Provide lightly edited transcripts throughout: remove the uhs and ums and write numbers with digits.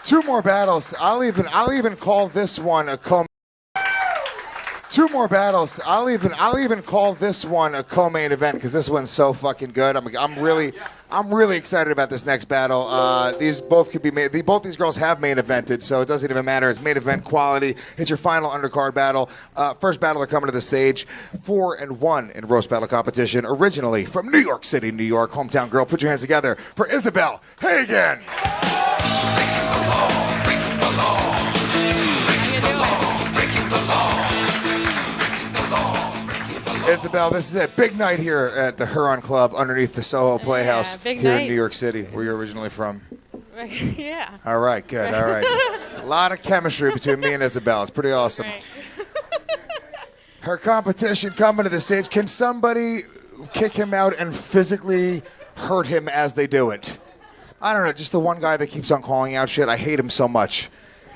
Two more battles. I'll even call this one a Two more battles. I'll even call this one a co-main event because this one's so fucking good. I'm really excited about this next battle. Both these girls have main evented, so it doesn't even matter. It's main event quality. It's your final undercard battle. First battle are coming to the stage. 4-1 in roast battle competition. Originally from New York City, New York, hometown girl. Put your hands together for Isabel Hagen. Isabel, this is it. Big night here at the Huron Club underneath the Soho Playhouse here in New York City, where you're originally from. Yeah. All right, good. All right. A lot of chemistry between me and Isabel. It's pretty awesome. Right. Her competition coming to the stage. Can somebody kick him out and physically hurt him as they do it? I don't know, just the one guy that keeps on calling out shit. I hate him so much.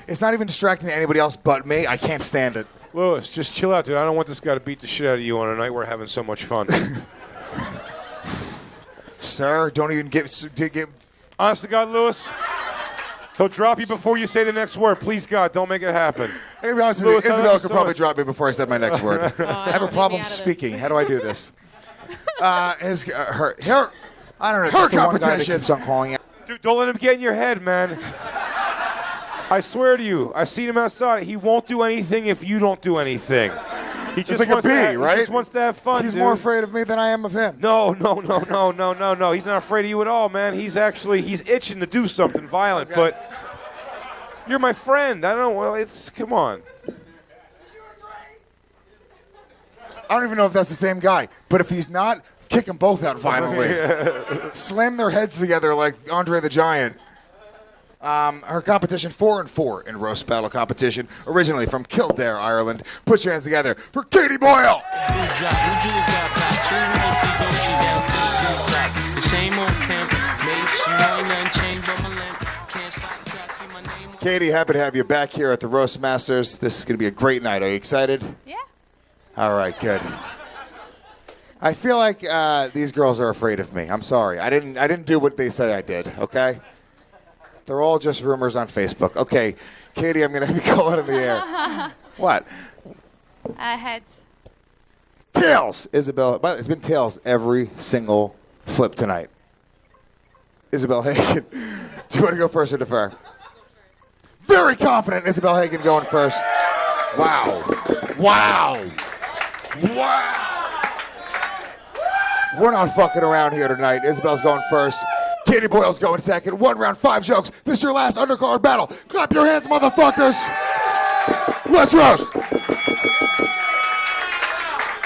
It's not even distracting to anybody else but me. I can't stand it. Lewis, just chill out, dude. I don't want this guy to beat the shit out of you on a night we're having so much fun. Sir, don't even get... Honest to God, Lewis, he'll drop you before you say the next word. Please, God, don't make it happen. I'm gonna be honest with you, Isabel could probably drop me before I said my next word. I have a problem speaking. How do I do this? I don't know. Her competition. Keeps on calling out. Dude, don't let him get in your head, man. I swear to you, I seen him outside. He won't do anything if you don't do anything. He just like a bee, right? He just wants to have fun. He's dude. more afraid of me than I am of him. No. He's not afraid of you at all, man. He's itching to do something violent, okay. But you're my friend. I don't know. Well, come on. I don't even know if that's the same guy, but if he's not, kick them both out violently. Slam their heads together like Andre the Giant. Her competition, 4-4 in roast battle competition, originally from Kildare, Ireland. Put your hands together for Katie Boyle. Katie, happy to have you back here at the Roast Masters. This is going to be a great night. Are you excited? Yeah. All right, good. I feel like these girls are afraid of me. I'm sorry. I didn't do what they say I did, okay? They're all just rumors on Facebook. Okay, Katie, I'm going to have you go out of the air. What? Heads. Tails! Isabel, but it's been tails every single flip tonight. Isabel Hagen, do you want to go first or defer? Very confident Isabel Hagen going first. Wow. We're not fucking around here tonight. Isabel's going first. Katie Boyle's going second. 1 round, 5 jokes. This is your last undercard battle. Clap your hands, motherfuckers. Let's roast.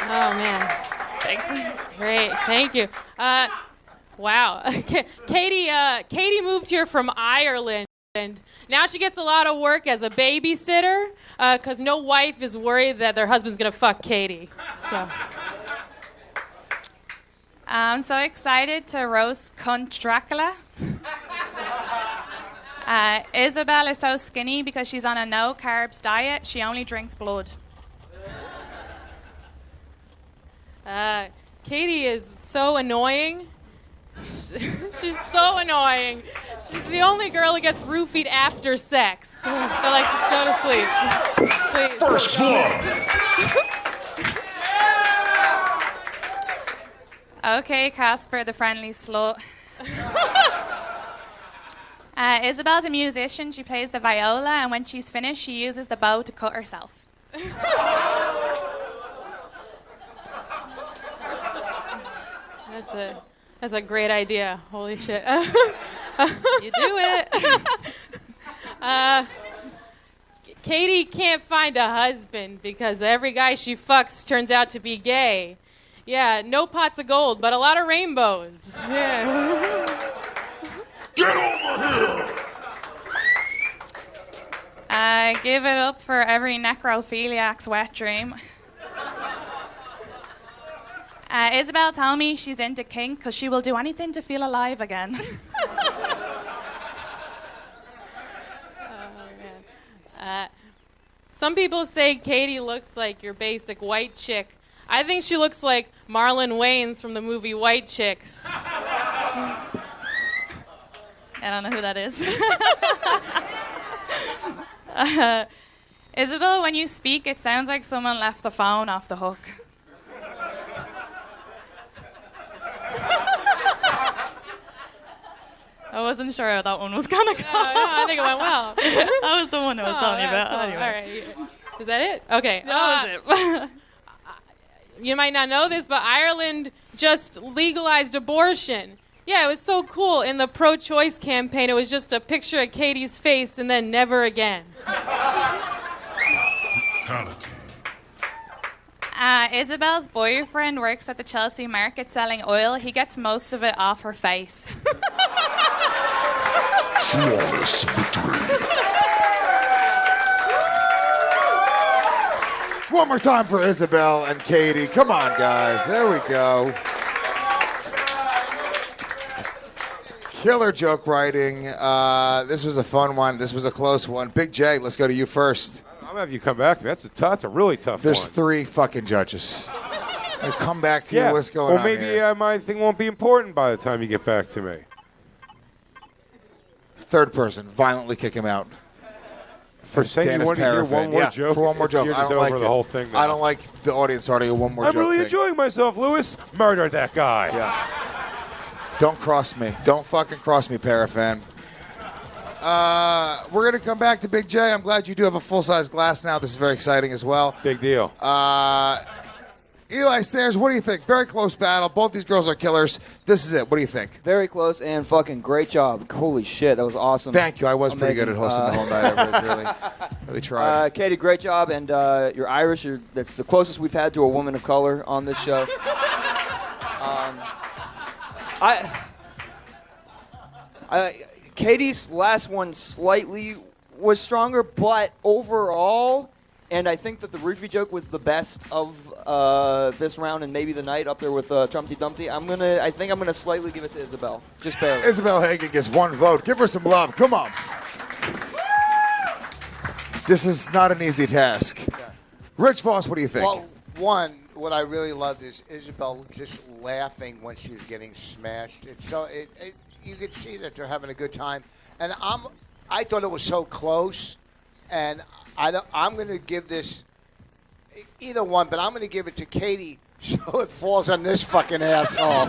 Oh, man. Thanks. Great. Thank you. Wow. Katie moved here from Ireland. And now she gets a lot of work as a babysitter because no wife is worried that their husband's going to fuck Katie. So... I'm so excited to roast Cunt Dracula. Isabel is so skinny because she's on a no-carbs diet. She only drinks blood. Katie is so annoying. She's so annoying. She's the only girl who gets roofied after sex. So, just go to sleep. Please. First blood. Okay, Casper, the friendly slut. Isabel's a musician. She plays the viola, and when she's finished, she uses the bow to cut herself. That's a great idea. Holy shit. You do it. Katie can't find a husband because every guy she fucks turns out to be gay. Yeah, no pots of gold, but a lot of rainbows. Yeah. Get over here! Give it up for every necrophiliac's wet dream. Isabel told me she's into kink because she will do anything to feel alive again. Some people say Katie looks like your basic white chick. I think she looks like Marlon Wayans from the movie White Chicks. I don't know who that is. Isabel, when you speak, it sounds like someone left the phone off the hook. I wasn't sure how that one was gonna go. No, I think it went well. That was the one I was telling you about. Cool. Anyway. All right. Is that it? Okay. That was it. You might not know this, but Ireland just legalized abortion. Yeah, it was so cool. In the pro-choice campaign, it was just a picture of Katie's face and then never again. Fatality. Isabel's boyfriend works at the Chelsea market selling oil. He gets most of it off her face. Flawless victory. One more time for Isabel and Katie. Come on, guys. There we go. Killer joke writing. This was a fun one. This was a close one. Big J, let's go to you first. I'm gonna have you come back to me. That's a really tough There's one. 3 fucking judges. I'll come back to you. What's going well, on maybe here? my thing won't be important by the time you get back to me. Third person, violently kick him out. For saying you Dennis want to hear Paraffin. one more Yeah, joke. for one more it's joke. yours I don't over like the it. whole thing. Now. I don't like the audience starting a one more joke I'm really thing. enjoying myself, Lewis. Murdered that guy. Yeah. Don't cross me. Don't fucking cross me, Paraffin. We're going to come back to Big J. I'm glad you do have a full-size glass now. This is very exciting as well. Big deal. Eli Sayers, what do you think? Very close battle. Both these girls are killers. This is it. What do you think? Very close and fucking great job. Holy shit, that was awesome. Thank you. I was pretty good at Amazing. hosting the whole night. I really tried. Katie, great job, and you're Irish. That's the closest we've had to a woman of color on this show. Katie's last one slightly was stronger, but overall, and I think that the roofie joke was the best of this round and maybe the night, up there with Trumpty Dumpty. I think I'm gonna slightly give it to Isabel, just barely. Isabel Hagen gets 1 vote. Give her some love. Come on. This is not an easy task. Rich Voss, what do you think? Well, one, what I really loved is Isabel just laughing when she was getting smashed. It's so you could see that they're having a good time, and I thought it was so close, and I'm going to give this either one, but I'm going to give it to Katie so it falls on this fucking asshole.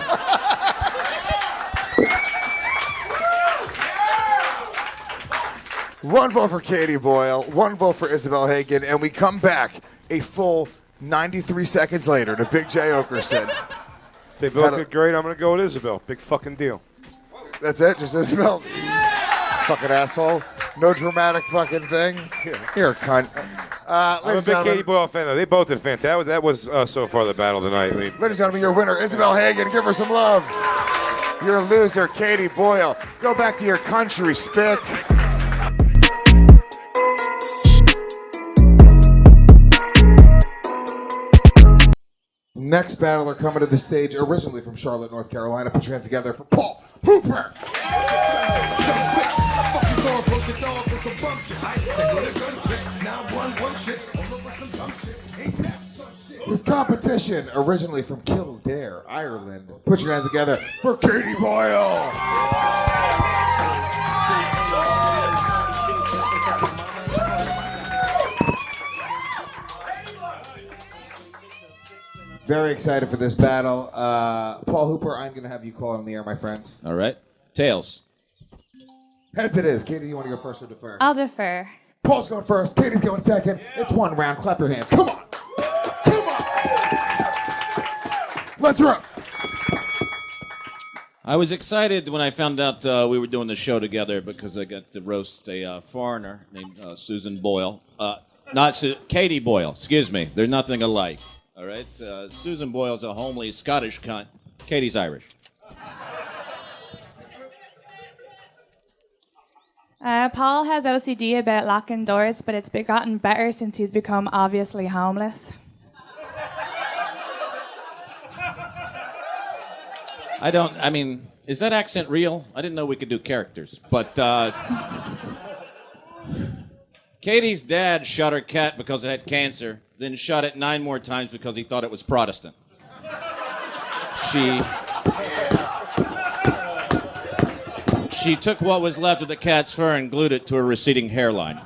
One vote for Katie Boyle, 1 vote for Isabel Hagen, and we come back a full 93 seconds later to Big J Okerson. They both did great. I'm going to go with Isabel. Big fucking deal. That's it? Just Isabel? Fucking asshole. No dramatic fucking thing. You're a cunt. I'm a big Katie Boyle fan, though. They both did fantastic. That was so far the battle tonight. Ladies and gentlemen, your winner, Isabel Hagen. Give her some love. Your loser, Katie Boyle. Go back to your country, Spick. Next battler coming to the stage, originally from Charlotte, North Carolina. Put your hands together for Paul Hooper. His competition, originally from Kildare, Ireland. Put your hands together for Katie Boyle. Very excited for this battle. Paul Hooper, I'm going to have you call it on the air, my friend. All right. Tails. Heads it is. Katie, you want to go first or defer? I'll defer. Paul's going first. Katie's going second. It's 1 round. Clap your hands. Come on. Come on. Let's roll. I was excited when I found out we were doing the show together because I got to roast a foreigner named Susan Boyle. Katie Boyle, excuse me. They're nothing alike. All right? Susan Boyle's a homely Scottish cunt. Katie's Irish. Paul has OCD about locking doors, but it's gotten better since he's become obviously homeless. Is that accent real? I didn't know we could do characters. But Katie's dad shot her cat because it had cancer, then shot it 9 more times because he thought it was Protestant. She took what was left of the cat's fur and glued it to her receding hairline.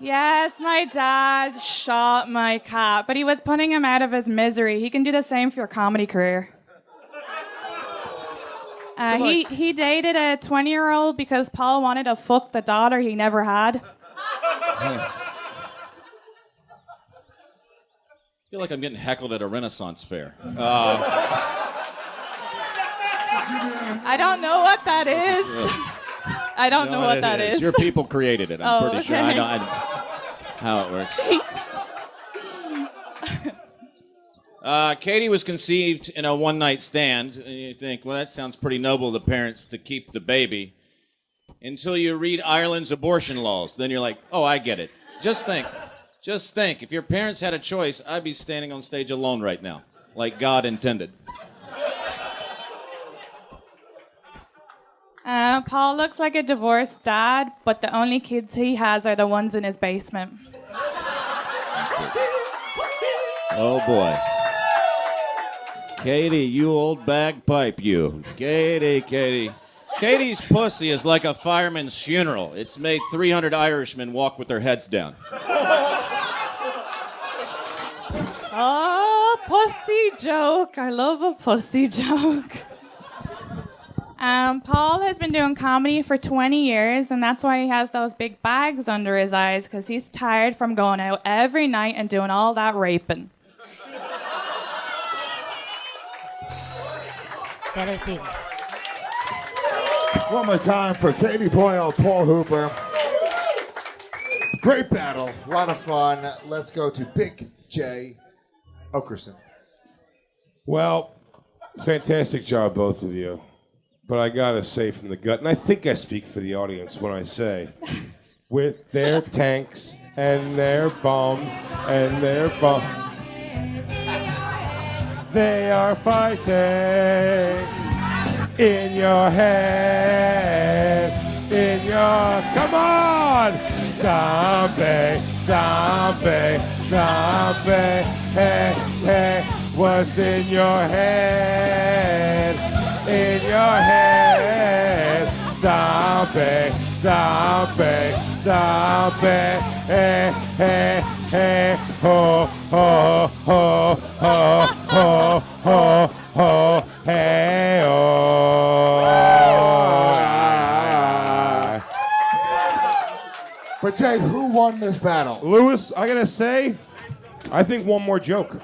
Yes, my dad shot my cat, but he was putting him out of his misery. He can do the same for your comedy career. He dated a 20-year-old because Paul wanted to fuck the daughter he never had. I feel like I'm getting heckled at a Renaissance fair. I don't know what that is. I don't know what that is. Your people created it, I'm pretty sure. I okay. know how it works. Katie was conceived in a one-night stand. And you think, well, that sounds pretty noble of the parents to keep the baby. Until you read Ireland's abortion laws. Then you're like, oh, I get it. Just think. If your parents had a choice, I'd be standing on stage alone right now. Like God intended. Paul looks like a divorced dad, but the only kids he has are the ones in his basement. Oh, boy. Katie, you old bagpipe, you. Katie. Katie's pussy is like a fireman's funeral. It's made 300 Irishmen walk with their heads down. Oh, pussy joke. I love a pussy joke. Paul has been doing comedy for 20 years, and that's why he has those big bags under his eyes, because he's tired from going out every night and doing all that raping. One more time for Katie Boyle, Paul Hooper. Great battle, a lot of fun. Let's go to Big J Okerson. Well, fantastic job, both of you. But I gotta say from the gut, and I think I speak for the audience when I say, with their tanks and their bombs and their they are fighting in your head, come on! Zombie, hey, what's in your head? In your head, zombie, hey, ho, hey, But Jay, who won this battle? Lewis, I gotta say, I think one more joke.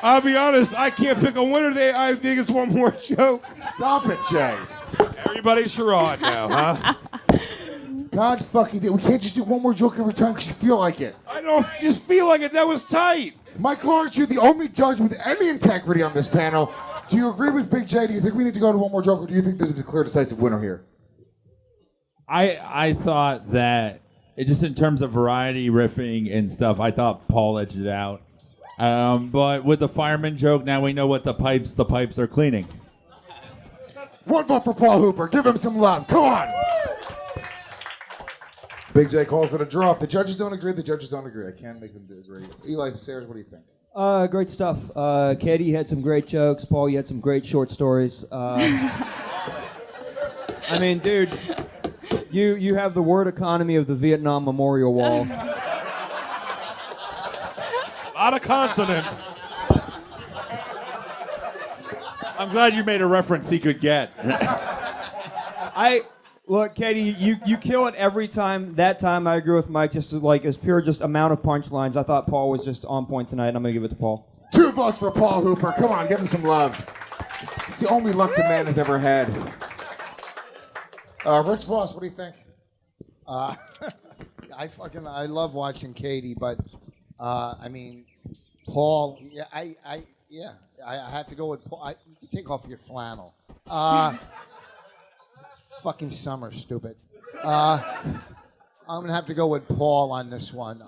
I'll be honest, I can't pick a winner today. I think it's one more joke. Stop it, Jay. Everybody's charade now, huh? God fucking damn. We can't just do one more joke every time because you feel like it. I don't just feel like it. That was tight. Mike Lawrence, you're the only judge with any integrity on this panel. Do you agree with Big J? Do you think we need to go to one more joke, or do you think there's a clear, decisive winner here? I thought that, just in terms of variety, riffing, and stuff, I thought Paul edged it out. But with the fireman joke, now we know what the pipes are cleaning. One vote for Paul Hooper. Give him some love. Come on. Big J calls it a draw. If the judges don't agree, the judges don't agree. I can't make them agree. Eli, Sayers, what do you think? Great stuff. Katie, you had some great jokes. Paul, you had some great short stories. I mean, dude, you have the word economy of the Vietnam Memorial Wall. A lot of consonants. I'm glad you made a reference he could get. Look, Katie, you kill it every time. That time, I agree with Mike. Just as pure amount of punchlines. I thought Paul was just on point tonight, and I'm gonna give it to Paul. 2 votes for Paul Hooper. Come on, give him some love. It's the only luck the man has ever had. Rich Voss, what do you think? I love watching Katie, but I mean, Paul. Yeah, I have to go with Paul. You can take off your flannel. Fucking summer, stupid. I'm gonna have to go with Paul on this one.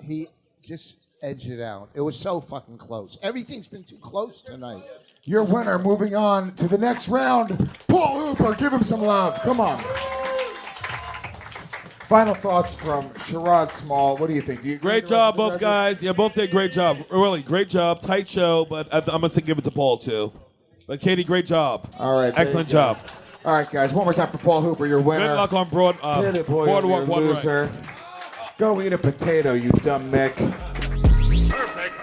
He just edged it out. It was so fucking close. Everything's been too close tonight. Your winner, moving on to the next round, Paul Hooper. Give him some love. Come on. Final thoughts from Sherrod Small. What do you think? Do you agree Great with the rest job, of the both judges? guys. Yeah, both did great job. Really, great job. Tight show, but I'm going to give it to Paul, too. But Katie, great job. All right. there Excellent you go. job. All right, guys, one more time for Paul Hooper, your winner. Good luck on Hit it, boy, Boardwalk you One Right. loser. Go eat a potato, you dumb Mick. Perfect.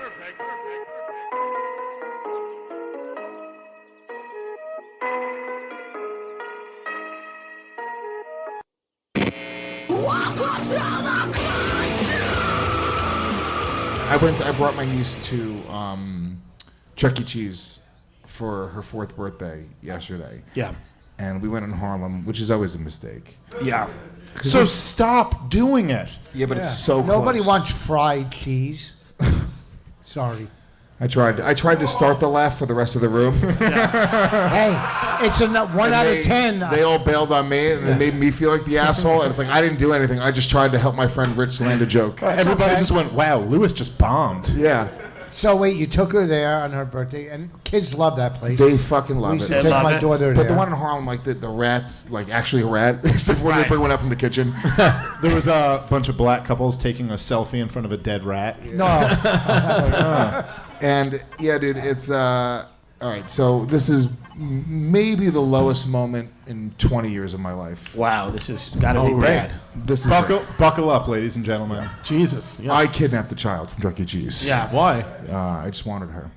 I brought my niece to Chuck E. Cheese for her 4th birthday yesterday. Yeah. And we went in Harlem, which is always a mistake. Yeah. So stop doing it. Yeah, but it's so Nobody close. wants fried cheese. Sorry. I tried to start the laugh for the rest of the room. Hey, it's a 1 out of 10. They all bailed on me, and it made me feel like the asshole. And it's like I didn't do anything. I just tried to help my friend Rich land a joke. Everybody just went, wow, Lewis just bombed. Yeah. So wait, you took her there on her birthday, and kids love that place. They fucking love we used it. to take my daughter But there. the one in Harlem, like the rats, like actually a rat, except when they bring one out from the kitchen. There was a bunch of black couples taking a selfie in front of a dead rat. No. And yeah, dude, it's all right. So this is maybe the lowest moment in 20 years of my life. Wow, this has got to be bad. This is Buckle up, ladies and gentlemen. Jesus. Yeah. I kidnapped a child from Chuck E. Cheese. Yeah, why? I just wanted her,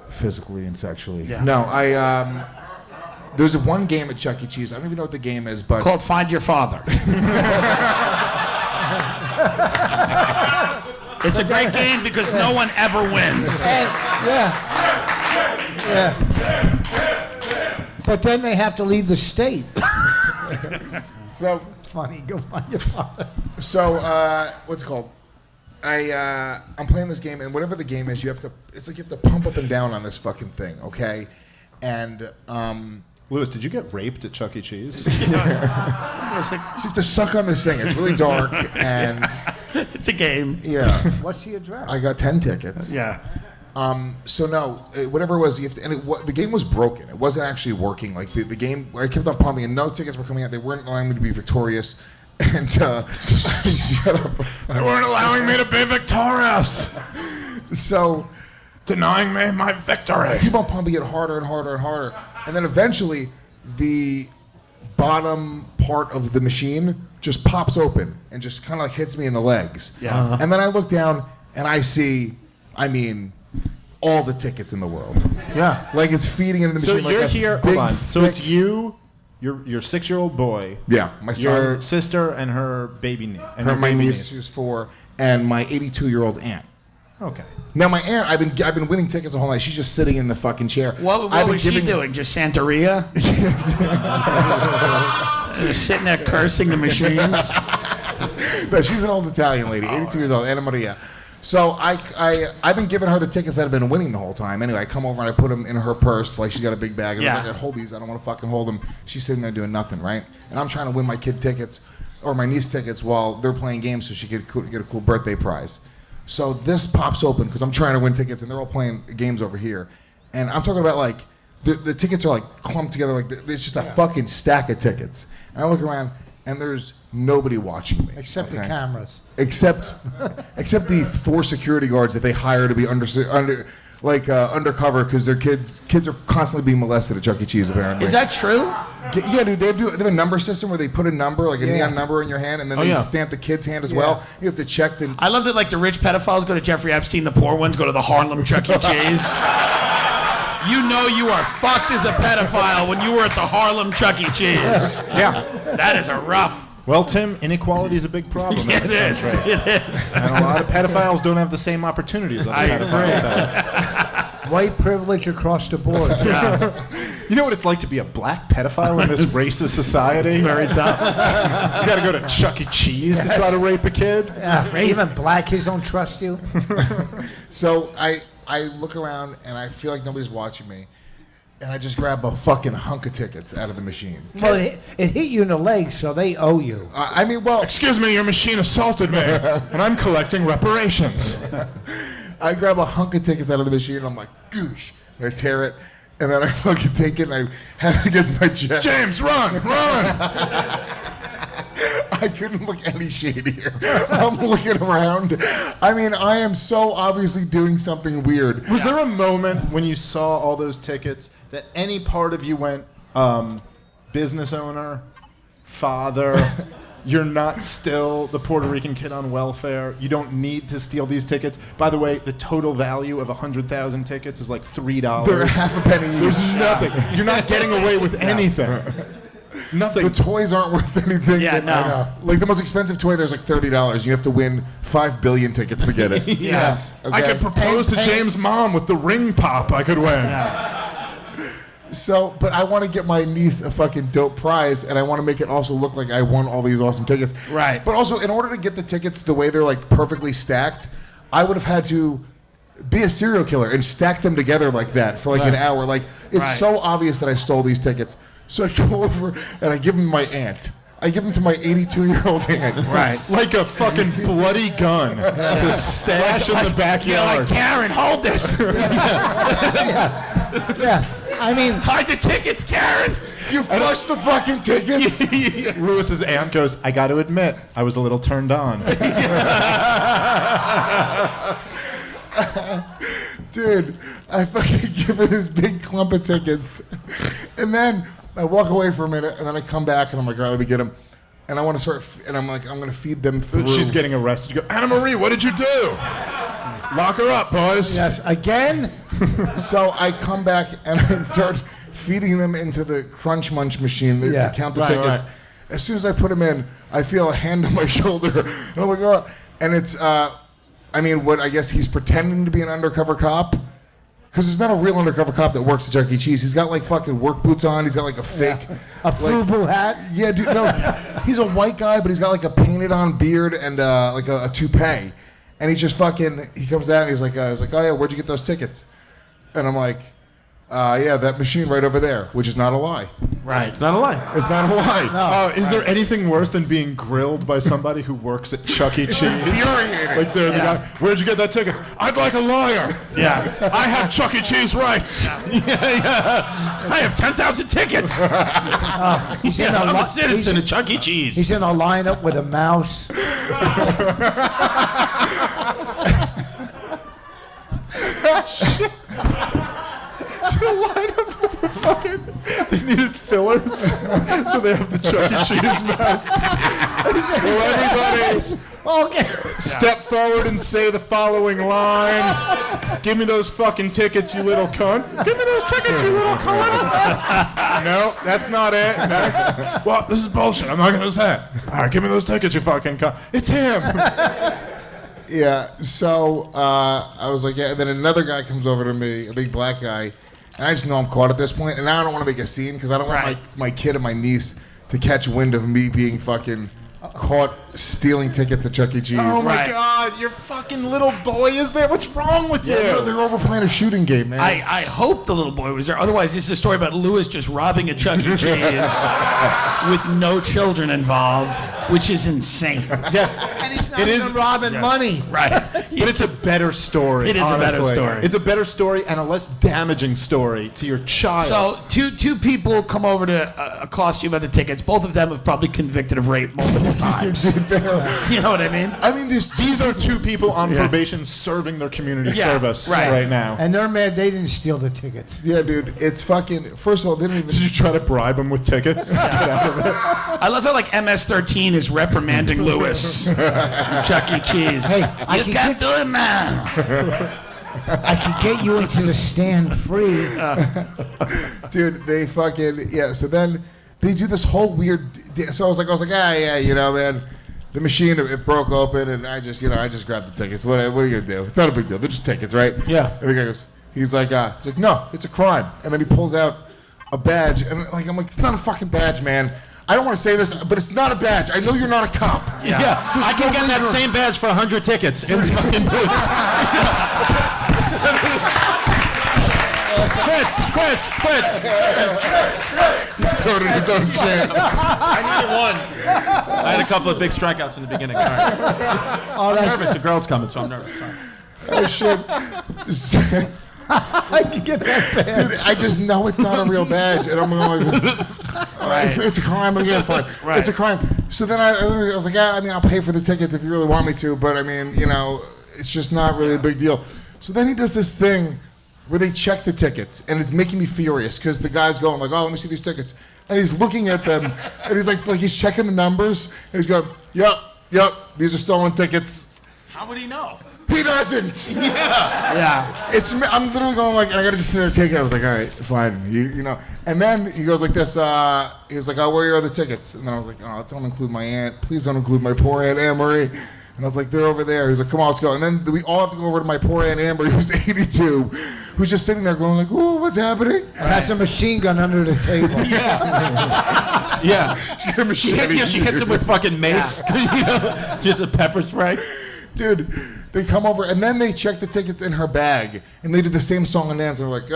physically and sexually. Yeah. No, there's one game at Chuck E. Cheese. I don't even know what the game is, but Called Find Your Father. It's a great game because no one ever wins. Yeah. But then they have to leave the state. So funny. Go find your father. So what's it called? I'm playing this game, and whatever the game is, it's like you have to pump up and down on this fucking thing, okay? And Lewis, did you get raped at Chuck E. Cheese? you have to suck on this thing. It's really dark, and it's a game. Yeah. What's the address? I got 10 tickets. Yeah. So no, whatever it was, you have to, and the game was broken. It wasn't actually working. Like the game, I kept on pumping, and no tickets were coming out. They weren't allowing me to be victorious, and shut up. They weren't allowing me to be victorious. So, denying me my victory. I keep on pumping it harder and harder and harder, and then eventually, the bottom part of the machine just pops open and just kind of like hits me in the legs. Yeah. And then I look down and I see, all the tickets in the world. Yeah. Like it's feeding into the So machine. you're like a here. big, Hold on. So thick- it's you, your 6-year-old boy. Yeah, my son. Your sister and her baby niece. my niece who's 4, and my 82-year-old aunt. Okay. Now my aunt, I've been winning tickets the whole night. She's just sitting in the fucking chair. What was she doing? Just Santeria? Just sitting there cursing the machines? No, she's an old Italian lady, 82 years old, Anna Maria. So I've been giving her the tickets that have been winning the whole time. Anyway, I come over and I put them in her purse, like she's got a big bag. And I'm like, hold these. I don't want to fucking hold them. She's sitting there doing nothing, right? And I'm trying to win my kid tickets or my niece tickets while they're playing games so she could get a cool birthday prize. So this pops open because I'm trying to win tickets and they're all playing games over here. And I'm talking about like the tickets are like clumped together, like it's just a fucking stack of tickets. And I look around and there's nobody watching me Except the cameras. except the 4 security guards that they hire to be undercover because their kids are constantly being molested at Chuck E. Cheese apparently. Is that true? Yeah, dude. They have a number system where they put a number, like a neon number in your hand, and then they stamp the kid's hand as well. You have to check the. I love that like the rich pedophiles go to Jeffrey Epstein, the poor ones go to the Harlem Chuck E. Cheese. You know you are fucked as a pedophile when you were at the Harlem Chuck E. Cheese. Yeah. That is a rough. Well, Tim, inequality is a big problem in It this is. country. It is. And a lot of pedophiles don't have the same opportunities other pedophiles have. White privilege across the board. Yeah. You know what it's like to be a black pedophile in this racist society? Very tough. You got to go to Chuck E. Cheese to try to rape a kid? Even black kids don't trust you. So I look around and I feel like nobody's watching me, and I just grab a fucking hunk of tickets out of the machine. Well, it hit you in the leg, so they owe you. Excuse me, your machine assaulted me, and I'm collecting reparations. I grab a hunk of tickets out of the machine, and I'm like, goosh, and I tear it, and then I fucking take it, and I have it against my chest. James, run! I couldn't look any shadier. I'm looking around. I am so obviously doing something weird. Was there a moment when you saw all those tickets that any part of you went, business owner, father. You're not still the Puerto Rican kid on welfare. You don't need to steal these tickets. By the way, the total value of 100,000 tickets is like $3. They're half a penny each. There's nothing. You're not getting away with anything. Nothing. The toys aren't worth anything. Yeah, no. Like the most expensive toy, there's like $30. You have to win 5 billion tickets to get it. Yes. Okay? I could propose to James' mom with the ring pop I could win. So, but I want to get my niece a fucking dope prize, and I want to make it also look like I won all these awesome tickets. Right. But also, in order to get the tickets the way they're like perfectly stacked, I would have had to be a serial killer and stack them together like that for like an hour. Like, it's so obvious that I stole these tickets. So I go over and I give them to my aunt. I give them to my 82-year-old aunt. Right. Like a fucking bloody gun to stash in the backyard. Yeah, like, Karen, hold this. Yeah. I mean, hide the tickets, Karen. You flushed the fucking tickets? Lewis's aunt goes, I got to admit, I was a little turned on. Dude, I fucking give her this big clump of tickets. And then I walk away for a minute, and then I come back, and I'm like, all right, let me get them. And I want to start, and I'm like, I'm going to feed them through. She's getting arrested. You go, Anna Marie, what did you do? Lock her up, boys. yes, again? So I come back, and I start feeding them into the crunch munch machine to count the tickets. Right. As soon as I put them in, I feel a hand on my shoulder. And I'm like, oh. And it's, what I guess he's pretending to be an undercover cop. Because there's not a real undercover cop that works at Chuck E. Cheese. He's got like fucking work boots on. He's got like a fake. A FUBU hat? Yeah, dude, no. He's a white guy, but he's got like a painted on beard and like a toupee. And he just fucking, he comes out and he's like, oh yeah, where'd you get those tickets? And I'm like, yeah, that machine right over there, which is not a lie. Right. It's not a lie. It's not a lie. No. Is there anything worse than being grilled by someby who works at Chuck E. Cheese? Infuriating. Like they're the guy, where'd you get that tickets? I'd like a lawyer. Yeah. I have Chuck E. Cheese rights. I have 10,000 tickets. He's in I'm a citizen of Chuck E. Cheese. He's in a lineup with a mouse. They needed fillers, so they have the Chuck E. Cheese mask. Will everybody step forward and say the following line? Give me those fucking tickets, you little cunt. Give me those tickets, you little cunt. No, that's not it. Next. Well, this is bullshit. I'm not gonna say it. All right, give me those tickets, you fucking cunt. It's him. Yeah, so I was like, yeah, and then another guy comes over to me, a big black guy, and I just know I'm caught at this point, and now I don't want to make a scene because I don't want my kid and my niece to catch wind of me being fucking caught stealing tickets at Chuck E. Cheese. Oh my God, your fucking little boy is there. What's wrong with you? No, they're over playing a shooting game, man. I hope the little boy was there. Otherwise, this is a story about Lewis just robbing a Chuck E. Cheese with no children involved, which is insane. Yes, And he's not even robbing money. Right. but it's a better story. It is honestly. a better story. It's a better story and a less damaging story to your child. So two people come over to accost you about the tickets. Both of them have probably convicted of rape multiple times. You know what I mean? I mean, these are two people on probation serving their community service right now. And they're mad they didn't steal the tickets. Yeah, dude, it's fucking. First of all, they didn't even. Did you try to bribe them with tickets? Get out of it. I love how like MS-13 is reprimanding Lewis. Chuck E. Cheese. Hey, you can't do it, man. I could get you into the stand free. Dude, they fucking so then they do this whole weird. So I was like, yeah, you know, man, the machine it broke open, and I just grabbed the tickets. What are you gonna do? It's not a big deal. They're just tickets, right? Yeah. And the guy goes, he's like, no, it's a crime. And then he pulls out a badge, and I'm like, it's not a fucking badge, man. I don't want to say this, but it's not a badge. I know you're not a cop. Yeah. I can get that same badge for 100 tickets in the fucking booth. Quit. He started his own chant. I needed one. I had a couple of big strikeouts in the beginning. All right. I'm nervous. The girl's coming, so I'm nervous. Sorry. Oh, shit. I can get that badge. Dude, I just know it's not a real badge, and I'm going like, it's a crime. Yeah, fine. Right. It's a crime. So then I was like, yeah, I mean, I'll pay for the tickets if you really want me to, but I mean, you know, it's just not really a big deal. So then he does this thing where they check the tickets, and it's making me furious because the guy's going like, oh, let me see these tickets. and he's looking at them, and he's like he's checking the numbers, and he's going, yep, these are stolen tickets. How would he know? He doesn't. Yeah. I'm literally going like, and I gotta just sit there and take it. I was like, all right, fine, you know. And then he goes like this. He was like, oh, where are your other tickets? And then I was like, oh, don't include my aunt. Please don't include my poor Aunt Anne-Marie. And I was like, they're over there. He's like, come on, let's go. And then we all have to go over to my poor Aunt Amber, who's 82, who's just sitting there going like, oh, what's happening? Has a machine gun under the table. Yeah. She got a machete. She hits him with fucking mace. You know, just a pepper spray. Dude, they come over, and then they check the tickets in her bag, and they did the same song and dance. And they're like,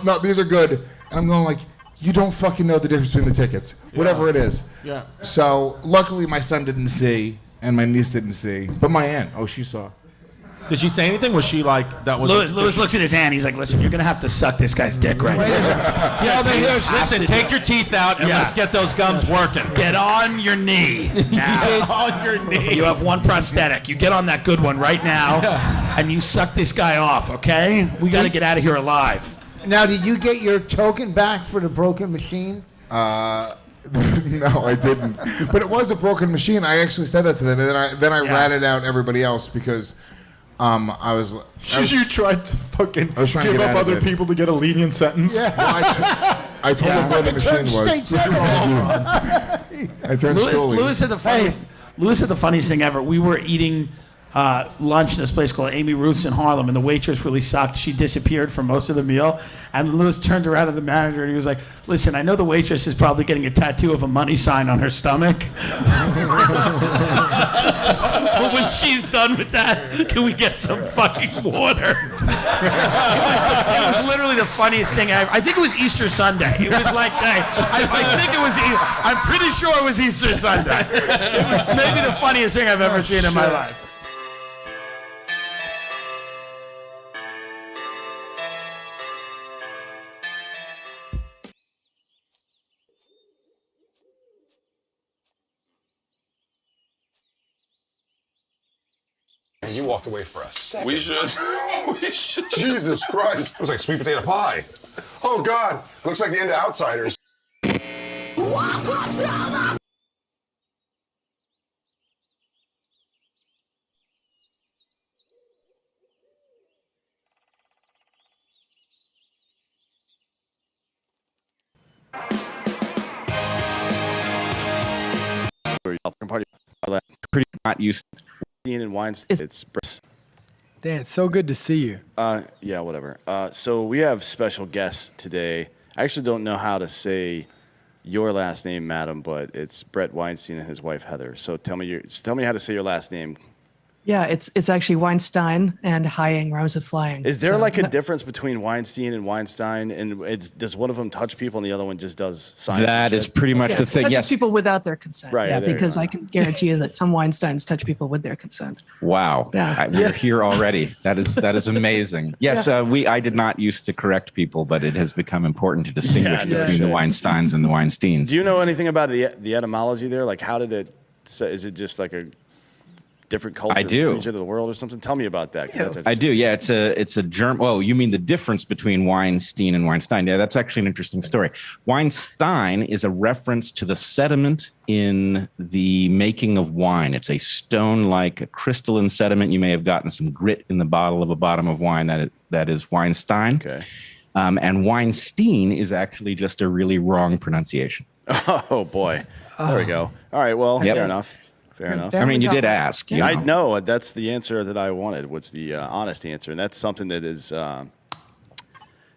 no, these are good. And I'm going like, you don't fucking know the difference between the tickets, whatever it is. Yeah. So luckily my son didn't see, and my niece didn't see, but my aunt, she saw. Did she say anything? Was she like that? Was Lewis looks at his hand. He's like, "Listen, you're gonna have to suck this guy's dick right now. Listen, take your teeth out and let's get those gums working. Get on your knee now. Get on your knee. You have one prosthetic. You get on that good one right now, and you suck this guy off. Okay? We got to get out of here alive." Now, did you get your token back for the broken machine? No, I didn't. But it was a broken machine. I actually said that to them, and then I ratted out everybody else because I was. You tried to fucking I was trying to give get up out of other it. people to get a lenient sentence. Well, I told them where the machine was. I turned slowly. Lewis said the funniest. Lewis said the funniest thing ever. We were eating lunch in this place called Amy Ruth's in Harlem, and the waitress really sucked. She disappeared for most of the meal, and Lewis turned around to the manager and he was like, "Listen, I know the waitress is probably getting a tattoo of a money sign on her stomach, but when she's done with that, can we get some fucking water?" It was literally the funniest thing ever. I think it was Easter Sunday. It was like, I think it was. I'm pretty sure it was Easter Sunday. It was maybe the funniest thing I've ever seen in my life. And you walked away for a second. We should. We should. Jesus Christ. It was like sweet potato pie. Oh, God. Looks like the end of Outsiders. Welcome to the... Pretty not used to and wines. It's Dan, it's so good to see you. Yeah, whatever. So we have special guests today. I actually don't know how to say your last name, madam, but it's Brett Weinstein and his wife Heather. So tell me how to say your last name. Yeah, it's actually Weinstein, and Hying rhymes with flying. Is there like a difference between Weinstein and Weinstein, and does one of them touch people and the other one just does science? That is pretty much the thing. Touches Yes. people without their consent. Right, Yeah, there you because I can guarantee you that some Weinsteins touch people with their consent. Wow. Yeah. We're here already. That is amazing. Yes, I did not used to correct people, but it has become important to distinguish between the Weinsteins and the Weinsteins. Do you know anything about the etymology there? Like, how did it? Is it just like a different culture, I do. region of the world, or something? Tell me about that. I do. Yeah, it's a German. Oh, you mean the difference between Weinstein and Weinstein? Yeah, that's actually an interesting story. Weinstein is a reference to the sediment in the making of wine. It's a stone-like, a crystalline sediment. You may have gotten some grit in the bottle of a bottom of wine. That is Weinstein. Okay. And Weinstein is actually just a really wrong pronunciation. Oh boy. There we go. All right. Well, fair enough. Fair enough. I mean, you did ask. I know that's the answer that I wanted. What's the honest answer? And that's something that is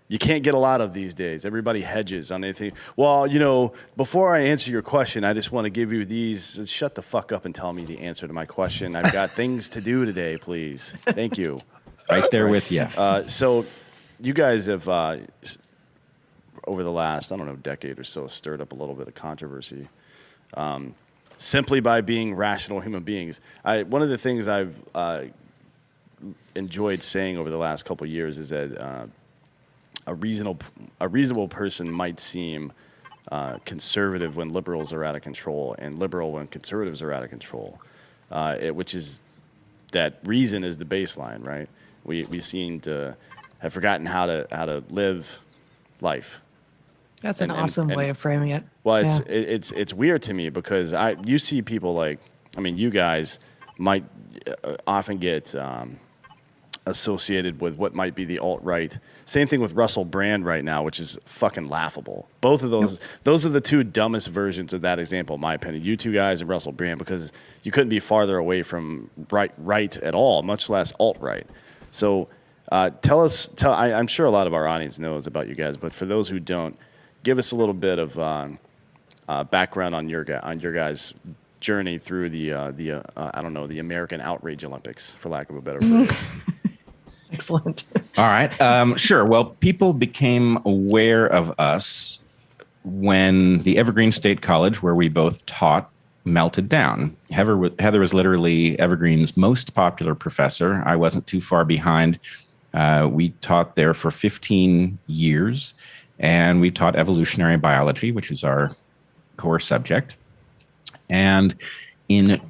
you can't get a lot of these days. Everybody hedges on anything. Well, before I answer your question, I just want to give you these. Shut the fuck up and tell me the answer to my question. I've got things to do today, please. Thank you. Right there with you. So you guys have, over the last, decade or so, stirred up a little bit of controversy. Simply by being rational human beings. One of the things I've enjoyed saying over the last couple of years is that a reasonable person might seem conservative when liberals are out of control, and liberal when conservatives are out of control. Which is that reason is the baseline, right? We seem to have forgotten how to live life. That's an awesome way of framing it. Well, Yeah. it's weird to me because you see people like, I mean, you guys might often get associated with what might be the alt-right. Same thing with Russell Brand right now, which is fucking laughable. Both of those are the two dumbest versions of that example, in my opinion. You two guys and Russell Brand, because you couldn't be farther away from right at all, much less alt-right. So I'm sure a lot of our audience knows about you guys, but for those who don't, give us a little bit of background on your guys' journey through the I don't know, the American Outrage Olympics, for lack of a better phrase. Excellent. All right. Sure. Well, people became aware of us when the Evergreen State College, where we both taught, melted down. Heather was literally Evergreen's most popular professor. I wasn't too far behind. We taught there for 15 years, and we taught evolutionary biology, which is our core subject. And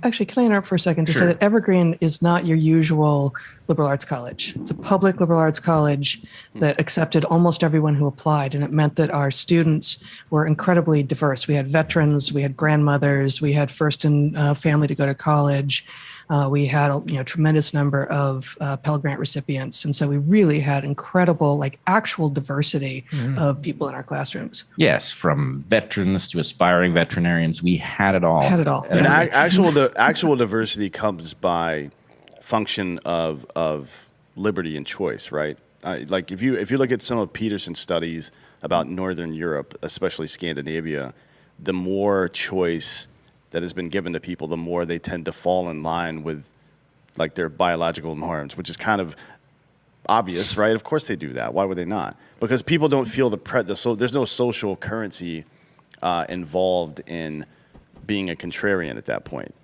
Actually, can I interrupt for a second to say Sure. that Evergreen is not your usual liberal arts college. It's a public liberal arts college that accepted almost everyone who applied, and it meant that our students were incredibly diverse. We had veterans, we had grandmothers, we had first in family to go to college. We had a tremendous number of Pell Grant recipients, and so we really had incredible, like actual diversity of people in our classrooms. yes, from veterans to aspiring veterinarians, we had it all. Had it all. And actual diversity comes by function of liberty and choice, right? Like if you look at some of Peterson's studies about Northern Europe, especially Scandinavia, the more choice that has been given to people, the more they tend to fall in line with like their biological norms, which is kind of obvious, right? Of course they do that. Why would they not? Because people don't feel so there's no social currency involved in being a contrarian at that point.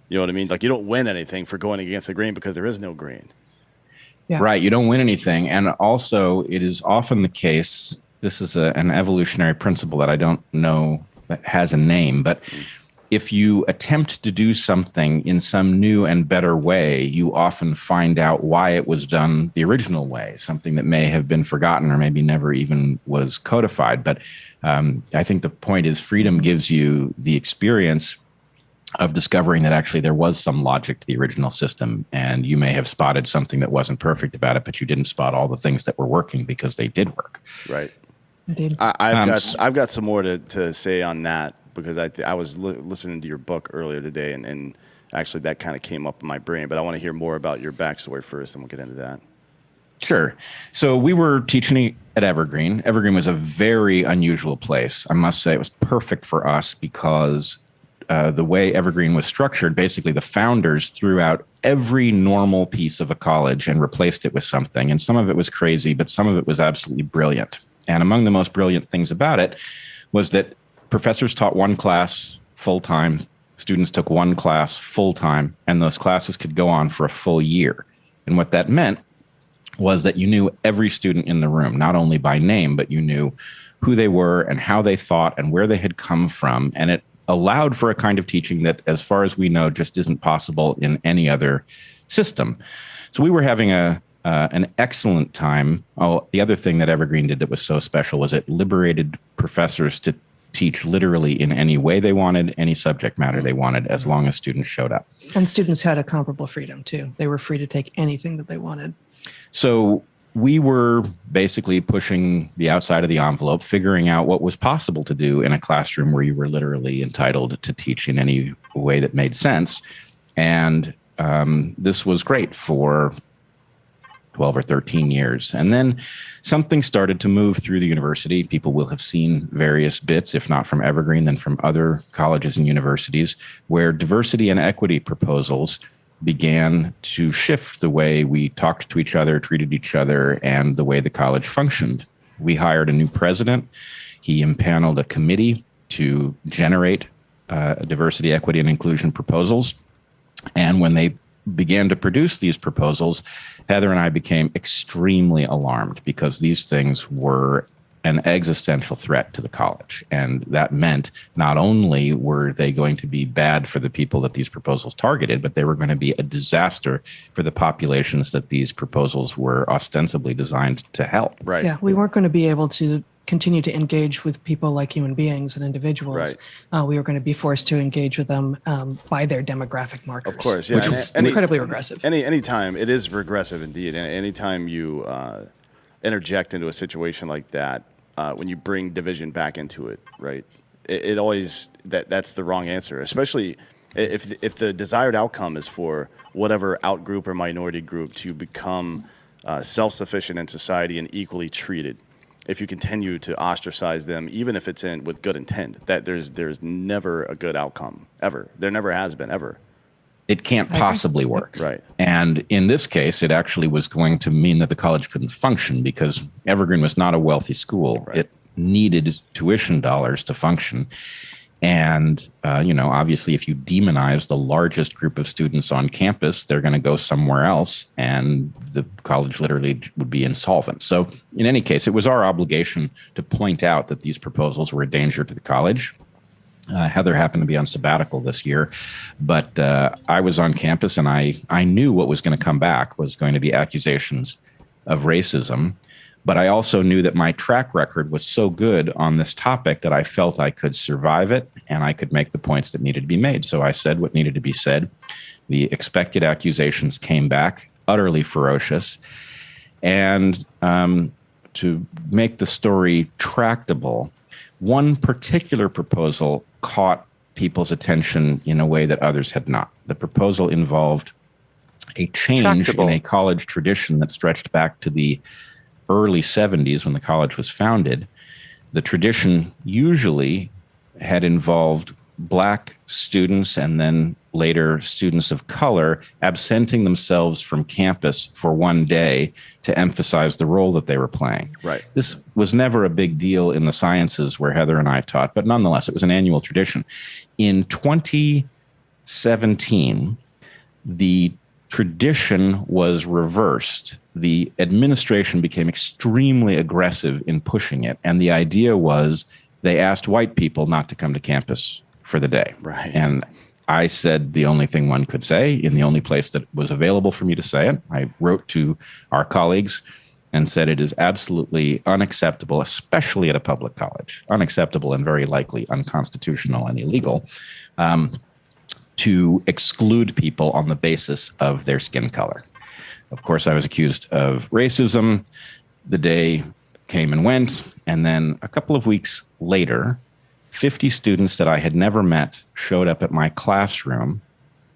You know what I mean? Like you don't win anything for going against the grain because there is no grain. Yeah. Right. You don't win anything. And also, it is often the case, this is an evolutionary principle that I don't know that has a name, but if you attempt to do something in some new and better way, you often find out why it was done the original way, something that may have been forgotten or maybe never even was codified. But I think the point is freedom gives you the experience of discovering that actually there was some logic to the original system, and you may have spotted something that wasn't perfect about it, but you didn't spot all the things that were working because they did work. Right. Indeed. I've got some more to say on that, because I was listening to your book earlier today, and actually that kind of came up in my brain. But I want to hear more about your backstory first, and we'll get into that. Sure. So we were teaching at Evergreen. Evergreen was a very unusual place. I must say it was perfect for us because the way Evergreen was structured, basically the founders threw out every normal piece of a college and replaced it with something. And some of it was crazy, but some of it was absolutely brilliant. And among the most brilliant things about it was that professors taught one class full-time, students took one class full-time, and those classes could go on for a full year. And what that meant was that you knew every student in the room, not only by name, but you knew who they were and how they thought and where they had come from. And it allowed for a kind of teaching that, as far as we know, just isn't possible in any other system. So we were having an excellent time. Oh, the other thing that Evergreen did that was so special was it liberated professors to teach literally in any way they wanted, any subject matter they wanted, as long as students showed up. And students had a comparable freedom too. They were free to take anything that they wanted. So we were basically pushing the outside of the envelope, figuring out what was possible to do in a classroom where you were literally entitled to teach in any way that made sense. And this was great for 12 or 13 years. And then something started to move through the university. People will have seen various bits, if not from Evergreen, then from other colleges and universities, where diversity and equity proposals began to shift the way we talked to each other, treated each other, and the way the college functioned. We hired a new president. He impaneled a committee to generate diversity, equity, and inclusion proposals. And when they began to produce these proposals, Heather and I became extremely alarmed because these things were an existential threat to the college. And that meant not only were they going to be bad for the people that these proposals targeted, but they were going to be a disaster for the populations that these proposals were ostensibly designed to help. Right. Yeah, we weren't going to be able to continue to engage with people like human beings and individuals. We were going to be forced to engage with them by their demographic markers. Of course, yeah. Which was incredibly regressive. Anytime, it is regressive indeed. And anytime you interject into a situation like that, when you bring division back into it, right? It always, that's the wrong answer, especially if the desired outcome is for whatever outgroup or minority group to become self-sufficient in society and equally treated. If you continue to ostracize them, even if it's with good intent, that there's never a good outcome, ever. There never has been, ever. It can't possibly work. Right. And in this case, it actually was going to mean that the college couldn't function because Evergreen was not a wealthy school. Right. It needed tuition dollars to function. And, obviously, if you demonize the largest group of students on campus, they're going to go somewhere else, and the college literally would be insolvent. So in any case, it was our obligation to point out that these proposals were a danger to the college. Heather happened to be on sabbatical this year, but I was on campus, and I knew what was going to come back was going to be accusations of racism. But I also knew that my track record was so good on this topic that I felt I could survive it and I could make the points that needed to be made. So I said what needed to be said. The expected accusations came back, utterly ferocious. And to make the story tractable, one particular proposal caught people's attention in a way that others had not. The proposal involved a change in a college tradition that stretched back to the early 70s when the college was founded. The tradition usually had involved Black students and then later students of color absenting themselves from campus for one day to emphasize the role that they were playing. Right. This was never a big deal in the sciences where Heather and I taught, but nonetheless, it was an annual tradition. In 2017, the tradition was reversed. The administration became extremely aggressive in pushing it. And the idea was they asked white people not to come to campus for the day. Right. And I said the only thing one could say in the only place that was available for me to say it. I wrote to our colleagues and said it is absolutely unacceptable, especially at a public college, unacceptable and very likely unconstitutional and illegal, to exclude people on the basis of their skin color. Of course, I was accused of racism. The day came and went. And then a couple of weeks later, 50 students that I had never met showed up at my classroom.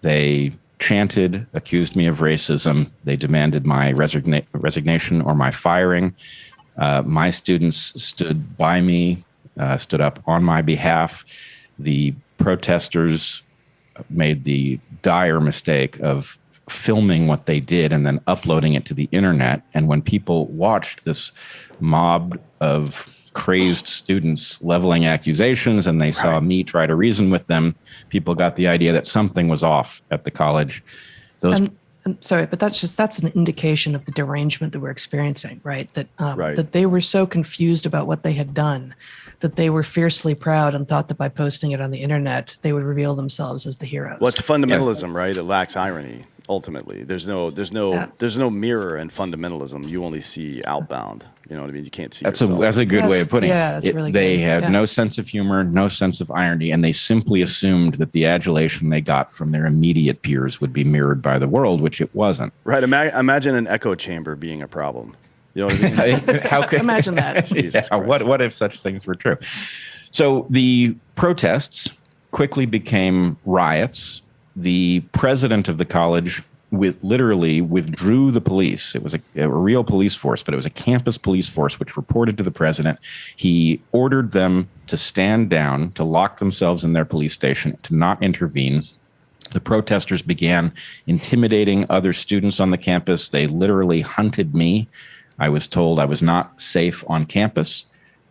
They chanted, accused me of racism. They demanded my resignation or my firing. My students stood by me, stood up on my behalf. The protesters made the dire mistake of filming what they did and then uploading it to the internet. And when people watched this mob of crazed students leveling accusations and they saw me try to reason with them, people got the idea that something was off at the college. I'm sorry, but that's an indication of the derangement that we're experiencing, right? That they were so confused about what they had done that they were fiercely proud and thought that by posting it on the internet, they would reveal themselves as the heroes. Well, it's fundamentalism, right? It lacks irony. Ultimately, there's no mirror in fundamentalism. You only see outbound. You know what I mean? You can't see. That's a good way of putting it. That's really good. They had no sense of humor, no sense of irony, and they simply assumed that the adulation they got from their immediate peers would be mirrored by the world, which it wasn't. Right. Imagine an echo chamber being a problem. You know what I mean? How could imagine that? What if such things were true? So the protests quickly became riots. The president of the college literally withdrew the police. It was a real police force, but it was a campus police force which reported to the president. He ordered them to stand down, to lock themselves in their police station, to not intervene. The protesters began intimidating other students on the campus. They literally hunted me. I was told I was not safe on campus.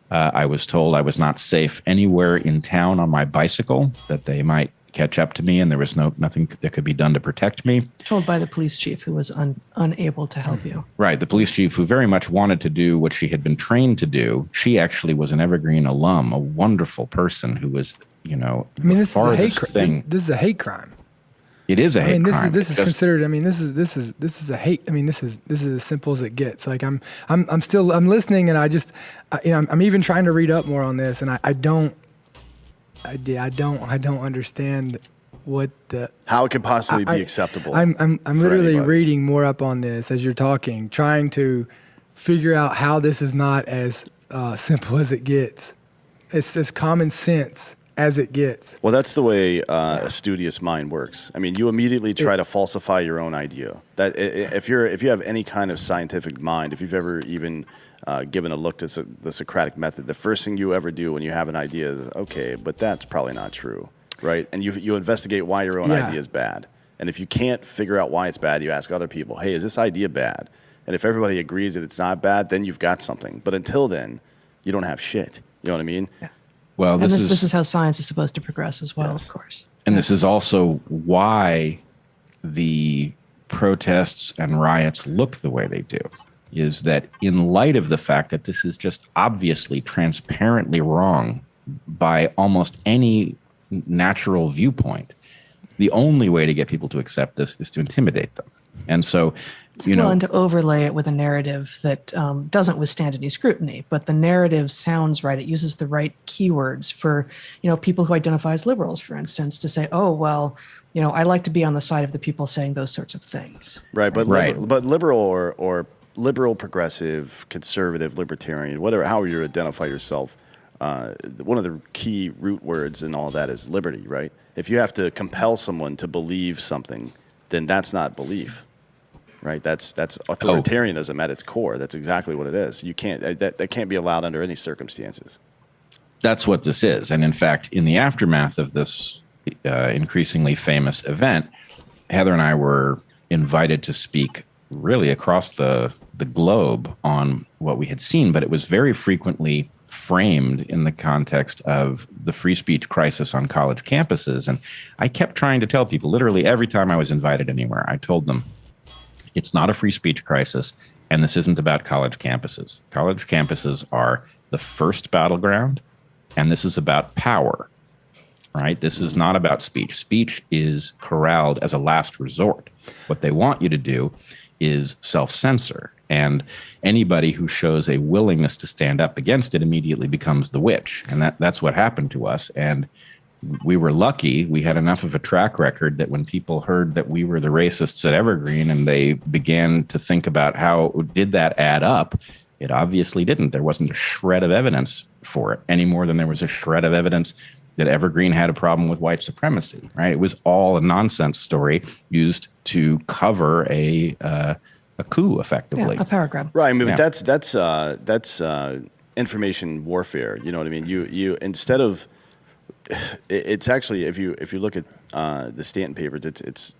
I was told I was not safe anywhere in town on my bicycle, that they might catch up to me, and there was nothing that could be done to protect me. Told by the police chief who was unable to help you. Right, the police chief who very much wanted to do what she had been trained to do. She actually was an Evergreen alum, a wonderful person who was, I mean, this is a hate crime. This is a hate crime. It is a hate crime. This is considered. I mean, this is a hate. I mean, this is as simple as it gets. Like I'm listening, and I'm even trying to read up more on this, and I don't understand how it could possibly be acceptable. I'm literally reading more up on this as you're talking, trying to figure out how this is not as simple as it gets. It's as common sense as it gets. Well, that's the way a studious mind works. I mean, you immediately try to falsify your own idea. That if you have any kind of scientific mind, if you've ever even given a look to the Socratic method, the first thing you ever do when you have an idea is, okay, but that's probably not true, right? And you investigate why your own idea is bad. And if you can't figure out why it's bad, you ask other people, hey, is this idea bad? And if everybody agrees that it's not bad, then you've got something. But until then, you don't have shit. You know what I mean? Yeah. Well, this is how science is supposed to progress as well, of course. And this is also why the protests and riots look the way they do, is that in light of the fact that this is just obviously transparently wrong by almost any natural viewpoint, the only way to get people to accept this is to intimidate them. And so, and to overlay it with a narrative that doesn't withstand any scrutiny, but the narrative sounds right. It uses the right keywords for, people who identify as liberals, for instance, to say, oh, well, I like to be on the side of the people saying those sorts of things. Right, but liberal or liberal, progressive, conservative, libertarian, whatever, however you identify yourself, one of the key root words in all that is liberty, right? If you have to compel someone to believe something, then that's not belief. Right, that's authoritarianism at its core. That's exactly what it is. You can't that can't be allowed under any circumstances. That's what this is. And in fact, in the aftermath of this increasingly famous event, Heather and I were invited to speak really across the globe on what we had seen, but it was very frequently framed in the context of the free speech crisis on college campuses. And I kept trying to tell people, literally every time I was invited anywhere, I told them, it's not a free speech crisis, and this isn't about college campuses. College campuses are the first battleground, and this is about power, right? This is not about speech. Speech is corralled as a last resort. What they want you to do is self-censor, and anybody who shows a willingness to stand up against it immediately becomes the witch, and that's what happened to us. And we were lucky. We had enough of a track record that when people heard that we were the racists at Evergreen and they began to think about how did that add up, it obviously didn't. There wasn't a shred of evidence for it any more than there was a shred of evidence that Evergreen had a problem with white supremacy, right? It was all a nonsense story used to cover a coup, effectively. A power grab. Right. I mean, but that's information warfare. You know what I mean? You instead of it's actually if you look at the Stanton papers, it's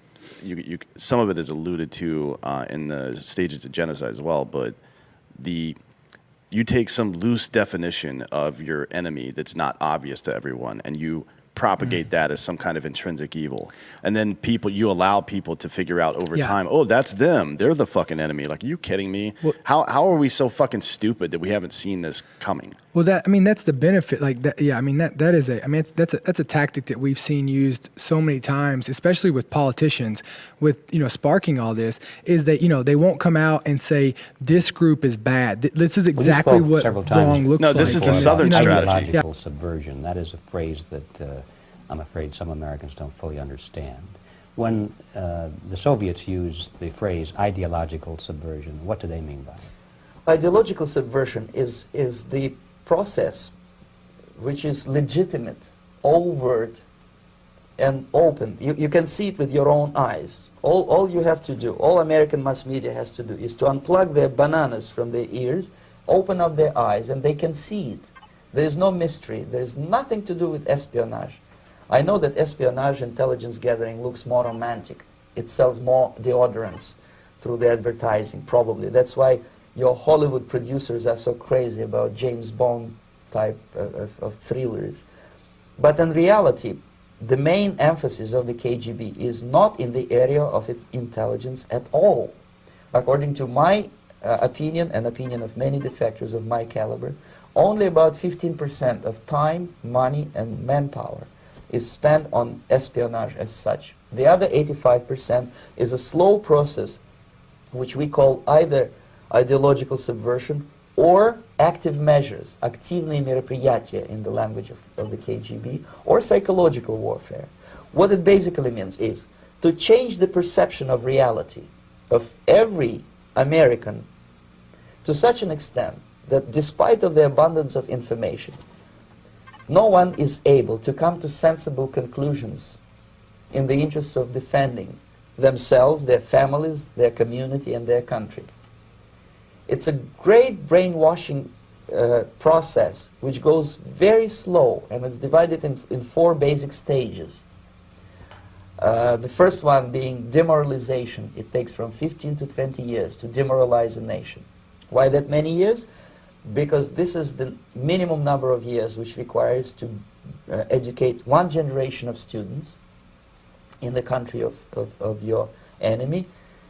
some of it is alluded to in the stages of genocide as well, but you take some loose definition of your enemy that's not obvious to everyone, and you propagate that as some kind of intrinsic evil, and then you allow people to figure out over time, oh, that's them, they're the fucking enemy. Like, are you kidding me? Well, how are we so fucking stupid that we haven't seen this coming? Well, that's the benefit. Like that, yeah. I mean, that's a tactic that we've seen used so many times, especially with politicians, with sparking all this. Is that they won't come out and say this group is bad. This is exactly what wrong looks like. No, this is the Southern strategy. Ideological subversion. That is a phrase that I'm afraid some Americans don't fully understand. When the Soviets used the phrase ideological subversion, what do they mean by it? Ideological subversion is the process which is legitimate, overt, and open. You can see it with your own eyes. All you have to do, all American mass media has to do, is to unplug their bananas from their ears, open up their eyes, and they can see it. There is no mystery. There is nothing to do with espionage. I know that espionage intelligence gathering looks more romantic. It sells more deodorants through the advertising, probably. That's why your Hollywood producers are so crazy about James Bond type of thrillers. But in reality, the main emphasis of the KGB is not in the area of intelligence at all. According to my opinion and opinion of many defectors of my caliber, only about 15% of time, money, and manpower is spent on espionage as such. The other 85% is a slow process which we call either ideological subversion or active measures, активные мероприятия in the language of the KGB, or psychological warfare. What it basically means is to change the perception of reality of every American to such an extent that despite of the abundance of information, no one is able to come to sensible conclusions in the interests of defending themselves, their families, their community, and their country. It's a great brainwashing process which goes very slow, and it's divided in 4 basic stages. The first one being demoralization. It takes from 15 to 20 years to demoralize a nation. Why that many years? Because this is the minimum number of years which requires to educate one generation of students in the country of your enemy,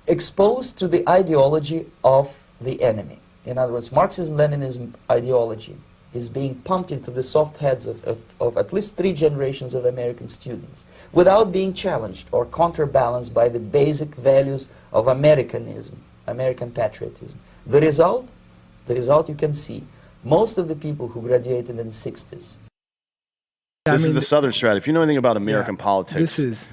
exposed to the ideology of the enemy. In other words, Marxism-Leninism ideology is being pumped into the soft heads of at least 3 generations of American students without being challenged or counterbalanced by the basic values of Americanism, American patriotism. The result you can see. Most of the people who graduated in the 60s. This is the Southern strategy. If you know anything about American politics, this is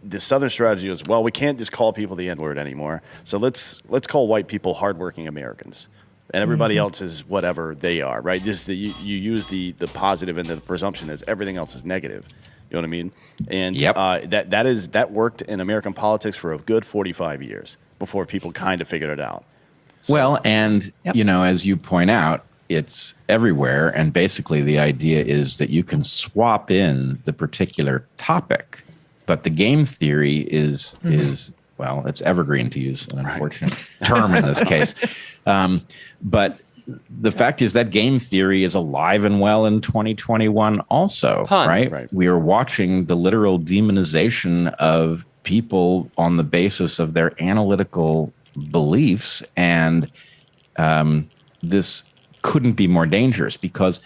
the Southern strategy is, well, we can't just call people the N-word anymore, so let's call white people hardworking Americans, and everybody else is whatever they are, right? You use the positive and the presumption as everything else is negative. You know what I mean? And that worked in American politics for a good 45 years before people kind of figured it out. So, well, and you know, as you point out, it's everywhere, and basically the idea is that you can swap in the particular topic, but the game theory is well, it's evergreen, to use an unfortunate term in this case. But the fact is that game theory is alive and well in 2021 also, right? We are watching the literal demonization of people on the basis of their analytical beliefs, and this couldn't be more dangerous because,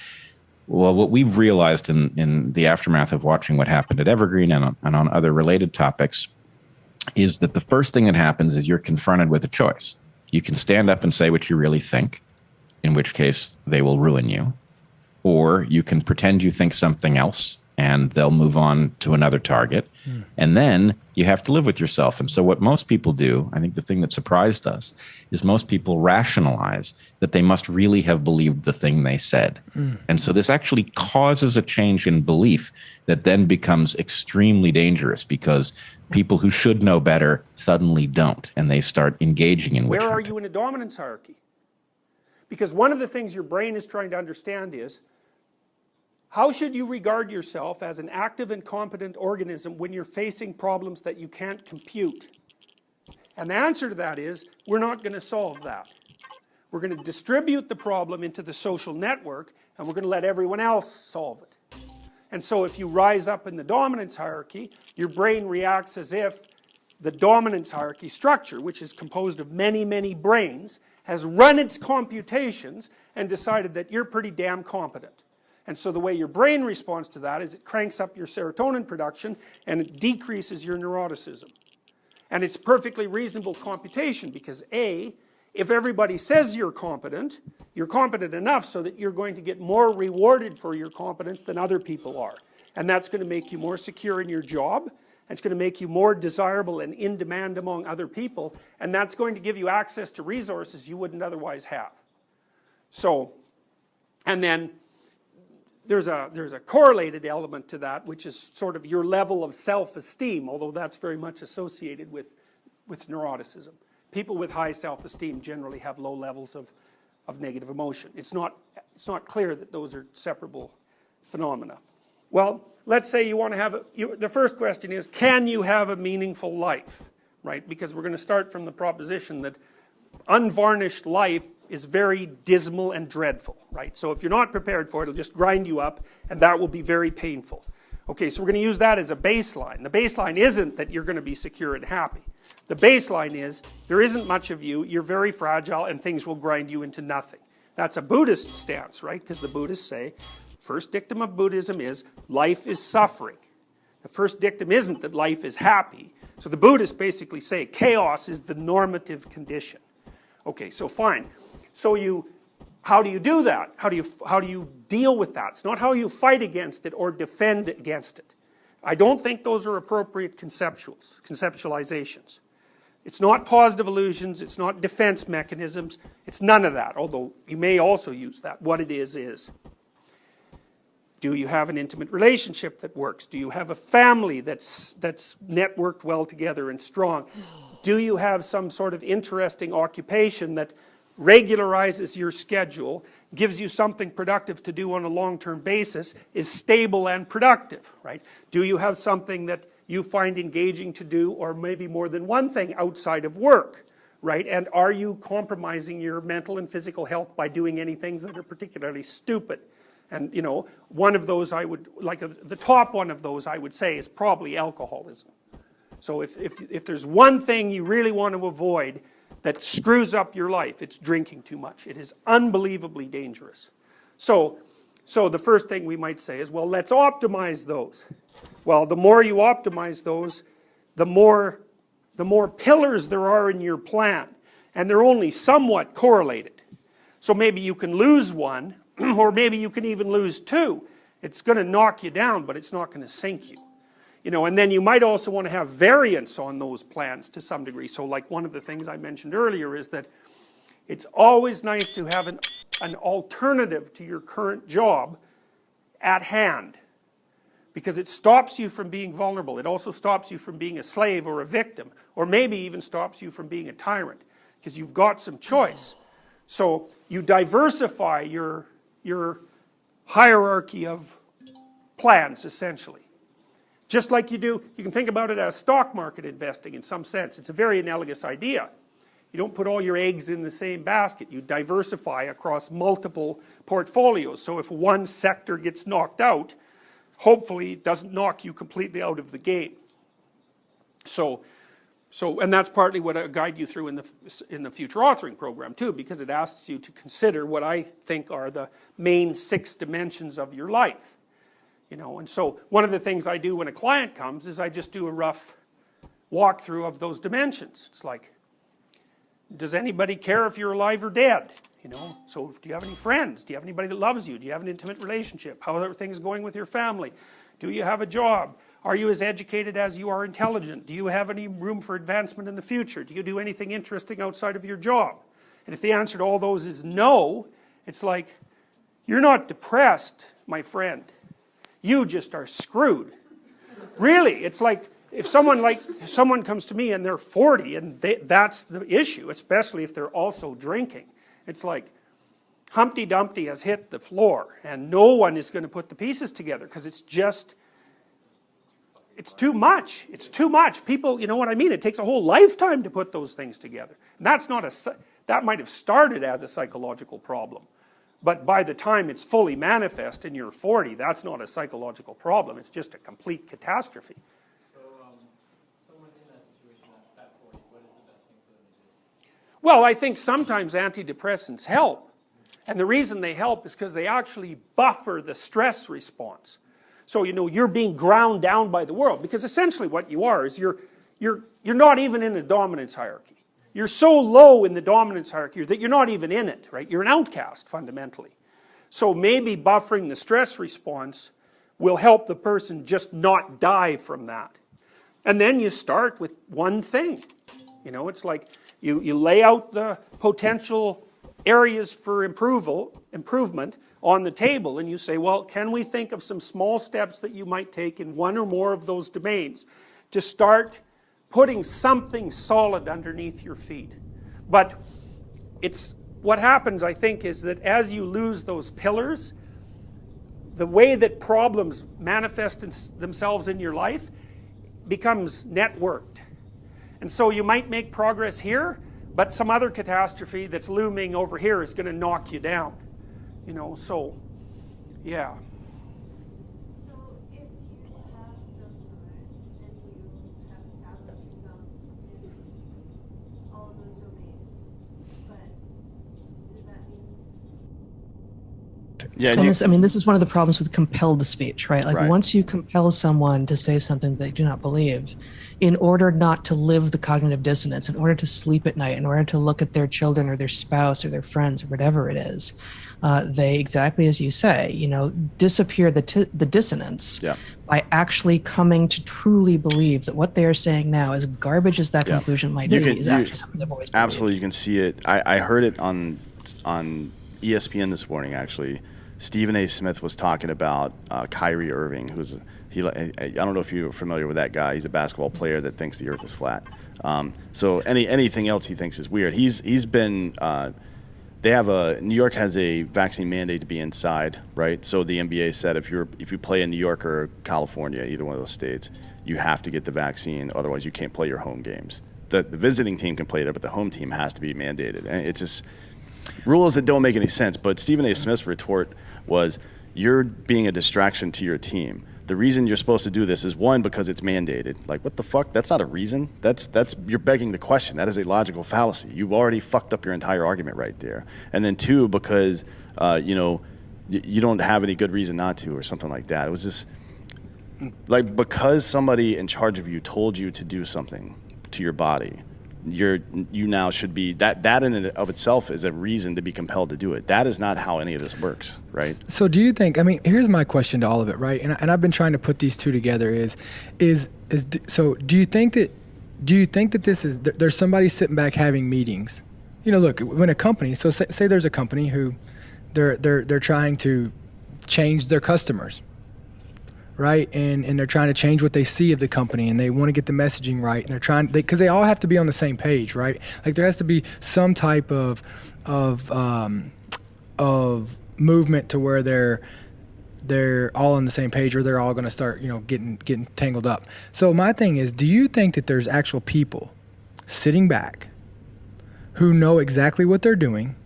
well, what we've realized in the aftermath of watching what happened at Evergreen and on other related topics is that the first thing that happens is you're confronted with a choice. You can stand up and say what you really think, in which case they will ruin you, or you can pretend you think something else and they'll move on to another target. And then you have to live with yourself. And so what most people do, I think the thing that surprised us, is most people rationalize that they must really have believed the thing they said. And so this actually causes a change in belief that then becomes extremely dangerous because people who should know better suddenly don't, and they start engaging in witch Where are hunt. you in a dominance hierarchy? Because one of the things your brain is trying to understand is, how should you regard yourself as an active and competent organism when you're facing problems that you can't compute? And the answer to that is, we're not going to solve that. We're going to distribute the problem into the social network, and we're going to let everyone else solve it. And so if you rise up in the dominance hierarchy, your brain reacts as if the dominance hierarchy structure, which is composed of many, many brains, has run its computations and decided that you're pretty damn competent. And so the way your brain responds to that is it cranks up your serotonin production and it decreases your neuroticism. And it's perfectly reasonable computation because A, if everybody says you're competent enough so that you're going to get more rewarded for your competence than other people are. And that's going to make you more secure in your job. It's going to make you more desirable and in demand among other people. And that's going to give you access to resources you wouldn't otherwise have. So, and then there's a correlated element to that, which is sort of your level of self-esteem, although that's very much associated with neuroticism. People with high self-esteem generally have low levels of negative emotion. It's not clear that those are separable phenomena. Well, let's say you want to have the first question is, can you have a meaningful life, right? Because we're going to start from the proposition that unvarnished life is very dismal and dreadful, right? So if you're not prepared for it, it'll just grind you up, and that will be very painful. Okay, so we're going to use that as a baseline. The baseline isn't that you're going to be secure and happy. The baseline is there isn't much of you, you're very fragile, and things will grind you into nothing. That's a Buddhist stance, right? Because the Buddhists say, first dictum of Buddhism is life is suffering. The first dictum isn't that life is happy. So the Buddhists basically say chaos is the normative condition. Okay, so fine. So how do you do that? How do you deal with that? It's not how you fight against it or defend against it. I don't think those are appropriate conceptualizations. It's not positive illusions, it's not defense mechanisms, it's none of that, although you may also use that. What it is, do you have an intimate relationship that works? Do you have a family that's networked well together and strong? Do you have some sort of interesting occupation that regularizes your schedule, gives you something productive to do on a long-term basis, is stable and productive, right? Do you have something that you find engaging to do, or maybe more than one thing outside of work, right? And are you compromising your mental and physical health by doing any things that are particularly stupid? And, you know, one of those I would, like the top one of those I would say is probably alcoholism. So if there's one thing you really want to avoid that screws up your life, it's drinking too much. It is unbelievably dangerous. So the first thing we might say is, well, let's optimize those. Well, the more you optimize those, the more pillars there are in your plan. And they're only somewhat correlated. So maybe you can lose one, or maybe you can even lose two. It's going to knock you down, but it's not going to sink you. You know, and then you might also want to have variance on those plans to some degree. So like one of the things I mentioned earlier is that it's always nice to have an alternative to your current job at hand, because it stops you from being vulnerable. It also stops you from being a slave or a victim, or maybe even stops you from being a tyrant, because you've got some choice. So you diversify your hierarchy of plans, essentially. Just like you do, you can think about it as stock market investing in some sense. It's a very analogous idea. You don't put all your eggs in the same basket. You diversify across multiple portfolios. So if one sector gets knocked out, hopefully it doesn't knock you completely out of the game. And that's partly what I guide you through in the future authoring program too, because it asks you to consider what I think are the main 6 dimensions of your life. You know, and so one of the things I do when a client comes is I just do a rough walkthrough of those dimensions. It's like, does anybody care if you're alive or dead? You know, so do you have any friends? Do you have anybody that loves you? Do you have an intimate relationship? How are things going with your family? Do you have a job? Are you as educated as you are intelligent? Do you have any room for advancement in the future? Do you do anything interesting outside of your job? And if the answer to all those is no, it's like, you're not depressed, my friend. You just are screwed. Really, it's like if someone comes to me and they're 40 and that's the issue, especially if they're also drinking. It's like Humpty Dumpty has hit the floor and no one is going to put the pieces together because it's too much. It's too much. People, you know what I mean? It takes a whole lifetime to put those things together. And that might have started as a psychological problem. But by the time it's fully manifest and you're 40, that's not a psychological problem. It's just a complete catastrophe. So, someone in that situation at 40, what is the best thing for them to do? Well, I think sometimes antidepressants help. And the reason they help is because they actually buffer the stress response. So, you know, you're being ground down by the world. Because essentially what you are is you're not even in a dominance hierarchy. You're so low in the dominance hierarchy that you're not even in it, right? You're an outcast, fundamentally. So maybe buffering the stress response will help the person just not die from that. And then you start with one thing. You know, it's like you lay out the potential areas for improvement on the table and you say, well, can we think of some small steps that you might take in one or more of those domains to start putting something solid underneath your feet. But what happens, I think, is that as you lose those pillars, the way that problems manifest themselves in your life becomes networked. And so you might make progress here, but some other catastrophe that's looming over here is going to knock you down. You know, so, yeah. So if you Yeah, And this is one of the problems with compelled speech, right? Like once you compel someone to say something they do not believe, in order not to live the cognitive dissonance, in order to sleep at night, in order to look at their children or their spouse or their friends or whatever it is, they, exactly as you say, disappear the dissonance by actually coming to truly believe that what they are saying now, as garbage as that conclusion might be, is actually something they've always believed. Absolutely, you can see it. I heard it on ESPN this morning, actually. Stephen A. Smith was talking about Kyrie Irving, I don't know if you're familiar with that guy. He's a basketball player that thinks the Earth is flat. So anything else he thinks is weird. He's been. New York has a vaccine mandate to be inside, right? So the NBA said if you play in New York or California, either one of those states, you have to get the vaccine. Otherwise, you can't play your home games. The visiting team can play there, but the home team has to be mandated. And it's just rules that don't make any sense. But Stephen A. Smith's retort was, you're being a distraction to your team. The reason you're supposed to do this is, one, because it's mandated. Like, what the fuck? That's not a reason. That's you're begging the question. That is a logical fallacy. You've already fucked up your entire argument right there. And then two, because you don't have any good reason not to, or something like that. It was just like, because somebody in charge of you told you to do something to your body, you now should be that in and of itself is a reason to be compelled to do it. That is not how any of this works, right? So do you think, here's my question to all of it, right? And I've been trying to put these two together so do you think that this is, there's somebody sitting back having meetings? Look, when a company, so say there's a company who they're trying to change their customers, right? And they're trying to change what they see of the company, and they want to get the messaging right, and they're trying, because they all have to be on the same page, right? Like there has to be some type of movement to where they're all on the same page, or they're all going to start, getting tangled up. So my thing is, do you think that there's actual people sitting back who know exactly what they're doing?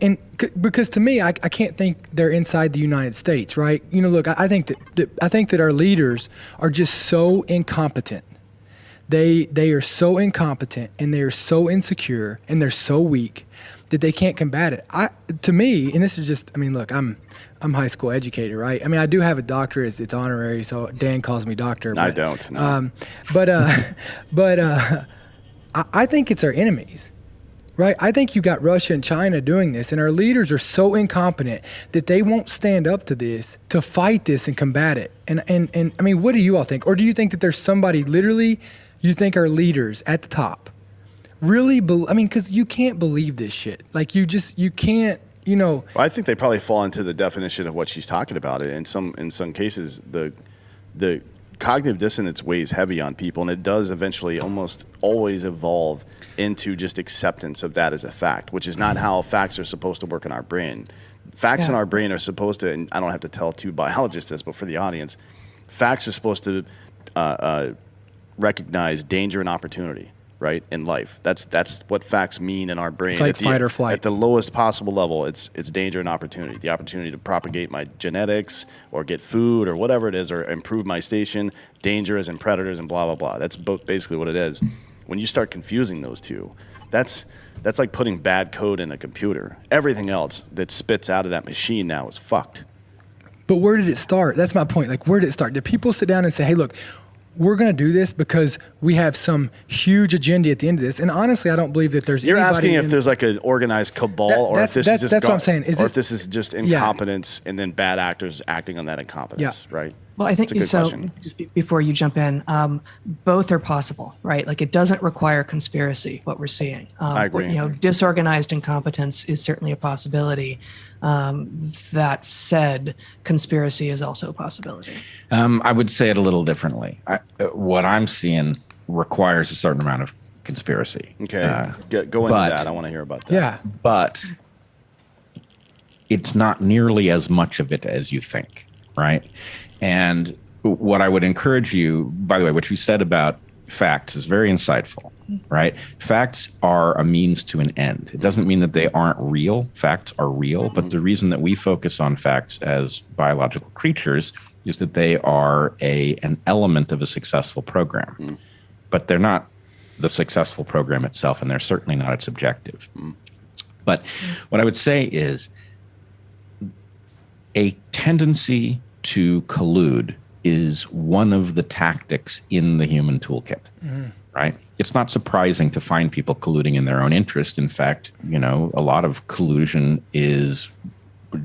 And because to me, I can't think they're inside the United States, right? Look, I think that our leaders are just so incompetent. They are so incompetent, and they are so insecure, and they're so weak that they can't combat it. To me, and this is just, look, I'm high school educated, right? I do have a doctorate. It's honorary, so Dan calls me doctor. But, I don't. No. But I think it's our enemies. Right, I think you got Russia and China doing this, and our leaders are so incompetent that they won't stand up to this, to fight this and combat it. And what do you all think? Or do you think that there's somebody literally, you think our leaders at the top really because you can't believe this shit. Like you can't, Well, I think they probably fall into the definition of what she's talking about. In some cases, the cognitive dissonance weighs heavy on people, and it does eventually almost always evolve into just acceptance of that as a fact, which is not how facts are supposed to work in our brain. Facts in our brain are supposed to, and I don't have to tell two biologists this, but for the audience, facts are supposed to recognize danger and opportunity, right, in life. That's what facts mean in our brain. It's like fight or flight. At the lowest possible level, it's danger and opportunity. The opportunity to propagate my genetics or get food or whatever it is, or improve my station. Dangers and predators and blah, blah, blah. That's basically what it is. When you start confusing those two, that's like putting bad code in a computer. Everything else that spits out of that machine now is fucked. But where did it start? That's my point. Like, where did it start? Did people sit down and say, hey, look, we're going to do this because we have some huge agenda at the end of this? And honestly, I don't believe that there's You're anybody... asking if there's like an organized cabal, or if this is just... That's what I'm saying. If this is just incompetence and then bad actors acting on that incompetence, right? Well, I think so. Question. Just before you jump in, both are possible, right? Like, it doesn't require conspiracy, what we're seeing. I agree. Disorganized incompetence is certainly a possibility. That said, conspiracy is also a possibility. I would say it a little differently. What I'm seeing requires a certain amount of conspiracy. Okay, go into that. I want to hear about that. Yeah, but it's not nearly as much of it as you think, right? And what I would encourage you, by the way, what you said about facts is very insightful, right? Facts are a means to an end. It doesn't mean that they aren't real. Facts are real, but the reason that we focus on facts as biological creatures is that they are an element of a successful program. But they're not the successful program itself, and they're certainly not its objective. But what I would say is a tendency to collude is one of the tactics in the human toolkit, right? It's not surprising to find people colluding in their own interest. In fact, a lot of collusion is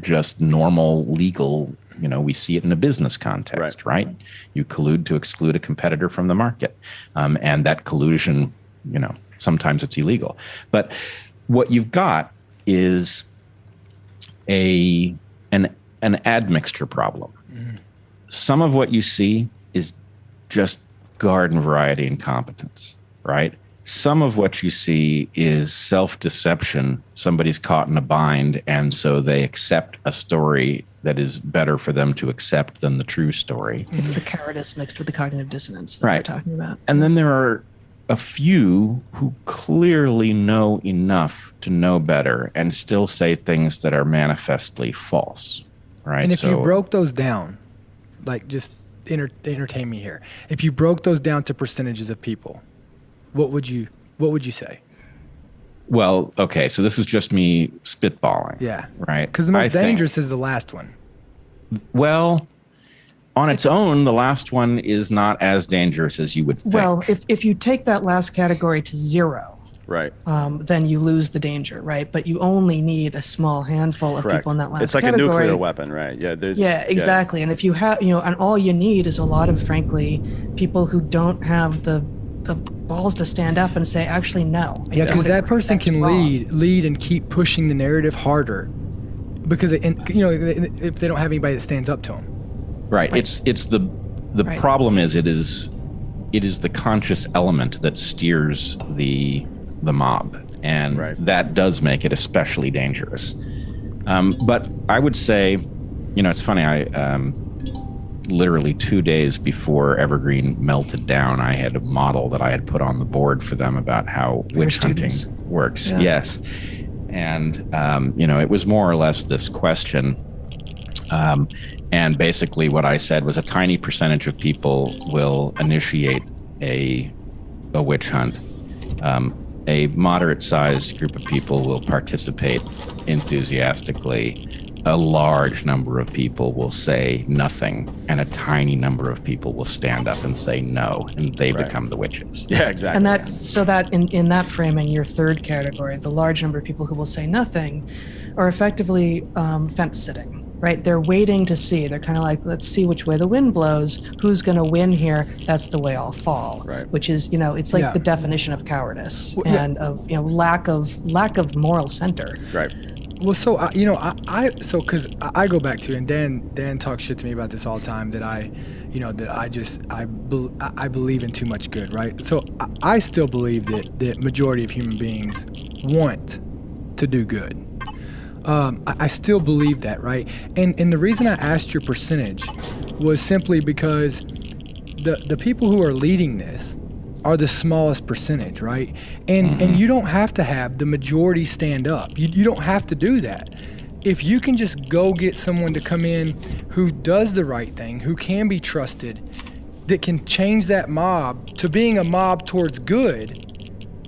just normal legal. We see it in a business context, right? You collude to exclude a competitor from the market. And that collusion, sometimes it's illegal. But what you've got is an admixture problem. Some of what you see is just garden variety incompetence, right? Some of what you see is self-deception. Somebody's caught in a bind, and so they accept a story that is better for them to accept than the true story. It's the cowardice mixed with the cognitive dissonance that we're talking about. And then there are a few who clearly know enough to know better and still say things that are manifestly false, right? And if you broke those down, like just entertain me here. If you broke those down to percentages of people, what would you say? Well, okay, so this is just me spitballing. Yeah. Right? Because the most dangerous is the last one. Well, on its own, the last one is not as dangerous as you would think. Well, if you take that last category to zero, right, then you lose the danger, right? But you only need a small handful of people in that last category. It's like a nuclear weapon, right? Yeah, exactly. And if you have, and all you need is a lot of, frankly, people who don't have the balls to stand up and say, actually, no. Yeah, because that person can lead and keep pushing the narrative harder, because if they don't have anybody that stands up to them. Right. It's the problem is it is the conscious element that steers the mob, and that does make it especially dangerous. But I would say, it's funny. I literally 2 days before Evergreen melted down, I had a model that I had put on the board for them about how witch hunting works. Yeah. Yes, and it was more or less this question. And basically what I said was a tiny percentage of people will initiate a witch hunt. A moderate-sized group of people will participate enthusiastically. A large number of people will say nothing, and a tiny number of people will stand up and say no, and they become the witches. Yeah, exactly. And that in that framing, your third category, the large number of people who will say nothing, are effectively fence sitting. Right, they're waiting to see. They're kind of like, let's see which way the wind blows. Who's going to win here? That's the way I'll fall. Right. Which is, it's like the definition of cowardice and of lack of moral center. Right. Well, so because I go back to, and Dan talks shit to me about this all the time, that I believe in too much good, right? So I still believe that the majority of human beings want to do good. I still believe that, right? And the reason I asked your percentage was simply because the people who are leading this are the smallest percentage, right? And you don't have to have the majority stand up. You don't have to do that. If you can just go get someone to come in who does the right thing, who can be trusted, that can change that mob to being a mob towards good,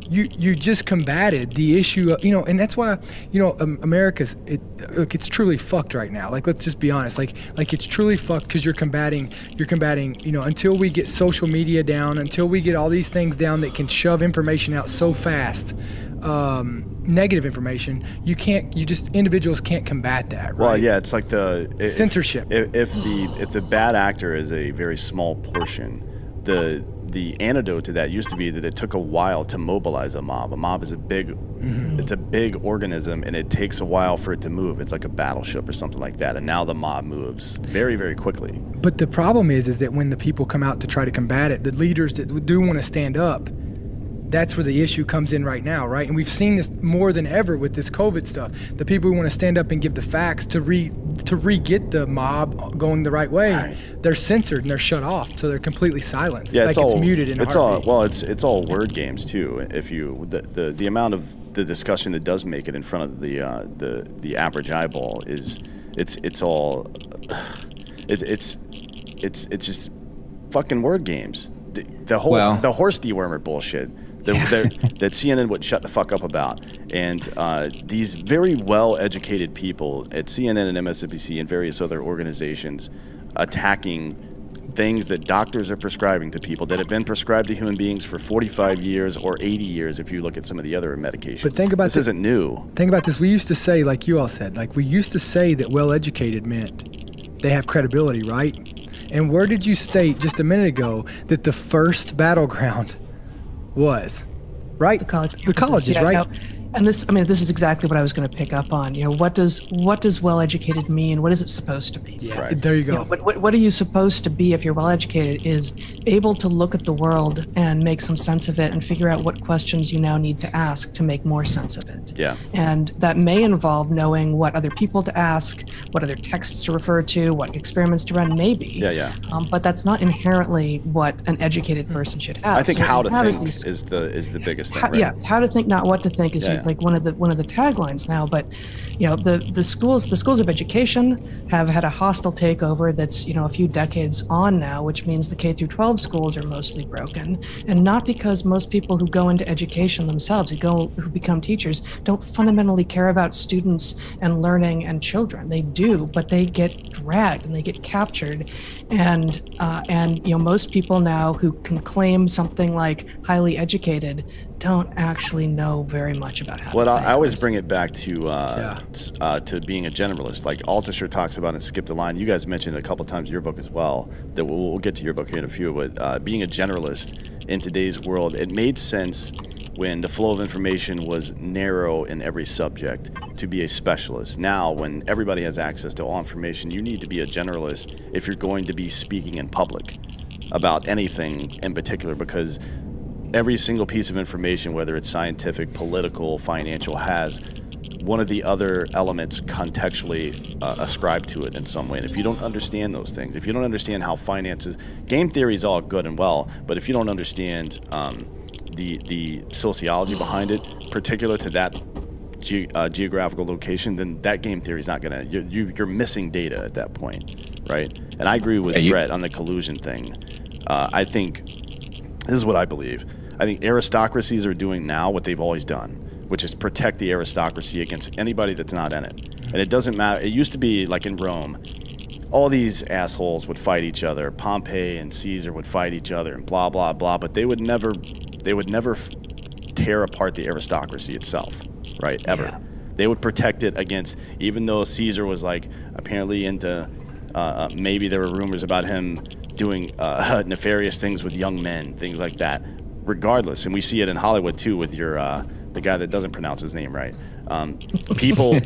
you just combated the issue of, and that's why, America's, it's truly fucked right now. Like, let's just be honest. Like it's truly fucked because you're combating, until we get social media down, until we get all these things down that can shove information out so fast, negative information, individuals can't combat that, right? Well, yeah, it's like censorship. If the bad actor is a very small portion, the antidote to that used to be that it took a while to mobilize a mob. A mob is it's a big organism, and it takes a while for it to move. It's like a battleship or something like that. And now the mob moves very, very quickly. But the problem is that when the people come out to try to combat it, the leaders that do want to stand up, that's where the issue comes in right now, right? And we've seen this more than ever with this COVID stuff. The people who want to stand up and give the facts to re-get the mob going the right way, they're censored and they're shut off, so they're completely silenced. Yeah, it's muted in a heartbeat. It's all word games too. If the amount of the discussion that does make it in front of the average eyeball is it's just fucking word games. The horse dewormer bullshit. that CNN would shut the fuck up about. And these very well-educated people at CNN and MSNBC and various other organizations attacking things that doctors are prescribing to people that have been prescribed to human beings for 45 years or 80 years if you look at some of the other medications. But think about this isn't new. Think about this. We used to say, like you all said, like we used to say that well-educated meant they have credibility, right? And where did you state just a minute ago that the first battleground was? Right? The college. The colleges, right? No. And this is exactly what I was going to pick up on. What does well-educated mean? What is it supposed to be? Yeah, there you go. What are you supposed to be if you're well-educated? Is able to look at the world and make some sense of it and figure out what questions you now need to ask to make more sense of it. Yeah. And that may involve knowing what other people to ask, what other texts to refer to, what experiments to run, maybe. Yeah. But that's not inherently what an educated person should have. I think So how what to you have think is the biggest thing. Right? Yeah, how to think, not what to think, is like one of the taglines now. But the schools of education have had a hostile takeover that's a few decades on now, which means the K through 12 schools are mostly broken, and not because most people who go into education themselves, who become teachers, don't fundamentally care about students and learning and children. They do, but they get dragged and they get captured, and most people now who can claim something like highly educated don't actually know very much about how. Well, I always bring it back to being a generalist. Like Altucher talks about and Skip the Line. You guys mentioned it a couple times in your book as well. That we'll get to your book here in a few. But being a generalist in today's world, it made sense when the flow of information was narrow in every subject to be a specialist. Now, when everybody has access to all information, you need to be a generalist if you're going to be speaking in public about anything in particular, because every single piece of information, whether it's scientific, political, financial, has one of the other elements contextually ascribed to it in some way. And if you don't understand those things, if you don't understand how finances, game theory is all good and well, but if you don't understand the sociology behind it, particular to that geographical location, then that game theory is not gonna. You're missing data at that point, right? And I agree with Brett on the collusion thing. I think this is what I believe. I think aristocracies are doing now what they've always done, which is protect the aristocracy against anybody that's not in it. And it doesn't matter. It used to be like in Rome, all these assholes would fight each other. Pompey and Caesar would fight each other and blah, blah, blah. But they would never tear apart the aristocracy itself, right? Ever. Yeah. They would protect it against, even though Caesar was like apparently into, maybe there were rumors about him doing nefarious things with young men, things like that. Regardless, and we see it in Hollywood too with your the guy that doesn't pronounce his name right. People,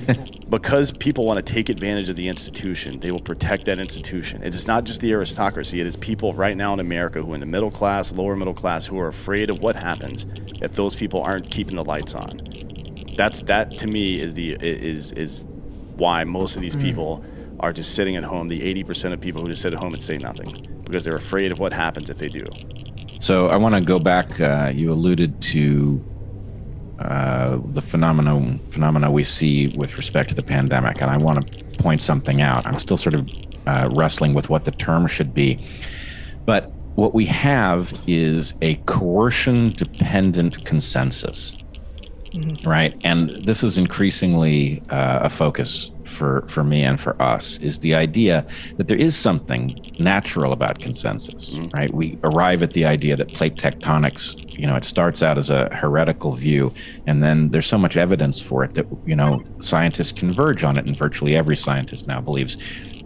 because people want to take advantage of the institution, they will protect that institution. It is not just the aristocracy; it is people right now in America who are in the middle class, lower middle class, who are afraid of what happens if those people aren't keeping the lights on. That to me is why most of these people are just sitting at home. The 80% of people who just sit at home and say nothing because they're afraid of what happens if they do. So I want to go back. You alluded to the phenomena we see with respect to the pandemic, and I want to point something out. I'm still sort of wrestling with what the term should be, but what we have is a coercion-dependent consensus, right? And this is increasingly a focus for me and for us, is the idea that there is something natural about consensus, right? We arrive at the idea that plate tectonics, it starts out as a heretical view, and then there's so much evidence for it that, scientists converge on it, and virtually every scientist now believes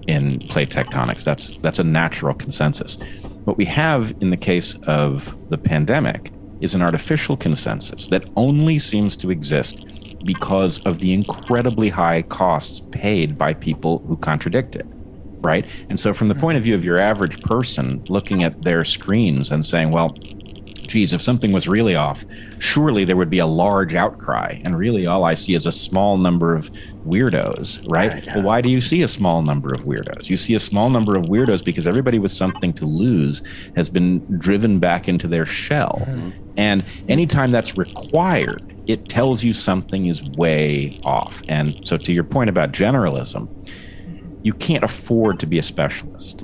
in plate tectonics. That's a natural consensus. What we have in the case of the pandemic is an artificial consensus that only seems to exist because of the incredibly high costs paid by people who contradict it, right? And so from the point of view of your average person looking at their screens and saying, well, geez, if something was really off, surely there would be a large outcry. And really all I see is a small number of weirdos, right? Well, why do you see a small number of weirdos? You see a small number of weirdos because everybody with something to lose has been driven back into their shell. And anytime that's required, it tells you something is way off. And so to your point about generalism, you can't afford to be a specialist,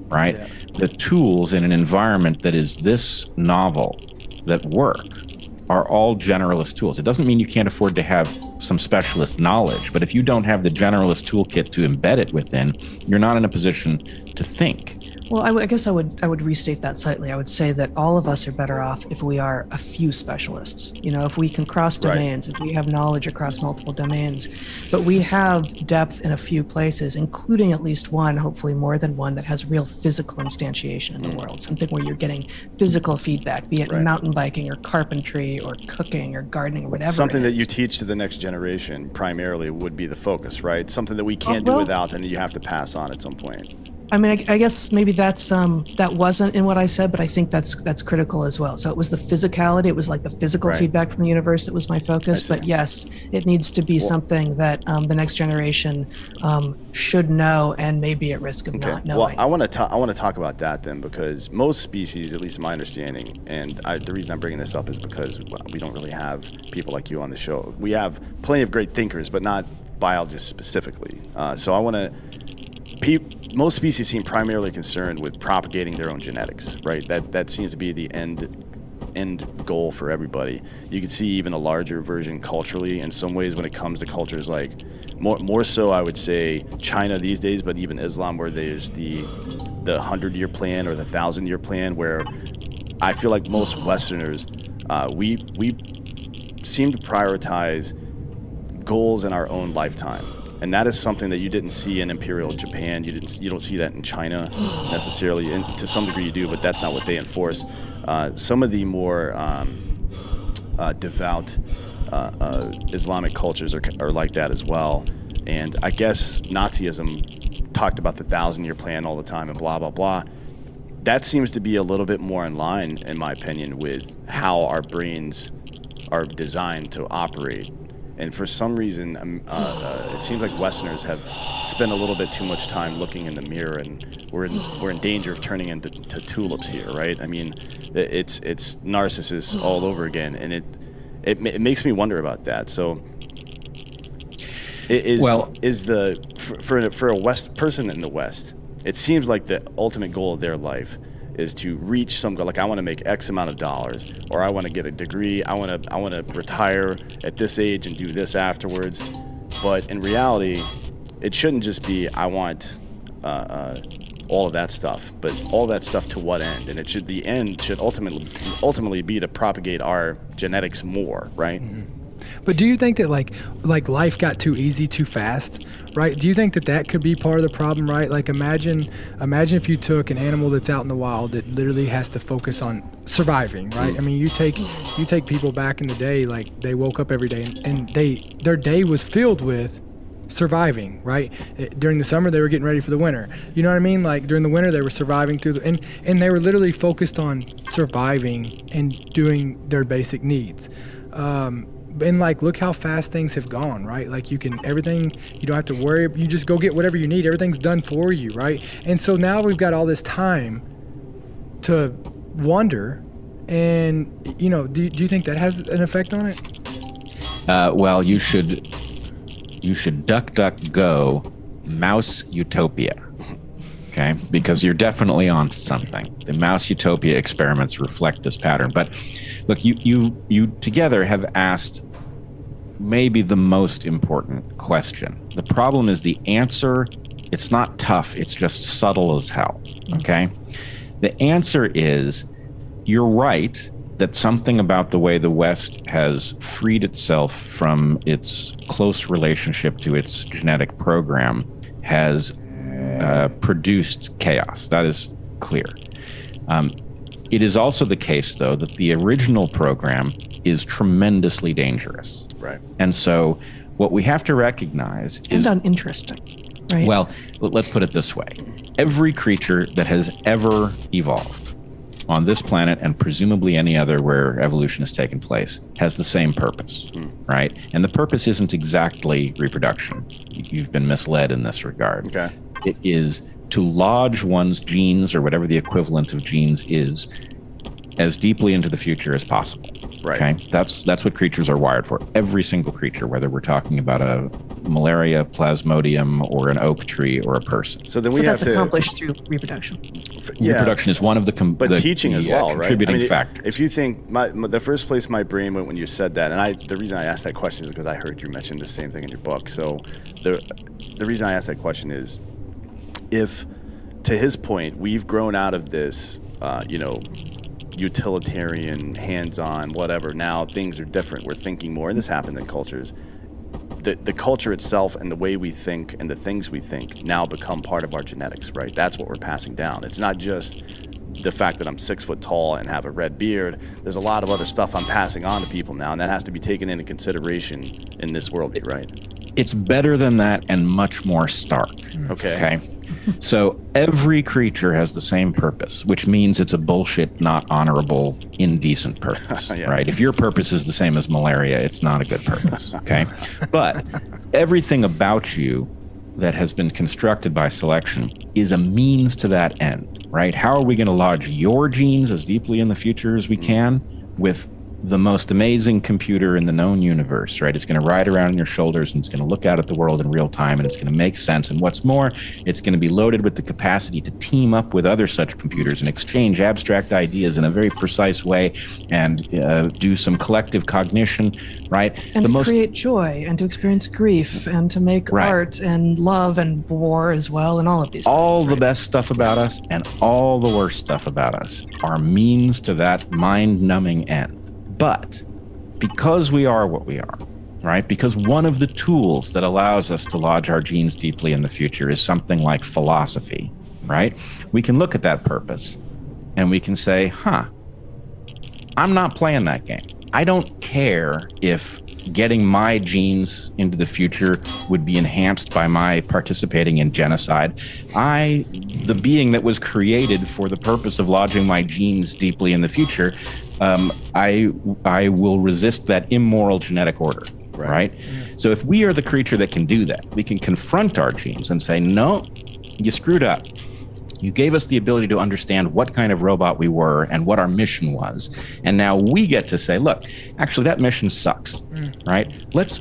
right? Yeah. The tools in an environment that is this novel that work are all generalist tools. It doesn't mean you can't afford to have some specialist knowledge, but if you don't have the generalist toolkit to embed it within, you're not in a position to think. Well, I guess I would restate that slightly. I would say that all of us are better off if we are a few specialists. You know, if we can cross domains, if we have knowledge across multiple domains, but we have depth in a few places, including at least one, hopefully more than one, that has real physical instantiation in the world. Something where you're getting physical feedback, be it mountain biking or carpentry or cooking or gardening or whatever. Something that you teach to the next generation primarily would be the focus, right? Something that we can't do without, and you have to pass on at some point. I mean, I guess maybe that's that wasn't in what I said, but I think that's critical as well. So it was the physicality, it was like the physical feedback from the universe that was my focus. But yes, it needs to be something that the next generation should know and may be at risk of not knowing. Well, I want to talk about that then, because most species, at least in my understanding, and the reason I'm bringing this up is because we don't really have people like you on the show. We have plenty of great thinkers, but not biologists specifically. So I want to. Most species seem primarily concerned with propagating their own genetics, right? That seems to be the end goal for everybody. You can see even a larger version culturally in some ways when it comes to cultures like more so I would say China these days, but even Islam, where there's the 100-year plan or the 1,000-year plan, where I feel like most Westerners we seem to prioritize goals in our own lifetime. And that is something that you didn't see in Imperial Japan. You don't see that in China necessarily. And to some degree you do, but that's not what they enforce. Some of the more devout Islamic cultures are like that as well. And I guess Nazism talked about the 1,000-year plan all the time and blah, blah, blah. That seems to be a little bit more in line, in my opinion, with how our brains are designed to operate. And for some reason, it seems like Westerners have spent a little bit too much time looking in the mirror, and we're in danger of turning into tulips here, right? I mean, it's narcissists all over again, and it makes me wonder about that. So, for a West person in the West, it seems like the ultimate goal of their life is to reach some goal. Like, I want to make X amount of dollars, or I want to get a degree. I want to retire at this age and do this afterwards. But in reality, it shouldn't just be I want all of that stuff, but all that stuff to what end? And the end should ultimately be to propagate our genetics more, right? Mm-hmm. But do you think that like life got too easy too fast, right? Do you think that could be part of the problem, right? Like imagine if you took an animal that's out in the wild that literally has to focus on surviving, right? I mean, you take people back in the day, like they woke up every day and their day was filled with surviving, right? During the summer they were getting ready for the winter. You know what I mean? Like during the winter they were surviving through and they were literally focused on surviving and doing their basic needs. And like, look how fast things have gone, right? Like you don't have to worry. You just go get whatever you need. Everything's done for you, right? And so now we've got all this time to wonder. And, you know, do you think that has an effect on it? Well, you should DuckDuckGo mouse utopia. Okay, because you're definitely onto something. The mouse utopia experiments reflect this pattern. But look, you together have asked maybe the most important question. The problem is the answer. It's not tough. It's just subtle as hell. Okay, the answer is you're right that something about the way the West has freed itself from its close relationship to its genetic program has produced chaos. That is clear. It is also the case, though, that the original program is tremendously dangerous. Right. And so what we have to recognize is... And uninteresting, right? Well, let's put it this way. Every creature that has ever evolved on this planet, and presumably any other where evolution has taken place, has the same purpose, right? And the purpose isn't exactly reproduction. You've been misled in this regard. Okay. It is to lodge one's genes, or whatever the equivalent of genes is, as deeply into the future as possible. Right. Okay. That's what creatures are wired for. Every single creature, whether we're talking about a malaria, plasmodium, or an oak tree, or a person. So then But that's accomplished through reproduction. Reproduction is one of the teaching as well, right? contributing factors. If you think the first place my brain went when you said that, and the reason I asked that question is because I heard you mention the same thing in your book. So the reason I asked that question is, if to his point, we've grown out of this, utilitarian, hands-on, whatever. Now things are different. We're thinking more, and this happened in cultures. The culture itself and the way we think and the things we think now become part of our genetics, right? That's what we're passing down. It's not just the fact that I'm 6 foot tall and have a red beard. There's a lot of other stuff I'm passing on to people now, and that has to be taken into consideration in this world, right? It's better than that and much more stark. Okay. So every creature has the same purpose, which means it's a bullshit, not honorable, indecent purpose, right? If your purpose is the same as malaria, it's not a good purpose, okay? But everything about you that has been constructed by selection is a means to that end, right? How are we going to lodge your genes as deeply in the future as we can with the most amazing computer in the known universe, right? It's going to ride around on your shoulders and it's going to look out at the world in real time and it's going to make sense. And what's more, it's going to be loaded with the capacity to team up with other such computers and exchange abstract ideas in a very precise way and do some collective cognition, right? And to create joy and to experience grief and to make art and love and war as well and all of these all the best stuff about us and all the worst stuff about us are means to that mind-numbing end. But because we are what we are, right? Because one of the tools that allows us to lodge our genes deeply in the future is something like philosophy, right? We can look at that purpose and we can say, I'm not playing that game. I don't care if getting my genes into the future would be enhanced by my participating in genocide. The being that was created for the purpose of lodging my genes deeply in the future, I will resist that immoral genetic order, right? So if we are the creature that can do that, we can confront our genes and say, no, you screwed up. You gave us the ability to understand what kind of robot we were and what our mission was. And now we get to say, look, actually that mission sucks, right? Let's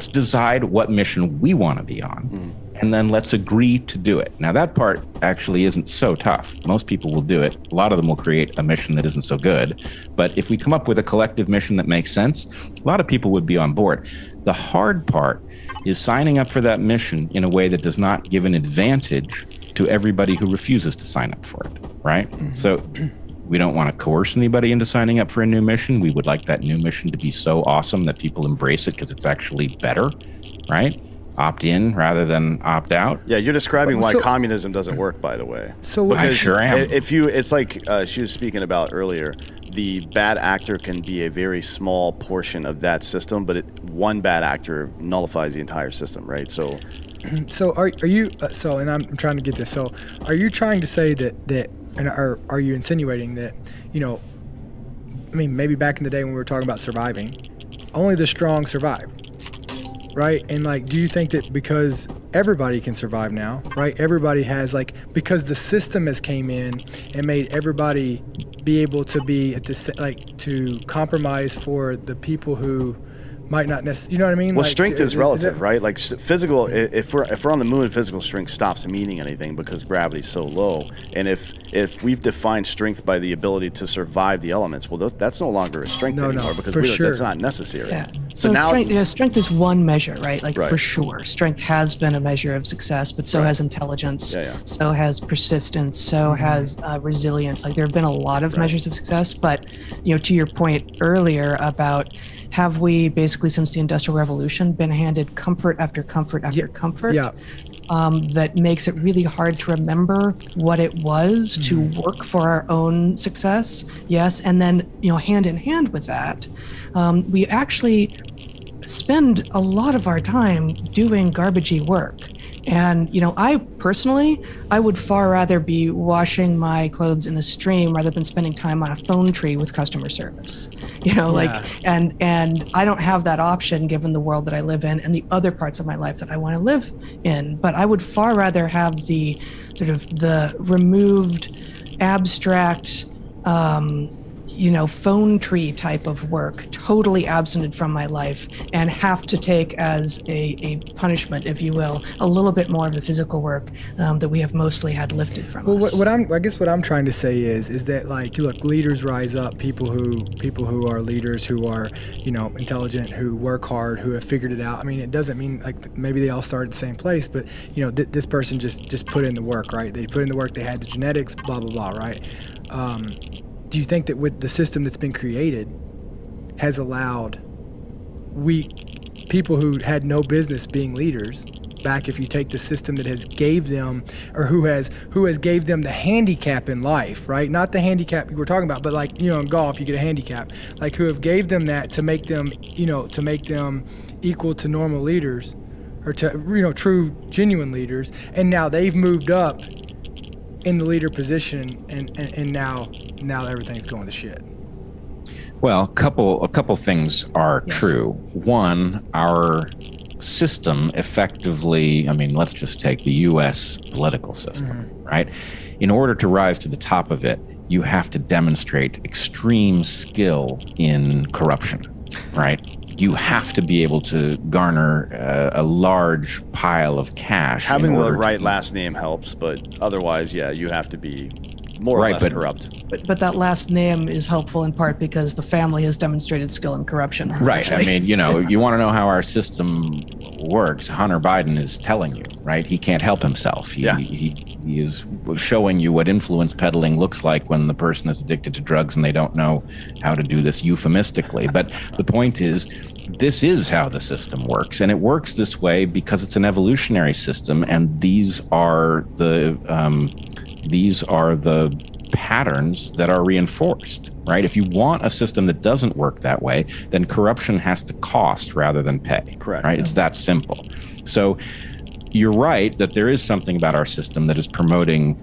decide what mission we want to be on. And then let's agree to do it. Now that part actually isn't so tough. Most people will do it. A lot of them will create a mission that isn't so good. But if we come up with a collective mission that makes sense, a lot of people would be on board. The hard part is signing up for that mission in a way that does not give an advantage to everybody who refuses to sign up for it, right? So we don't want to coerce anybody into signing up for a new mission. We would like that new mission to be so awesome that people embrace it because it's actually better, right? Opt in rather than opt out. Yeah, you're describing why communism doesn't work, by the way. So I sure am. It's like she was speaking about earlier. The bad actor can be a very small portion of that system, but one bad actor nullifies the entire system, right? So are you? And I'm trying to get this. So, are you trying to say that, and are you insinuating that, I mean, maybe back in the day when we were talking about surviving, only the strong survive, right? And do you think that because everybody can survive now, right? Everybody has because the system has came in and made everybody be able to be at this, to compromise for the people who might not necessarily, you know what I mean? Well, strength is relative, right? Like physical, if we're on the moon, physical strength stops meaning anything because gravity's so low. And if we've defined strength by the ability to survive the elements, well, that's no longer a strength anymore because that's not necessary. Yeah. So now, strength is one measure, right? For sure, strength has been a measure of success, but so has intelligence, so has persistence, so has resilience. There have been a lot of measures of success, but to your point earlier about have we basically since the Industrial Revolution been handed comfort after comfort after comfort that makes it really hard to remember what it was to work for our own success. Yes. And then, hand in hand with that, we actually spend a lot of our time doing garbagey work. And, I personally, I would far rather be washing my clothes in a stream rather than spending time on a phone tree with customer service, and I don't have that option given the world that I live in and the other parts of my life that I want to live in. But I would far rather have the sort of the removed abstract, phone tree type of work totally absented from my life, and have to take as a punishment, if you will, a little bit more of the physical work that we have mostly had lifted from us. I guess what I'm trying to say is that, like, look, leaders rise up, people who are leaders, who are, intelligent, who work hard, who have figured it out. I mean, it doesn't mean like maybe they all started at the same place, but this person just put in the work, right? They put in the work, they had the genetics, blah blah blah, right? Do you think that with the system that's been created has allowed people who had no business being leaders back, if you take the system that has gave them, or who has gave them the handicap in life, right? Not the handicap you were talking about, but like, in golf you get a handicap, like who have gave them that to make them, equal to normal leaders, or to, true, genuine leaders, and now they've moved up in the leader position, and now everything's going to shit. Well, a couple things are true. One, our system effectively, let's just take the U.S. political system, right? In order to rise to the top of it, you have to demonstrate extreme skill in corruption, right? You have to be able to garner a large pile of cash. Having the right last name helps, but otherwise, yeah, you have to be more or less corrupt. But that last name is helpful in part because the family has demonstrated skill in corruption. Right. Actually. You want to know how our system works. Hunter Biden is telling you, right? He can't help himself. He is showing you what influence peddling looks like when the person is addicted to drugs and they don't know how to do this euphemistically. But the point is, this is how the system works, and it works this way because it's an evolutionary system, and these are the patterns that are reinforced, right? If you want a system that doesn't work that way, then corruption has to cost rather than pay. Correct. Right? It's that simple. So you're right that there is something about our system that is promoting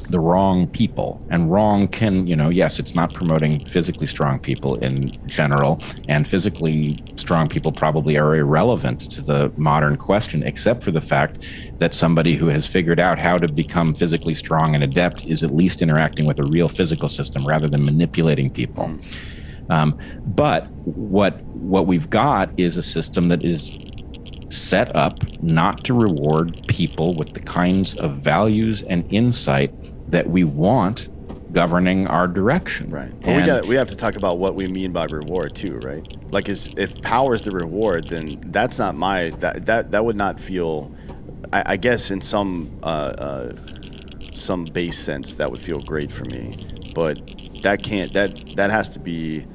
the wrong people, and wrong can, yes, it's not promoting physically strong people in general, and physically strong people probably are irrelevant to the modern question, except for the fact that somebody who has figured out how to become physically strong and adept is at least interacting with a real physical system rather than manipulating people. But what we've got is a system that is set up not to reward people with the kinds of values and insight that we want governing our direction. Right. But we have to talk about what we mean by reward too, right? Like, if power is the reward, then that's not that would not feel, I guess in some base sense that would feel great for me, but that has to be,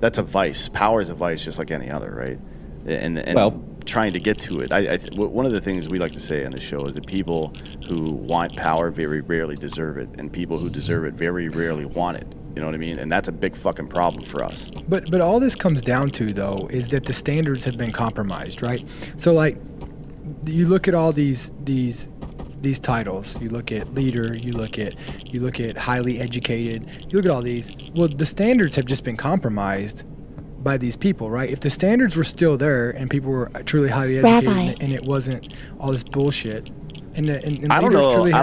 that's a vice. Power is a vice just like any other, right? And well, trying to get to it. One of the things we like to say on the show is that people who want power very rarely deserve it, and people who deserve it very rarely want it. You know what I mean? And that's a big fucking problem for us. But all this comes down to, though, is that the standards have been compromised, right? So, like, you look at all these titles. You look at leader. You look at highly educated. You look at all these. Well, the standards have just been compromised by these people, right? If the standards were still there and people were truly highly educated and it wasn't all this bullshit, and I don't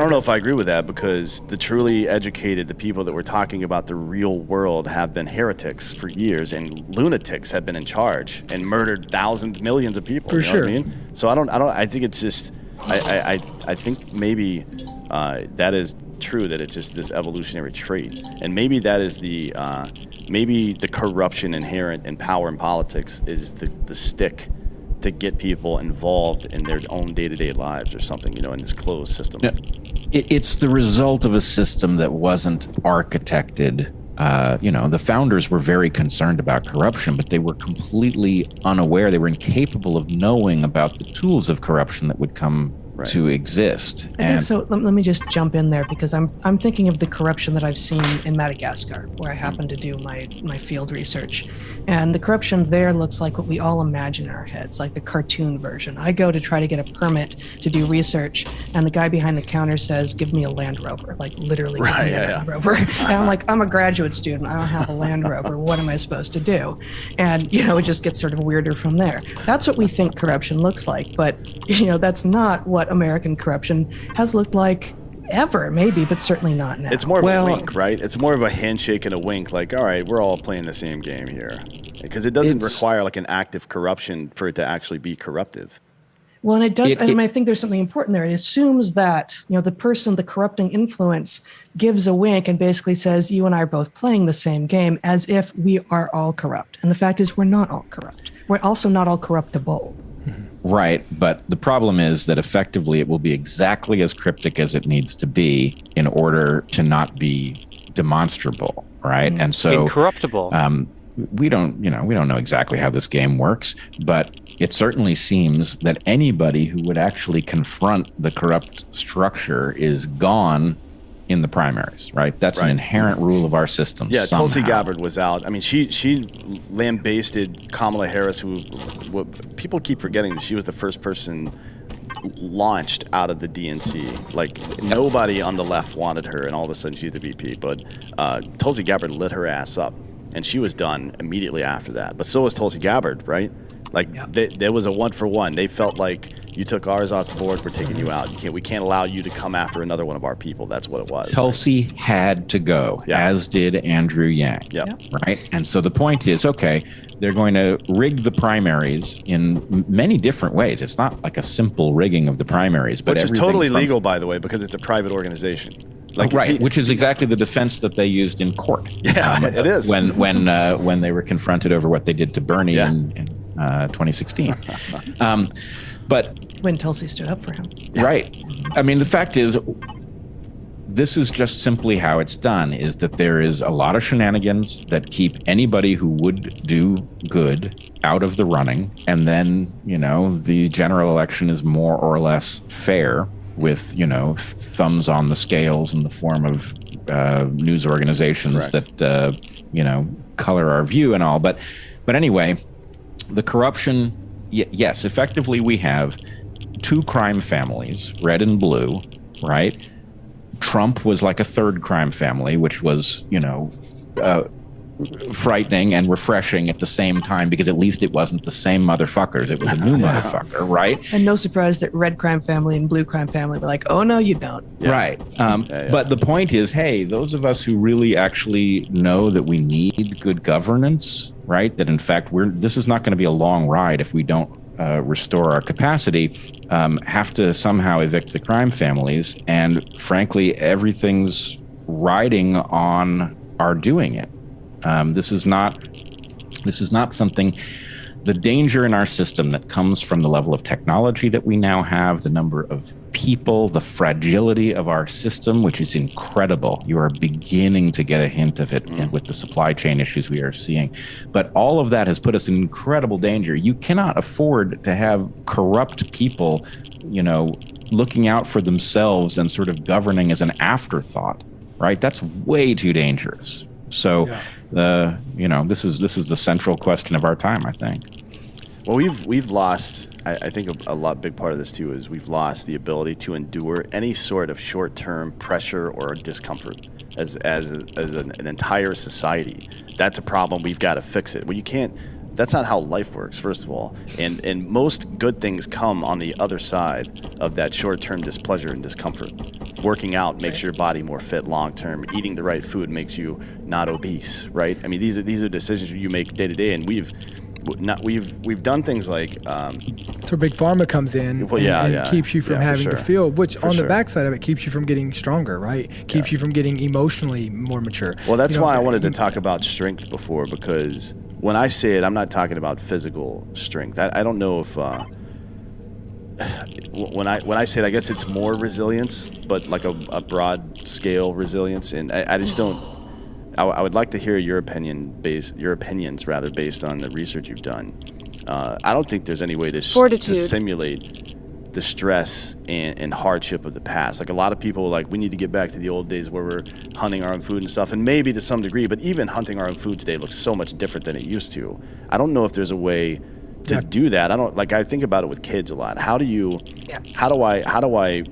know if I agree with that, because the truly educated, the people that we're talking about, the real world, have been heretics for years, and lunatics have been in charge and murdered thousands, millions of people. For sure. What I mean? So I think it's just, I think maybe that is true, that it's just this evolutionary trait, and maybe that is maybe the corruption inherent in power and politics is the stick to get people involved in their own day-to-day lives or something, in this closed system. It's the result of a system that wasn't architected. The founders were very concerned about corruption, but they were completely unaware. They were incapable of knowing about the tools of corruption that would come to exist. I think so. Let me just jump in there, because I'm thinking of the corruption that I've seen in Madagascar, where I happen to do my field research. And the corruption there looks like what we all imagine in our heads, like the cartoon version. I go to try to get a permit to do research, and the guy behind the counter says, "Give me a Land Rover," like literally give me a Land Rover. And I'm like, I'm a graduate student. I don't have a Land Rover. What am I supposed to do? And, it just gets sort of weirder from there. That's what we think corruption looks like. But, that's not what American corruption has looked like ever, maybe, but certainly not now. It's more of a wink, right? It's more of a handshake and a wink, like, all right, we're all playing the same game here. Because it doesn't require like an active corruption for it to actually be corruptive. Well, and it does, and I think there's something important there. It assumes that, the person, the corrupting influence, gives a wink and basically says, you and I are both playing the same game, as if we are all corrupt. And the fact is, we're not all corrupt. We're also not all corruptible. Right, but the problem is that effectively it will be exactly as cryptic as it needs to be in order to not be demonstrable, right? And so incorruptible. We don't know exactly how this game works, but it certainly seems that anybody who would actually confront the corrupt structure is gone in the primaries, right? That's an inherent rule of our system. Yeah, somehow. Tulsi Gabbard was out. I mean, she lambasted Kamala Harris, who people keep forgetting that she was the first person launched out of the DNC. Like, nobody on the left wanted her, and all of a sudden she's the VP. But Tulsi Gabbard lit her ass up, and she was done immediately after that. But so was Tulsi Gabbard, right? Like, there was a 1-for-1. They felt like, you took ours off the board, we're taking you out. We can't allow you to come after another one of our people. That's what it was. Tulsi had to go, as did Andrew Yang. Right? And so the point is, okay, they're going to rig the primaries in many different ways. It's not like a simple rigging of the primaries, but which is totally legal, by the way, because it's a private organization. Like, right, which is exactly the defense that they used in court. Yeah, it is. When they were confronted over what they did to Bernie in 2016. But when Tulsi stood up for him. Right. I mean, the fact is, this is just simply how it's done, is that there is a lot of shenanigans that keep anybody who would do good out of the running. And then, the general election is more or less fair with, thumbs on the scales in the form of news organizations that, color our view and all. But anyway, the corruption, yes, effectively we have two crime families, red and blue, right? Trump was like a third crime family, which was, frightening and refreshing at the same time, because at least it wasn't the same motherfuckers. It was a new motherfucker, right? And no surprise that red crime family and blue crime family were like, oh, no, you don't. Right. But the point is, hey, those of us who really actually know that we need good governance, right? That in fact, this is not going to be a long ride if we don't restore our capacity, have to somehow evict the crime families. And frankly, everything's riding on our doing it. This is not something. The danger in our system that comes from the level of technology that we now have, the number of people, the fragility of our system, which is incredible. You are beginning to get a hint of it with the supply chain issues we are seeing. But all of that has put us in incredible danger. You cannot afford to have corrupt people, looking out for themselves and sort of governing as an afterthought, right? That's way too dangerous. So, this is the central question of our time, I think. Well, we've lost. I think a big part of this too is we've lost the ability to endure any sort of short-term pressure or discomfort as an entire society. That's a problem. We've got to fix it. Well, you can't. That's not how life works, first of all. And most good things come on the other side of that short-term displeasure and discomfort. Working out makes your body more fit long-term. Eating the right food makes you not obese, right? I mean, these are decisions you make day to day, and we've done things like. So Big Pharma comes in and keeps you from having to feel, which on the backside of it keeps you from getting stronger, right? Keeps you from getting emotionally more mature. Well, that's why I wanted to talk about strength before, because when I say it, I'm not talking about physical strength. I don't know if when I say it, I guess it's more resilience, but like a broad scale resilience. And I just don't. I would like to hear your opinions based on the research you've done. I don't think there's any way to simulate the stress and hardship of the past. Like, a lot of people we need to get back to the old days where we're hunting our own food and stuff, and maybe to some degree, but even hunting our own food today looks so much different than it used to. I don't know if there's a way to do that. I think about it with kids a lot. How do I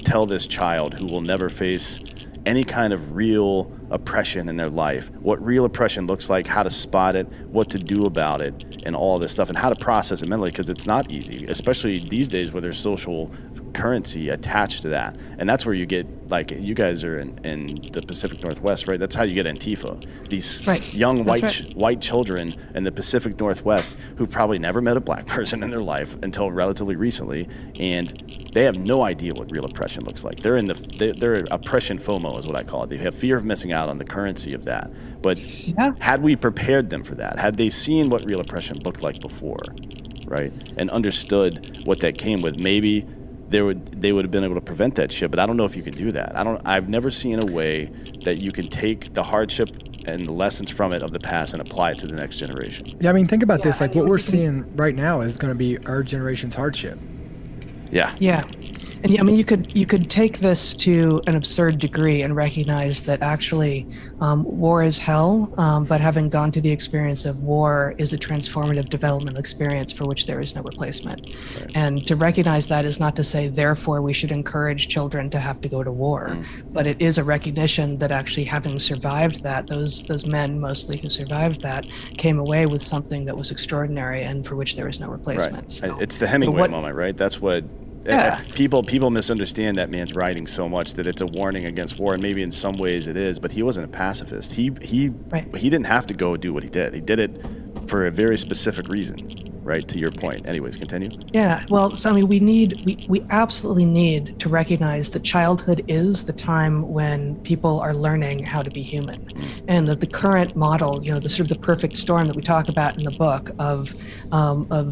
tell this child who will never face any kind of real oppression in their life, what real oppression looks like, how to spot it, what to do about it, and all this stuff, and how to process it mentally, because it's not easy, especially these days where there's social currency attached to that. And that's where you get, like, you guys are in the Pacific Northwest, right? That's how you get Antifa. These young white children in the Pacific Northwest who probably never met a black person in their life until relatively recently, and they have no idea what real oppression looks like. They're they're oppression FOMO is what I call it. They have fear of missing out on the currency of that. But had we prepared them for that, had they seen what real oppression looked like before, right, and understood what that came with, maybe they would have been able to prevent that shit. But I don't know if you can do that. I've never seen a way that you can take the hardship and the lessons from it of the past and apply it to the next generation. Yeah, I mean, think about this. Like, what we're seeing right now is going to be our generation's hardship. Yeah. Yeah. And yeah, I mean, you could take this to an absurd degree and recognize that actually war is hell, but having gone through the experience of war is a transformative developmental experience for which there is no replacement. Right. And to recognize that is not to say, therefore, we should encourage children to have to go to war, but it is a recognition that actually having survived that, those men mostly who survived that came away with something that was extraordinary and for which there is no replacement. Right. So, it's the Hemingway moment, right? That's what... Yeah. People misunderstand that man's writing so much that it's a warning against war, and maybe in some ways it is, but he wasn't a pacifist. He didn't have to go do what he did. He did it for a very specific reason, right? To your point. Anyways, continue. Yeah, well, so I mean, we absolutely need to recognize that childhood is the time when people are learning how to be human, and that the current model, you know, the sort of the perfect storm that we talk about in the book of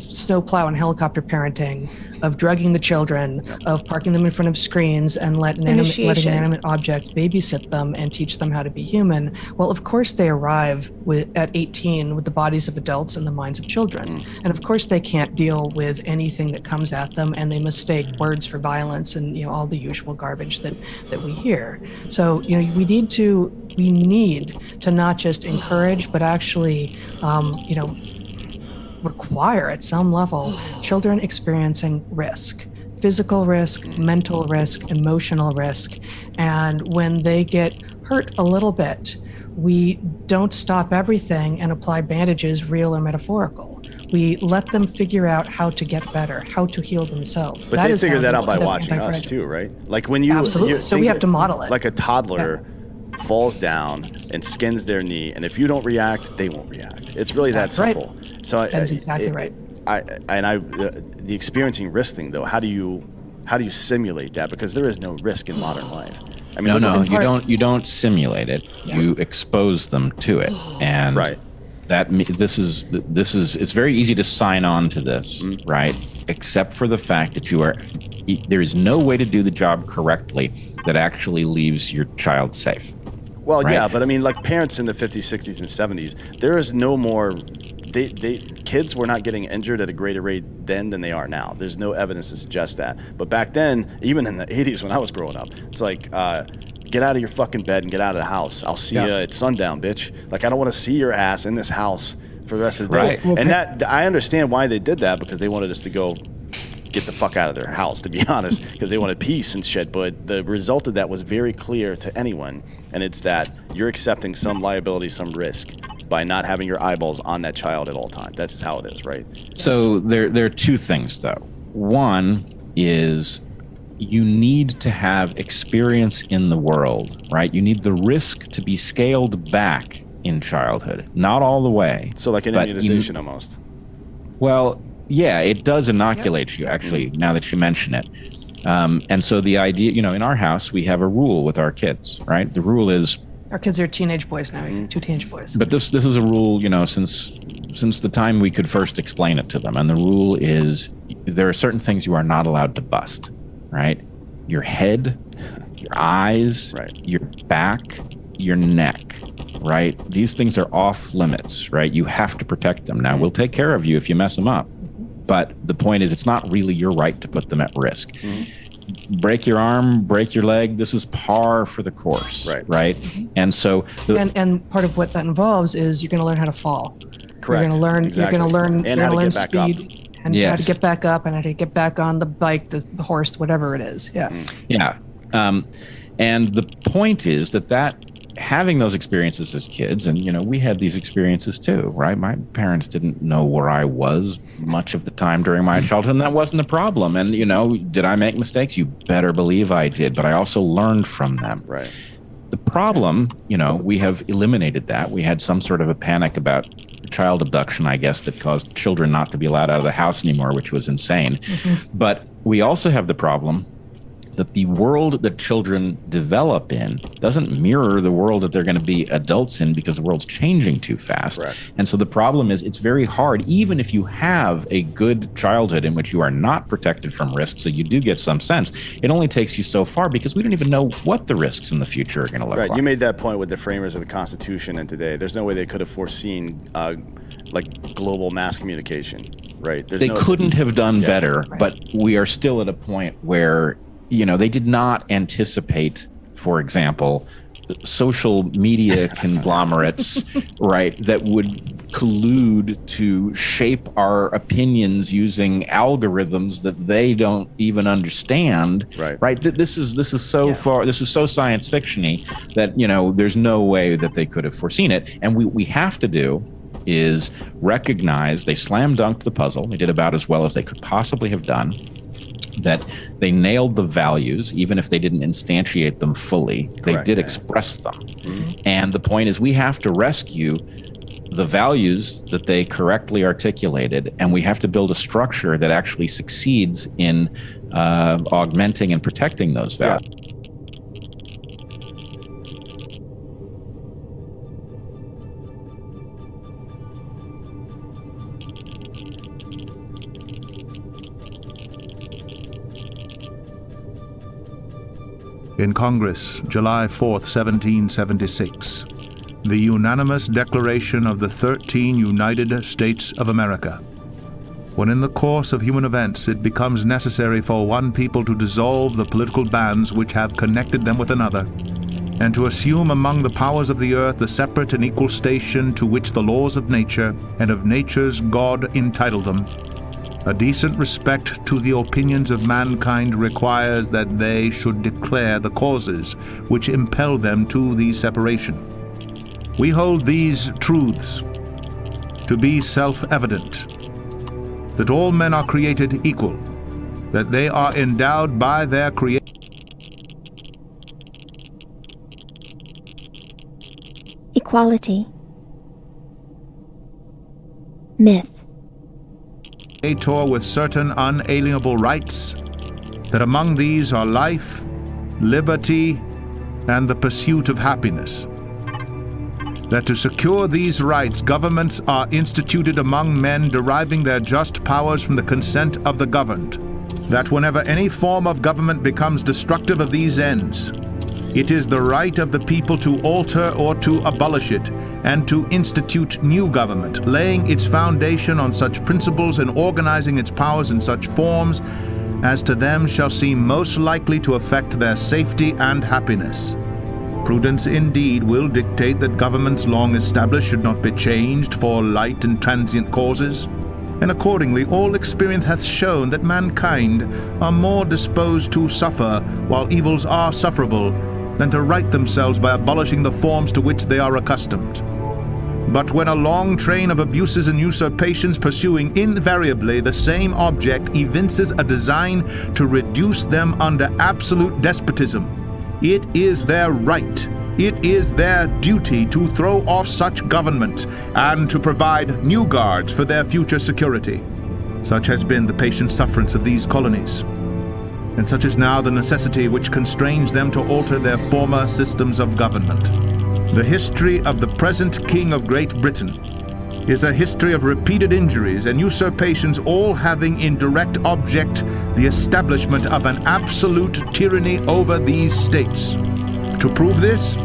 snowplow and helicopter parenting, of drugging the children, of parking them in front of screens and letting inanimate objects babysit them and teach them how to be human. Well, of course they arrive at 18 with the bodies of adults and the minds of children, and of course they can't deal with anything that comes at them, and they mistake words for violence and, you know, all the usual garbage that we hear. So, you know, we need to not just encourage, but actually, you know, require at some level children experiencing risk, physical risk, mental risk, emotional risk. And when they get hurt a little bit, we don't stop everything and apply bandages, real or metaphorical. We let them figure out how to get better, how to heal themselves. But they figure that out by watching us too, right? Like when you... Absolutely. So we have to model it. Like a toddler falls down and skins their knee, and if you don't react, they won't react. It's really that simple. Right. So that's exactly right. The experiencing risk thing, though, how do you simulate that? Because there is no risk in modern life. I mean, you don't simulate it. Yeah. You expose them to it, and this is it's very easy to sign on to this, right? Except for the fact that there is no way to do the job correctly that actually leaves your child safe. Well, right? Yeah, but I mean, like parents in the 50s, 60s, and 70s, there is no more. Kids were not getting injured at a greater rate then than they are now. There's no evidence to suggest that. But back then, even in the 80s when I was growing up, it's like, get out of your fucking bed and get out of the house. I'll see you at sundown, bitch. Like, I don't want to see your ass in this house for the rest of the day. Well, and I understand why they did that, because they wanted us to go get the fuck out of their house, to be honest, because they wanted peace and shit. But the result of that was very clear to anyone, and it's that you're accepting some liability, some risk, by not having your eyeballs on that child at all times. That's how it is, right? So there are two things, though. One is you need to have experience in the world, right? You need the risk to be scaled back in childhood. Not all the way. So like an immunization almost. Well, yeah, it does inoculate you, actually, now that you mention it. And so the idea, you know, in our house, we have a rule with our kids, right? The rule is... Our kids are teenage boys now, 2 teenage boys. But this is a rule, you know, since the time we could first explain it to them. And the rule is there are certain things you are not allowed to bust, right? Your head, your eyes, your back, your neck, right? These things are off limits, right? You have to protect them. Now, we'll take care of you if you mess them up. But the point is, it's not really your right to put them at risk. Break your arm, break your leg. This is par for the course, right? And so, and part of what that involves is you're going to learn how to fall. Correct. You're going to learn. Exactly. You're going to learn speed and yes. how to get back up and how to get back on the bike, the horse, whatever it is. Yeah. Yeah. And the point is that having those experiences as kids, and we had these experiences too, right? My parents didn't know where I was much of the time during my childhood, and that wasn't a problem. And did I make mistakes? You better believe I did, but I also learned from them. Right. The problem, we have eliminated that. We had some sort of a panic about child abduction, I guess, that caused children not to be allowed out of the house anymore, which was insane. But we also have the problem that the world that children develop in doesn't mirror the world that they're going to be adults in, because the world's changing too fast. Correct. And so the problem is, it's very hard, even if you have a good childhood in which you are not protected from risks, so you do get some sense, it only takes you so far, because we don't even know what the risks in the future are going to look Right. like. You made that point with the framers of the Constitution, and today there's no way they could have foreseen like global mass communication, right? They couldn't have done better, but we are still at a point where they did not anticipate, for example, social media conglomerates, right, that would collude to shape our opinions using algorithms that they don't even understand. Right. This is so far. This is so science fiction-y that there's no way that they could have foreseen it. And we have to do is recognize they slam dunked the puzzle. They did about as well as they could possibly have done. That they nailed the values, even if they didn't instantiate them fully. They did express them. And the point is, we have to rescue the values that they correctly articulated, and we have to build a structure that actually succeeds in augmenting and protecting those values. In Congress, July 4th, 1776, the unanimous declaration of the 13 United States of America. When in the course of human events it becomes necessary for one people to dissolve the political bands which have connected them with another, and to assume among the powers of the earth the separate and equal station to which the laws of nature and of nature's God entitled them, a decent respect to the opinions of mankind requires that they should declare the causes which impel them to the separation. We hold these truths to be self-evident, that all men are created equal, that they are endowed by their Creator. Equality. Myth. With certain unalienable rights, that among these are life, liberty, and the pursuit of happiness. That to secure these rights, governments are instituted among men, deriving their just powers from the consent of the governed. That whenever any form of government becomes destructive of these ends, it is the right of the people to alter or to abolish it, and to institute new government, laying its foundation on such principles and organizing its powers in such forms as to them shall seem most likely to affect their safety and happiness. Prudence indeed will dictate that governments long established should not be changed for light and transient causes, and accordingly all experience hath shown that mankind are more disposed to suffer while evils are sufferable than to right themselves by abolishing the forms to which they are accustomed. But when a long train of abuses and usurpations pursuing invariably the same object evinces a design to reduce them under absolute despotism, it is their right, it is their duty to throw off such government and to provide new guards for their future security. Such has been the patient sufferance of these colonies, and such is now the necessity which constrains them to alter their former systems of government. The history of the present King of Great Britain is a history of repeated injuries and usurpations, all having in direct object the establishment of an absolute tyranny over these states. To prove this,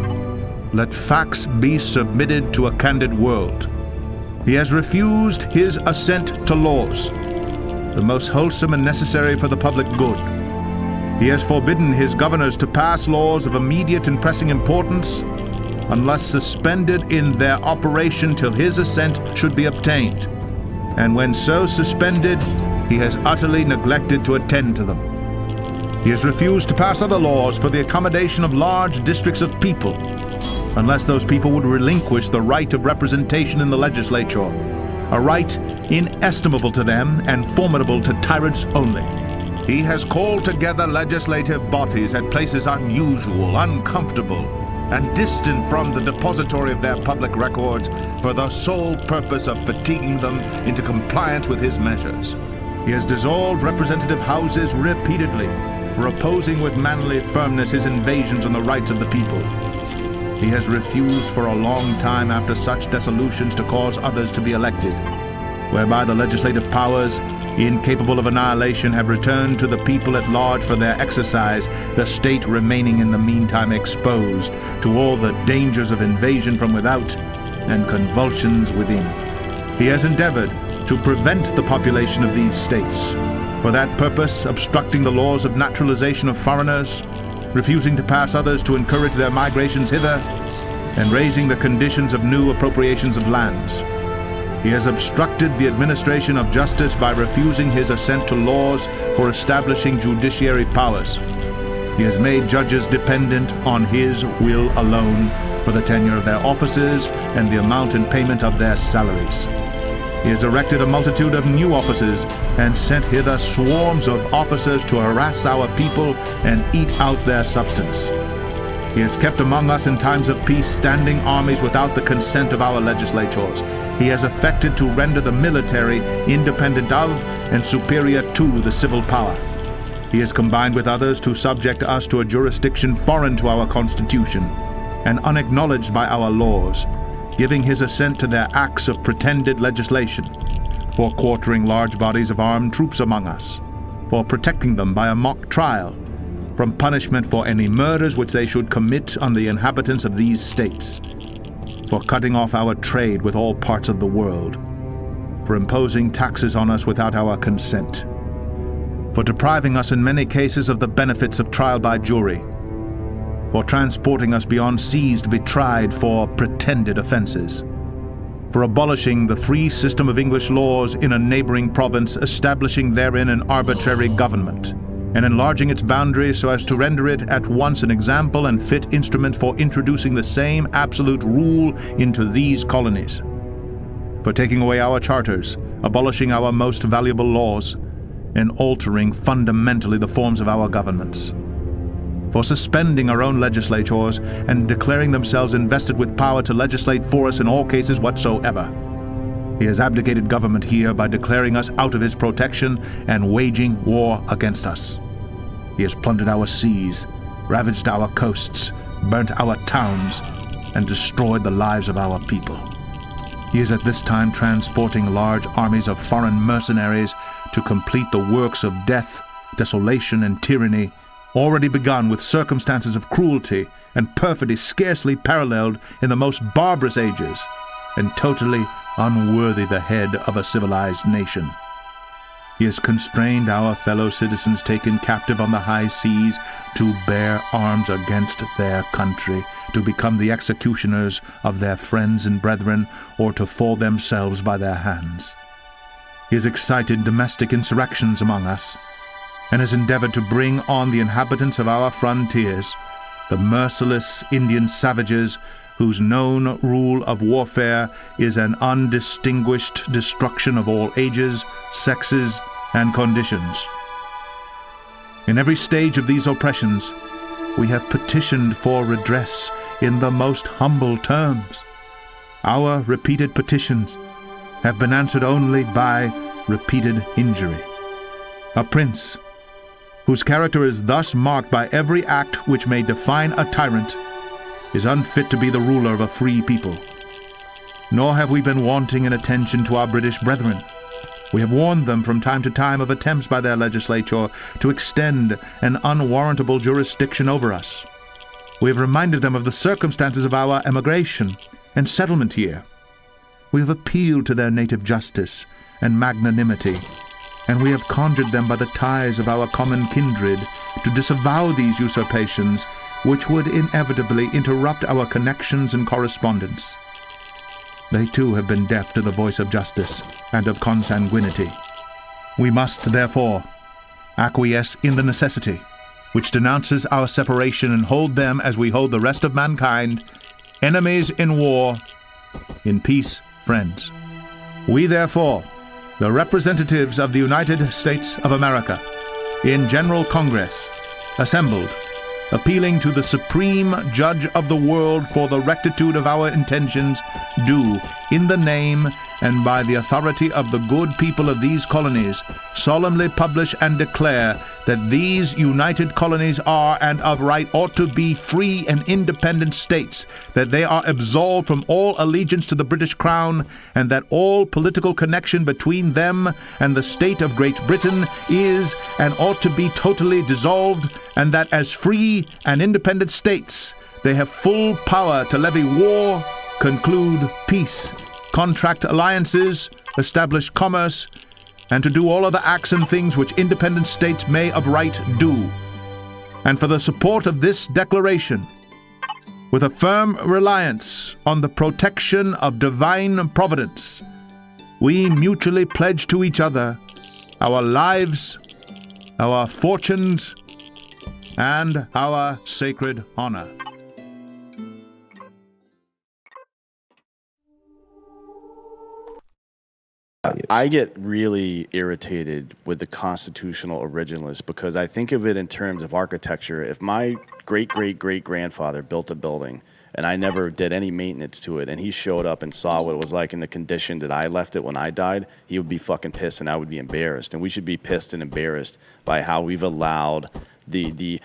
let facts be submitted to a candid world. He has refused his assent to laws, the most wholesome and necessary for the public good. He has forbidden his governors to pass laws of immediate and pressing importance, unless suspended in their operation till his assent should be obtained. And when so suspended, he has utterly neglected to attend to them. He has refused to pass other laws for the accommodation of large districts of people, unless those people would relinquish the right of representation in the legislature, a right inestimable to them and formidable to tyrants only. He has called together legislative bodies at places unusual, uncomfortable, and distant from the depository of their public records for the sole purpose of fatiguing them into compliance with his measures. He has dissolved representative houses repeatedly for opposing with manly firmness his invasions on the rights of the people. He has refused for a long time after such dissolutions to cause others to be elected, whereby the legislative powers, incapable of annihilation, have returned to the people at large for their exercise, the state remaining in the meantime exposed to all the dangers of invasion from without and convulsions within. He has endeavored to prevent the population of these states, for that purpose obstructing the laws of naturalization of foreigners, refusing to pass others to encourage their migrations hither, and raising the conditions of new appropriations of lands. He has obstructed the administration of justice by refusing his assent to laws for establishing judiciary powers. He has made judges dependent on his will alone for the tenure of their offices and the amount and payment of their salaries. He has erected a multitude of new offices and sent hither swarms of officers to harass our people and eat out their substance. He has kept among us in times of peace standing armies without the consent of our legislatures. He has affected to render the military independent of and superior to the civil power. He has combined with others to subject us to a jurisdiction foreign to our Constitution and unacknowledged by our laws, giving his assent to their acts of pretended legislation, for quartering large bodies of armed troops among us, for protecting them by a mock trial, from punishment for any murders which they should commit on the inhabitants of these states, for cutting off our trade with all parts of the world, for imposing taxes on us without our consent, for depriving us in many cases of the benefits of trial by jury, for transporting us beyond seas to be tried for pretended offenses, for abolishing the free system of English laws in a neighboring province, establishing therein an arbitrary government, and enlarging its boundaries so as to render it at once an example and fit instrument for introducing the same absolute rule into these colonies, for taking away our charters, abolishing our most valuable laws, and altering fundamentally the forms of our governments, for suspending our own legislatures and declaring themselves invested with power to legislate for us in all cases whatsoever. He has abdicated government here by declaring us out of his protection and waging war against us. He has plundered our seas, ravaged our coasts, burnt our towns, and destroyed the lives of our people. He is at this time transporting large armies of foreign mercenaries to complete the works of death, desolation, and tyranny already begun with circumstances of cruelty and perfidy scarcely paralleled in the most barbarous ages, and totally unworthy the head of a civilized nation. He has constrained our fellow citizens taken captive on the high seas to bear arms against their country, to become the executioners of their friends and brethren, or to fall themselves by their hands. He has excited domestic insurrections among us, and has endeavored to bring on the inhabitants of our frontiers, the merciless Indian savages whose known rule of warfare is an undistinguished destruction of all ages, sexes, and conditions. In every stage of these oppressions, we have petitioned for redress in the most humble terms. Our repeated petitions have been answered only by repeated injury. A prince, whose character is thus marked by every act which may define a tyrant, is unfit to be the ruler of a free people. Nor have we been wanting in attention to our British brethren. We have warned them from time to time of attempts by their legislature to extend an unwarrantable jurisdiction over us. We have reminded them of the circumstances of our emigration and settlement here. We have appealed to their native justice and magnanimity, and we have conjured them by the ties of our common kindred to disavow these usurpations, which would inevitably interrupt our connections and correspondence. They too have been deaf to the voice of justice and of consanguinity. We must, therefore, acquiesce in the necessity which denounces our separation and hold them as we hold the rest of mankind enemies in war, in peace, friends. We therefore, the representatives of the United States of America, in General Congress, assembled, appealing to the supreme judge of the world for the rectitude of our intentions, do, in the name and by the authority of the good people of these colonies, solemnly publish and declare that these united colonies are and of right ought to be free and independent states, that they are absolved from all allegiance to the British Crown, and that all political connection between them and the state of Great Britain is and ought to be totally dissolved, and that as free and independent states they have full power to levy war, conclude peace, contract alliances, establish commerce, and to do all other acts and things which independent states may of right do. And for the support of this declaration, with a firm reliance on the protection of divine providence, we mutually pledge to each other our lives, our fortunes, and our sacred honor. I get really irritated with the constitutional originalists because I think of it in terms of architecture. If my great-great-great-grandfather built a building and I never did any maintenance to it and he showed up and saw what it was like in the condition that I left it when I died, he would be fucking pissed and I would be embarrassed. And we should be pissed and embarrassed by how we've allowed there's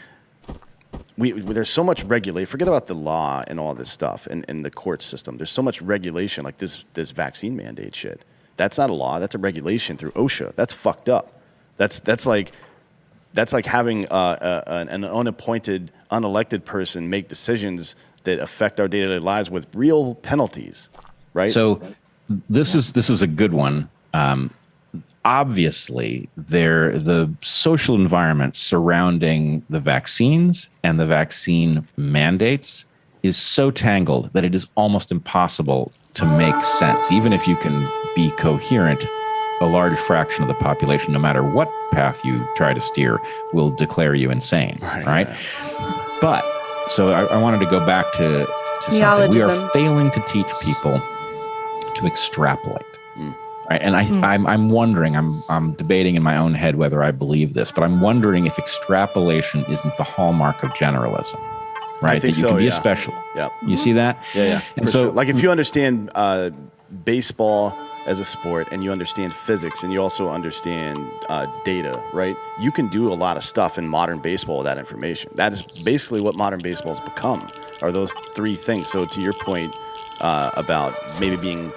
so much regulation. Forget about the law and all this stuff and the court system. There's so much regulation, like this vaccine mandate shit. That's not a law. That's a regulation through OSHA. That's fucked up. That's like having an unappointed, unelected person make decisions that affect our day-to-day lives with real penalties, right? So this is a good one. Obviously, the social environment surrounding the vaccines and the vaccine mandates is so tangled that it is almost impossible to make sense. Even if you can be coherent, a large fraction of the population, no matter what path you try to steer, will declare you insane, right? But, so I wanted to go back to something. We are failing to teach people to extrapolate. Right. And I'm wondering, I'm debating in my own head whether I believe this, but I'm wondering if extrapolation isn't the hallmark of generalism. Right. I think that you can be a special. Yeah. You see that? Yeah. And so, sure. Like if you understand baseball as a sport and you understand physics and you also understand data, right? You can do a lot of stuff in modern baseball with that information. That is basically what modern baseball has become, are those three things. So to your point about maybe being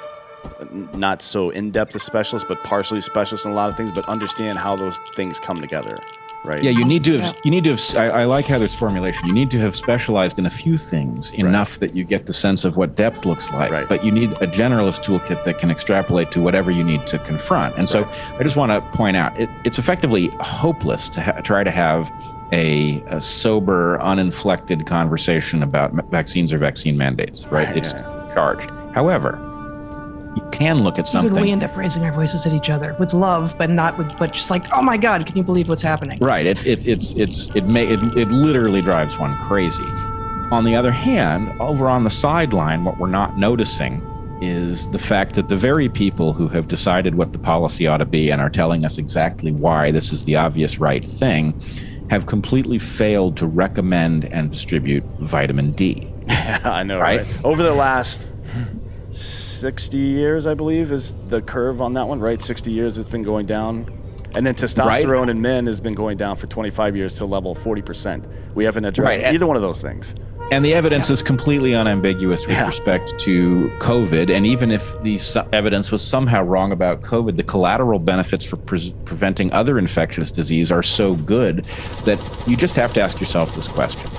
not so in-depth a specialist, but partially specialist in a lot of things, but understand how those things come together, right? Yeah, you need to have, I like how there's formulation. You need to have specialized in a few things enough that you get the sense of what depth looks like, but you need a generalist toolkit that can extrapolate to whatever you need to confront. And so I just want to point out, it's effectively hopeless to try to have a sober, uninflected conversation about vaccines or vaccine mandates, right? It's charged. However, you can look at something. Even we end up raising our voices at each other with love, but but just like, oh my God, can you believe what's happening? Right. It literally drives one crazy. On the other hand, over on the sideline, what we're not noticing is the fact that the very people who have decided what the policy ought to be and are telling us exactly why this is the obvious right thing have completely failed to recommend and distribute vitamin D. I know, right? Over the last 60 years, I believe, is the curve on that one, right? 60 years it's been going down. And then testosterone in men has been going down for 25 years to level 40%. We haven't addressed either one of those things. And the evidence is completely unambiguous with respect to COVID. And even if the evidence was somehow wrong about COVID, the collateral benefits for preventing other infectious disease are so good that you just have to ask yourself this question.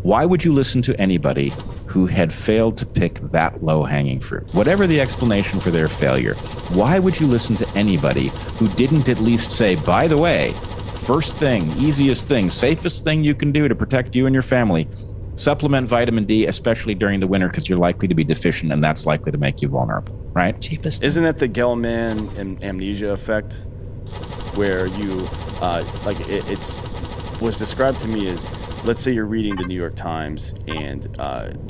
Why would you listen to anybody who had failed to pick that low-hanging fruit? Whatever the explanation for their failure, why would you listen to anybody who didn't at least say, by the way, first thing, easiest thing, safest thing you can do to protect you and your family, supplement vitamin D, especially during the winter, because you're likely to be deficient and that's likely to make you vulnerable, right? Cheapest. Isn't it the Gell-Mann amnesia effect where you, it's was described to me as let's say you're reading the New York Times and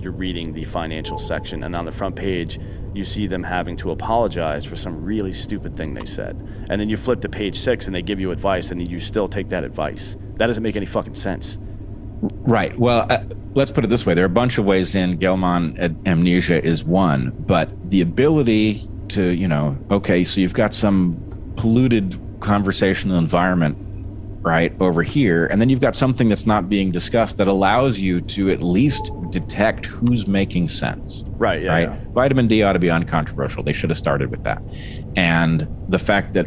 you're reading the financial section, and on the front page, you see them having to apologize for some really stupid thing they said. And then you flip to page 6 and they give you advice, and you still take that advice. That doesn't make any fucking sense. Right. Well, let's put it this way. There are a bunch of ways in. Gelman amnesia is one, but the ability to, okay, so you've got some polluted conversational environment right over here, and then you've got something that's not being discussed that allows you to at least detect who's making sense. Right. Yeah. Right. Yeah. Vitamin D ought to be uncontroversial. They should have started with that. And the fact that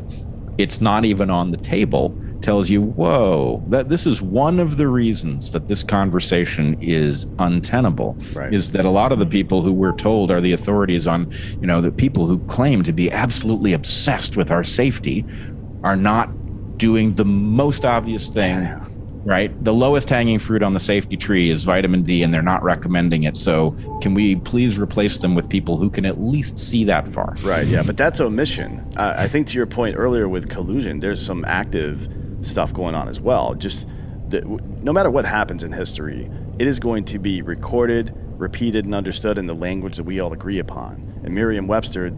it's not even on the table tells you, whoa, that this is one of the reasons that this conversation is untenable. Right. Is that a lot of the people who we're told are the authorities on, the people who claim to be absolutely obsessed with our safety are not doing the most obvious thing, right? The lowest hanging fruit on the safety tree is vitamin D, and they're not recommending it. So can we please replace them with people who can at least see that far? Right, yeah, but that's omission. I think to your point earlier with collusion, there's some active stuff going on as well. Just no matter what happens in history, it is going to be recorded, repeated, and understood in the language that we all agree upon. And Merriam-Webster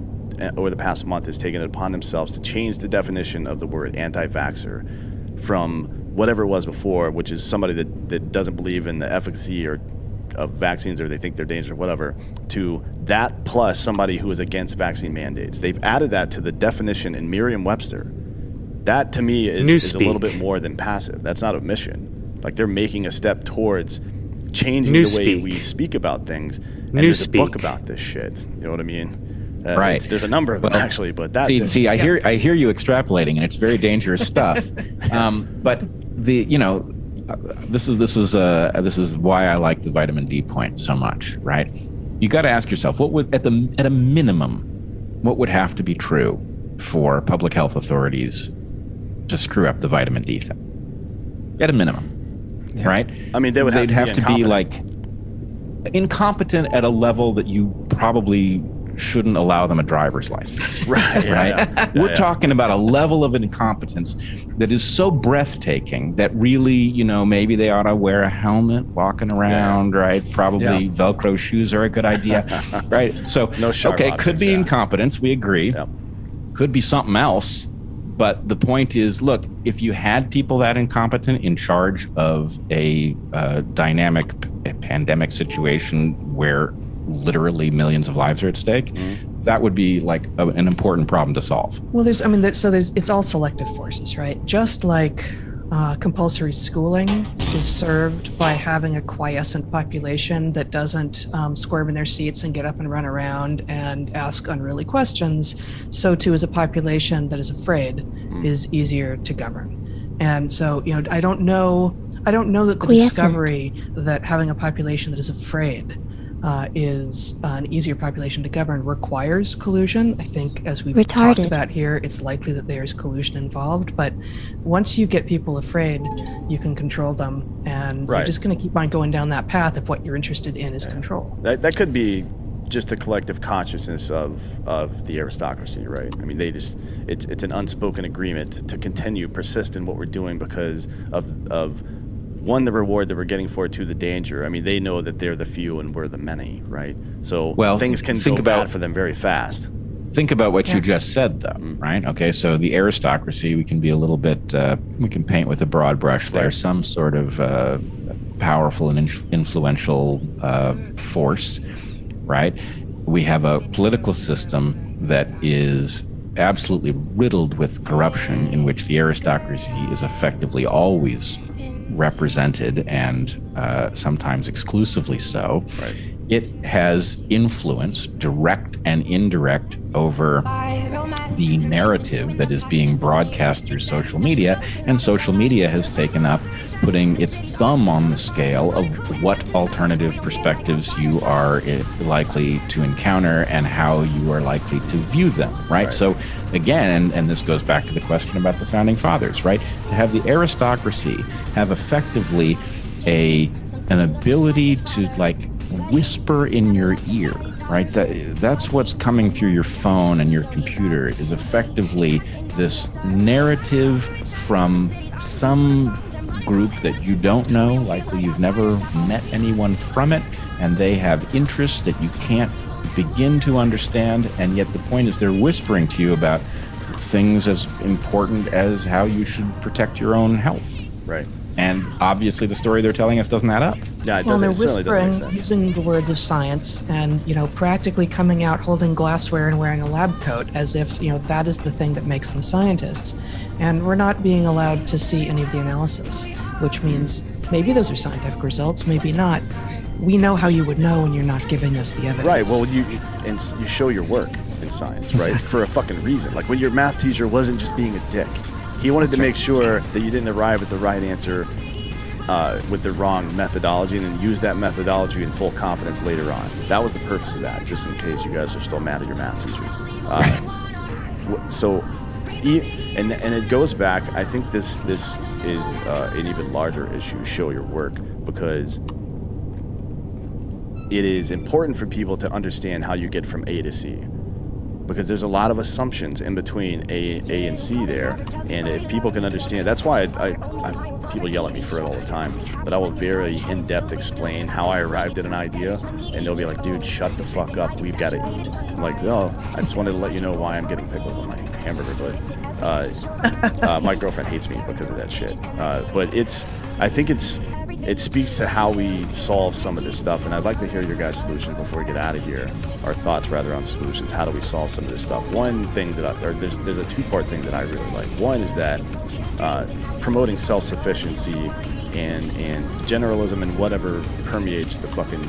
over the past month has taken it upon themselves to change the definition of the word anti-vaxxer from whatever it was before, which is somebody that doesn't believe in the efficacy of vaccines, or they think they're dangerous or whatever, to that plus somebody who is against vaccine mandates. They've added that to the definition in Merriam-Webster. That to me is a little bit more than passive. That's not omission. Like, they're making a step towards changing the way we speak about things. And there's a book about this shit. You know what I mean? Right. There's a number of them actually, but that. See, I hear you extrapolating, and it's very dangerous stuff. But this is why I like the vitamin D point so much, right? You got to ask yourself, what would at a minimum, what would have to be true for public health authorities to screw up the vitamin D thing? At a minimum, right? I mean, they'd have to be like incompetent at a level that you probably shouldn't allow them a driver's license. Right. Yeah. We're talking about a level of incompetence that is so breathtaking that really, maybe they ought to wear a helmet walking around, right? Probably Velcro shoes are a good idea, right? So, could be incompetence. We agree. Yep. Could be something else. But the point is, look, if you had people that incompetent in charge of a dynamic pandemic situation where literally millions of lives are at stake, that would be like an important problem to solve. Well, it's all selective forces, right? Just like compulsory schooling is served by having a quiescent population that doesn't squirm in their seats and get up and run around and ask unruly questions, so too is a population that is afraid is easier to govern. And so, I don't know that the discovery that having a population that is afraid is an easier population to govern requires collusion. I think, as we've talked about here, it's likely that there's collusion involved. But once you get people afraid, you can control them, and you're just going to keep on going down that path if what you're interested in is control. That could be just the collective consciousness of the aristocracy, right? I mean, it's an unspoken agreement to continue, persist in what we're doing because of one, the reward that we're getting for it, two, the danger. I mean, they know that they're the few and we're the many, right? So things can go bad for them very fast. Think about what you just said, though, right? Okay, so the aristocracy, we can be a little bit, we can paint with a broad brush there, some sort of powerful and influential force, right? We have a political system that is absolutely riddled with corruption, in which the aristocracy is effectively always represented, and sometimes exclusively so. Right. It has influence, direct and indirect, over the narrative that is being broadcast through social media, and social media has taken up putting its thumb on the scale of what alternative perspectives you are likely to encounter and how you are likely to view them, right? So again, and this goes back to the question about the Founding Fathers, right? To have the aristocracy have effectively an ability to whisper in your ear, right? That's what's coming through your phone and your computer, is effectively this narrative from some group that you don't know, likely you've never met anyone from it, and they have interests that you can't begin to understand, and yet the point is they're whispering to you about things as important as how you should protect your own health. Right. And obviously the story they're telling us doesn't add up. Yeah, it Well, doesn't. they're It certainly doesn't make whispering, sense. using the words of science, and practically coming out holding glassware and wearing a lab coat, as if that is the thing that makes them scientists. And we're not being allowed to see any of the analysis, which means maybe those are scientific results, maybe not. We know how you would know when you're not giving us the evidence. Right. Well, you show your work in science, right? For a fucking reason. Like when your math teacher wasn't just being a dick. He wanted to make sure that you didn't arrive at the right answer with the wrong methodology, and then use that methodology in full confidence later on. That was the purpose of that, just in case you guys are still mad at your math teachers. And it goes back. I think this is an even larger issue. Show your work, because it is important for people to understand how you get from A to C, because there's a lot of assumptions in between A and C there, and if people can understand, that's why people yell at me for it all the time, but I will very in-depth explain how I arrived at an idea, and they'll be like, dude, shut the fuck up, we've got to eat. I'm like, oh, I just wanted to let you know why I'm getting pickles on my hamburger, but my girlfriend hates me because of that shit. But I think it speaks to how we solve some of this stuff, and I'd like to hear your guys' solutions before we get out of here. Our thoughts, rather, on solutions. How do we solve some of this stuff? One thing there's a two-part thing that I really like. One is that promoting self-sufficiency and generalism and whatever permeates the fucking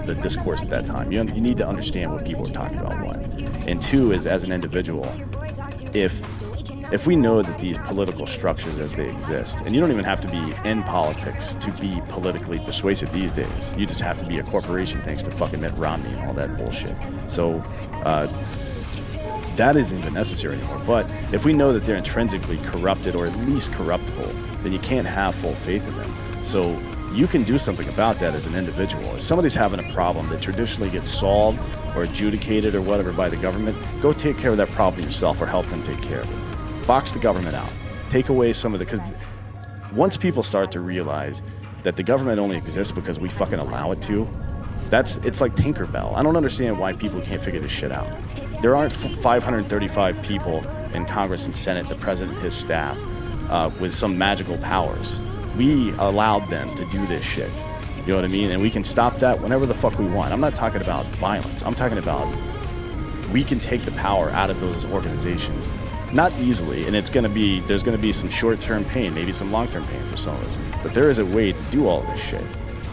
the discourse at that time. You need to understand what people are talking about. One, and two is, as an individual, if we know that these political structures as they exist, and you don't even have to be in politics to be politically persuasive these days. You just have to be a corporation thanks to fucking Mitt Romney and all that bullshit. So that isn't even necessary anymore. But if we know that they're intrinsically corrupted, or at least corruptible, then you can't have full faith in them. So you can do something about that as an individual. If somebody's having a problem that traditionally gets solved or adjudicated or whatever by the government, go take care of that problem yourself, or help them take care of it. Box the government out. Take away some of the... Because once people start to realize that the government only exists because we fucking allow it to, it's like Tinkerbell. I don't understand why people can't figure this shit out. There aren't 535 people in Congress and Senate, the president and his staff, with some magical powers. We allowed them to do this shit. You know what I mean? And we can stop that whenever the fuck we want. I'm not talking about violence. I'm talking about we can take the power out of those organizations. Not easily, and there's going to be some short-term pain, maybe some long-term pain for some of us. But there is a way to do all this shit,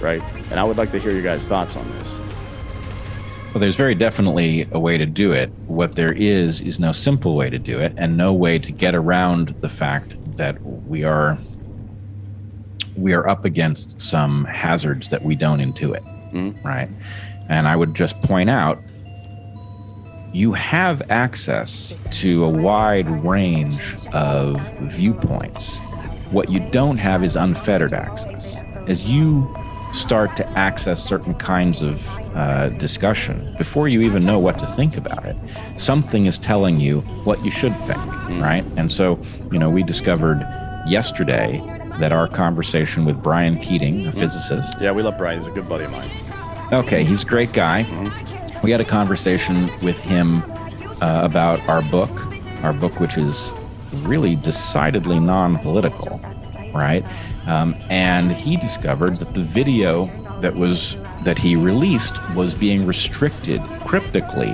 right? And I would like to hear your guys' thoughts on this. Well, there's very definitely a way to do it. What there is no simple way to do it, and no way to get around the fact that we are up against some hazards that we don't intuit, right? And I would just point out, you have access to a wide range of viewpoints. What you don't have is unfettered access. As you start to access certain kinds of discussion, before you even know what to think about it, something is telling you what you should think, right? And so, we discovered yesterday that our conversation with Brian Keating, a physicist... Yeah, we love Brian. He's a good buddy of mine. Okay, he's a great guy. We had a conversation with him about our book, which is really decidedly non-political, right? And he discovered that the video that he released was being restricted cryptically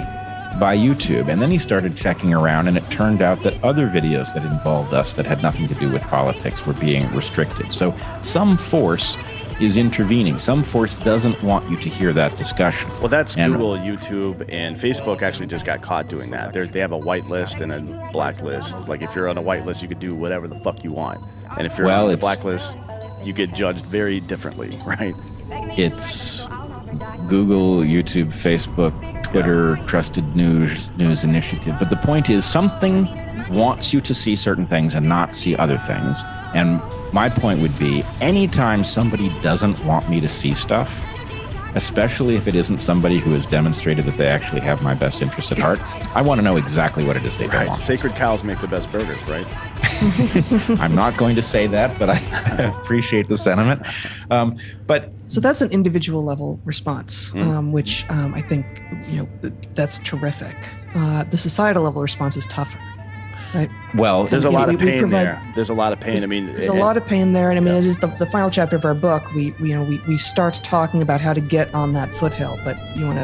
by YouTube. And then he started checking around, and it turned out that other videos that involved us that had nothing to do with politics were being restricted. So some force is intervening. Some force doesn't want you to hear that discussion. Well, that's Google, YouTube, and Facebook actually just got caught doing that. They have a white list and a black list. Like, if you're on a white list, you could do whatever the fuck you want. And if you're on the black list, you get judged very differently, right? It's Google, YouTube, Facebook, Twitter, Trusted News Initiative. But the point is, something wants you to see certain things and not see other things. And my point would be, anytime somebody doesn't want me to see stuff, especially if it isn't somebody who has demonstrated that they actually have my best interest at heart, I want to know exactly what it is they don't want. Sacred cows make the best burgers, right? I'm not going to say that, but I appreciate the sentiment. So that's an individual level response, which I think that's terrific. The societal level response is tougher. Right. Well, there's a lot of pain there. There's a lot of pain. I mean, there's a lot of pain there, and I mean, it is the final chapter of our book. We start talking about how to get on that foothill. But you want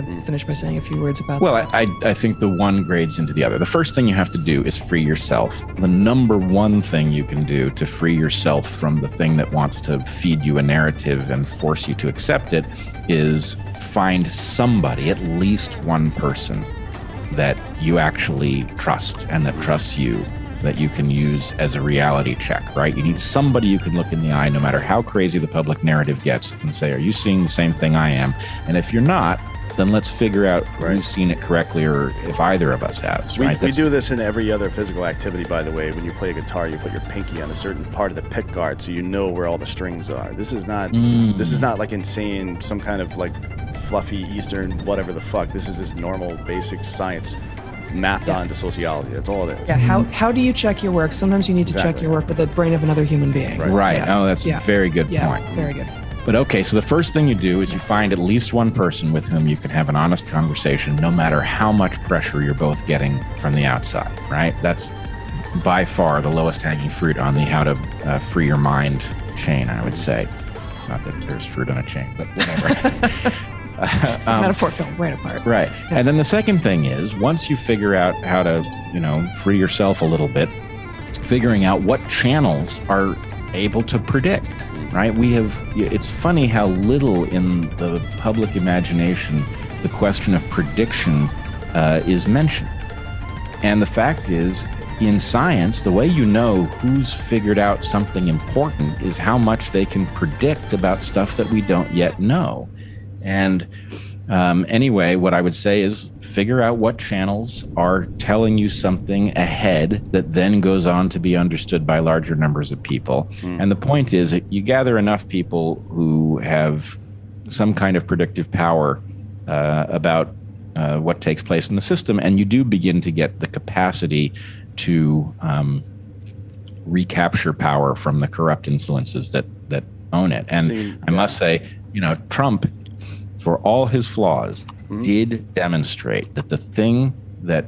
to finish by saying a few words about Well, that? I think the one grades into the other. The first thing you have to do is free yourself. The number one thing you can do to free yourself from the thing that wants to feed you a narrative and force you to accept it is find somebody, at least one person, that you actually trust and that trusts you, that you can use as a reality check, right? You need somebody you can look in the eye, no matter how crazy the public narrative gets, and say, are you seeing the same thing I am? And if you're not, then let's figure out who's seen it correctly, or if either of us has. We, right? we do this in every other physical activity, by the way. When you play a guitar, you put your pinky on a certain part of the pick guard, so you know where all the strings are. This is not like insane, some kind of like fluffy Eastern whatever the fuck. This is just normal, basic science mapped onto sociology. That's all it is. Yeah. How do you check your work? Sometimes you need to check your work with the brain of another human being. Right. Yeah. Oh, that's a very good point. Very good. But okay, so the first thing you do is you find at least one person with whom you can have an honest conversation, no matter how much pressure you're both getting from the outside, right? That's by far the lowest hanging fruit on the how to free your mind chain, I would say. Not that there's fruit on a chain, but whatever. Metaphor fell right apart. Right. Yeah. And then the second thing is, once you figure out how to, free yourself a little bit, figuring out what channels are able to predict, right? It's funny how little in the public imagination the question of prediction is mentioned. And the fact is, in science, the way you know who's figured out something important is how much they can predict about stuff that we don't yet know. And anyway, what I would say is figure out what channels are telling you something ahead that then goes on to be understood by larger numbers of people. And the point is that you gather enough people who have some kind of predictive power about what takes place in the system, and you do begin to get the capacity to recapture power from the corrupt influences that own it. And I must say, Trump, for all his flaws, did demonstrate that the thing that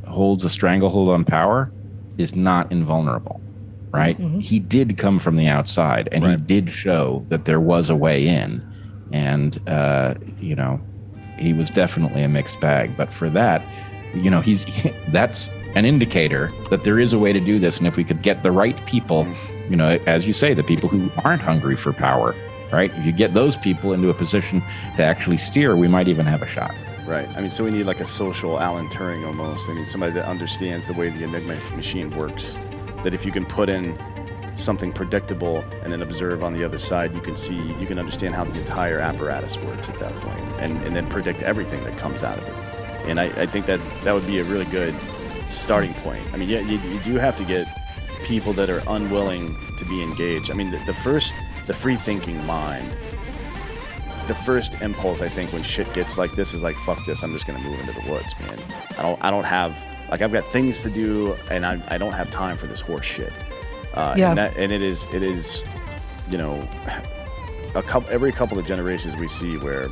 holds a stranglehold on power is not invulnerable, right? He did come from the outside, and he did show that there was a way in. And, he was definitely a mixed bag. But for that, that's an indicator that there is a way to do this. And if we could get the right people, as you say, the people who aren't hungry for power, right? If you get those people into a position to actually steer, we might even have a shot. Right. I mean, so we need like a social Alan Turing almost. I mean, somebody that understands the way the Enigma machine works. That if you can put in something predictable and then observe on the other side, you can understand how the entire apparatus works at that point, and then predict everything that comes out of it. And I think that would be a really good starting point. I mean, you do have to get people that are unwilling to be engaged. I mean, the free-thinking mind, the first impulse, I think, when shit gets like this is like, fuck this, I'm just going to move into the woods, man. I don't have, like, I've got things to do, and I don't have time for this horse shit. And it is, every couple of generations we see where,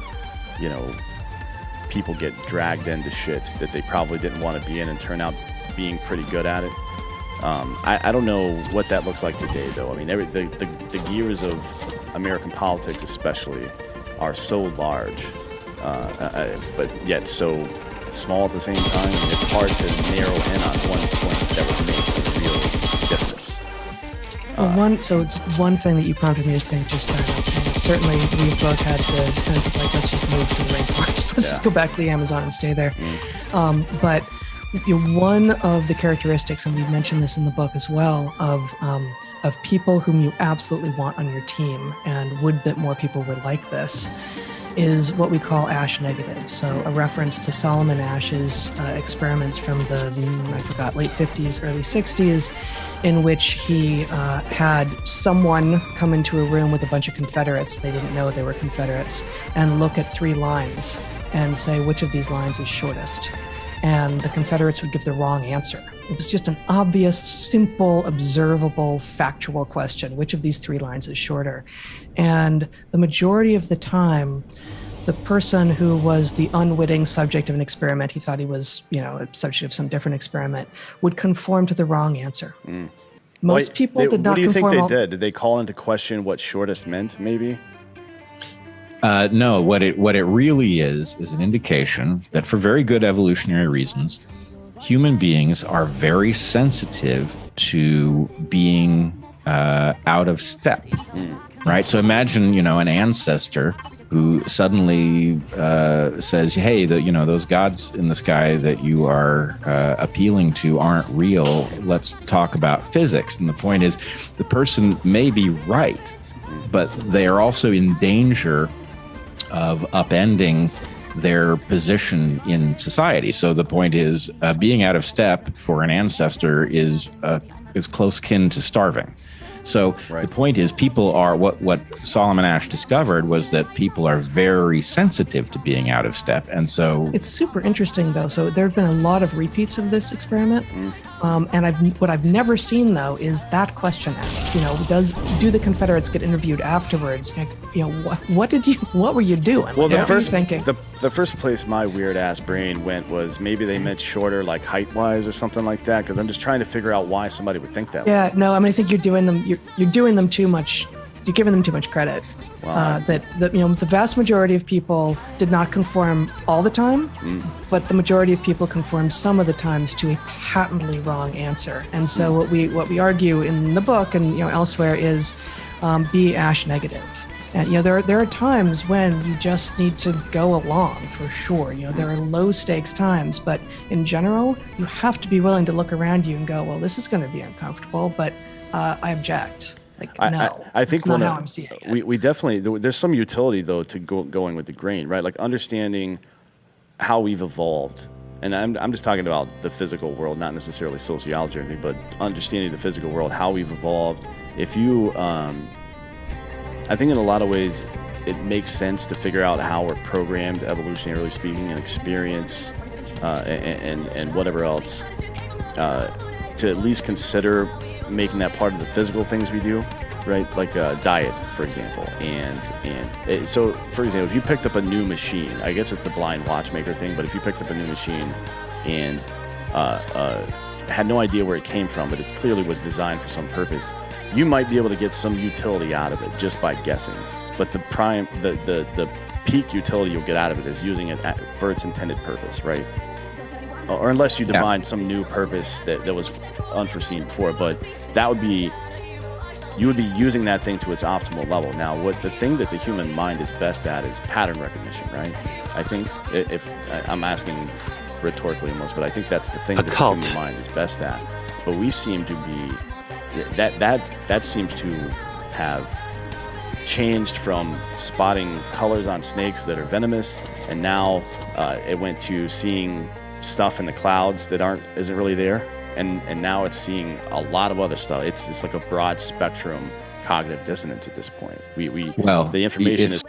people get dragged into shit that they probably didn't want to be in and turn out being pretty good at it. I don't know what that looks like today, though. I mean, the gears of American politics especially are so large, but yet so small at the same time. And it's hard to narrow in on one point that would make a real difference. One thing that you prompted me to think just then, and certainly we've both had the sense of like, let's just move to the rainforest. Let's just go back to the Amazon and stay there. But one of the characteristics, and we mentioned this in the book as well, of people whom you absolutely want on your team and would that more people were like this, is what we call Ash negative. So a reference to Solomon Ash's experiments from the, late 50s, early 60s, in which he had someone come into a room with a bunch of Confederates, they didn't know they were Confederates, and look at 3 lines and say which of these lines is shortest. And the Confederates would give the wrong answer. It was just an obvious, simple, observable, factual question. Which of these 3 lines is shorter? And the majority of the time, the person who was the unwitting subject of an experiment, he thought he was, a subject of some different experiment, would conform to the wrong answer. Most people did not conform. What do you think they did? Did they call into question what shortest meant, maybe? No, what it really is an indication that for very good evolutionary reasons, human beings are very sensitive to being out of step, right? So imagine, an ancestor who suddenly says, "Hey, those gods in the sky that you are appealing to aren't real. Let's talk about physics." And the point is, the person may be right, but they are also in danger of upending their position in society. So the point is, being out of step for an ancestor is close kin to starving. So the point is, people are, what Solomon Asch discovered was that people are very sensitive to being out of step. And so it's super interesting, though. So there have been a lot of repeats of this experiment. And what I've never seen, though, is that question asked. Do the Confederates get interviewed afterwards? What were you doing? Well, what were you thinking? The first place my weird ass brain went was maybe they meant shorter, like height wise or something like that. Because I'm just trying to figure out why somebody would think that. Yeah, no, I think you're doing them. You're doing them too much. You're giving them too much credit. Wow. The vast majority of people did not conform all the time, but the majority of people conformed some of the times to a patently wrong answer. And so what we argue in the book and elsewhere is be Asch negative. And there are times when you just need to go along, for sure. There are low stakes times, but in general, you have to be willing to look around you and go, well, this is going to be uncomfortable, but I object. I think that's not how I'm seeing it. We definitely, there's some utility though to going with the grain, right? Like understanding how we've evolved. And I'm just talking about the physical world, not necessarily sociology or anything, but understanding the physical world, how we've evolved. If you, I think in a lot of ways, it makes sense to figure out how we're programmed, evolutionarily speaking, and experience and whatever else, to at least consider making that part of the physical things we do, right? Like diet, for example. So, for example, if you picked up a new machine, I guess it's the blind watchmaker thing, but if you picked up a new machine and had no idea where it came from, but it clearly was designed for some purpose, you might be able to get some utility out of it just by guessing. But the peak utility you'll get out of it is using it for its intended purpose, right? Or unless you define some new purpose that was unforeseen before, but that would be, you would be using that thing to its optimal level. Now, the thing that the human mind is best at is pattern recognition, right? I think if I'm asking rhetorically almost, but I think that's the thing that the human mind is best at. But we seem to be, that seems to have changed from spotting colors on snakes that are venomous, and now it went to seeing stuff in the clouds that isn't really there, and now it's seeing a lot of other stuff. It's like a broad spectrum cognitive dissonance at this point. The information is.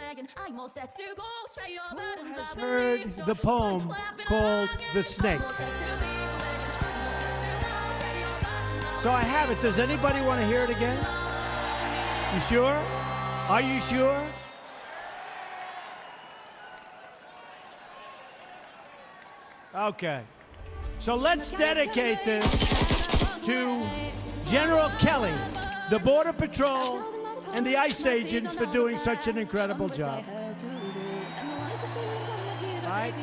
Who has heard the poem called The Snake? So I have it. Does anybody want to hear it again? You sure? Are you sure? Okay. So let's dedicate this to General Kelly, the Border Patrol, and the ICE agents for doing such an incredible job. Right?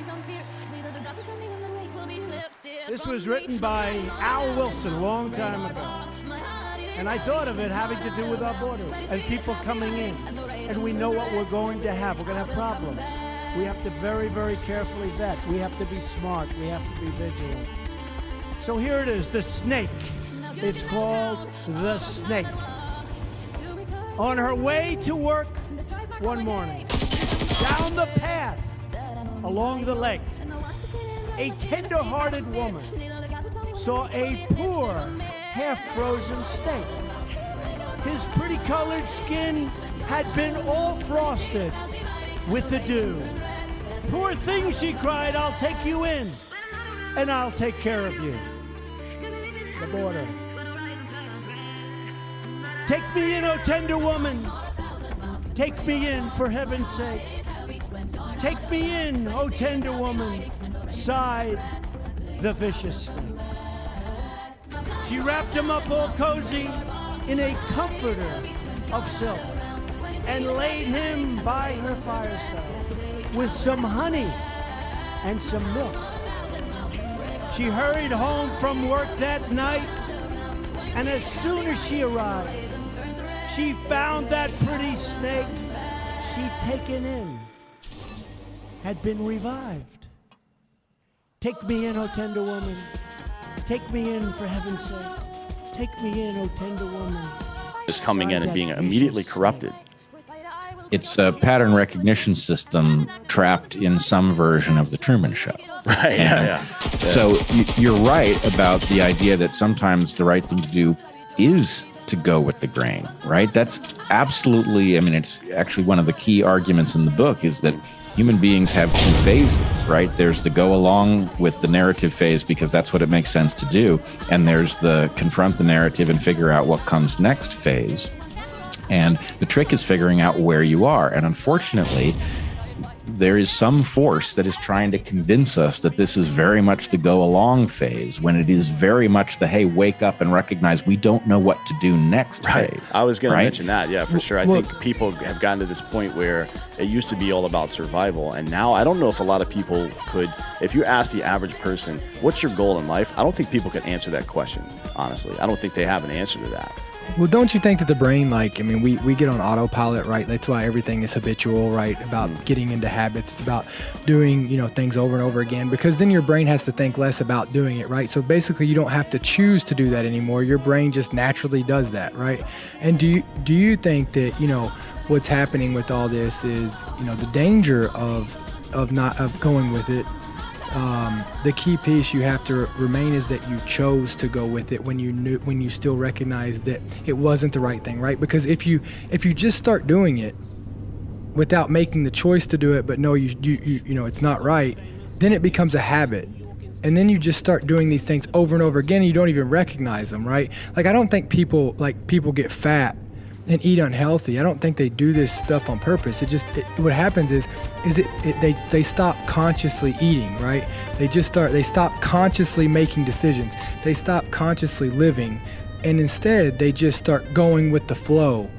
This was written by Al Wilson a long time ago. And I thought of it having to do with our borders and people coming in. And we know what we're going to have. We're going to have problems. We have to very, very carefully vet. We have to be smart. We have to be vigilant. So here it is, The Snake. It's called The Snake. On her way to work one morning, down the path, along the lake, a tender-hearted woman saw a poor, half-frozen snake. His pretty-colored skin had been all frosted with the dew. Poor thing, she cried, I'll take you in, and I'll take care of you. the border. Take me in, oh tender woman. Take me in, for heaven's sake. Take me in, oh tender woman. Sighed the vicious snake. She wrapped him up all cozy in a comforter of silk and laid him by her fireside with some honey and some milk. She hurried home from work that night, and as soon as she arrived, she found that pretty snake she'd taken in had been revived. Take me in, oh tender woman. Take me in, for heaven's sake. Take me in, oh tender woman. Just coming in and being immediately corrupted. It's a pattern recognition system trapped in some version of the Truman Show. Right. Yeah. So you're right about the idea that sometimes the right thing to do is to go with the grain, right? That's absolutely, I mean, it's actually one of the key arguments in the book is that human beings have two phases, right? There's the go along with the narrative phase because that's what it makes sense to do. And there's the confront the narrative and figure out what comes next phase. And the trick is figuring out where you are. And unfortunately, there is some force that is trying to convince us that this is very much the go along phase when it is very much the, hey, wake up and recognize we don't know what to do next phase. I was going to right? mention that. Yeah, for sure. I think people have gotten to this point where it used to be all about survival. And now I don't know if a lot of people could, if you ask the average person, what's your goal in life? I don't think people can answer that question, honestly. I don't think they have an answer to that. Well, don't you think that the brain, like, I mean, we get on autopilot, right? That's why everything is habitual, right? About getting into habits. It's about doing, things over and over again, because then your brain has to think less about doing it, right? So basically you don't have to choose to do that anymore. Your brain just naturally does that, right? And do you think that, what's happening with all this is, the danger of going with it? The key piece you have to remain is that you chose to go with it when you still recognize that it wasn't the right thing, right? Because if you just start doing it without making the choice to do it, but no, you it's not right, then it becomes a habit. And then you just start doing these things over and over again and you don't even recognize them, right? Like, I don't think people get fat and eat unhealthy. I don't think they do this stuff on purpose. What happens is they stop consciously eating, right? They stop consciously making decisions. They stop consciously living, and instead they just start going with the flow.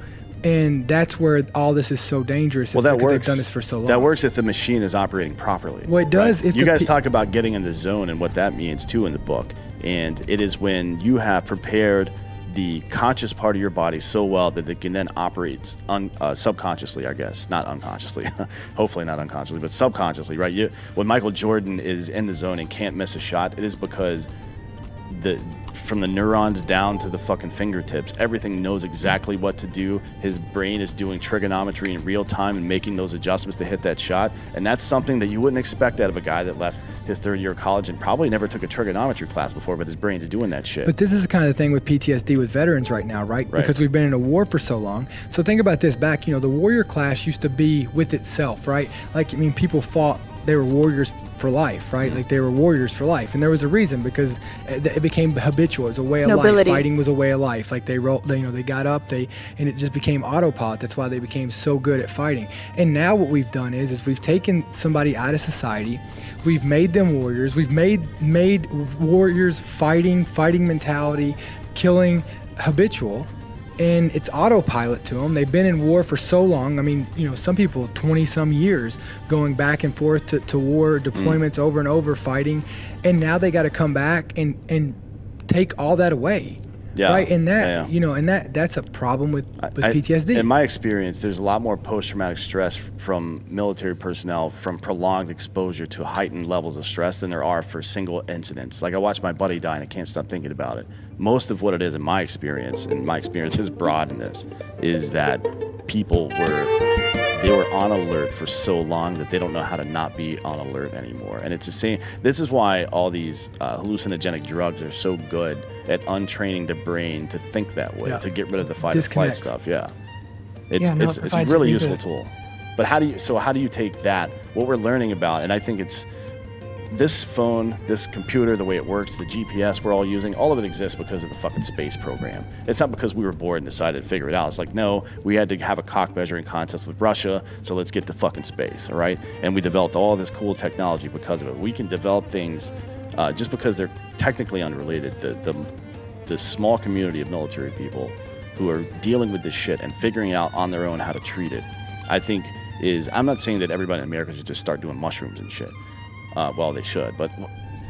And that's where all this is so dangerous. Well, that because works. They've done this for so long. That works if the machine is operating properly. Well, it does. Right? You guys talk about getting in the zone and what that means too in the book. And it is when you have prepared the conscious part of your body so well that it can then operate subconsciously, I guess, not unconsciously, hopefully not unconsciously, but subconsciously, right? When Michael Jordan is in the zone and can't miss a shot, it is because from the neurons down to the fucking fingertips, everything knows exactly what to do. His brain is doing trigonometry in real time and making those adjustments to hit that shot. And that's something that you wouldn't expect out of a guy that left his third year of college and probably never took a trigonometry class before, but his brain's doing that shit. But this is the kind of thing with PTSD with veterans right now, right? Because we've been in a war for so long. So think about this back, the warrior class used to be with itself, right? Like, I mean, people fought, they were warriors for life, right? Like, they were warriors for life, and there was a reason, because it became habitual. It was a way of life. Fighting was a way of life. Like, they got up, and it just became autopilot. That's why they became so good at fighting. And now what we've done is we've taken somebody out of society, we've made them warriors, we've made warriors fighting mentality, killing habitual. And it's autopilot to them. They've been in war for so long. I mean, some people 20-some years going back and forth to war deployments over and over, fighting, and now they got to come back and take all that away. Yeah. Right. And that, and that's a problem with PTSD. In my experience, there's a lot more post-traumatic stress from military personnel from prolonged exposure to heightened levels of stress than there are for single incidents. Like, I watched my buddy die and I can't stop thinking about it. Most of what it is, in my experience, and my experience is broad in this, is that people were on alert for so long that they don't know how to not be on alert anymore. And it's the same. This is why all these hallucinogenic drugs are so good at untraining the brain to think that way, to get rid of the fight or flight stuff. Yeah, it's a really useful tool. But how do you take that, what we're learning about, and I think it's this phone, this computer, the way it works, the GPS we're all using, all of it exists because of the fucking space program. It's not because we were bored and decided to figure it out. It's like, no, we had to have a cock measuring contest with Russia, so let's get to fucking space, all right? And we developed all this cool technology because of it. We can develop things just because they're technically unrelated. The small community of military people who are dealing with this shit and figuring out on their own how to treat it, I think I'm not saying that everybody in America should just start doing mushrooms and shit. Well, they should, but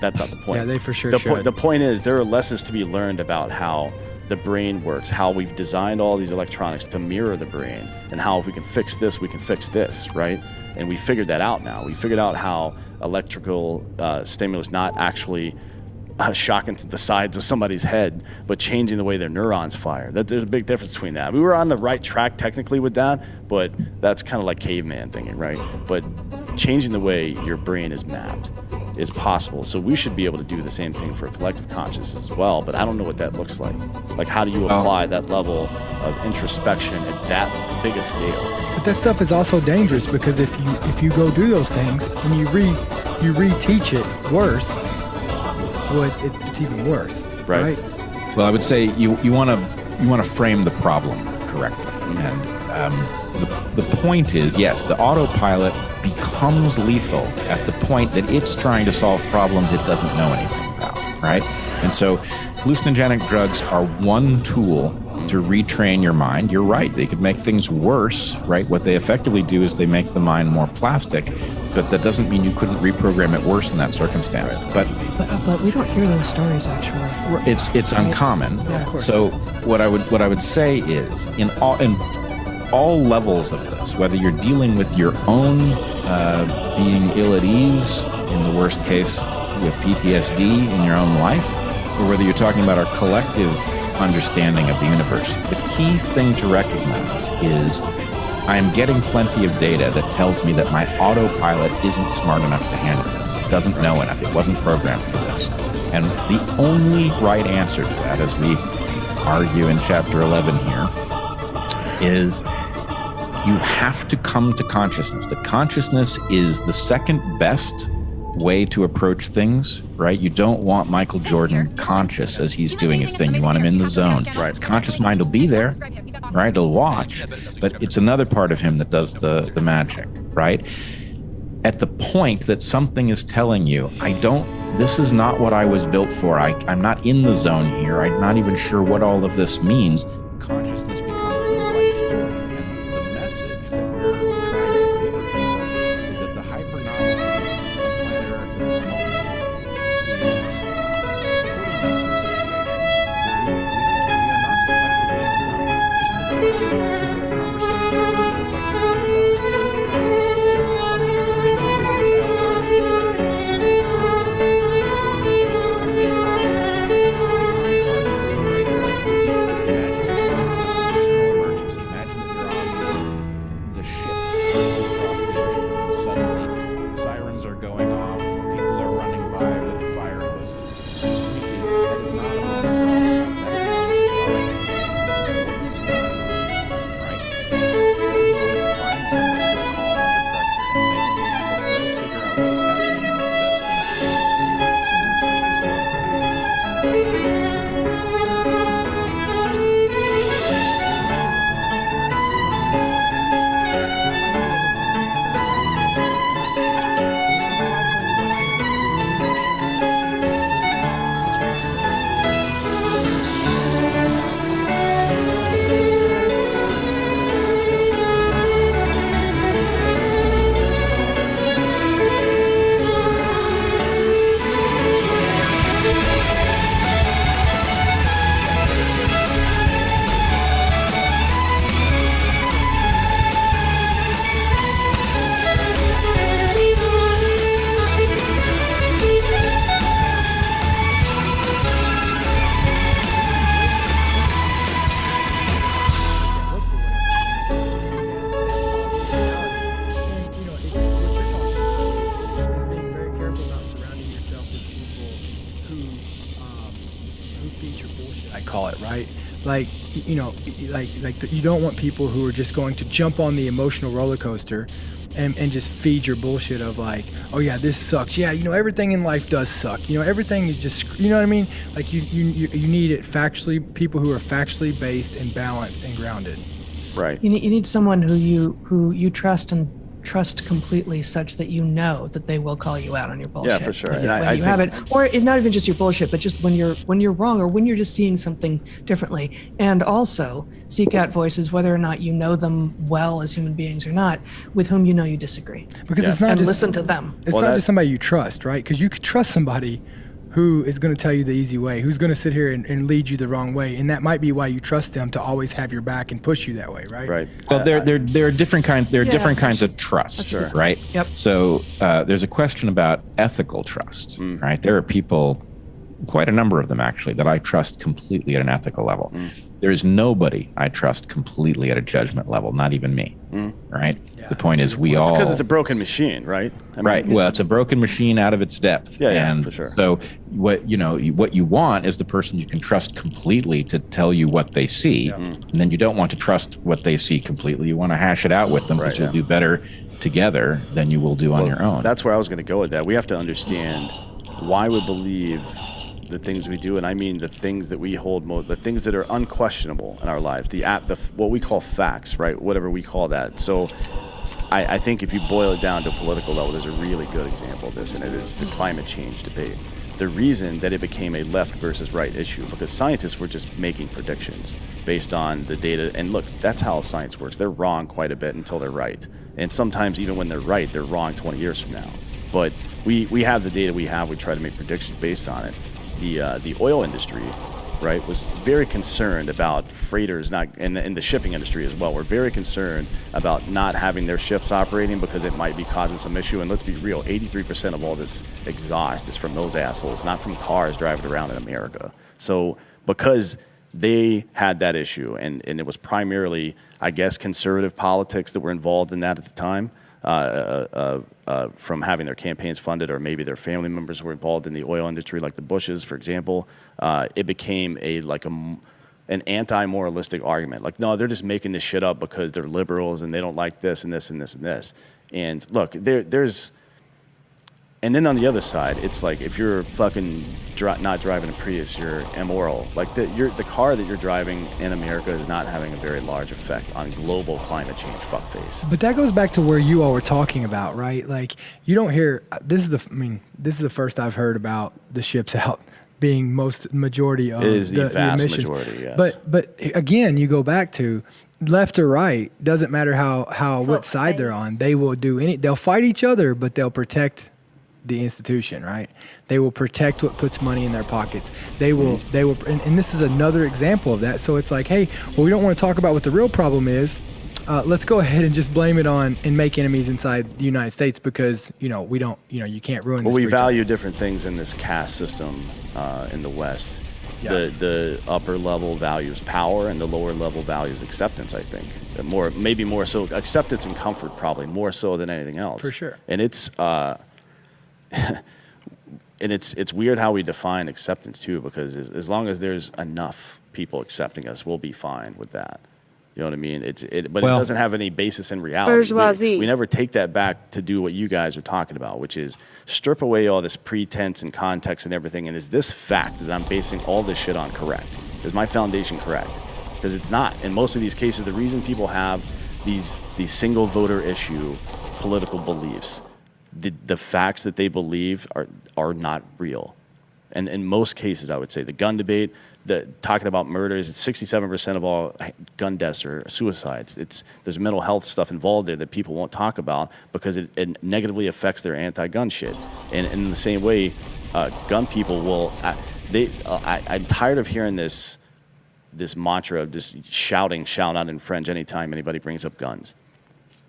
that's not the point. Yeah, they for sure should. should. The point is there are lessons to be learned about how the brain works, how we've designed all these electronics to mirror the brain, and how if we can fix this, we can fix this, right? And we figured that out now. We figured out how electrical stimulus not actually shocking to the sides of somebody's head, but changing the way their neurons fire. There's a big difference between that. We were on the right track technically with that, but that's kind of like caveman thinking, right? But changing the way your brain is mapped is possible. So we should be able to do the same thing for collective consciousness as well, but I don't know what that looks like. Like, how do you apply that level of introspection at that big a scale? But that stuff is also dangerous, because if you go do those things and you reteach it worse, well, it's even worse, right? Well, I would say you want to frame the problem correctly, and the point is, yes, the autopilot becomes lethal at the point that it's trying to solve problems it doesn't know anything about, right? And so, hallucinogenic drugs are one tool to retrain your mind. You're right; they could make things worse, right? What they effectively do is they make the mind more plastic. But that doesn't mean you couldn't reprogram it worse in that circumstance. But we don't hear those stories actually. It's uncommon. Yeah. So what I would say is in all levels of this, whether you're dealing with your own being ill at ease, in the worst case with PTSD in your own life, or whether you're talking about our collective understanding of the universe, the key thing to recognize is I am getting plenty of data that tells me that my autopilot isn't smart enough to handle this. It doesn't know enough. It wasn't programmed for this. And the only right answer to that, as we argue in chapter 11 here, is you have to come to consciousness. The consciousness is the second best way to approach things, right? You don't want Michael Jordan conscious as he's doing his thing. You want him in the zone. Right. His conscious mind will be there, right? He'll watch, but it's another part of him that does the magic, right? At the point that something is telling you, this is not what I was built for. I'm not in the zone here. I'm not even sure what all of this means. Consciousness becomes the right tool. And the message that we're trying to deliver is that the hyper-knowledge of planet Earth at this moment is putting us in a situation where we are not collecting Like, you don't want people who are just going to jump on the emotional roller coaster and just feed your bullshit of like, oh yeah, this sucks. Yeah, everything in life does suck. Everything is just, you know what I mean? Like you need it factually, people who are factually based and balanced and grounded. Right. You need someone who you trust and trust completely, such that you know that they will call you out on your bullshit. Yeah, for sure. When And you have it, or not even just your bullshit, but just when you're wrong, or when you're just seeing something differently. And also seek out voices, whether or not you know them well as human beings or not, with whom you know you disagree. Because it's not and just, listen to them. It's not just somebody you trust, right? Because you could trust somebody who is going to tell you the easy way, who's going to sit here and lead you the wrong way, and that might be why you trust them to always have your back and push you that way, right? Right. Well, there are different kinds. There are different kinds of trust, right? Yep. So there's a question about ethical trust, right? There are people, quite a number of them actually, that I trust completely at an ethical level. There is nobody I trust completely at a judgment level, not even me, right? The point is, we all because it's a broken machine, right? Right. Well, it's a broken machine out of its depth. Yeah, and for sure. So what you want is the person you can trust completely to tell you what they see, and then you don't want to trust what they see completely. You want to hash it out with them, because you'll do better together than you will do on your own. That's where I was going to go with that. We have to understand why we believe the things we do, and I mean the things that we hold the things that are unquestionable in our lives, what we call facts, right? Whatever we call that. So I think if you boil it down to a political level, there's a really good example of this, and it is the climate change debate. The reason that it became a left versus right issue, because scientists were just making predictions based on the data. And look, that's how science works. They're wrong quite a bit until they're right. And sometimes even when they're right, they're wrong 20 years from now. But we have the data we have. We try to make predictions based on it. The oil industry, right, was very concerned about freighters in the shipping industry as well. We're very concerned about not having their ships operating because it might be causing some issue. And let's be real, 83% of all this exhaust is from those assholes, not from cars driving around in America. So because they had that issue, and it was primarily, I guess, conservative politics that were involved in that at the time, from having their campaigns funded, or maybe their family members were involved in the oil industry, like the Bushes, for example. It became an anti-moralistic argument. Like, no, they're just making this shit up because they're liberals and they don't like this and this and this and this. And look, there's, and then on the other side, it's like if you're fucking not driving a Prius, you're immoral. Like the car that you're driving in America is not having a very large effect on global climate change. Fuckface. But that goes back to where you all were talking about, right? Like you don't hear this is the first I've heard about the ships out being majority of it is the vast emissions. Majority. Yes. But again, you go back to left or right, doesn't matter what side they're on. They will they'll fight each other, but they'll protect the institution, right? They will protect what puts money in their pockets. They will, and this is another example of that. So it's like, hey, well, we don't want to talk about what the real problem is. Let's go ahead and just blame it on and make enemies inside the United States because, we don't, you can't ruin this. Well, we value different things in this caste system in the West. Yeah. The upper level values power, and the lower level values acceptance, I think. Maybe more so acceptance and comfort, probably more so than anything else. For sure. And it's and it's weird how we define acceptance too, because as long as there's enough people accepting us, we'll be fine with that. You know what I mean? But it doesn't have any basis in reality. Bourgeoisie. We never take that back to do what you guys are talking about, which is strip away all this pretense and context and everything. And is this fact that I'm basing all this shit on correct? Is my foundation correct? Because it's not. In most of these cases, the reason people have these single voter issue political beliefs, the facts that they believe are not real. And in most cases, I would say the gun debate, talking about murders, 67% of all gun deaths are suicides. There's mental health stuff involved there that people won't talk about because it negatively affects their anti-gun shit. And in the same way, gun people will. I'm tired of hearing this mantra of just shout out in French anytime anybody brings up guns.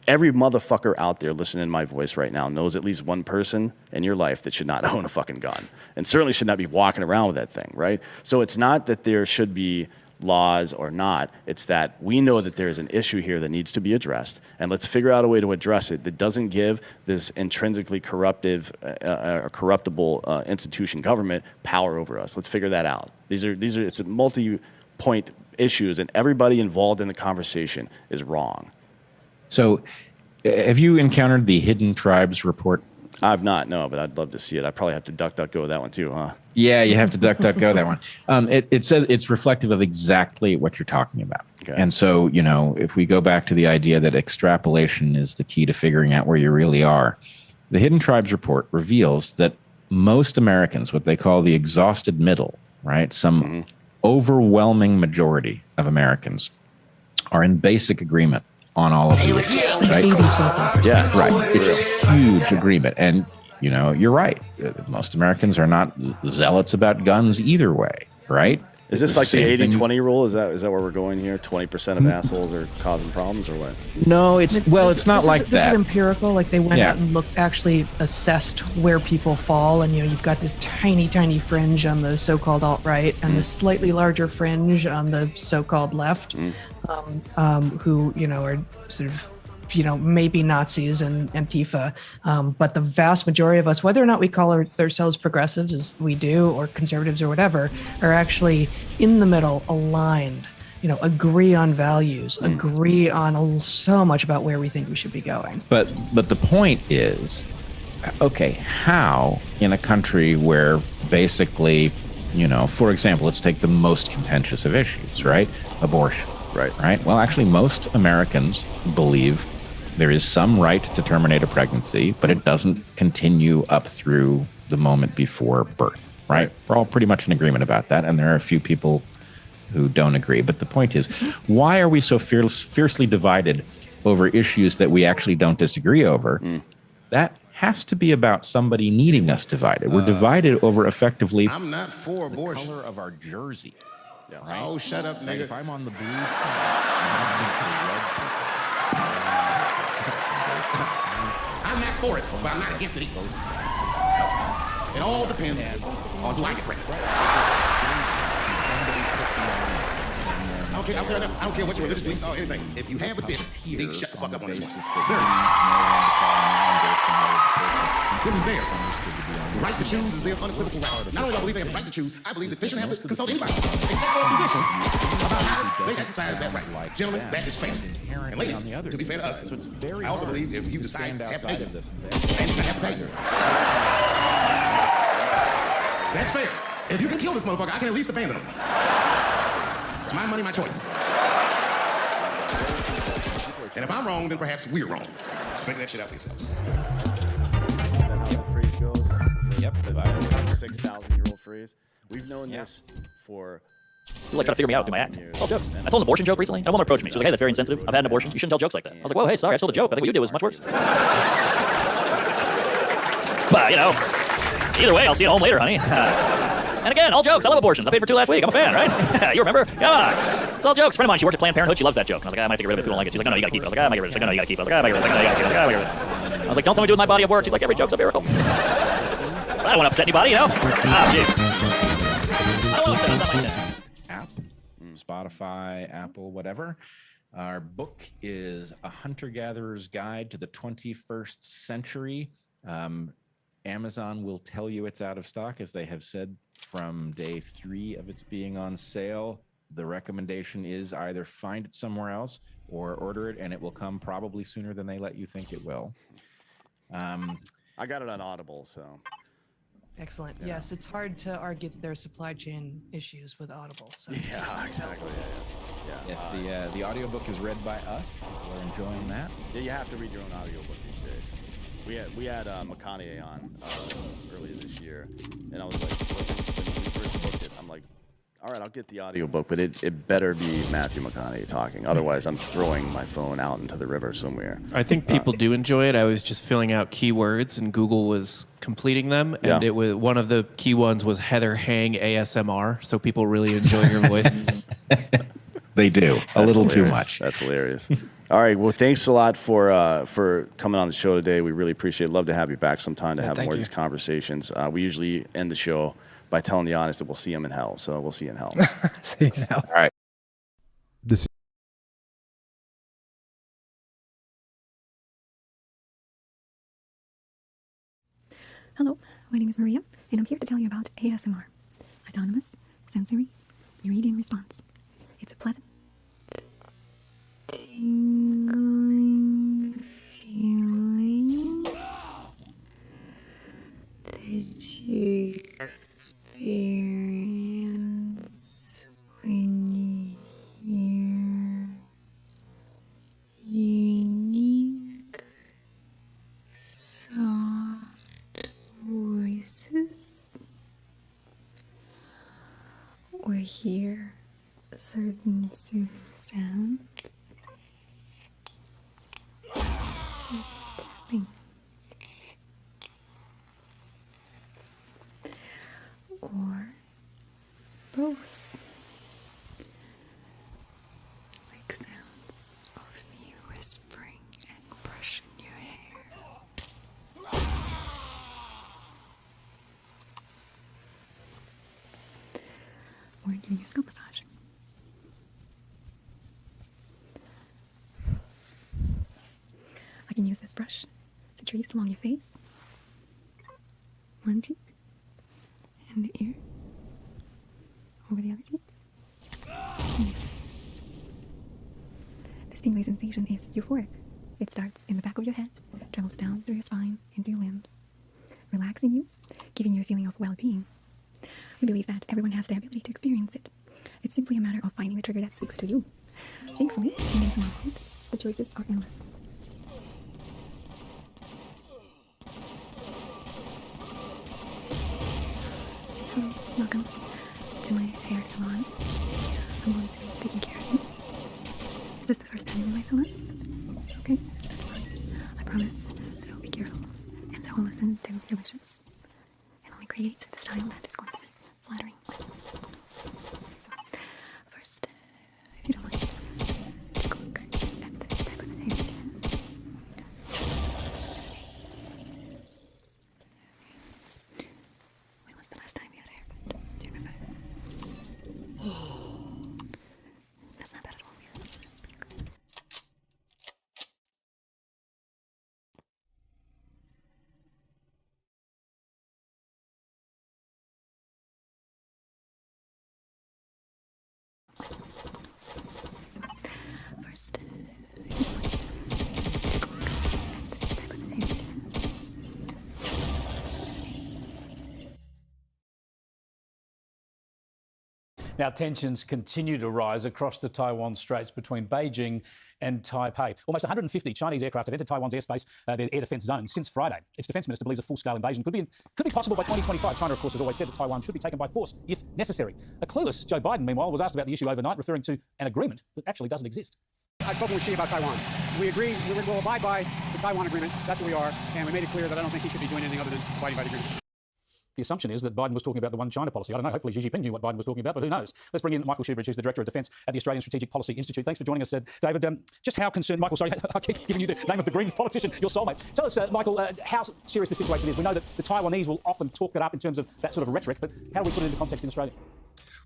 Every motherfucker out there listening to my voice right now knows at least one person in your life that should not own a fucking gun, and certainly should not be walking around with that thing, right? So it's not that there should be laws or not. It's that we know that there is an issue here that needs to be addressed, and let's figure out a way to address it that doesn't give this intrinsically corruptible institution, government, power over us. Let's figure that out. It's a multi-point issues, and everybody involved in the conversation is wrong. So Have you encountered the Hidden Tribes report? I've not, no, but I'd love to see it. I probably have to DuckDuckGo that one too, huh? Yeah, you have to DuckDuckGo that one. It says it's reflective of exactly what you're talking about. Okay. And so, if we go back to the idea that extrapolation is the key to figuring out where you really are, the Hidden Tribes report reveals that most Americans, what they call the exhausted middle, right? Some overwhelming majority of Americans are in basic agreement on all of these. Right? Yeah, right. It's huge agreement. And, you're right. Most Americans are not zealots about guns either way, right? Is this like the 80-20 rule? Is that where we're going here? 20% of assholes are causing problems, or what? No, it's not like that. This is empirical. Like they went out and actually assessed where people fall, and you've got this tiny, tiny fringe on the so-called alt-right, and this slightly larger fringe on the so-called left, who are sort of maybe Nazis and Antifa, but the vast majority of us, whether or not we call ourselves progressives, as we do, or conservatives or whatever, are actually in the middle, aligned, agree on values, agree on so much about where we think we should be going. But the point is, okay, how in a country where basically, for example, let's take the most contentious of issues, right? Abortion. Right. Well, actually, most Americans believe there is some right to terminate a pregnancy, but it doesn't continue up through the moment before birth, right? We're all pretty much in agreement about that, and there are a few people who don't agree. But the point is, why are we so fiercely divided over issues that we actually don't disagree over? That has to be about somebody needing us divided. We're divided over effectively I'm not for the abortion. color of our jersey. Yeah. Right? Oh, shut up, nigga. If I'm on the blue team, I'm not for it, but I'm not against it either. It all depends on who I get pregnant. I don't care what your religious beliefs are or anything. If you have a dick, you need to shut the fuck up on this one. Seriously. This is theirs. The right to choose is their unequivocal right. Not only do I believe they have the right to choose, I believe that they shouldn't have to consult anybody except for a physician about how they exercise that right. Gentlemen, that is fair. And ladies, to be fair to us, I also believe if you decide to have a baby, and you have to pay. That's fair. If you can kill this motherfucker, I can at least abandon him. It's my money, my choice. And if I'm wrong, then perhaps we're wrong. Figure that shit out for yourselves. Yep, the 6,000-year-old phrase. We've known this for. People trying to figure me out with my act. Tell jokes. I told an abortion joke recently, and a woman approached me. She was like, "Hey, that's very insensitive. I've had an abortion. You shouldn't tell jokes like that." I was like, "Whoa, hey, sorry, I told a joke. I think what you did was much worse." But either way, I'll see you at home later, honey. And again, all jokes. I love abortions. I paid for 2 last week. I'm a fan, right? You remember? Come on. It's all jokes. A friend of mine, she works at Planned Parenthood. She loves that joke. And I was like, I might have to get rid of it. People don't like it. She's like, no, you gotta keep it. I was like, I might get rid of it. She's like, no, you gotta keep it. I was like, I might get rid of it. I was like, don't tell me to do with my body of work. She's like, every joke's a miracle. I don't want to upset anybody, jeez. I don't want to upset anybody. App, Spotify, Apple, whatever. Our book is A Hunter-Gatherer's Guide to the 21st Century. Amazon will tell you it's out of stock, as they have said from day 3 of its being on sale. The recommendation is either find it somewhere else or order it, and it will come probably sooner than they let you think it will. I got it on Audible, so. Excellent. Yeah. Yes, it's hard to argue that there are supply chain issues with Audible. So yeah, exactly. Yes, the audiobook is read by us. We're enjoying that. Yeah, you have to read your own audiobook these days. We had McConaughey on earlier this year, and I was like, when we first booked it, I'm like, all right, I'll get the audiobook, but it better be Matthew McConaughey talking. Otherwise, I'm throwing my phone out into the river somewhere. I think people do enjoy it. I was just filling out keywords, and Google was completing them. And it was one of the key ones was Heather Hang ASMR. So people really enjoy your voice. They do a little hilarious. Too much. That's hilarious. All right. Well, thanks a lot for coming on the show today. We really appreciate it. Love to have you back sometime to have more of these conversations. We usually end the show by telling the audience that we'll see them in hell. So we'll see you in hell. See you in hell. All right. Hello, my name is Maria, and I'm here to tell you about ASMR, Autonomous Sensory Meridian Response. It's a pleasant, tingling feeling certain soothing sounds, such as tapping, or both, like sounds of me whispering and brushing your hair. Or giving you a scalp massage. I can use this brush to trace along your face, one cheek, and the ear, over the other cheek. The stinging sensation is euphoric. It starts in the back of your head, travels down through your spine, into your limbs, relaxing you, giving you a feeling of well-being. We believe that everyone has the ability to experience it. It's simply a matter of finding the trigger that speaks to you. Thankfully, in this world, the choices are endless. Welcome to my hair salon. I'm going to be taking care of you. Is this the first time in my salon? Okay, that's fine. I promise that I'll be careful and I will listen to your wishes and only create the style that is going to be flattering. So, first, if you don't mind, take a look at the type of the hair that you have. When was the last time you had a haircut? Do you remember? That's not bad at all. Yes, that's pretty good. So, first, if you don't mind, take a look at the type of the hair that you have. Now, tensions continue to rise across the Taiwan Straits between Beijing and Taipei. Almost 150 Chinese aircraft have entered Taiwan's airspace, their air defence zone, since Friday. Its defence minister believes a full-scale invasion could be possible by 2025. China, of course, has always said that Taiwan should be taken by force if necessary. A clueless Joe Biden, meanwhile, was asked about the issue overnight, referring to an agreement that actually doesn't exist. I've spoken with Xi about Taiwan. We agree we will abide by the Taiwan agreement. That's what we are. And we made it clear that I don't think he should be doing anything other than abiding by the agreement. The assumption is that Biden was talking about the one China policy. I don't know, hopefully Xi Jinping knew what Biden was talking about, but who knows? Let's bring in Michael Shoebridge, who's the Director of Defence at the Australian Strategic Policy Institute. Thanks for joining us, David. Just how concerned, Michael, sorry, I keep giving you the name of the Greens politician, your soulmate. Tell us, Michael, how serious the situation is. We know that the Taiwanese will often talk it up in terms of that sort of rhetoric, but how do we put it into context in Australia?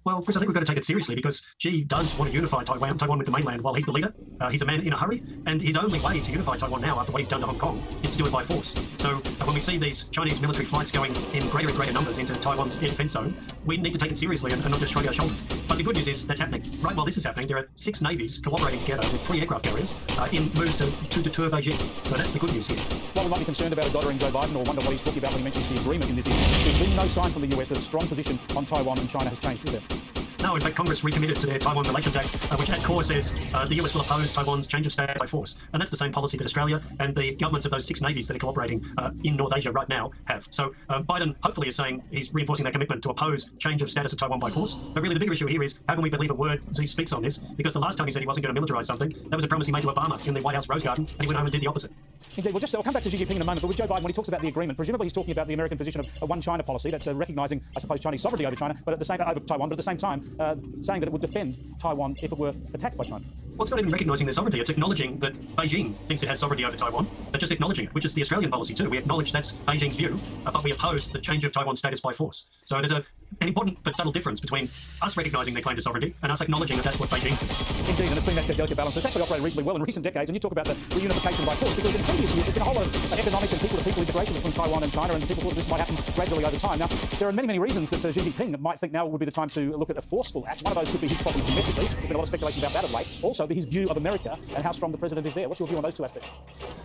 Well, Chris, I think we've got to take it seriously because Xi does want to unify Taiwan with the mainland while he's the leader. He's a man in a hurry, and his only way to unify Taiwan now, after what he's done to Hong Kong, is to do it by force. So when we see these Chinese military flights going in greater and greater numbers into Taiwan's air defence zone, we need to take it seriously and not just shrug our shoulders. But the good news is that's happening. Right while this is happening, there are 6 navies cooperating together with 3 aircraft carriers in moves to deter Beijing. So that's the good news here. What we might be concerned about a doddering Joe Biden or wonder what he's talking about when he mentions the agreement in this is there's been no sign from the US that a strong position on Taiwan and China has changed, is there? No, in fact, Congress recommitted to their Taiwan Relations Act, which at core says the US will oppose Taiwan's change of status by force. And that's the same policy that Australia and the governments of those 6 navies that are cooperating in North Asia right now have. So Biden hopefully is saying he's reinforcing that commitment to oppose change of status of Taiwan by force. But really the bigger issue here is how can we believe a word Xi speaks on this? Because the last time he said he wasn't going to militarize something, that was a promise he made to Obama in the White House Rose Garden, and he went home and did the opposite. Indeed. Well, I'll come back to Xi Jinping in a moment, but with Joe Biden, when he talks about the agreement, presumably he's talking about the American position of a one China policy that's recognising, I suppose, Chinese sovereignty over China, but at the same over Taiwan, but at the same time saying that it would defend Taiwan if it were attacked by China. Well, it's not even recognising their sovereignty. It's acknowledging that Beijing thinks it has sovereignty over Taiwan, but just acknowledging it, which is the Australian policy too. We acknowledge that's Beijing's view, but we oppose the change of Taiwan's status by force. So there's an important but subtle difference between us recognising their claim to sovereignty and us acknowledging that that's what Beijing thinks. Indeed, and it's been that delicate balance that's actually operated reasonably well in recent decades, and you talk about the reunification by force, because in previous years there's been a whole lot of economic and people-to-people integration between Taiwan and China, and people thought this might happen gradually over time. Now, there are many, many reasons that Xi Jinping might think now would be the time to look at a forceful act. One of those could be his problems domestically. There's been a lot of speculation about that of late. Also, his view of America and how strong the president is there. What's your view on those two aspects?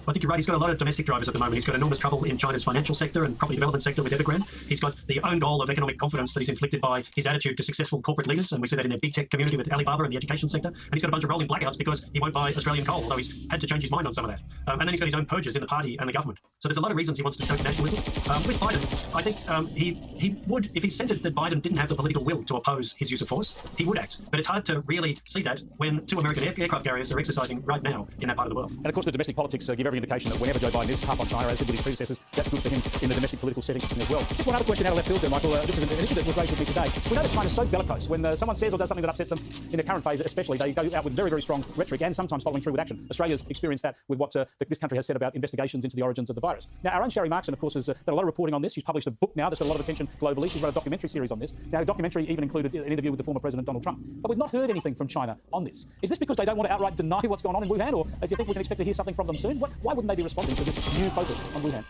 I think you're right. He's got a lot of domestic drivers at the moment. He's got enormous trouble in China's financial sector and property development sector with Evergrande. He's got the own goal of economic confidence that he's inflicted by his attitude to successful corporate leaders, and we see that in the big tech community with Alibaba and the education sector. And he's got a bunch of rolling blackouts because he won't buy Australian coal, although he's had to change his mind on some of that. And then he's got his own purges in the party and the government. So there's a lot of reasons he wants to stoke nationalism. With Biden, I think he would, if he centred that Biden didn't have the political will to oppose his use of force, he would act. But it's hard to really see that when 2 American aircraft carriers are exercising right now in that part of the world. And of course, the domestic politics give every indication that whenever Joe Biden is tough on China, as did with his predecessors, that's good for him in the domestic political setting as well. Just one other question out of left field there, Michael. This is an issue that was raised with me today. We know that China's so bellicose. When someone says or does something that upsets them in the current phase, especially, they go out with very, very strong rhetoric and sometimes following through with action. Australia's experienced that with what this country has said about investigations into the origins of the virus. Now, our own Sherry Markson, of course, has done a lot of reporting on this. She's published a book now that's got a lot of attention globally. She's wrote a documentary series on this. Now, the documentary even included an interview with the former President Donald Trump. But we've not heard anything from China on this. Is this because they don't want to outright deny what's going on in Wuhan, or do you think we can expect to hear something from them soon? Why wouldn't they be responding to this new focus on Wuhan?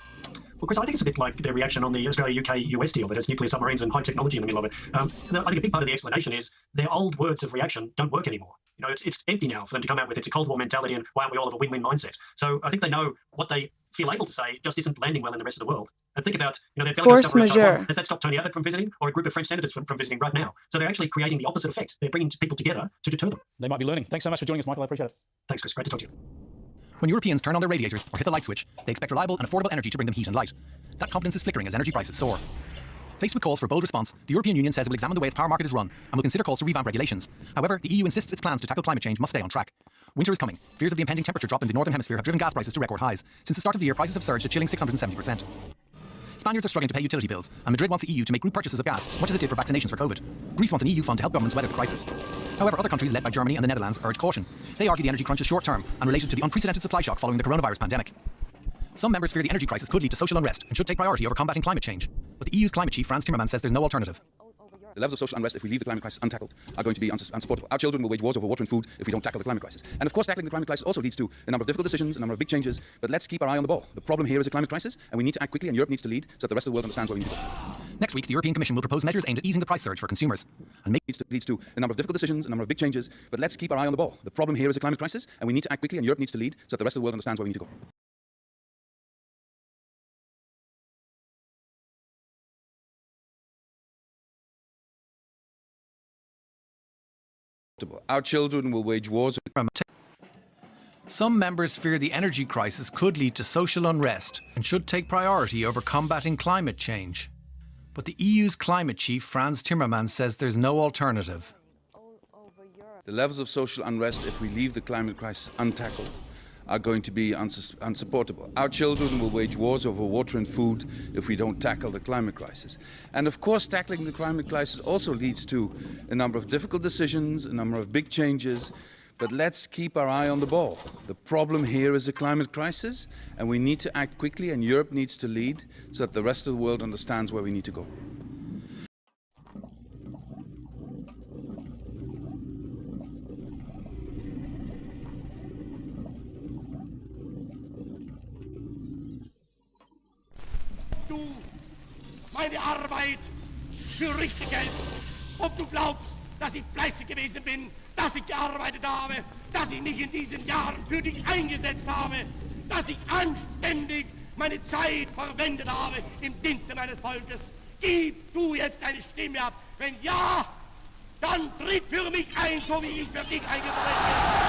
Well, Chris, I think it's a bit like their reaction on the Australia-UK-US deal that has nuclear submarines and high technology in the middle of it. I think a big part of the explanation is their old words of reaction don't work anymore. You know, it's empty now for them to come out with it's a Cold War mentality and why aren't we all of a win-win mindset. So I think they know what they feel able to say just isn't landing well in the rest of the world. And think about, their force majeure. Has that stopped Tony Abbott from visiting or a group of French senators from visiting right now? So they're actually creating the opposite effect. They're bringing people together to deter them. They might be learning. Thanks so much for joining us, Michael. I appreciate it. Thanks, Chris. Great to talk to you. When Europeans turn on their radiators or hit the light switch, they expect reliable and affordable energy to bring them heat and light. That confidence is flickering as energy prices soar. Faced with calls for a bold response, the European Union says it will examine the way its power market is run and will consider calls to revamp regulations. However, the EU insists its plans to tackle climate change must stay on track. Winter is coming. Fears of the impending temperature drop in the Northern Hemisphere have driven gas prices to record highs. Since the start of the year, prices have surged a chilling 670%. Spaniards are struggling to pay utility bills, and Madrid wants the EU to make group purchases of gas, much as it did for vaccinations for COVID. Greece wants an EU fund to help governments weather the crisis. However, other countries led by Germany and the Netherlands urge caution. They argue the energy crunch is short-term and related to the unprecedented supply shock following the coronavirus pandemic. Some members fear the energy crisis could lead to social unrest and should take priority over combating climate change. But the EU's climate chief, Frans Timmermans, says there's no alternative. The levels of social unrest, if we leave the climate crisis untackled, are going to be unsupportable. Our children will wage wars over water and food if we don't tackle the climate crisis. And of course, tackling the climate crisis also leads to a number of difficult decisions, a number of big changes, but let's keep our eye on the ball. The problem here is a climate crisis, and we need to act quickly, and Europe needs to lead so that the rest of the world understands where we need to go. Next week, the European Commission will propose measures aimed at easing the price surge for consumers. And leads to a number of difficult decisions, a number of big changes, but let's keep our eye on the ball. The problem here is a climate crisis, and we need to act quickly, and Europe needs to lead so that the rest of the world understands where we need to go. Our children will wage wars. Some members fear the energy crisis could lead to social unrest and should take priority over combating climate change. But the EU's climate chief, Frans Timmermans, says there's no alternative. The levels of social unrest, if we leave the climate crisis untackled, are going to be unsupportable. Our children will wage wars over water and food if we don't tackle the climate crisis. And of course, tackling the climate crisis also leads to a number of difficult decisions, a number of big changes, but let's keep our eye on the ball. The problem here is a climate crisis, and we need to act quickly, and Europe needs to lead so that the rest of the world understands where we need to go. Meine Arbeit für richtig Geld. Ob du glaubst, dass ich fleißig gewesen bin, dass ich gearbeitet habe, dass ich mich in diesen Jahren für dich eingesetzt habe, dass ich anständig meine Zeit verwendet habe im Dienste meines Volkes. Gib du jetzt deine Stimme ab. Wenn ja, dann tritt für mich ein, so wie ich für dich eingetreten bin.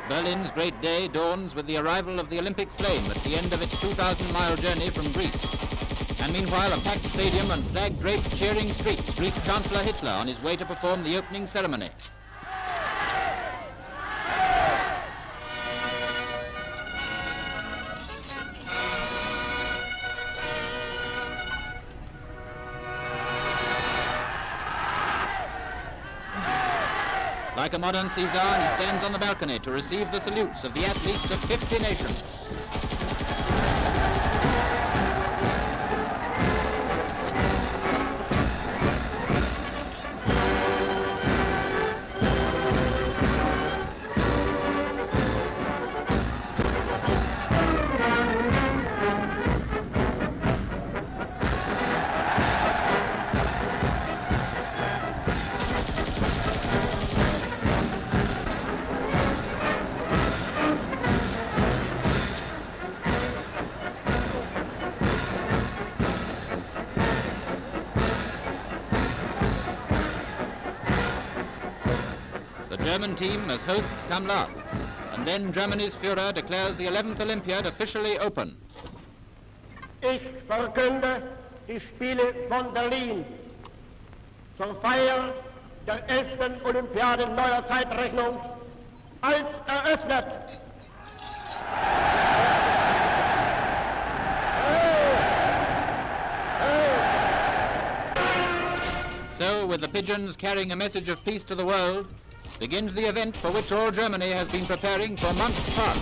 Berlin's great day dawns with the arrival of the Olympic flame at the end of its 2,000-mile journey from Greece. And meanwhile, a packed stadium and flag-draped cheering streets greet Chancellor Hitler on his way to perform the opening ceremony. Like a modern Caesar, he stands on the balcony to receive the salutes of the athletes of 50 nations. German team as hosts come last. And then Germany's Führer declares the 11th Olympiad officially open. Ich verkünde die Spiele von Berlin zur Feier der 11. Olympiade neuer Zeitrechnung als eröffnet. So, with the pigeons carrying a message of peace to the world, begins the event for which all Germany has been preparing for months past.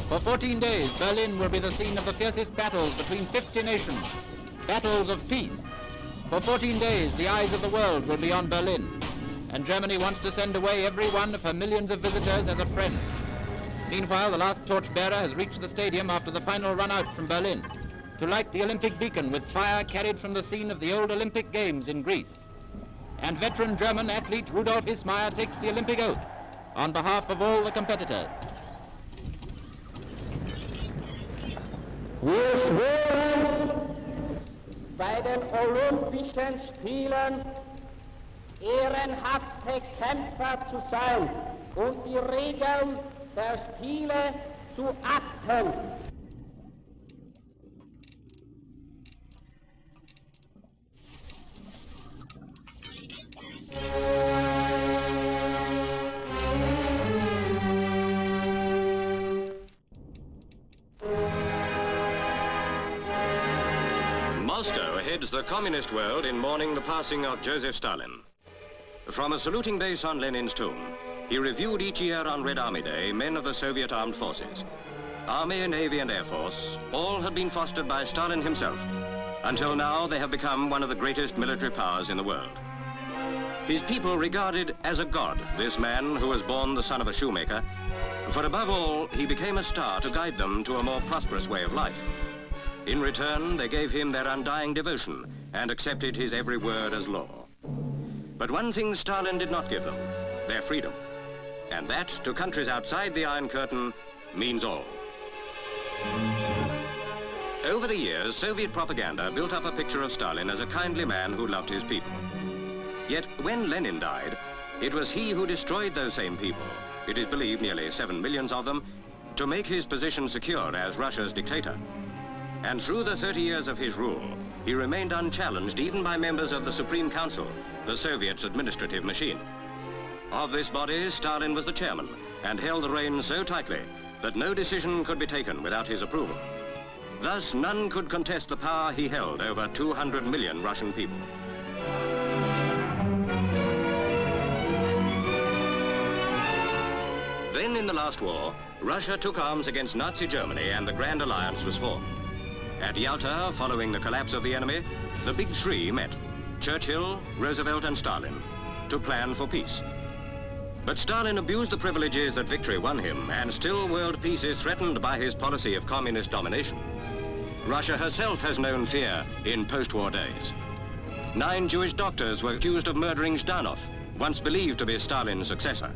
For 14 days, Berlin will be the scene of the fiercest battles between 50 nations, battles of peace. For 14 days, the eyes of the world will be on Berlin, and Germany wants to send away every one of her millions of visitors as a friend. Meanwhile, the last torchbearer has reached the stadium after the final run out from Berlin to light the Olympic beacon with fire carried from the scene of the old Olympic Games in Greece. And veteran German athlete Rudolf Ismail takes the Olympic oath on behalf of all the competitors. Wir schwören, bei den Olympischen Spielen ehrenhafte Kämpfer zu sein und die Regeln der Spiele zu achten. Moscow heads the communist world in mourning the passing of Joseph Stalin. From a saluting base on Lenin's tomb, he reviewed each year on Red Army Day men of the Soviet armed forces. Army, Navy and Air Force, all had been fostered by Stalin himself. Until now, they have become one of the greatest military powers in the world. His people regarded as a god this man who was born the son of a shoemaker, for above all, he became a star to guide them to a more prosperous way of life. In return, they gave him their undying devotion and accepted his every word as law. But one thing Stalin did not give them, their freedom. And that, to countries outside the Iron Curtain, means all. Over the years, Soviet propaganda built up a picture of Stalin as a kindly man who loved his people. Yet when Lenin died, it was he who destroyed those same people, it is believed nearly 7 million of them, to make his position secure as Russia's dictator. And through the 30 years of his rule, he remained unchallenged even by members of the Supreme Council, the Soviet's administrative machine. Of this body, Stalin was the chairman and held the reins so tightly that no decision could be taken without his approval. Thus, none could contest the power he held over 200 million Russian people. Then, in the last war, Russia took arms against Nazi Germany and the Grand Alliance was formed. At Yalta, following the collapse of the enemy, the Big Three met, Churchill, Roosevelt and Stalin, to plan for peace. But Stalin abused the privileges that victory won him, and still world peace is threatened by his policy of communist domination. Russia herself has known fear in post-war days. 9 Jewish doctors were accused of murdering Zhdanov, once believed to be Stalin's successor.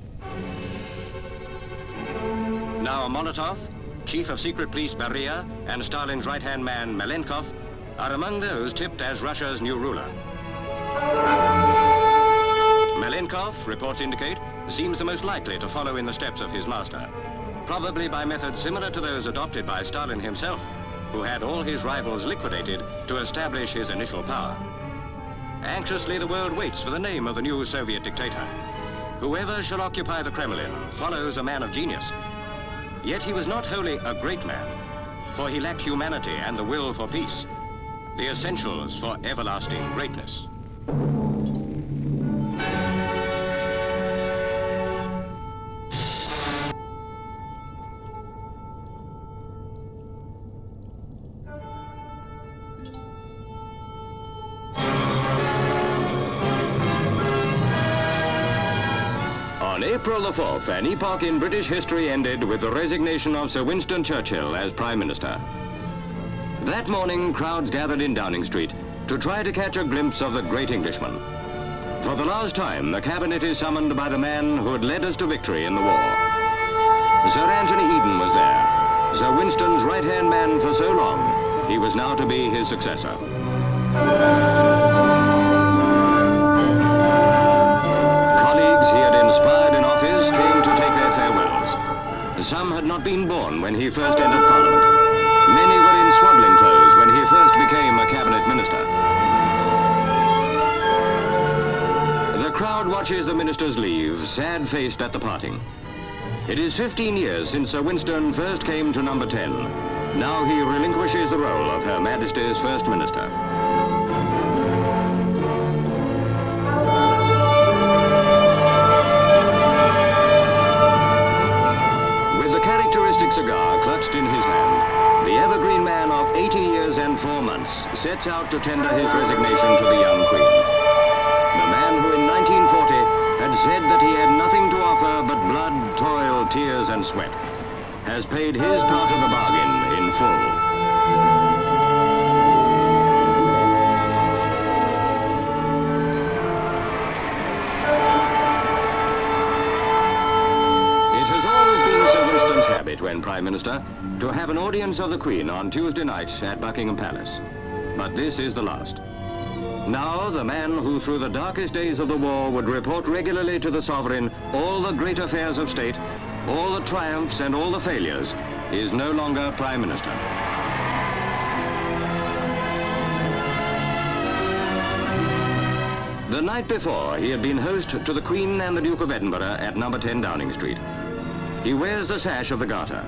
Now Molotov, chief of secret police Beria, and Stalin's right-hand man Malenkov are among those tipped as Russia's new ruler. Malenkov, reports indicate, seems the most likely to follow in the steps of his master, probably by methods similar to those adopted by Stalin himself, who had all his rivals liquidated to establish his initial power. Anxiously, the world waits for the name of the new Soviet dictator. Whoever shall occupy the Kremlin follows a man of genius. Yet he was not wholly a great man, for he lacked humanity and the will for peace, the essentials for everlasting greatness. On April the 4th, an epoch in British history ended with the resignation of Sir Winston Churchill as Prime Minister. That morning, crowds gathered in Downing Street to try to catch a glimpse of the great Englishman. For the last time, the cabinet is summoned by the man who had led us to victory in the war. Sir Anthony Eden was there, Sir Winston's right-hand man for so long. He was now to be his successor. Colleagues he had inspired in office not been born when he first entered Parliament. Many were in swaddling clothes when he first became a cabinet minister. The crowd watches the ministers leave, sad-faced at the parting. It is 15 years since Sir Winston first came to number 10. Now he relinquishes the role of Her Majesty's First Minister. With the characteristic cigar clutched in his hand, the evergreen man of 80 years and 4 months sets out to tender his resignation to the young Queen. The man who in 1940 had said that he had nothing to offer but blood, toil, tears and sweat, has paid his part of the bargain in full. It has always been Sir Winston's habit when Prime Minister to have an audience of the Queen on Tuesday night at Buckingham Palace. But this is the last. Now, the man who through the darkest days of the war would report regularly to the Sovereign all the great affairs of state, all the triumphs and all the failures, is no longer Prime Minister. The night before, he had been host to the Queen and the Duke of Edinburgh at number 10 Downing Street. He wears the sash of the Garter.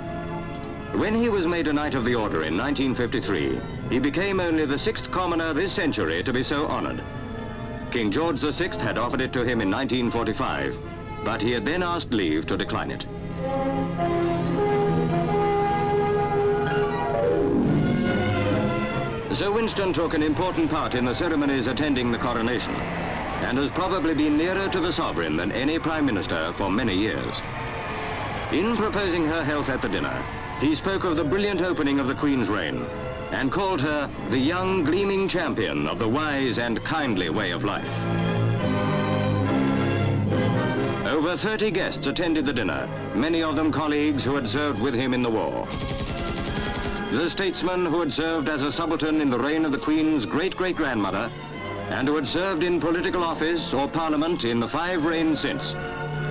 When he was made a Knight of the Order in 1953, he became only the 6th commoner this century to be so honored. King George VI had offered it to him in 1945, but he had then asked leave to decline it. Sir Winston took an important part in the ceremonies attending the coronation, and has probably been nearer to the Sovereign than any Prime Minister for many years. In proposing her health at the dinner, he spoke of the brilliant opening of the Queen's reign, and called her the young gleaming champion of the wise and kindly way of life. Over 30 guests attended the dinner, many of them colleagues who had served with him in the war. The statesman who had served as a subaltern in the reign of the Queen's great-great-grandmother, and who had served in political office or Parliament in the 5 reigns since,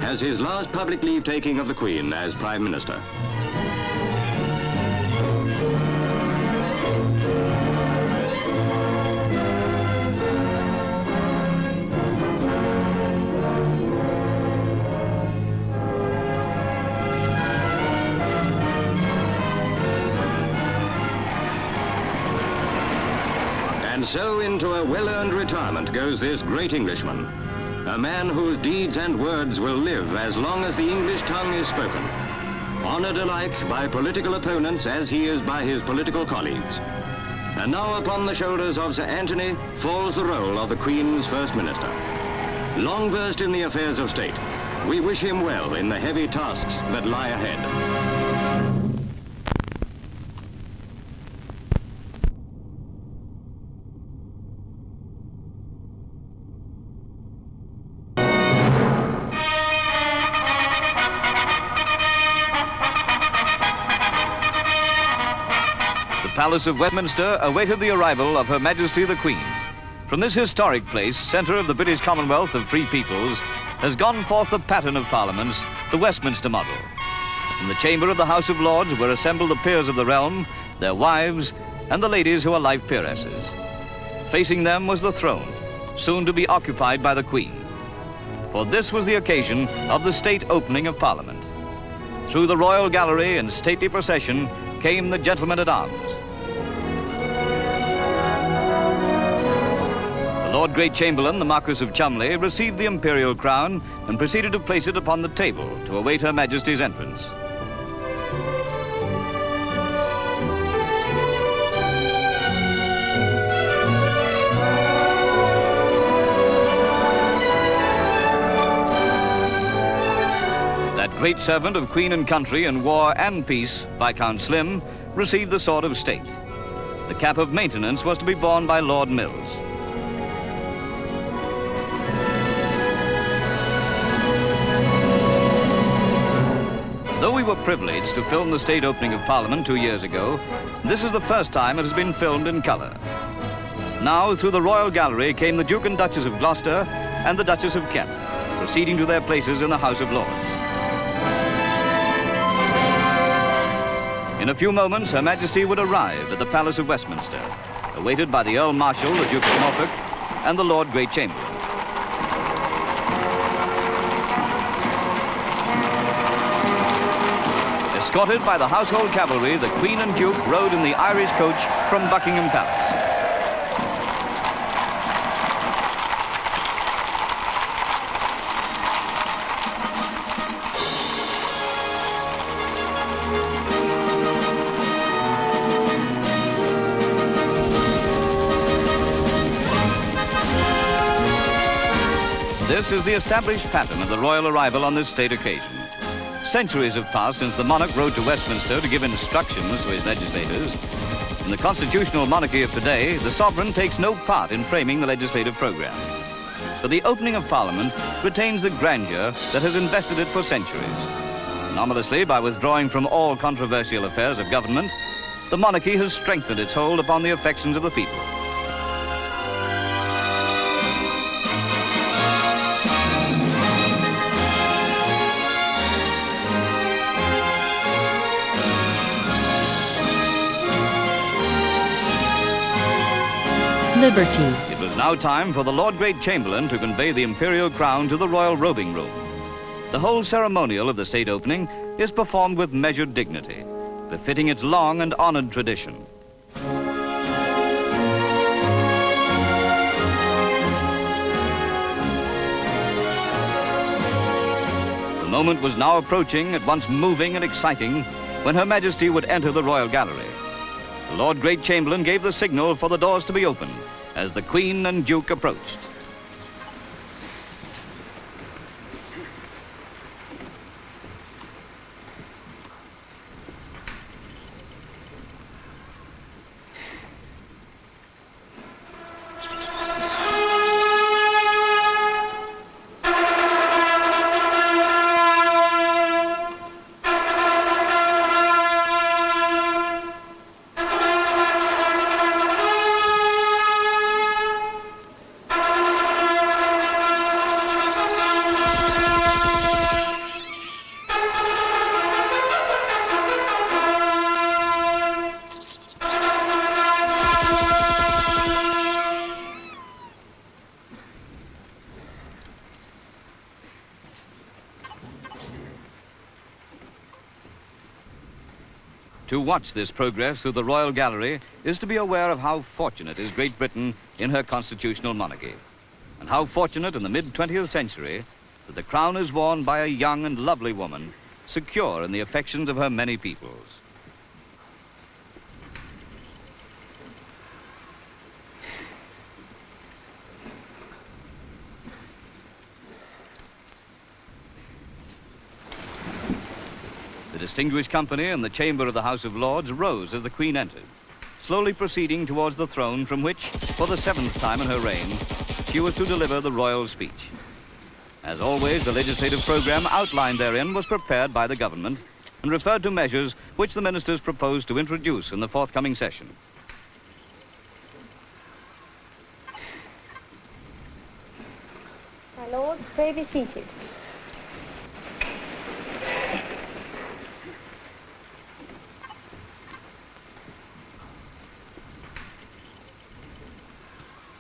has his last public leave-taking of the Queen as Prime Minister. And so into a well-earned retirement goes this great Englishman, a man whose deeds and words will live as long as the English tongue is spoken, honored alike by political opponents as he is by his political colleagues. And now upon the shoulders of Sir Anthony falls the role of the Queen's First Minister. Long versed in the affairs of state, we wish him well in the heavy tasks that lie ahead. The Palace of Westminster awaited the arrival of Her Majesty the Queen. From this historic place, centre of the British Commonwealth of free peoples, has gone forth the pattern of parliaments, the Westminster model. In the chamber of the House of Lords were assembled the peers of the realm, their wives, and the ladies who are life peeresses. Facing them was the throne, soon to be occupied by the Queen. For this was the occasion of the state opening of Parliament. Through the royal gallery in stately procession came the gentlemen-at-arms. The Lord Great Chamberlain, the Marquis of Cholmondeley, received the imperial crown and proceeded to place it upon the table to await Her Majesty's entrance. That great servant of Queen and country in war and peace, Viscount Slim, received the sword of state. The cap of maintenance was to be borne by Lord Mills. Though we were privileged to film the state opening of Parliament 2 years ago, this is the first time it has been filmed in colour. Now, through the Royal Gallery came the Duke and Duchess of Gloucester and the Duchess of Kent, proceeding to their places in the House of Lords. In a few moments, Her Majesty would arrive at the Palace of Westminster, awaited by the Earl Marshal, the Duke of Norfolk, and the Lord Great Chamberlain. Escorted by the household cavalry, the Queen and Duke rode in the Irish coach from Buckingham Palace. This is the established pattern of the royal arrival on this state occasion. Centuries have passed since the monarch rode to Westminster to give instructions to his legislators. In the constitutional monarchy of today, the sovereign takes no part in framing the legislative program. But the opening of Parliament retains the grandeur that has invested it for centuries. Anomalously, by withdrawing from all controversial affairs of government, the monarchy has strengthened its hold upon the affections of the people. Liberty. It was now time for the Lord Great Chamberlain to convey the imperial crown to the royal robing room. The whole ceremonial of the state opening is performed with measured dignity, befitting its long and honored tradition. The moment was now approaching, at once moving and exciting, when Her Majesty would enter the royal gallery. The Lord Great Chamberlain gave the signal for the doors to be opened as the Queen and Duke approached. To watch this progress through the royal gallery is to be aware of how fortunate is Great Britain in her constitutional monarchy, and how fortunate in the mid-20th century that the crown is worn by a young and lovely woman, secure in the affections of her many peoples. The distinguished company in the chamber of the House of Lords rose as the Queen entered, slowly proceeding towards the throne from which, for the 7th time in her reign, she was to deliver the royal speech. As always, the legislative program outlined therein was prepared by the government and referred to measures which the ministers proposed to introduce in the forthcoming session. My lords, pray be seated.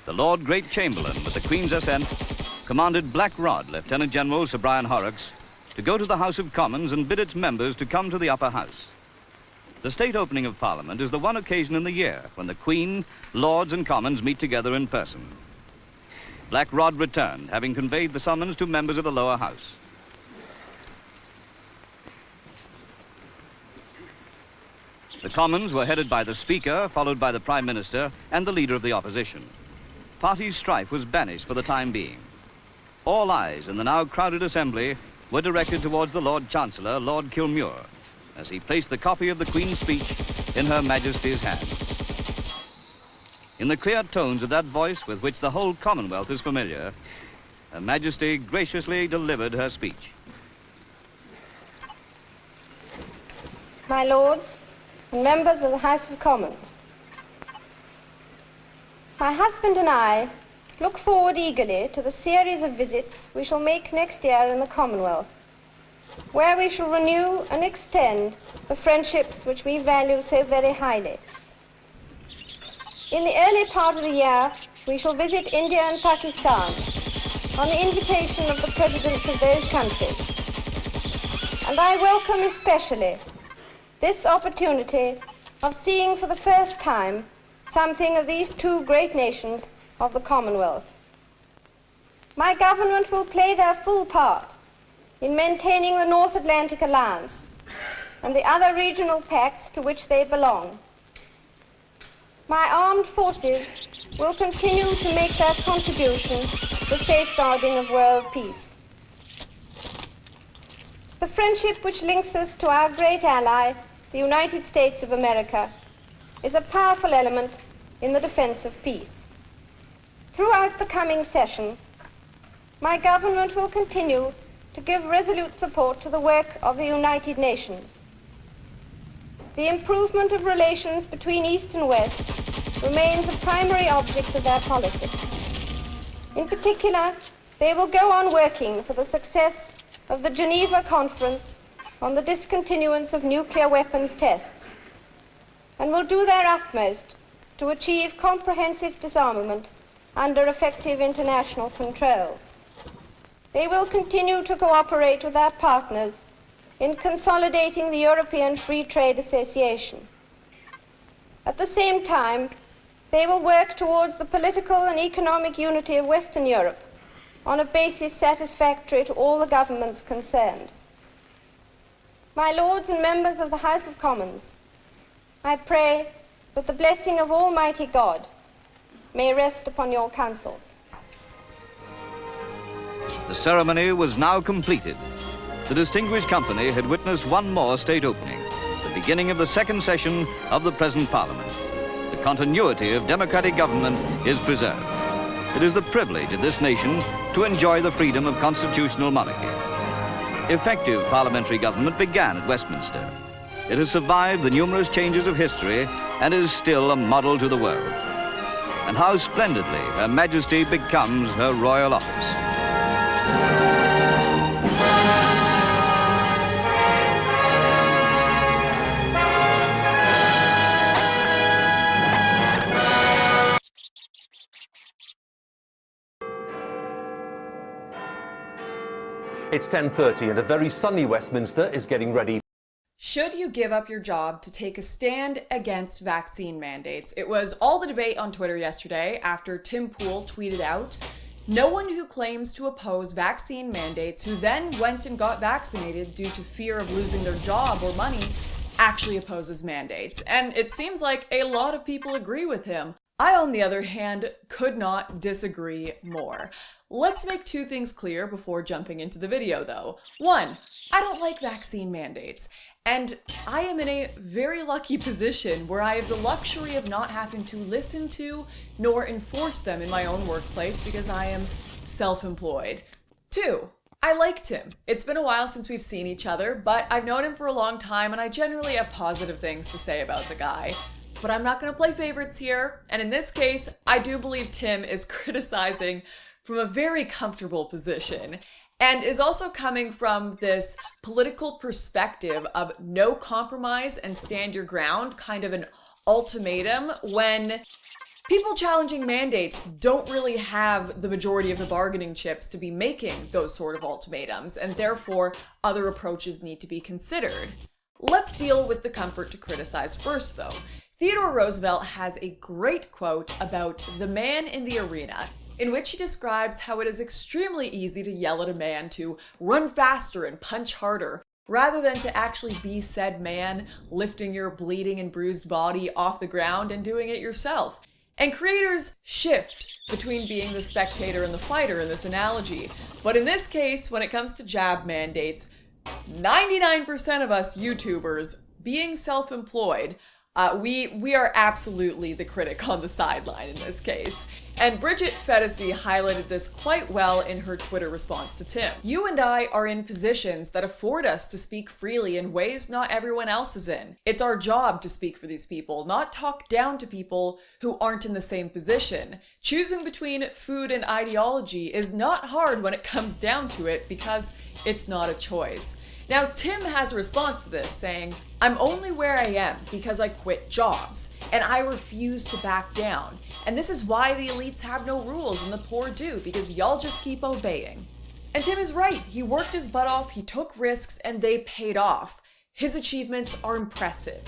The Lord Great Chamberlain, with the Queen's assent, commanded Black Rod, Lieutenant General Sir Brian Horrocks, to go to the House of Commons and bid its members to come to the upper house. The state opening of Parliament is the one occasion in the year when the Queen, Lords and Commons meet together in person. Black Rod returned, having conveyed the summons to members of the lower house. The Commons were headed by the Speaker, followed by the Prime Minister and the Leader of the Opposition. Party strife was banished for the time being. All eyes in the now crowded assembly were directed towards the Lord Chancellor, Lord Kilmuir, as he placed the copy of the Queen's speech in Her Majesty's hand. In the clear tones of that voice with which the whole Commonwealth is familiar, Her Majesty graciously delivered her speech. My lords and members of the House of Commons, my husband and I look forward eagerly to the series of visits we shall make next year in the Commonwealth. where we shall renew and extend the friendships which we value so very highly. In the early part of the year, we shall visit India and Pakistan on the invitation of the presidents of those countries. And I welcome especially this opportunity of seeing for the first time something of these two great nations of the Commonwealth. My government will play their full part in maintaining the North Atlantic Alliance and the other regional pacts to which they belong. My armed forces will continue to make their contribution to the safeguarding of world peace. The friendship which links us to our great ally, the United States of America, is a powerful element in the defense of peace. Throughout the coming session, my government will continue to give resolute support to the work of the United Nations. The improvement of relations between East and West remains a primary object of their policy. In particular, they will go on working for the success of the Geneva Conference on the discontinuance of nuclear weapons tests, and will do their utmost to achieve comprehensive disarmament under effective international control. They will continue to cooperate with our partners in consolidating the European Free Trade Association. At the same time, they will work towards the political and economic unity of Western Europe on a basis satisfactory to all the governments concerned. My lords and members of the House of Commons, I pray that the blessing of Almighty God may rest upon your councils. The ceremony was now completed. The distinguished company had witnessed one more state opening, the beginning of the second session of the present Parliament. The continuity of democratic government is preserved. It is the privilege of this nation to enjoy the freedom of constitutional monarchy. Effective parliamentary government began at Westminster. It has survived the numerous changes of history and is still a model to the world. And how splendidly Her Majesty becomes her royal office. It's 10:30 and a very sunny Westminster is getting ready. Should you give up your job to take a stand against vaccine mandates? It was all the debate on Twitter yesterday after Tim Pool tweeted out, "No one who claims to oppose vaccine mandates who then went and got vaccinated due to fear of losing their job or money actually opposes mandates." And it seems like a lot of people agree with him. I, on the other hand, could not disagree more. Let's make two things clear before jumping into the video, though. One, I don't like vaccine mandates, and I am in a very lucky position where I have the luxury of not having to listen to nor enforce them in my own workplace because I am self-employed. Two, I liked him. It's been a while since we've seen each other, but I've known him for a long time and I generally have positive things to say about the guy. But I'm not gonna play favorites here, and in this case, I do believe Tim is criticizing from a very comfortable position, and is also coming from this political perspective of no compromise and stand your ground, kind of an ultimatum, when people challenging mandates don't really have the majority of the bargaining chips to be making those sort of ultimatums, and therefore other approaches need to be considered. Let's deal with the comfort to criticize first, though. Theodore Roosevelt has a great quote about the man in the arena, in which he describes how it is extremely easy to yell at a man to run faster and punch harder, rather than to actually be said man, lifting your bleeding and bruised body off the ground and doing it yourself. And creators shift between being the spectator and the fighter in this analogy. But in this case, when it comes to jab mandates, 99% of us YouTubers, being self-employed, we are absolutely the critic on the sideline in this case. And Bridget Fedesi highlighted this quite well in her Twitter response to Tim. You and I are in positions that afford us to speak freely in ways not everyone else is in. It's our job to speak for these people, not talk down to people who aren't in the same position. Choosing between food and ideology is not hard when it comes down to it because it's not a choice. Now, Tim has a response to this, saying, "I'm only where I am because I quit jobs, and I refuse to back down. And this is why the elites have no rules and the poor do, because y'all just keep obeying." And Tim is right. He worked his butt off, he took risks, and they paid off. His achievements are impressive.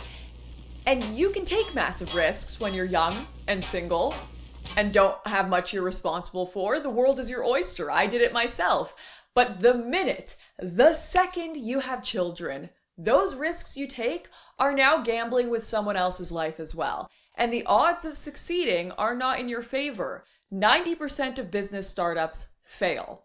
And you can take massive risks when you're young and single and don't have much you're responsible for. The world is your oyster. I did it myself. But the second you have children, those risks you take are now gambling with someone else's life as well. And the odds of succeeding are not in your favor. 90% of business startups fail.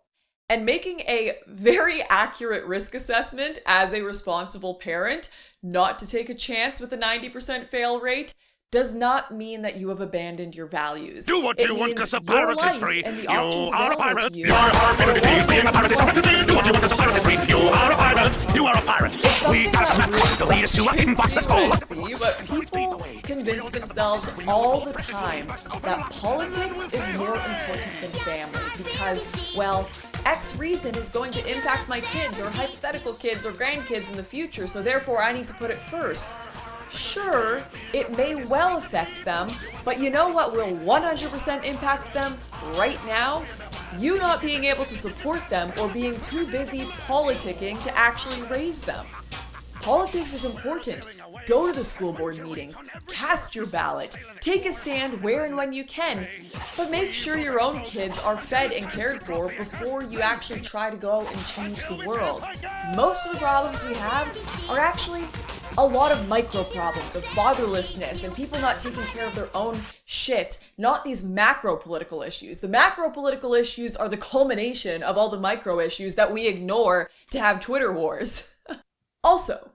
And making a very accurate risk assessment as a responsible parent, not to take a chance with a 90% fail rate, does not mean that you have abandoned your values. Do what you want because a pirate is free. And the You options are a available pirate. to you You are a pirate. Being a pirate is something to say. Do what you want because a pirate is free. You are a pirate. You are a pirate. We got a map to lead us to a hidden box. Let's go. See, but people convince themselves all the time that politics is more important than family because, well, X reason is going to impact my kids or hypothetical kids or grandkids in the future, so therefore I need to put it first. Sure, it may well affect them, but you know what will 100% impact them right now? You not being able to support them or being too busy politicking to actually raise them. Politics is important. Go to the school board meetings, cast your ballot, take a stand where and when you can, but make sure your own kids are fed and cared for before you actually try to go and change the world. Most of the problems we have are actually a lot of micro problems of fatherlessness and people not taking care of their own shit, not these macro political issues. The macro political issues are the culmination of all the micro issues that we ignore to have Twitter wars. Also,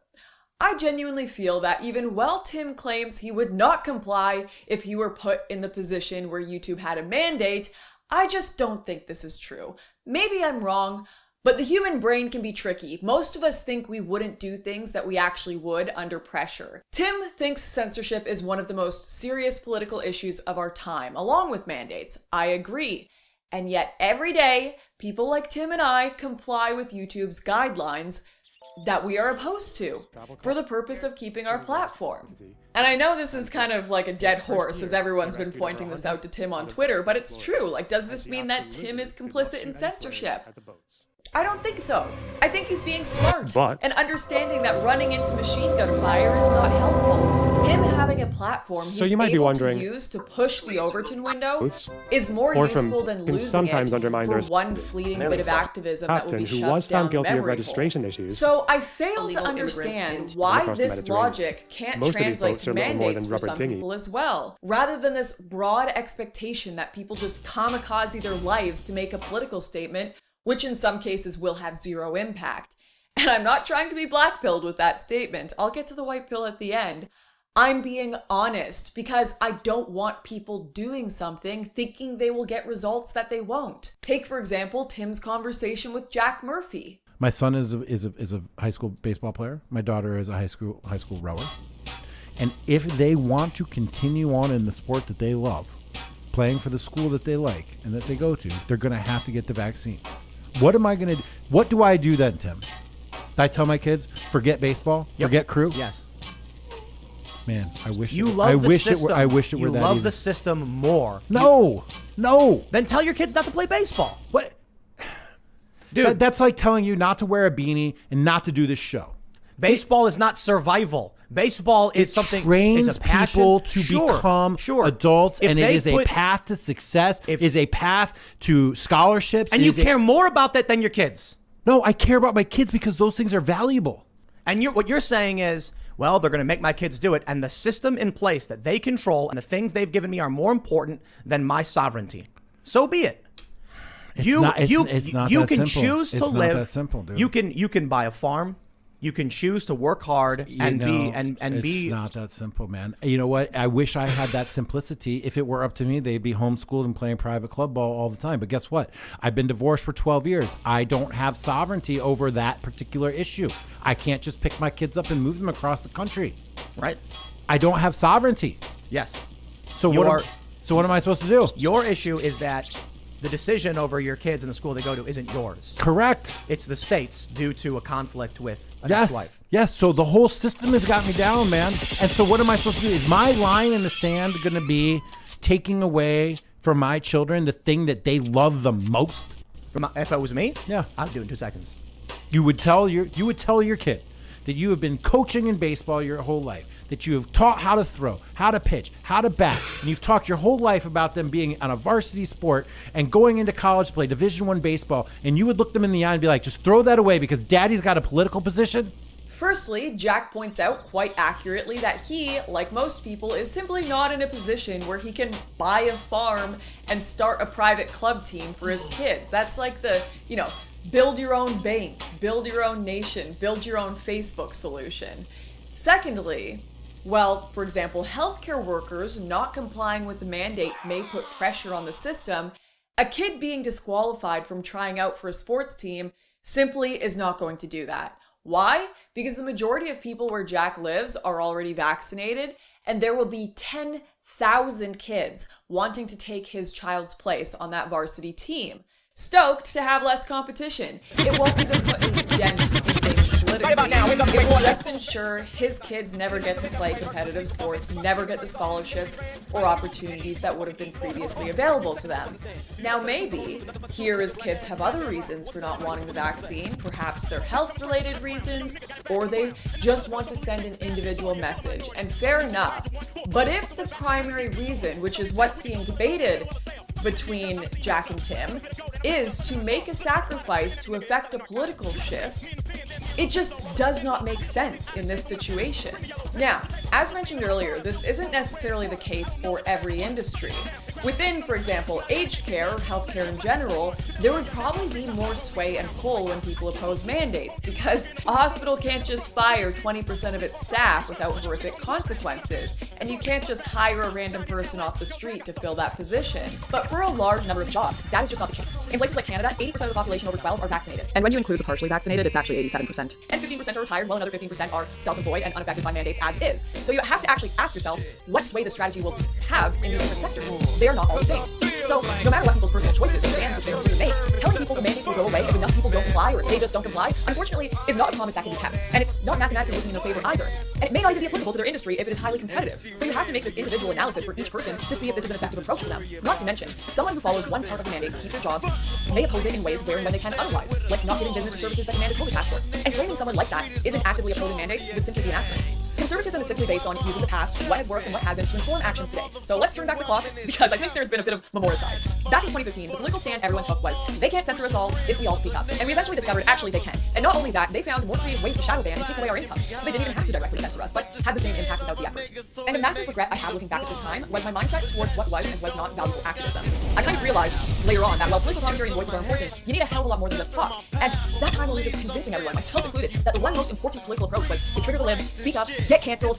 I genuinely feel that even while Tim claims he would not comply if he were put in the position where YouTube had a mandate, I just don't think this is true. Maybe I'm wrong, but the human brain can be tricky. Most of us think we wouldn't do things that we actually would under pressure. Tim thinks censorship is one of the most serious political issues of our time, along with mandates. I agree. And yet every day, people like Tim and I comply with YouTube's guidelines that we are opposed to for the purpose of keeping our platform. And I know this is kind of like a dead horse as everyone's been pointing this out to Tim on Twitter, but it's true. Like, does this mean that Tim is complicit in censorship? I don't think so. I think he's being smart and understanding that running into machine gun fire is not helpful. Him having a platform he's able to use to push the Overton window is more useful than losing it for one fleeting bit of activism that will be shoved down memory hole. So I fail to understand why this logic can't translate to mandates for some people as well, rather than this broad expectation that people just kamikaze their lives to make a political statement, which in some cases will have zero impact. And I'm not trying to be black-pilled with that statement. I'll get to the white pill at the end. I'm being honest because I don't want people doing something thinking they will get results that they won't. Take, for example, Tim's conversation with Jack Murphy. My son is a high school baseball player. My daughter is a high school rower. And if they want to continue on in the sport that they love, playing for the school that they like and that they go to, they're going to have to get the vaccine. What am I going to do? What do I do then, Tim? I tell my kids, forget baseball, forget crew? Yes. Man, I wish you it, love I the wish system. it were. I wish it were you that love easy. the system more. No. Then tell your kids not to play baseball. What? Dude, that's like telling you not to wear a beanie and not to do this show. Baseball is not survival. Baseball is something. Trains is a passion. people to become adults, and it is a path to success. Is a path to scholarships, and you care more about that than your kids. No, I care about my kids because those things are valuable. And what you're saying is, well, they're going to make my kids do it, and the system in place that they control and the things they've given me are more important than my sovereignty. So be it. It's You not can choose to live. Not that simple, dude. You can buy a farm. You can choose to work hard and be. It's not that simple, man. You know what? I wish I had that simplicity. If it were up to me, they'd be homeschooled and playing private club ball all the time. But guess what? I've been divorced for 12 years. I don't have sovereignty over that particular issue. I can't just pick my kids up and move them across the country. Right? I don't have sovereignty. Yes. So what am I supposed to do? Your issue is that the decision over your kids and the school they go to isn't yours. Correct. It's the state's due to a conflict with an Yes. ex-wife. Yes. So the whole system has got me down, man. And so what am I supposed to do? Is my line in the sand going to be taking away from my children the thing that they love the most? If it was me, yeah, I'd do it in 2 seconds. You would tell your kid that you have been coaching in baseball your whole life, that you have taught how to throw, how to pitch, how to bat, and you've talked your whole life about them being on a varsity sport and going into college to play Division I baseball, and you would look them in the eye and be like, just throw that away because daddy's got a political position? Firstly, Jack points out quite accurately that he, like most people, is simply not in a position where he can buy a farm and start a private club team for his kids. That's like the, build your own bank, build your own nation, build your own Facebook solution. Secondly, well, for example, healthcare workers not complying with the mandate may put pressure on the system. A kid being disqualified from trying out for a sports team simply is not going to do that. Why? Because the majority of people where Jack lives are already vaccinated, and there will be 10,000 kids wanting to take his child's place on that varsity team. Stoked to have less competition. It won't even put a dent in things politically. It will just ensure his kids never get to play competitive sports, never get the scholarships or opportunities that would have been previously available to them. Now maybe, here his kids have other reasons for not wanting the vaccine, perhaps they're health-related reasons, or they just want to send an individual message, and fair enough. But if the primary reason, which is what's being debated between Jack and Tim, is to make a sacrifice to effect a political shift, it just does not make sense in this situation. Now, as mentioned earlier, this isn't necessarily the case for every industry. Within, for example, aged care or healthcare in general, there would probably be more sway and pull when people oppose mandates, because a hospital can't just fire 20% of its staff without horrific consequences, and you can't just hire a random person off the street to fill that position. But for a large number of jobs, that is just not the case. In places like Canada, 80% of the population over 12 are vaccinated. And when you include the partially vaccinated, it's actually 87%. And 15% are retired, while another 15% are self-employed and unaffected by mandates as is. So you have to actually ask yourself what sway the strategy will have in these different sectors. They are not all the same. So no matter what people's personal choices or stands which they want to make, telling people the mandates will go away if enough people don't comply or if they just don't comply, unfortunately, is not a promise that can be kept. And it's not mathematically working in their favor either. And it may not even be applicable to their industry if it is highly competitive. So you have to make this individual analysis for each person to see if this is an effective approach for them. Not to mention, someone who follows one part of the mandate to keep their job may oppose it in ways where and when they can otherwise, like not giving business services that demand a COVID passport. And claiming someone like that isn't actively opposing mandates would simply be inaccurate. Conservatism is typically based on using the past, what has worked and what hasn't, to inform actions today. So let's turn back the clock, because I think there's been a bit of memoricide. Back in 2015, the political stand everyone took was, they can't censor us all if we all speak up. And we eventually discovered, actually they can. And not only that, they found more creative ways to shadow ban and take away our incomes, so they didn't even have to directly censor us, but had the same impact without the effort. And a massive regret I have looking back at this time was my mindset towards what was and was not valuable activism. I kind of realized later on that while political commentary and voices are important, you need a hell of a lot more than just talk. And that time we were just convincing everyone, myself included, that the one most important political approach was to trigger the libs, speak up, get canceled,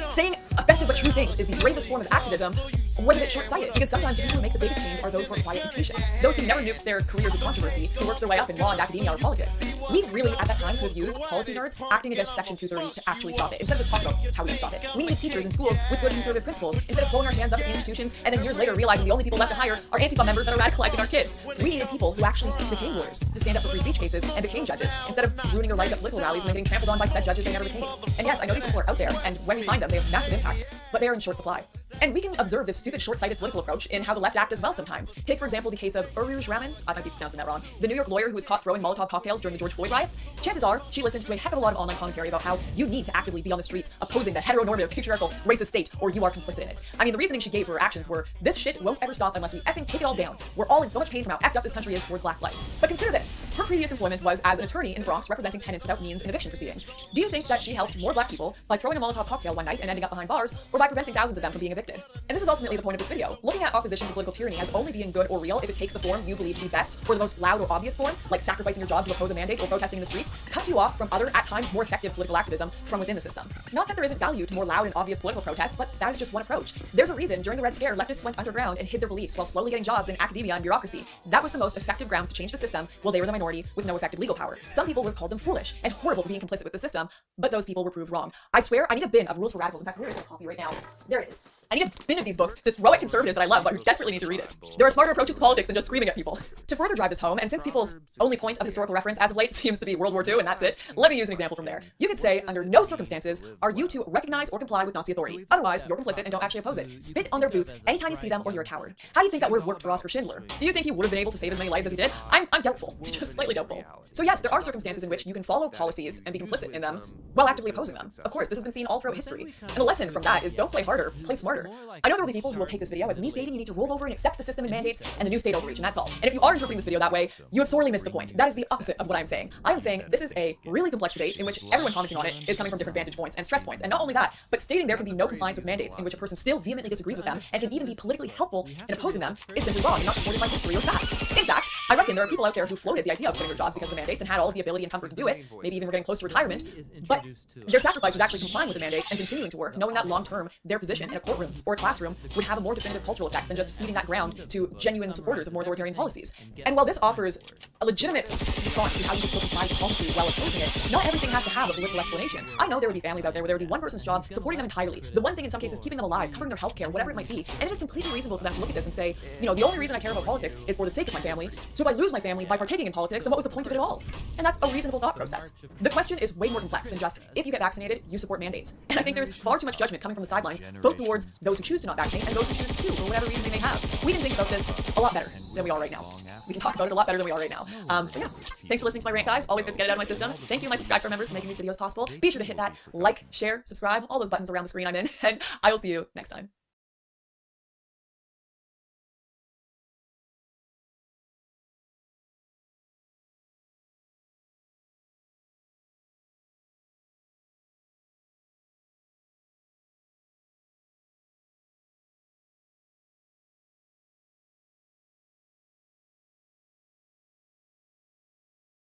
saying offensive but true things is the bravest form of activism was a bit short-sighted, because sometimes the people who make the biggest change are those who are quiet and patient. Those who never nuked their careers with controversy, who worked their way up in law and academia or politics. We really, at that time, could have used policy nerds acting against Section 230 to actually stop it, instead of just talking about how we can stop it. We needed teachers in schools with good conservative principles, instead of throwing our hands up at the institutions and then years later realizing the only people left to hire are Antifa members that are radicalizing our kids. We needed people who actually became lawyers to stand up for free speech cases and became judges, instead of ruining their lives at political rallies and then getting trampled on by said judges they never became. And yes, I know these people are out there, and when we find them, they have massive impact, but they are in short supply. And we can observe this stupid, short-sighted political approach in how the left act as well sometimes. Take, for example, the case of Uruj Raman, I might be pronouncing that wrong, the New York lawyer who was caught throwing Molotov cocktails during the George Floyd riots. Chances are, she listened to a heck of a lot of online commentary about how you need to actively be on the streets opposing the heteronormative, patriarchal, racist state, or you are complicit in it. I mean, the reasoning she gave for her actions were, this shit won't ever stop unless we effing take it all down. We're all in so much pain from how effed up this country is towards black lives. But consider this, her previous employment was as an attorney in the Bronx representing tenants without means in eviction proceedings. Do you think that she helped more black people by throwing a Molotov cocktail one night and ending up behind bars, or by preventing thousands of them from being evicted? And this is ultimately the point of this video. Looking at opposition to political tyranny as only being good or real if it takes the form you believe to be best, or the most loud or obvious form, like sacrificing your job to oppose a mandate or protesting in the streets, cuts you off from other, at times more effective political activism from within the system. Not that there isn't value to more loud and obvious political protest, but that is just one approach. There's a reason during the Red Scare, leftists went underground and hid their beliefs while slowly getting jobs in academia and bureaucracy. That was the most effective grounds to change the system while they were the minority with no effective legal power. Some people would have called them foolish and horrible for being complicit with the system, but those people were proved wrong. I swear, I need a bin of rules for radicals. In fact, where is the coffee right now? There it is. I need a bin of these books to throw at conservatives that I love but who desperately need to read it. There are smarter approaches to politics than just screaming at people. To further drive this home, and since people's only point of historical reference as of late seems to be World War II and that's it, let me use an example from there. You could say, under no circumstances are you to recognize or comply with Nazi authority. Otherwise, you're complicit and don't actually oppose it. Spit on their boots anytime you see them or you're a coward. How do you think that would have worked for Oskar Schindler? Do you think he would have been able to save as many lives as he did? I'm doubtful. Just slightly doubtful. So yes, there are circumstances in which you can follow policies and be complicit in them while actively opposing them. Of course, this has been seen all throughout history. And the lesson from that is don't play harder, play smarter. I know there will be people who will take this video as me stating you need to roll over and accept the system and mandates and the new state overreach, and that's all. And if you are interpreting this video that way, you have sorely missed the point. That is the opposite of what I'm saying. I am saying this is a really complex debate in which everyone commenting on it is coming from different vantage points and stress points. And not only that, but stating there can be no compliance with mandates in which a person still vehemently disagrees with them and can even be politically helpful in opposing them is simply wrong and not supported by history or fact. In fact, I reckon there are people out there who floated the idea of quitting their jobs because of the mandates and had all of the ability and comfort to do it, maybe even were getting close to retirement, but their sacrifice was actually complying with the mandate and continuing to work, knowing that long-term their position in a courtroom or a classroom would have a more definitive cultural effect than just ceding that ground to genuine supporters of more authoritarian policies. And while this offers a legitimate response to how you can still comply with the policy while opposing it, not everything has to have a political explanation. I know there would be families out there where there would be one person's job supporting them entirely. The one thing in some cases keeping them alive, covering their healthcare, whatever it might be. And it is completely reasonable for them to look at this and say, you know, the only reason I care about politics is for the sake of my family. So if I lose my family by partaking in politics, then what was the point of it at all? And that's a reasonable thought process. The question is way more complex than just, if you get vaccinated, you support mandates. And I think there's far too much judgment coming from the sidelines, both towards those who choose to not vaccinate and those who choose to, for whatever reason they may have. We can think about this a lot better than we are right now. We can talk about it a lot better than we are right now. But yeah, thanks for listening to my rant, guys. Always good to get it out of my system. Thank you, my subscriber members, for making these videos possible. Be sure to hit that like, share, subscribe, all those buttons around the screen I'm in, and I will see you next time.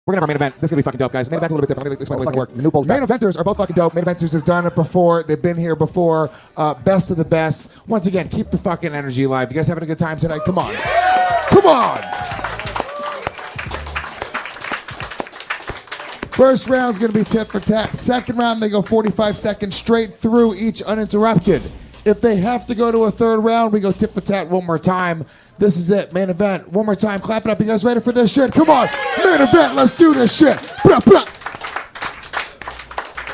We're gonna have our main event. This is gonna be fucking dope, guys. Main event's a little bit different. Let me explain how this work. Main eventers are both fucking dope. Main eventers have done it before. They've been here before. Best of the best. Once again, keep the fucking energy alive. You guys having a good time tonight? Come on. Come on. First round's gonna be tit for tat. Second round, they go 45 seconds straight through each uninterrupted. If they have to go to a third round, we go tit for tat one more time. This is it, main event. One more time, clap it up. You guys ready for this shit? Come on, main event, let's do this shit. Blah, blah.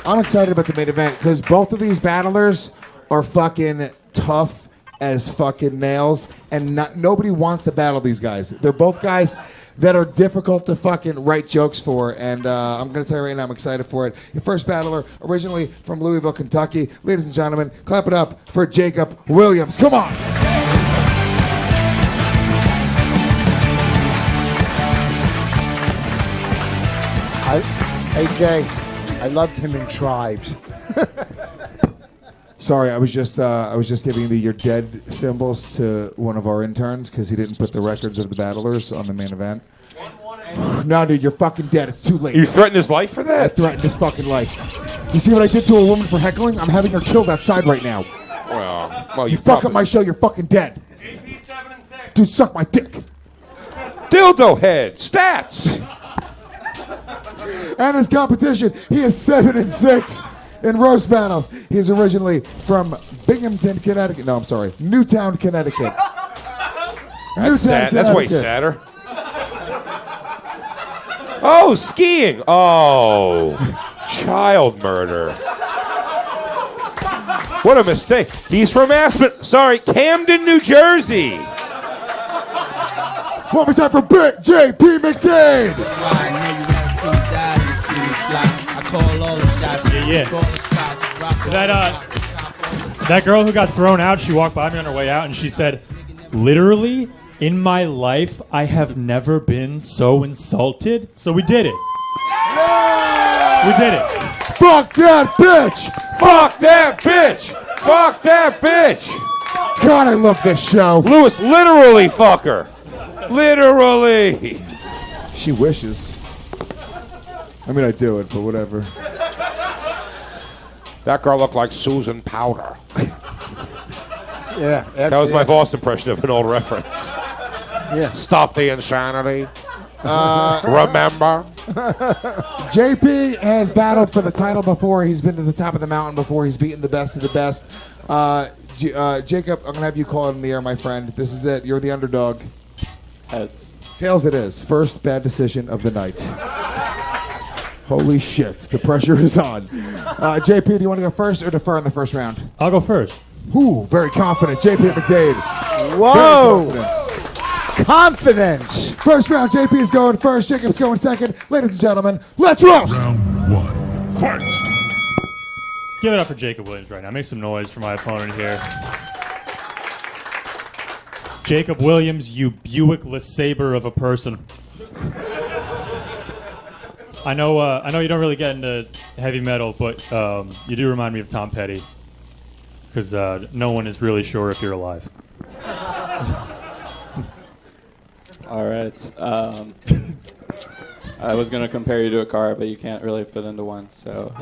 I'm excited about the main event because both of these battlers are fucking tough as fucking nails, and nobody wants to battle these guys. They're both guys that are difficult to fucking write jokes for, and I'm going to tell you right now, I'm excited for it. Your first battler, originally from Louisville, Kentucky. Ladies and gentlemen, clap it up for Jacob Williams. Come on. Hey Jay, I loved him in Tribes. Sorry, I was just giving your dead symbols to one of our interns because he didn't put the records of the battlers on the main event. No, dude, you're fucking dead. It's too late. You threatened his life for that? I threatened his fucking life. You see what I did to a woman for heckling? I'm having her killed outside right now. Well, you fuck up my show, you're fucking dead. Dude, suck my dick. Dildo head. Stats. And his competition, he is 7-6 in roast battles. He's originally from Binghamton, Connecticut. No, I'm sorry, Newtown, Connecticut. That's sad. That's way sadder. Oh, skiing. Oh, child murder. What a mistake. He's from Camden, New Jersey. One more time for Big J.P. McCain. That girl who got thrown out, she walked by me on her way out and she said, literally, in my life, I have never been so insulted. So we did it. We did it. Fuck that bitch! Fuck that bitch! Fuck that bitch! God, I love this show. Lewis, literally fuck her. Literally. She wishes. I mean, I do it, but whatever. That girl looked like Susan Powder. Yeah. That was my boss impression of an old reference. Yeah. Stop the insanity. Remember? JP has battled for the title before. He's been to the top of the mountain before. He's beaten the best of the best. Jacob, I'm gonna have you call it in the air, my friend. This is it. You're the underdog. Heads. Tails it is. First bad decision of the night. Holy shit. The pressure is on. JP, do you want to go first or defer in the first round? I'll go first. Ooh, very confident. JP McDade. Whoa! Confidence. First round, JP is going first. Jacob's going second. Ladies and gentlemen, let's roast. Round 1. Fight. Give it up for Jacob Williams right now. Make some noise for my opponent here. Jacob Williams, you Buick LeSabre of a person. I know you don't really get into heavy metal, but you do remind me of Tom Petty. Because no one is really sure if you're alive. All right. I was going to compare you to a car, but you can't really fit into one, so...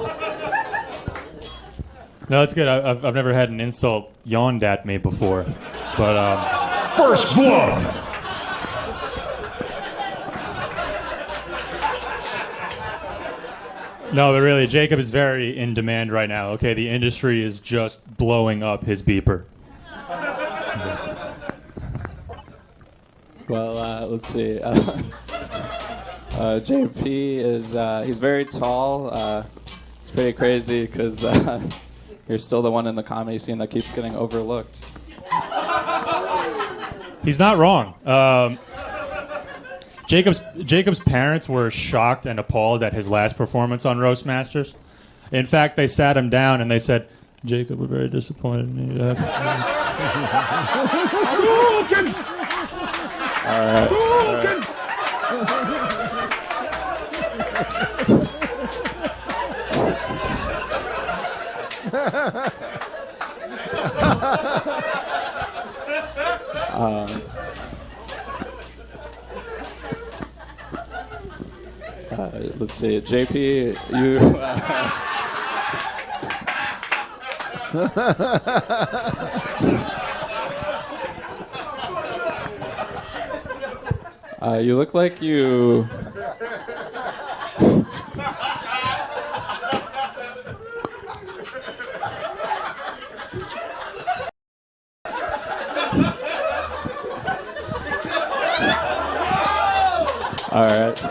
No, it's good. I've never had an insult yawned at me before. But, First blood. No, but really, Jacob is very in demand right now. Okay, the industry is just blowing up his beeper. Well, let's see. JP is, he's very tall. It's pretty crazy because you're still the one in the comedy scene that keeps getting overlooked. He's not wrong. Jacob's parents were shocked and appalled at his last performance on Roast Masters. In fact, they sat him down and they said, "Jacob, we're very disappointed in you." All right. Let's see, JP, you. You look like you. All right.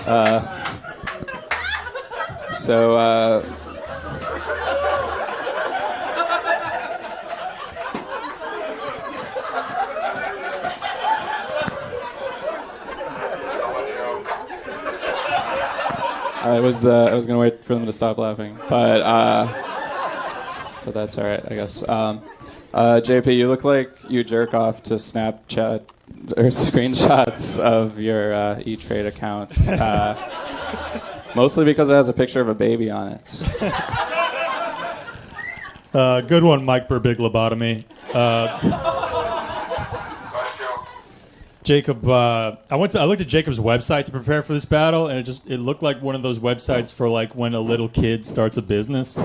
I was gonna wait for them to stop laughing, but that's all right, I guess. JP, you look like you jerk off to Snapchat or screenshots of your E-Trade account, mostly because it has a picture of a baby on it. Good one, Mike Big Lobotomy. Jacob, I looked at Jacob's website to prepare for this battle, and it looked like one of those websites for like when a little kid starts a business.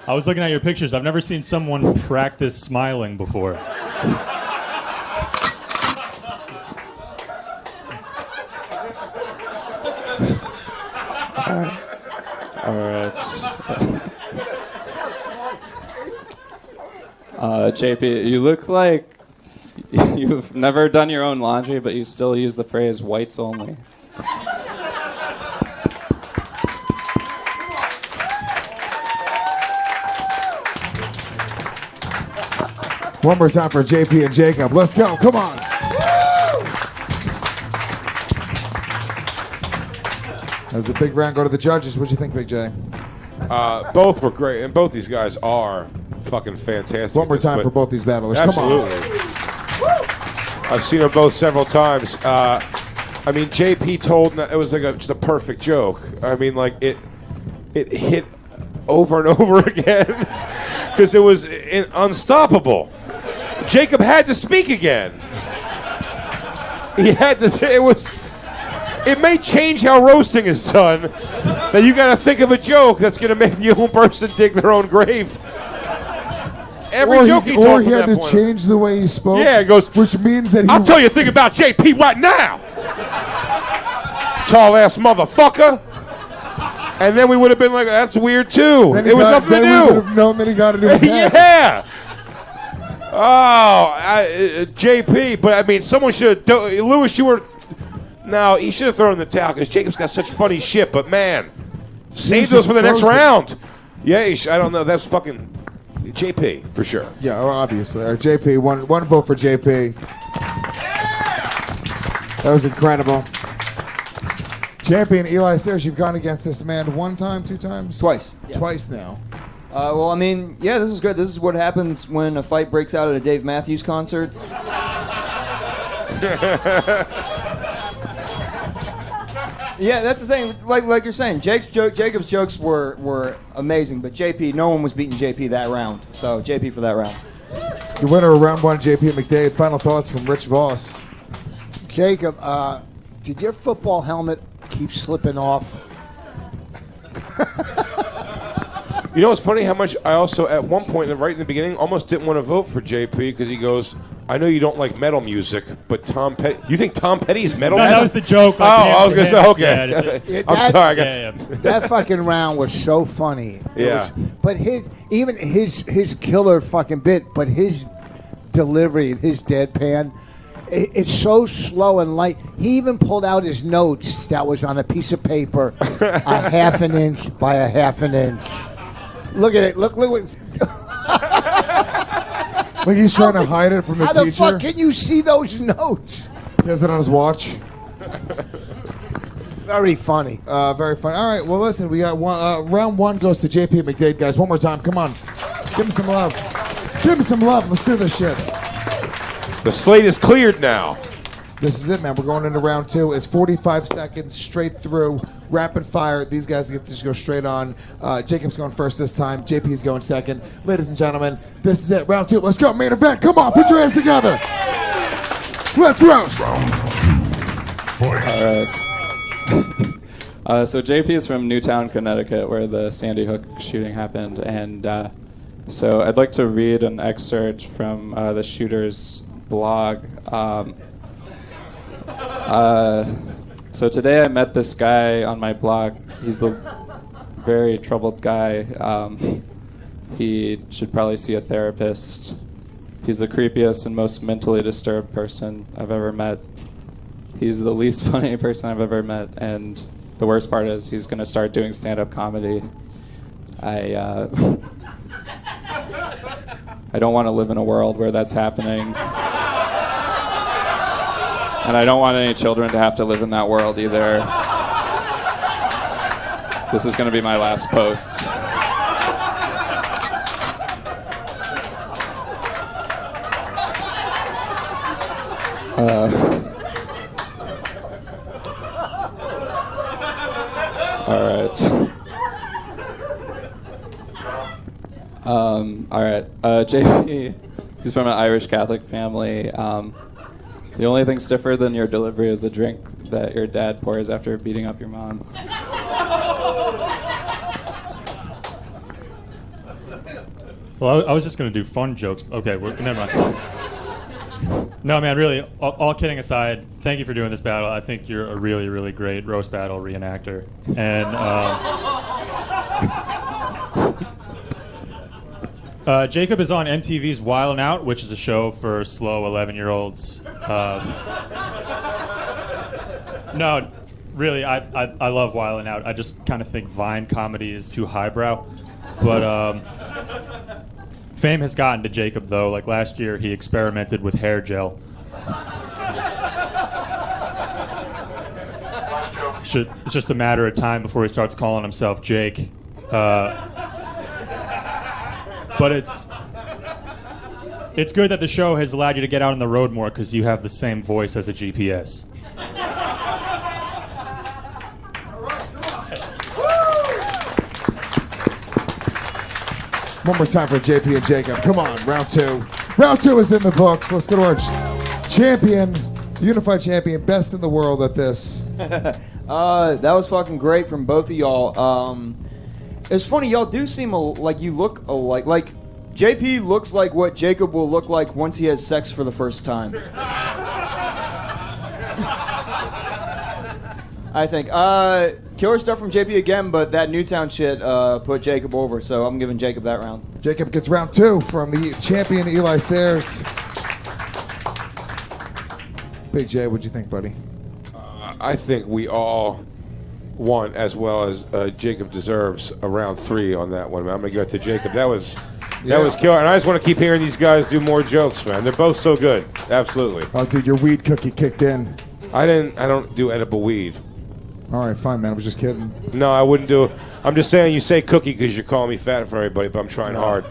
I was looking at your pictures. I've never seen someone practice smiling before. All right. JP, you look like you've never done your own laundry, but you still use the phrase whites only. One more time for JP and Jacob. Let's go. Come on. As a big round go to the judges, what'd you think, Big J? Both were great, and both these guys are fucking fantastic. One more time for both these battlers. Absolutely. Come on. I've seen them both several times. I mean, JP told it was like just a perfect joke. I mean, like it hit over and over again because it was unstoppable. Jacob had to speak again. He had to. It may change how roasting is done. That you got to think of a joke that's going to make the own person dig their own grave. Every joke he told or he had to change the way he spoke. Yeah, it goes. Which means that I'll tell you a thing about JP right now. Tall ass motherfucker. And then we would have been like, that's weird too. Then It was nothing to We do. would have known that he got into his head. Yeah. Oh, JP. But I mean, someone should. Lewis, you were. No, he should have thrown in the towel because Jacob's got such funny shit. But man, save those for the next round. Yeah, I don't know. That's fucking JP for sure. Yeah, obviously. JP, one vote for JP. That was incredible. Champion Eli Sayers, you've gone against this man one time, two times? Twice. Yeah. Twice now. Well, I mean, yeah, this is good. This is what happens when a fight breaks out at a Dave Matthews concert. Yeah, that's the thing. Like you're saying, Jacob's jokes were amazing, but JP, no one was beating JP that round. So JP for that round. The winner of round one, JP McDade. Final thoughts from Rich Voss. Jacob, did your football helmet keep slipping off? You know, it's funny how much I also, at one point, right in the beginning, almost didn't want to vote for JP because he goes, I know you don't like metal music, but Tom Petty. You think Tom Petty is metal? No, that was the joke. Oh, I was going to say, okay. I'm sorry. That fucking round was so funny. Yeah. But his killer fucking bit, but his delivery and his deadpan, it's so slow and light. He even pulled out his notes that was on a piece of paper, a half an inch by a half an inch. Look at it. Look what. Like he's trying to hide it from the teacher. How the fuck can you see those notes? He has it on his watch. Very funny. Very funny. All right, well, listen, we got one. Round one goes to JP McDade, guys. One more time. Come on. Give him some love. Give him some love. Let's do this shit. The slate is cleared now. This is it, man. We're going into round two. It's 45 seconds straight through. Rapid fire. These guys get to just go straight on. Jacob's going first this time. JP's going second. Ladies and gentlemen, this is it. Round two. Let's go. Main event. Come on. Put your hands together. Let's roast. All right. So JP is from Newtown, Connecticut, where the Sandy Hook shooting happened. And so I'd like to read an excerpt from the shooter's blog. So today I met this guy on my blog. He's a very troubled guy. He should probably see a therapist. He's the creepiest and most mentally disturbed person I've ever met. He's the least funny person I've ever met, and the worst part is he's going to start doing stand-up comedy. I don't want to live in a world where that's happening. And I don't want any children to have to live in that world either. This is going to be my last post. All right. All right. JP, he's from an Irish Catholic family. The only thing stiffer than your delivery is the drink that your dad pours after beating up your mom. Well, I was just going to do fun jokes. Okay, never mind. No, man, really, all kidding aside, thank you for doing this battle. I think you're a really, really great roast battle reenactor. And Jacob is on MTV's Wild 'N Out, which is a show for slow 11-year-olds. No, really, I love Wild 'N Out. I just kind of think Vine comedy is too highbrow. But fame has gotten to Jacob, though. Like last year, he experimented with hair gel. It's just a matter of time before he starts calling himself Jake. But it's good that the show has allowed you to get out on the road more because you have the same voice as a GPS. One more time for JP and Jacob. Come on, round two. Round two is in the books. Let's go to our champion, unified champion, best in the world at this. That was fucking great from both of y'all. It's funny, y'all do seem like you look alike. Like, JP looks like what Jacob will look like once he has sex for the first time. I think. Killer stuff from JP again, but that Newtown shit put Jacob over, so I'm giving Jacob that round. Jacob gets round 2 from the champion Eli Sayers. Big J, what'd you think, buddy? I think we all won as well as Jacob deserves a round 3 on that one. I'm going to give it to Jacob. That was killer. And I just want to keep hearing these guys do more jokes, man. They're both so good. Absolutely. Oh, dude, your weed cookie kicked in. I don't do edible weed. All right, fine, man. I was just kidding. No, I wouldn't do it. I'm just saying you say cookie because you're calling me fat for everybody, but I'm trying hard.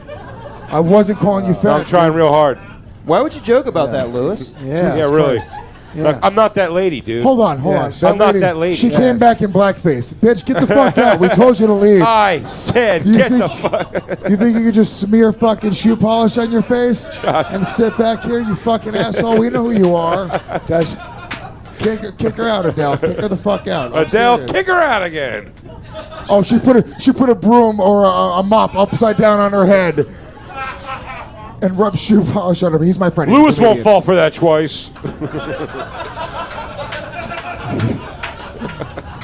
I wasn't calling you fat. I'm trying real hard. Why would you joke about that, Lewis? Yeah, really. Yeah. Look, I'm not that lady, dude. Hold on. I'm not that lady. She came back in blackface. Bitch, get the fuck out. We told you to leave. I said, get the fuck. You think you could just smear fucking shoe polish on your face and sit back here, you fucking asshole? We know who you are. Guys, kick her out, Adele. Kick her the fuck out. I'm Adele, serious. kick her out again. Oh, she put a broom or a mop upside down on her head and rubbed shoe polish on her. He's my friend. He's Lewis a won't comedian. fall for that twice.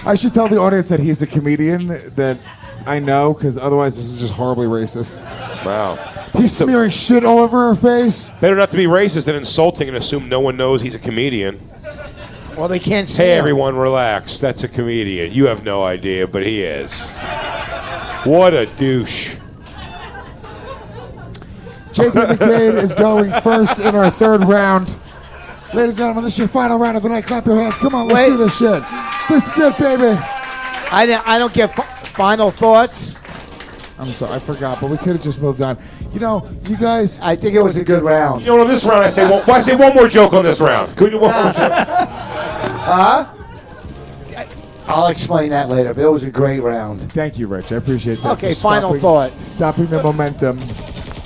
I should tell the audience that he's a comedian that I know, because otherwise this is just horribly racist. Wow. He's smearing shit all over her face. Better not to be racist than insulting and assume no one knows he's a comedian. Well, they can't see Hey, him. everyone, relax. That's a comedian. You have no idea, but he is. What a douche. Jacob McCain is going first in our 3rd round. Ladies and gentlemen, this is your final round of the night. Clap your hands. Come on, let's do this shit. This is it, baby. I don't get final thoughts. I'm sorry, I forgot, but we could have just moved on. You know, you guys. I think it was a good round. You know, on this round, I say, why say one more joke on this round? Could we do one more joke? Huh? I'll explain that later, but it was a great round. Thank you, Rich. I appreciate that. Okay, For final thought. Stopping the momentum.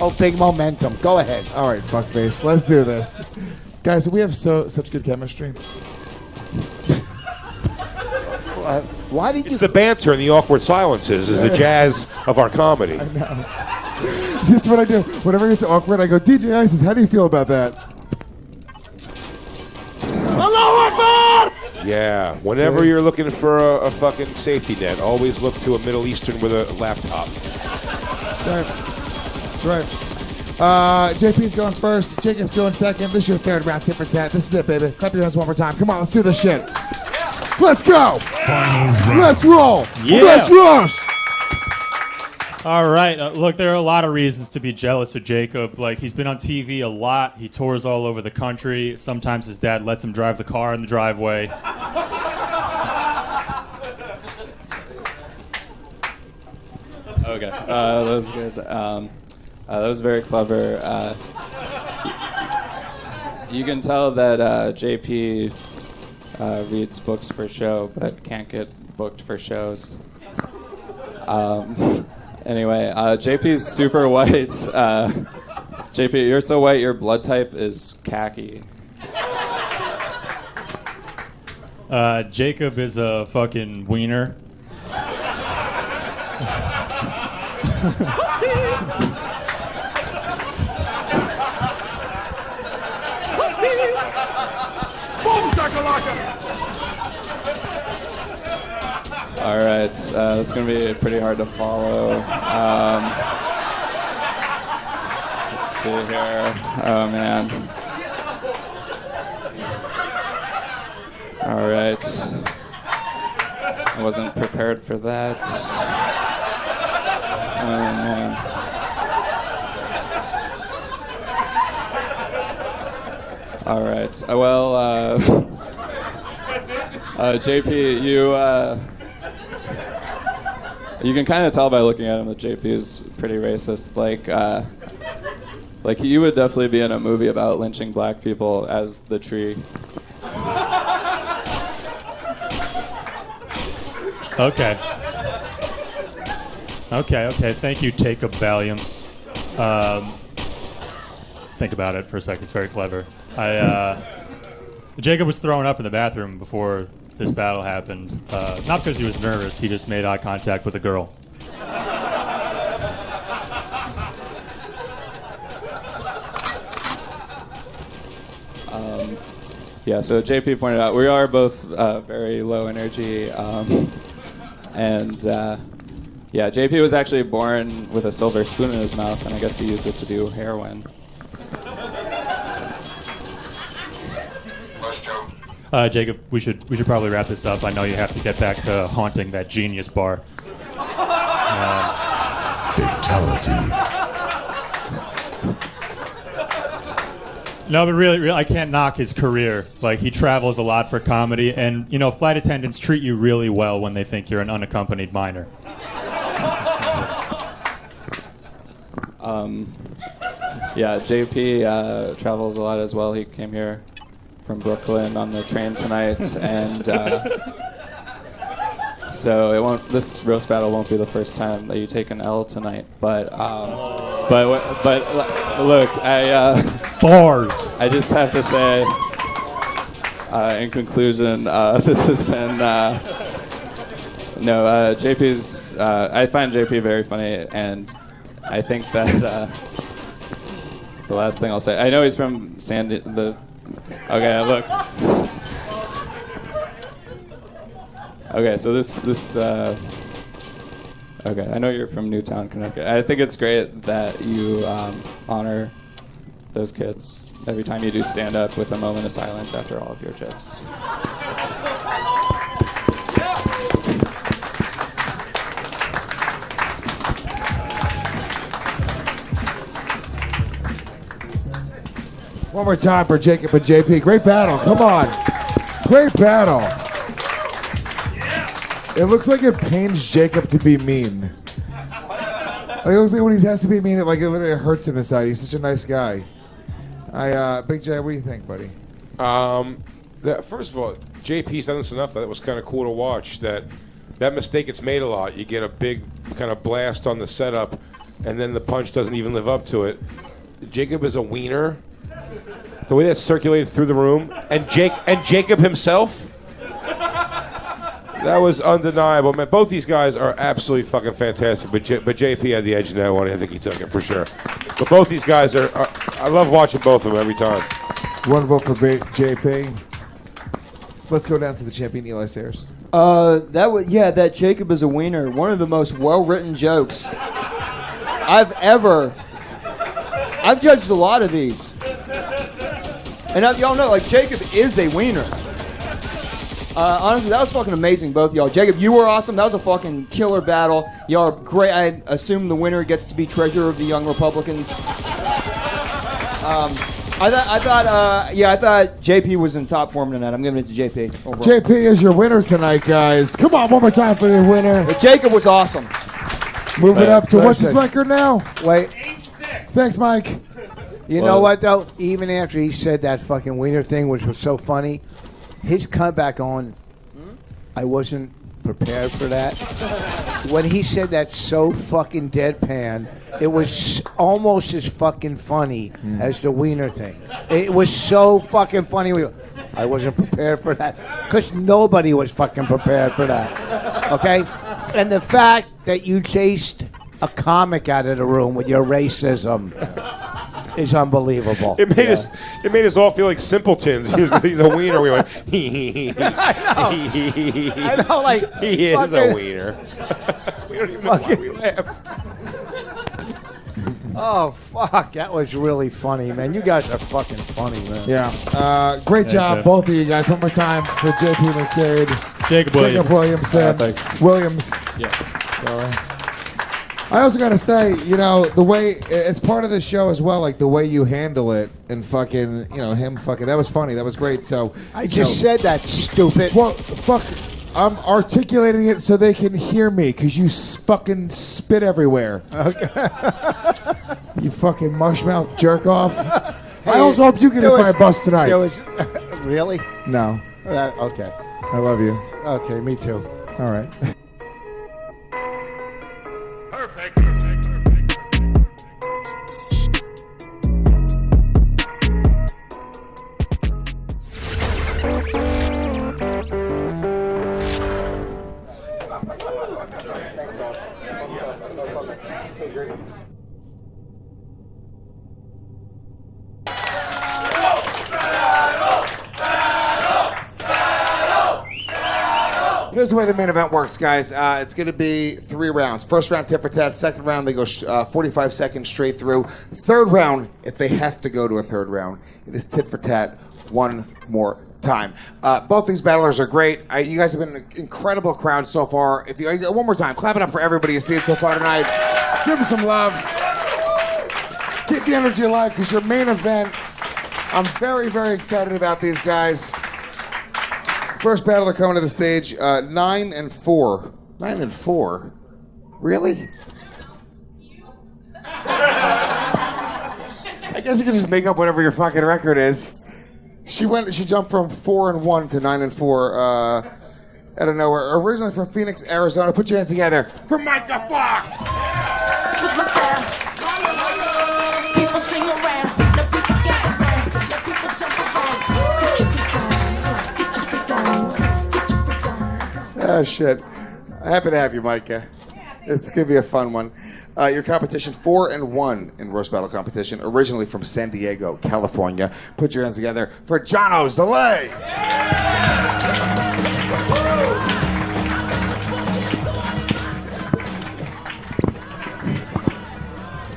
Oh, big momentum. Go ahead. All right, fuckface. Let's do this. Guys, we have such good chemistry. Why did It's the banter and the awkward silences is the jazz of our comedy. I know. This is what I do. Whenever it's awkward, I go, DJ Isis, how do you feel about that? Yeah, whenever you're looking for a fucking safety net, always look to a Middle Eastern with a laptop. That's right. JP's going first. Jacob's going second. This is your 3rd round, tit for tat. This is it, baby. Clap your hands one more time. Come on, let's do this shit. Let's go. Let's roll. Yeah. Let's roast. All right. Look, there are a lot of reasons to be jealous of Jacob. Like, he's been on TV a lot. He tours all over the country. Sometimes his dad lets him drive the car in the driveway. Okay, that was good. That was very clever. You can tell that JP reads books for show, but can't get booked for shows. Anyway, JP's super white. JP, you're so white, your blood type is khaki. Jacob is a fucking wiener. All right, that's going to be pretty hard to follow. Let's see here. Oh, man. All right. I wasn't prepared for that. Oh, man. All right. Well, JP, you can kind of tell by looking at him that JP is pretty racist. Like you would definitely be in a movie about lynching black people as the tree. Okay. Thank you, Jacob Valiums. Think about it for a second. It's very clever. Jacob was throwing up in the bathroom before this battle happened. Not because he was nervous. He just made eye contact with a girl. Yeah, so JP pointed out we are both very low energy, and yeah, JP was actually born with a silver spoon in his mouth, and I guess he used it to do heroin. Jacob, we should probably wrap this up. I know you have to get back to haunting that Genius bar. Fatality. No, but really, I can't knock his career. Like, he travels a lot for comedy, and, you know, flight attendants treat you really well when they think you're an unaccompanied minor. Yeah, JP travels a lot as well. He came here from Brooklyn on the train tonight, and so it won't. This roast battle won't be the first time that you take an L tonight. But look, bars. I just have to say, in conclusion, this has been JP's. I find JP very funny, and I think that the last thing I'll say. I know he's from Okay, look. Okay, so this. Okay, I know you're from Newtown, Connecticut. I think it's great that you honor those kids every time you do stand up with a moment of silence after all of your jokes. One more time for Jacob and JP. Great battle. Come on. Great battle. It looks like it pains Jacob to be mean. Like, it looks like when he has to be mean, it literally hurts him inside. He's such a nice guy. Big J, what do you think, buddy? First of all, JP's done this enough that it was kind of cool to watch. That mistake gets made a lot. You get a big kind of blast on the setup, and then the punch doesn't even live up to it. Jacob is a wiener. The way that circulated through the room, and Jacob himself, that was undeniable. Man, both these guys are absolutely fucking fantastic, but JP had the edge in that one. I think he took it for sure. But both these guys are I love watching both of them every time. One vote for JP. Let's go down to the champion, Eli Sayers. That Jacob is a wiener. One of the most well-written jokes I've judged a lot of these. And y'all know, Jacob is a wiener. Honestly, that was fucking amazing, both y'all. Jacob, you were awesome. That was a fucking killer battle. Y'all are great. I assume the winner gets to be treasurer of the Young Republicans. I thought JP was in top form tonight. I'm giving it to JP. Overall. JP is your winner tonight, guys. Come on, one more time for your winner. But Jacob was awesome. Moving up to what's his record now? Wait. 8-6. Thanks, Mike. You know what, though? Even after he said that fucking wiener thing, which was so funny, his comeback on, I wasn't prepared for that. When he said that so fucking deadpan, it was almost as fucking funny as the wiener thing. It was so fucking funny. I wasn't prepared for that because nobody was fucking prepared for that. Okay? And the fact that you chased a comic out of the room with your racism is unbelievable. It made us all feel like simpletons. He's a wiener. We went, I know, he is a wiener. We don't even know why we laughed. Oh, fuck. That was really funny, man. You guys are fucking funny, man. Yeah. Great job, both of you guys. One more time for JP McCade. Jacob Williamson. Thanks. Williams. Yeah. Sorry. I also got to say, the way it's part of the show as well, the way you handle it and fucking, him fucking, that was funny. That was great. So I just said that, stupid. Well, fuck, I'm articulating it so they can hear me because you fucking spit everywhere. Okay. You fucking mushmouth jerk off. I also hope you get hit by a bus tonight. Really? No. Okay. I love you. Okay, me too. All right. Here's the way the main event works, guys. It's going to be 3 rounds. First round, tit for tat. Second round, they go 45 seconds straight through. Third round, if they have to go to a third round, it is tit for tat one more time. Both these battlers are great. You guys have been an incredible crowd so far. If you one more time, clap it up for everybody you see it so far tonight. Give them some love. Keep the energy alive because your main event. I'm very, very excited about these guys. First battler coming to the stage, 9 and 4. 9 and 4? Really? I guess you can just make up whatever your fucking record is. She jumped from 4 and 1 to 9 and 4 out of nowhere. Originally from Phoenix, Arizona. Put your hands together for Micah Fox. People sing around, let people gather around, let people jump around. Get your feet on, get your feet on. Oh shit! Happy to have you, Micah. It's gonna be a fun one. Your competition 4 and 1 in roast battle competition, originally from San Diego, California. Put your hands together for Jono Zalay.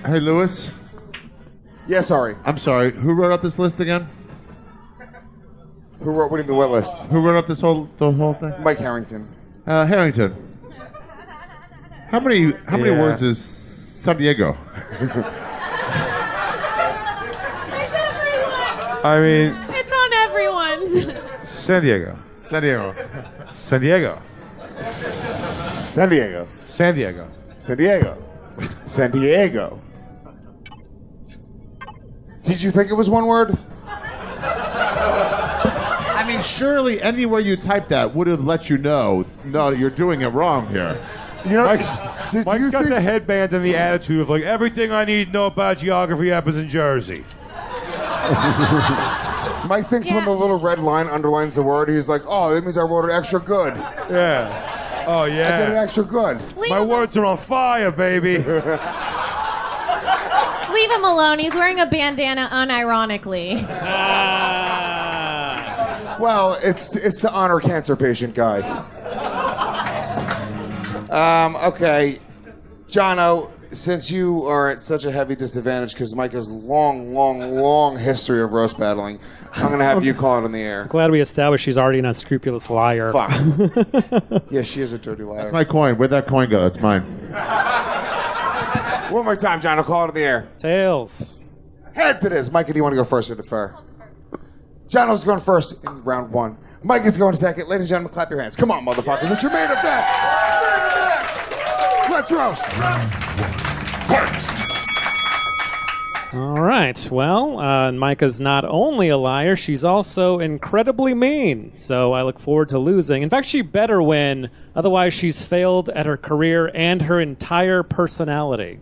Hey, Lewis. Yeah, sorry. I'm sorry. Who wrote up this list again? Who wrote? What do you mean, what list? Who wrote up the whole thing? Mike Harrington. Harrington. How many words is San Diego? I mean, It's on everyone's. San Diego. San Diego. San Diego. San Diego. San Diego. San Diego. San Diego. Did you think it was one word? I mean, surely anywhere you type that would have let you know, no, you're doing it wrong here. You know, Mike's got the headband and the attitude of like, everything I need to know about geography happens in Jersey. Mike thinks when the little red line underlines the word, he's like, oh, that means I wrote it extra good. Yeah. Oh, yeah. I did it extra good. My words are on fire, baby. Leave him alone. He's wearing a bandana unironically. Well, it's to honor cancer patient guy. Okay. Jono, since you are at such a heavy disadvantage because Mike has long history of roast battling, I'm going to have you call it on the air. Glad we established she's already an unscrupulous liar. Fuck. Yeah, she is a dirty liar. That's my coin. Where'd that coin go? It's mine. One more time, Jono, call it on the air. Tails. Heads it is. Mike, do you want to go first or defer? Jono's going first in round 1. Mike is going second. Ladies and gentlemen, clap your hands. Come on, motherfuckers. It's your main event. Main event. Let's roast. Round 1. Fight. All right. Well, Micah's not only a liar, she's also incredibly mean. So I look forward to losing. In fact, she better win. Otherwise, she's failed at her career and her entire personality.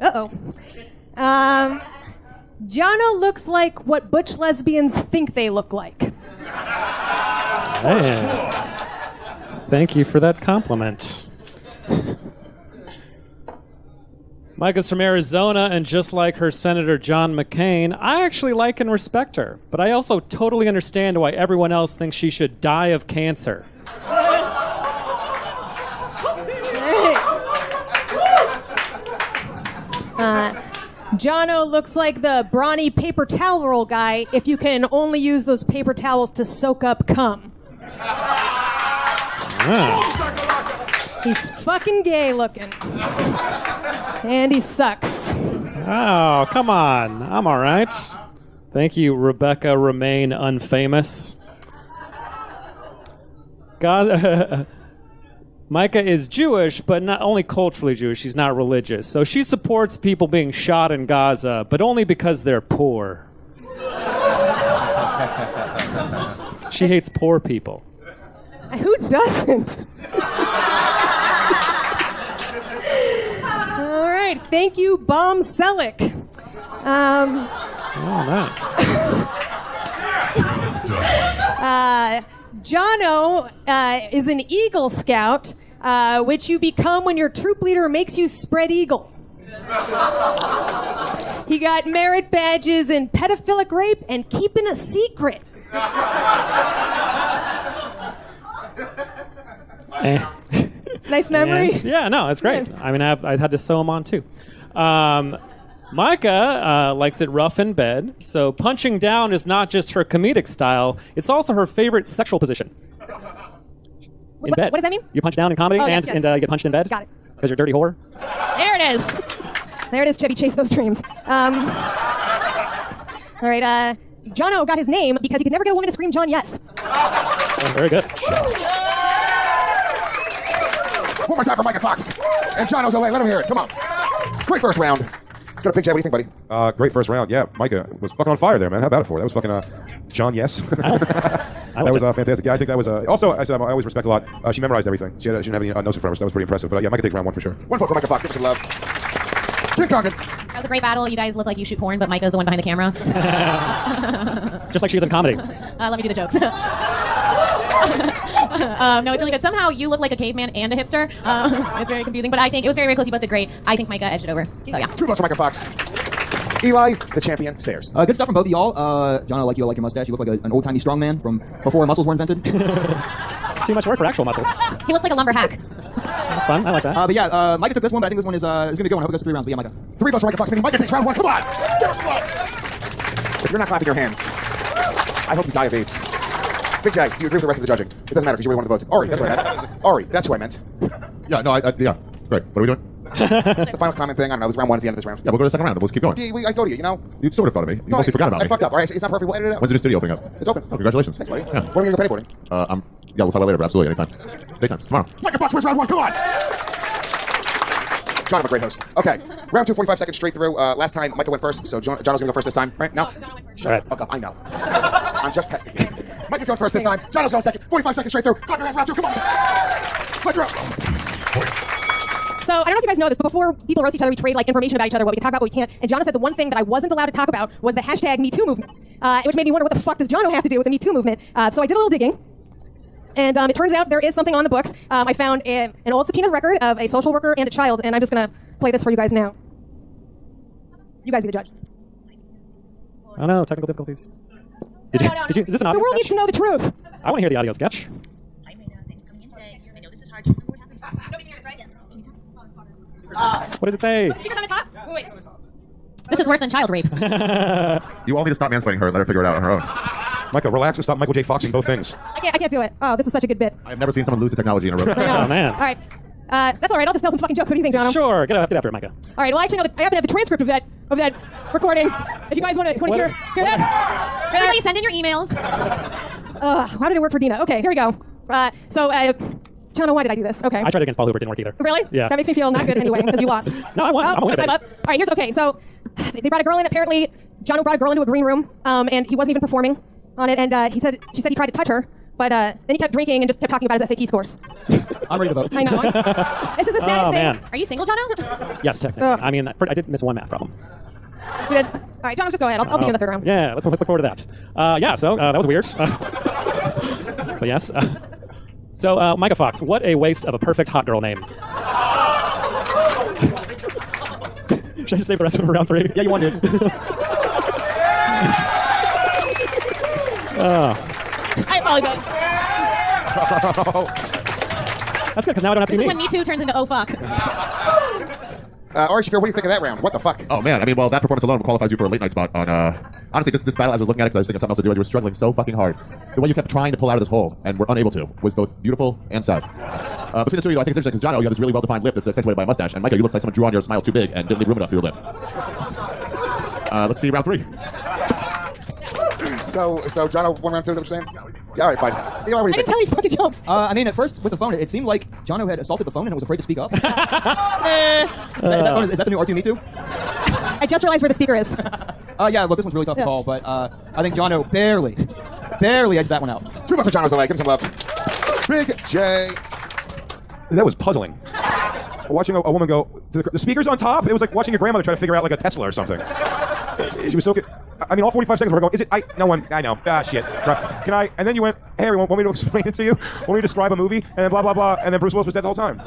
Uh-oh. Jono looks like what butch lesbians think they look like. Hey. Thank you for that compliment. Micah's from Arizona, and just like her Senator John McCain, I actually like and respect her. But I also totally understand why everyone else thinks she should die of cancer. Jono looks like the brawny paper towel roll guy if you can only use those paper towels to soak up cum. He's fucking gay looking. And he sucks. Oh, come on. I'm all right. Thank you, Rebecca Remain Unfamous. God, Micah is Jewish, but not only culturally Jewish, she's not religious. So she supports people being shot in Gaza, but only because they're poor. She hates poor people. Who doesn't? All right, thank you, Bomb Selleck. Oh, nice. Jono is an Eagle Scout, which you become when your troop leader makes you spread eagle. He got merit badges in pedophilic rape and keeping a secret. Nice memory. And, yeah, no, it's great. I mean, I had to sew them on too. Micah likes it rough in bed, so punching down is not just her comedic style, it's also her favorite sexual position. In bed. What does that mean? You punch down in comedy yes. and get punched in bed? Got it. Because you're a dirty whore? There it is. There it is, Chevy. Chase those dreams. All right, Jono got his name because he could never get a woman to scream John yes. Oh, very good. One more time for Micah Fox. And John O'Zole, let him hear it. Come on. Great first round. Let's go to Big J. What do you think, buddy? Great first round. Yeah, Micah was fucking on fire there, man. How about it for? That was fucking John Yes. That was fantastic. Yeah, I think that was also. I said I always respect a lot. She memorized everything. She didn't have any notes in front of her, so that was pretty impressive. But yeah, Micah takes round one for sure. 1 vote for Micah Fox. Give us some love. King Congan. That was a great battle. You guys look like you shoot porn, but Micah's the one behind the camera. Just like she is in comedy. Let me do the jokes. No, it's really good. Somehow you look like a caveman and a hipster. It's very confusing, but I think it was very, very close. You both did great. I think Micah edged it over. So yeah. 2 votes for Micah Fox. Eli, the champion, Sayers. Good stuff from both of y'all. John, I like you. I like your mustache. You look like an old-timey strongman from before muscles were invented. It's too much work for actual muscles. He looks like a lumber hack. That's fun. I like that. But yeah, Micah took this one, but I think this one is going to be a good one. I hope it goes to 3 rounds. But yeah, Micah. 3 votes for Micah Fox, meaning Micah takes round 1. Come on. Give us some love. If you're not clapping your hands, I hope you die of AIDS. Big J, do you agree with the rest of the judging? It doesn't matter because you really wanted the votes. Ari, that's what I meant. Ari, that's who I meant. Yeah, no, yeah. Great. What are we doing? It's a final comment thing. I don't know. This round 1 is the end of this round. Yeah, we'll go to the second round. We'll just keep going. I go to you, you know? You sort of thought of me. You mostly forgot about me. I fucked up. All right, it's not perfect. We'll edit it out. When's the new studio opening up? It's open. Oh, congratulations. Thanks, buddy. Yeah. When are we going to go pennyboarding? Yeah, we'll talk about it later, but absolutely, anytime. Daytime, tomorrow. Micah Fox wins round 1. Come on. John, I'm a great host. Okay, round 2, 45 seconds straight through. Last time, Micah went first, so John was going to go first this time, right? No? Shut the fuck up. I know. I'm just testing you. Micah's going first this time. John's going second. 45 seconds straight through. Clap your hands, round 2. Come on. Clap your hands. So I don't know if you guys know this, but before people roast each other, we trade like information about each other, what we can talk about, what we can't. And Jono said the one thing that I wasn't allowed to talk about was the hashtag #MeToo movement, which made me wonder what the fuck does Jono have to do with the #MeToo movement. So I did a little digging. And it turns out there is something on the books. I found an old subpoena record of a social worker and a child, and I'm just going to play this for you guys now. You guys be the judge. Oh no, technical difficulties. Did you? Is this an audio The world sketch? needs to know the truth. I want to hear the audio sketch. What does it say? Speakers on the top? Wait. This is worse than child rape. You all need to stop mansplaining her and let her figure it out on her own. Micah, relax and stop Michael J. Foxing both things. I can't do it. Oh, this was such a good bit. I've never seen someone lose to technology in a row. I know. Oh man. All right. That's all right. I'll just tell some fucking jokes. What do you think, Jono? Sure, get after it, Micah. All right. Well, I actually know that I happen to have the transcript of that recording. If you guys want to hear that. Everybody send in your emails. How did it work for Dina? Okay, here we go. Jono, why did I do this? Okay. I tried against Paul Hooper, didn't work either. Really? Yeah. That makes me feel not good anyway, because you lost. No, I won. I'm a winner, time baby. up. All right, okay. So they brought a girl in. Apparently, Jono brought a girl into a green room, and he wasn't even performing on it. And she said he tried to touch her, but then he kept drinking and just kept talking about his SAT scores. I'm ready to vote. I know. This is the saddest thing. Man. Are you single, Jono? Yes, technically. Ugh. I mean, I did miss one math problem. You did? All right, Jono, just go ahead. I'll be in the third round. Yeah, let's look forward to that. So that was weird. But yes. So, Micah Fox, what a waste of a perfect hot girl name. Should I just save the rest of it for round 3? Yeah, you won, dude. I apologize. That's good, because now I don't have to This be is me. when Me Too turns into oh fuck. Ari Shafir, what do you think of that round? What the fuck? Oh man, I mean, well, that performance alone qualifies you for a late night spot on. Honestly, this battle, as I was looking at it, because I was thinking of something else to do, as you were struggling so fucking hard. The way you kept trying to pull out of this hole and were unable to was both beautiful and sad. Between the two of you, I think it's interesting because Jono, you have this really well-defined lip that's accentuated by a mustache, and Micah, you look like someone drew on your smile too big and didn't leave room enough for your lip. Let's see round 3. So Jono won round 2, is that what you're saying? Yeah, all right, fine. Eli, what do you I didn't tell you fucking jokes. I mean, at first, with the phone, it seemed like Jono had assaulted the phone and was afraid to speak up. Is that the new R2 Me Too? I just realized where the speaker is. Yeah, look, this one's really tough to call, but I think Jono barely edged that one out. 2 votes for Jono's LA. Give him some love. Big J. That was puzzling. Watching a woman go, the speaker's on top? It was like watching your grandmother try to figure out like a Tesla or something. She was so good. I mean, all 45 seconds we're going, is it? No one, I know. Shit. Can I? And then you went, hey, everyone, want me to explain it to you? Want me to describe a movie? And then blah, blah, blah. And then Bruce Willis was dead the whole time.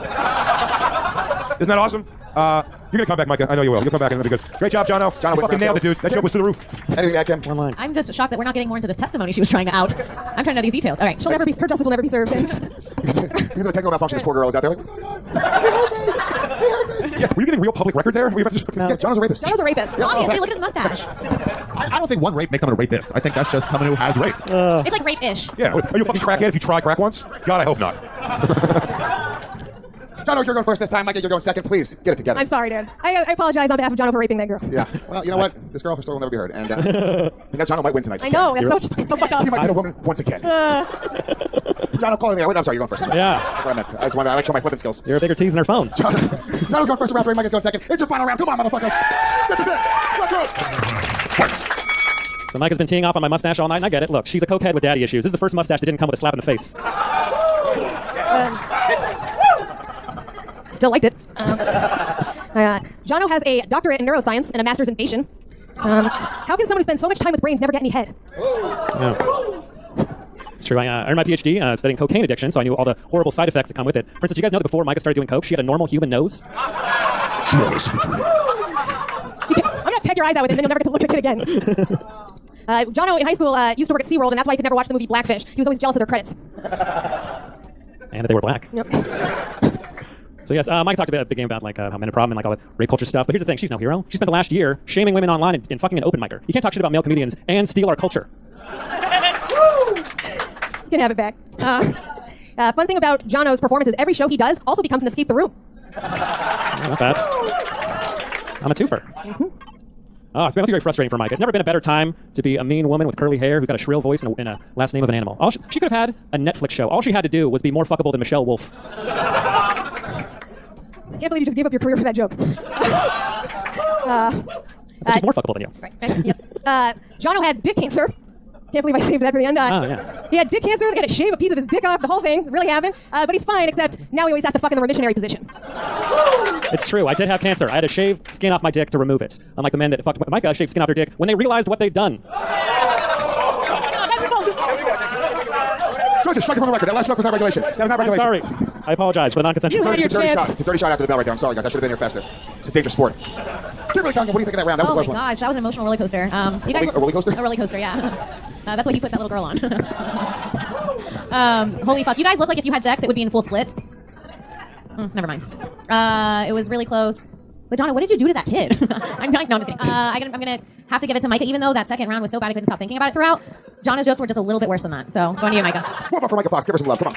Isn't that awesome? You're going to come back, Micah. I know you will. You'll come back and it'll be good. Great job, Jono. You fucking nailed it, dude. That joke was through the roof. Anything back in? One line. I'm just shocked that we're not getting more into this testimony she was trying to out. I'm trying to know these details. All right. Her justice will never be served. He's gonna technical malfunction. This poor girl is out there like, Yeah, were you getting real public record there? Were you about to just... yeah, Jono's a rapist. Jono's a rapist. Obviously, look at his mustache. I don't think one rape makes someone a rapist. I think that's just someone who has raped. It's like rape-ish. Yeah, are you a fucking crackhead if you try crack once? God, I hope not. Jono, you're going first this time. Micah, you're going second. Please, get it together. I'm sorry, dude. I apologize on behalf of Jono for raping that girl. Yeah. Well, you know what? This girl, her story will never be heard. And Jono might win tonight. I know. That's so fucked up. He might get a woman once again. Jono, call in there. Wait, I'm sorry, you're going first. Yeah. That's what I meant. I just wanted to show my flipping skills. You're a bigger tease than her phone. Jono's going first in round 3. Micah's going second. It's your final round. Come on, motherfuckers. Get this in. Let's go. So Mike has been teeing off on my mustache all night, and I get it. Look, she's a cokehead with daddy issues. This is the first mustache that didn't come with a slap in the face. Still liked it. Jono has a doctorate in neuroscience and a master's in Bayesian. How can someone who spends so much time with brains never get any head? Yeah. It's true. I earned my PhD studying cocaine addiction, so I knew all the horrible side effects that come with it. For instance, you guys know that before Micah started doing coke, she had a normal human nose? I'm going to peck your eyes out with it, and then you'll never get to look at a kid again. Jono in high school used to work at SeaWorld, and that's why he could never watch the movie Blackfish. He was always jealous of their credits. And that they were black. Yep. So yes, Mike talked a big game about like how men are a problem and like all the rape culture stuff. But here's the thing: she's no hero. She spent the last year shaming women online and fucking an open micer. You can't talk shit about male comedians and steal our culture. You can have it back. Fun thing about Jono's performances: every show he does also becomes an escape the room. Not bad. I'm a twofer. Oh, it's been very frustrating for Mike. It's never been a better time to be a mean woman with curly hair who's got a shrill voice and a last name of an animal. She could have had a Netflix show. All she had to do was be more fuckable than Michelle Wolf. I can't believe you just gave up your career for that joke. She's more fuckable than you. Right. Yep. Jono had dick cancer. Can't believe I saved that for the end. Yeah. He had dick cancer. They had to shave a piece of his dick off. The whole thing really happened. But he's fine, except now he always has to fuck in the missionary position. It's true. I did have cancer. I had to shave skin off my dick to remove it. Unlike the men that fucked Micah shaved skin off their dick when they realized what they'd done. That's bullshit. Judges, strike it from the record. That last stroke was not regulation. That was not I'm regulation. sorry. I apologize for the non-consensual. You had your chance. It's a dirty shot after the bell right there. I'm sorry, guys. I should have been here faster. It's a dangerous sport. Kimberly Congan, what do you think of that round? That was Oh a my close one. gosh, that was an emotional roller coaster. You guys, A roller coaster? A roller coaster, yeah. That's what he put that little girl on. Holy fuck. You guys look like if you had sex, it would be in full splits. Never mind. It was really close. But Donna, what did you do to that kid? I'm just kidding. I'm gonna have to give it to Micah, even though that second round was so bad I couldn't stop thinking about it throughout. Jonna's jokes were just a little bit worse than that. So going to you, Micah. One vote for Micah Fox. Give her some love. Come on.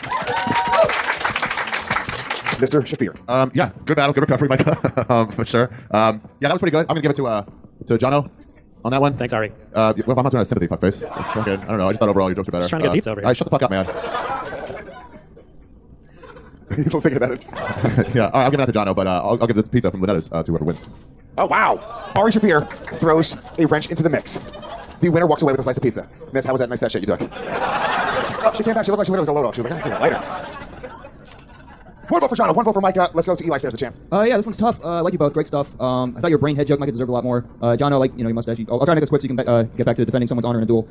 Mr. Shafir. Yeah, good battle, good recovery, Micah, for sure. Yeah, that was pretty good. I'm gonna give it to Jono on that one. Thanks, Ari. Well, I'm not doing a sympathy, fuckface. That's fucking, I don't know. I just thought overall your jokes were better. Just trying to get pizza over here. All right, shut the fuck up, man. He's still thinking about it. Yeah, all right, I'll give that to Jono, but I'll give this pizza from Lunetta's to whoever wins. Oh, wow. Ari Shafir throws a wrench into the mix. The winner walks away with a slice of pizza. Miss, how was that nice fat shit you took? Oh, she came back. She looked like she literally was going to load off. She was like, I can get it later. One vote for Jono, one vote for Micah. Let's go to Eli Stairs, the champ. Yeah, this one's tough. I like you both. Great stuff. I thought your brain head joke might have deserved a lot more. Jono, like, your mustache. I'll try to make this quick so you can get back to defending someone's honor in a duel.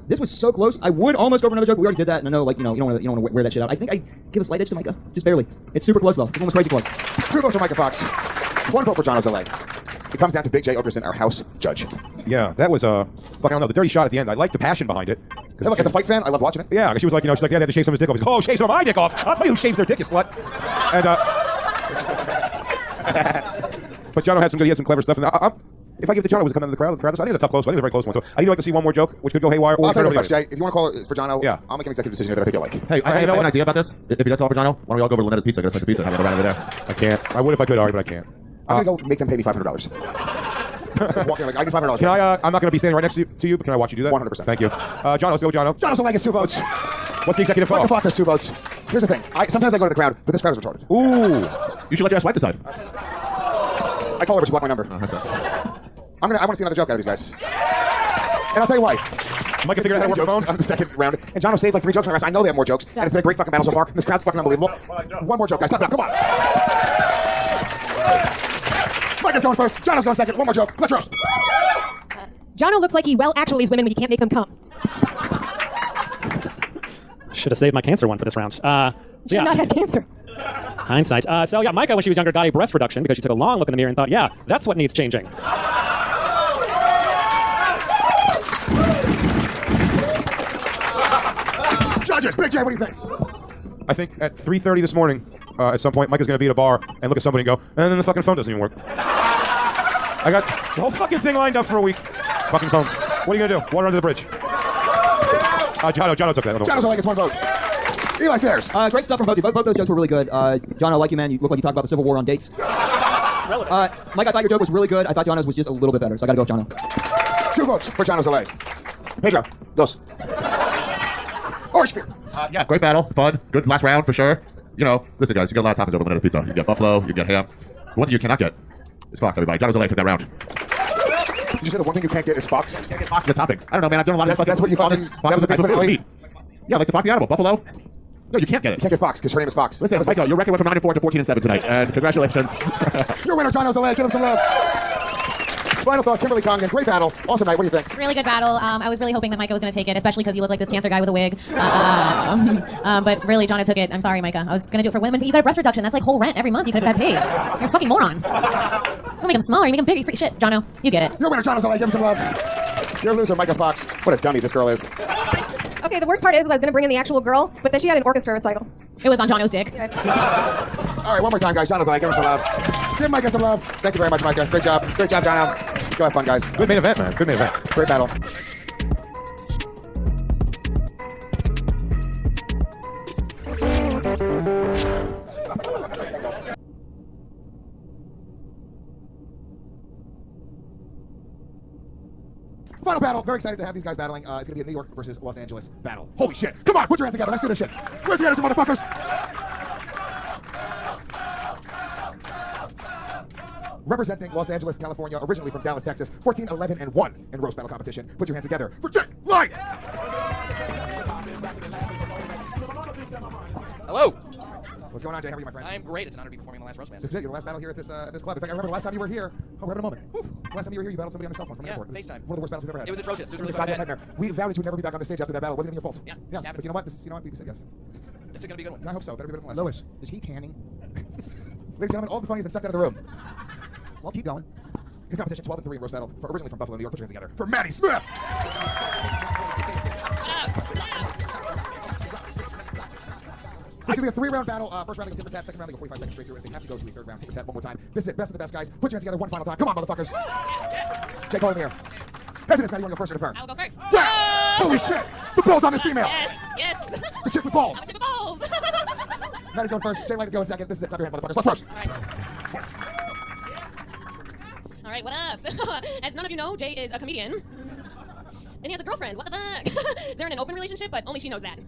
This was so close. I would almost go for another joke, but we already did that, and I know, like, you don't want to wear that shit out. I think I give a slight edge to Micah, just barely. It's super close though. It's almost crazy close. 2 votes for Micah Fox. 1 vote for Jono's LA. It comes down to Big J Okerson, our house judge. Yeah, that was fucking, I don't know, the dirty shot at the end. I like the passion behind it. Hey, look, as a fight fan, I love watching it. Yeah, because she was like, yeah, they had to shave some of his dick off. He's like, oh, shave some of my dick off. I'll tell you who shaves their dick, you slut. And but Jono had some clever stuff. And if I give it to Jono, was it coming out of the crowd? I think it's a tough close one. I think it's a very close one. So I'd like to see one more joke, which could go haywire. Or I'll tell you this much, Jay. If you want to call it for Jono, yeah. I'll make an executive decision that I think you'll like. Hey, I have an idea about this. If he does call for Jono, why don't we all go over to Lunetta's Pizza, get a slice of pizza, and have it around over there? I can't. I would if I could, Ari, but I can't. I'm going to go make them pay me $500. Walking like, I need $500. Can I'm not going to be standing right next to you, but can I watch you do that? 100%. Thank you. Jono, let's go, Jono. Jono's only gets 2 votes. What's the executive call? Micah Fox has 2 votes. Here's the thing. Sometimes I go to the crowd, but this crowd is retarded. Ooh. You should let your ex-wife decide. I call her, but she blocked my number. Oh, that sucks. I want to see another joke out of these guys. And I'll tell you why. Micah figured out how to work the phone on the second round. And Jono saved like 3 jokes from the rest. I know they have more jokes. And it's been a great fucking battle so far. This crowd's fucking unbelievable. One more joke, guys. Clap it up. Come on. Micah's going first. Jono's going second. One more joke. Let's roast. Jono looks like he actuallys women when he can't make them come. Should have saved my cancer one for this round. Should not have cancer. Hindsight. So yeah, Micah, when she was younger, got a breast reduction because she took a long look in the mirror and thought, yeah, that's what needs changing. Judges, Big J, what do you think? I think at 3:30 this morning, at some point, Mike is going to be at a bar and look at somebody and go, and then the fucking phone doesn't even work. I got the whole fucking thing lined up for a week. Fucking phone. What are you going to do? Water under the bridge. Jono took that. Jono's only gets one vote. Eli Sayers. Great stuff from both of you. Both those jokes were really good. John, I like you, man. You look like you talk about the Civil War on dates. Mike, I thought your joke was really good. I thought Jono's was just a little bit better, so I got to go with Jono. 2 votes for Jono's LA. Pedro, dos. Orange Spear. Yeah, great battle, fun, good last round for sure. You know, listen guys, you get a lot of toppings over limited pizza. You get buffalo, you get ham. The one thing you cannot get is Fox, everybody. Jono's LA took that round. Did you say the one thing you can't get is Fox? You can't get Fox is a topping. I don't know, man. I've done a lot of That's what you thought. Fox is a type of meat. Yeah, like the foxy animal, buffalo. No, you can't get it. You can't get Fox because her name is Fox. Listen, Michael, your record went from 9-4 to 14-7 tonight, and congratulations. Your winner, Jono's LA. Give him some love. Final thoughts, Kimberly Congdon. Great battle. Awesome night. What do you think? Really good battle. I was really hoping that Micah was going to take it, especially because you look like this cancer guy with a wig. But really, Jono took it. I'm sorry, Micah. I was going to do it for women, but you got a breast reduction. That's like whole rent every month you could have got paid. You're a fucking moron. Don't make him smaller. You make him big. You freak shit. Jono, you get it. Your winner, Jono's LA. Give him some love. Your loser, Micah Fox. What a dummy this girl is. Okay, the worst part is I was going to bring in the actual girl, but then she had an orchestra recital. It was on Jono's dick. All right, one more time, guys. Jono's LA. Give him some love. Give Micah some love. Thank you very much, Micah. Great job. Great job, Jono. Go have fun, guys. Good main event, man. Good main event. Great battle. Final battle. Very excited to have these guys battling. It's going to be a New York versus Los Angeles battle. Holy shit. Come on, put your hands together. Let's do this shit. Where's the Anderson motherfuckers? Representing Los Angeles, California, originally from Dallas, Texas, 14-11-1 in roast battle competition. Put your hands together for Jay Light. Hello. What's going on, Jay? How are you, my friend? I am great. It's an honor to be performing the last roast match. This is it. Your last battle here at this club. In fact, I remember the last time you were here. Oh, we're having a moment. Last time you were here, you battled somebody on your cell phone from the airport. FaceTime. One of the worst battles we've ever had. It was atrocious. It was a really goddamn bad. nightmare. We vowed that you would never be back on the stage after that battle. It wasn't even your fault. Yeah. But you know what? We said yes. It's going to be a good one. I hope so. Better be better than last. Lewis, is he canning? Ladies and gentlemen, all the funny has been sucked out of the room. Well, keep going. His competition 12-3 in roast battle, originally from Buffalo, New York. Put your hands together for Maddie Smith. It's going to be a 3-round battle. First round, they go tit for tat. Second round, they go 45 seconds straight through it. They have to go to a third round, tit for tat one more time. This is it. Best of the best, guys. Put your hands together one final time. Come on, motherfuckers. Jake, hold in the air. Heads in this, Maddie. You want to go first or defer? I'll go first. Yeah! Holy shit! The balls on this female. Yes. The chick with balls. The chick with balls. Maddie's going first. Jay Light is going second. This is it. Clap your hands, motherfuckers. Let's roast. All right, what up? So, as none of you know, Jay is a comedian. And he has a girlfriend. What the fuck? They're in an open relationship, but only she knows that.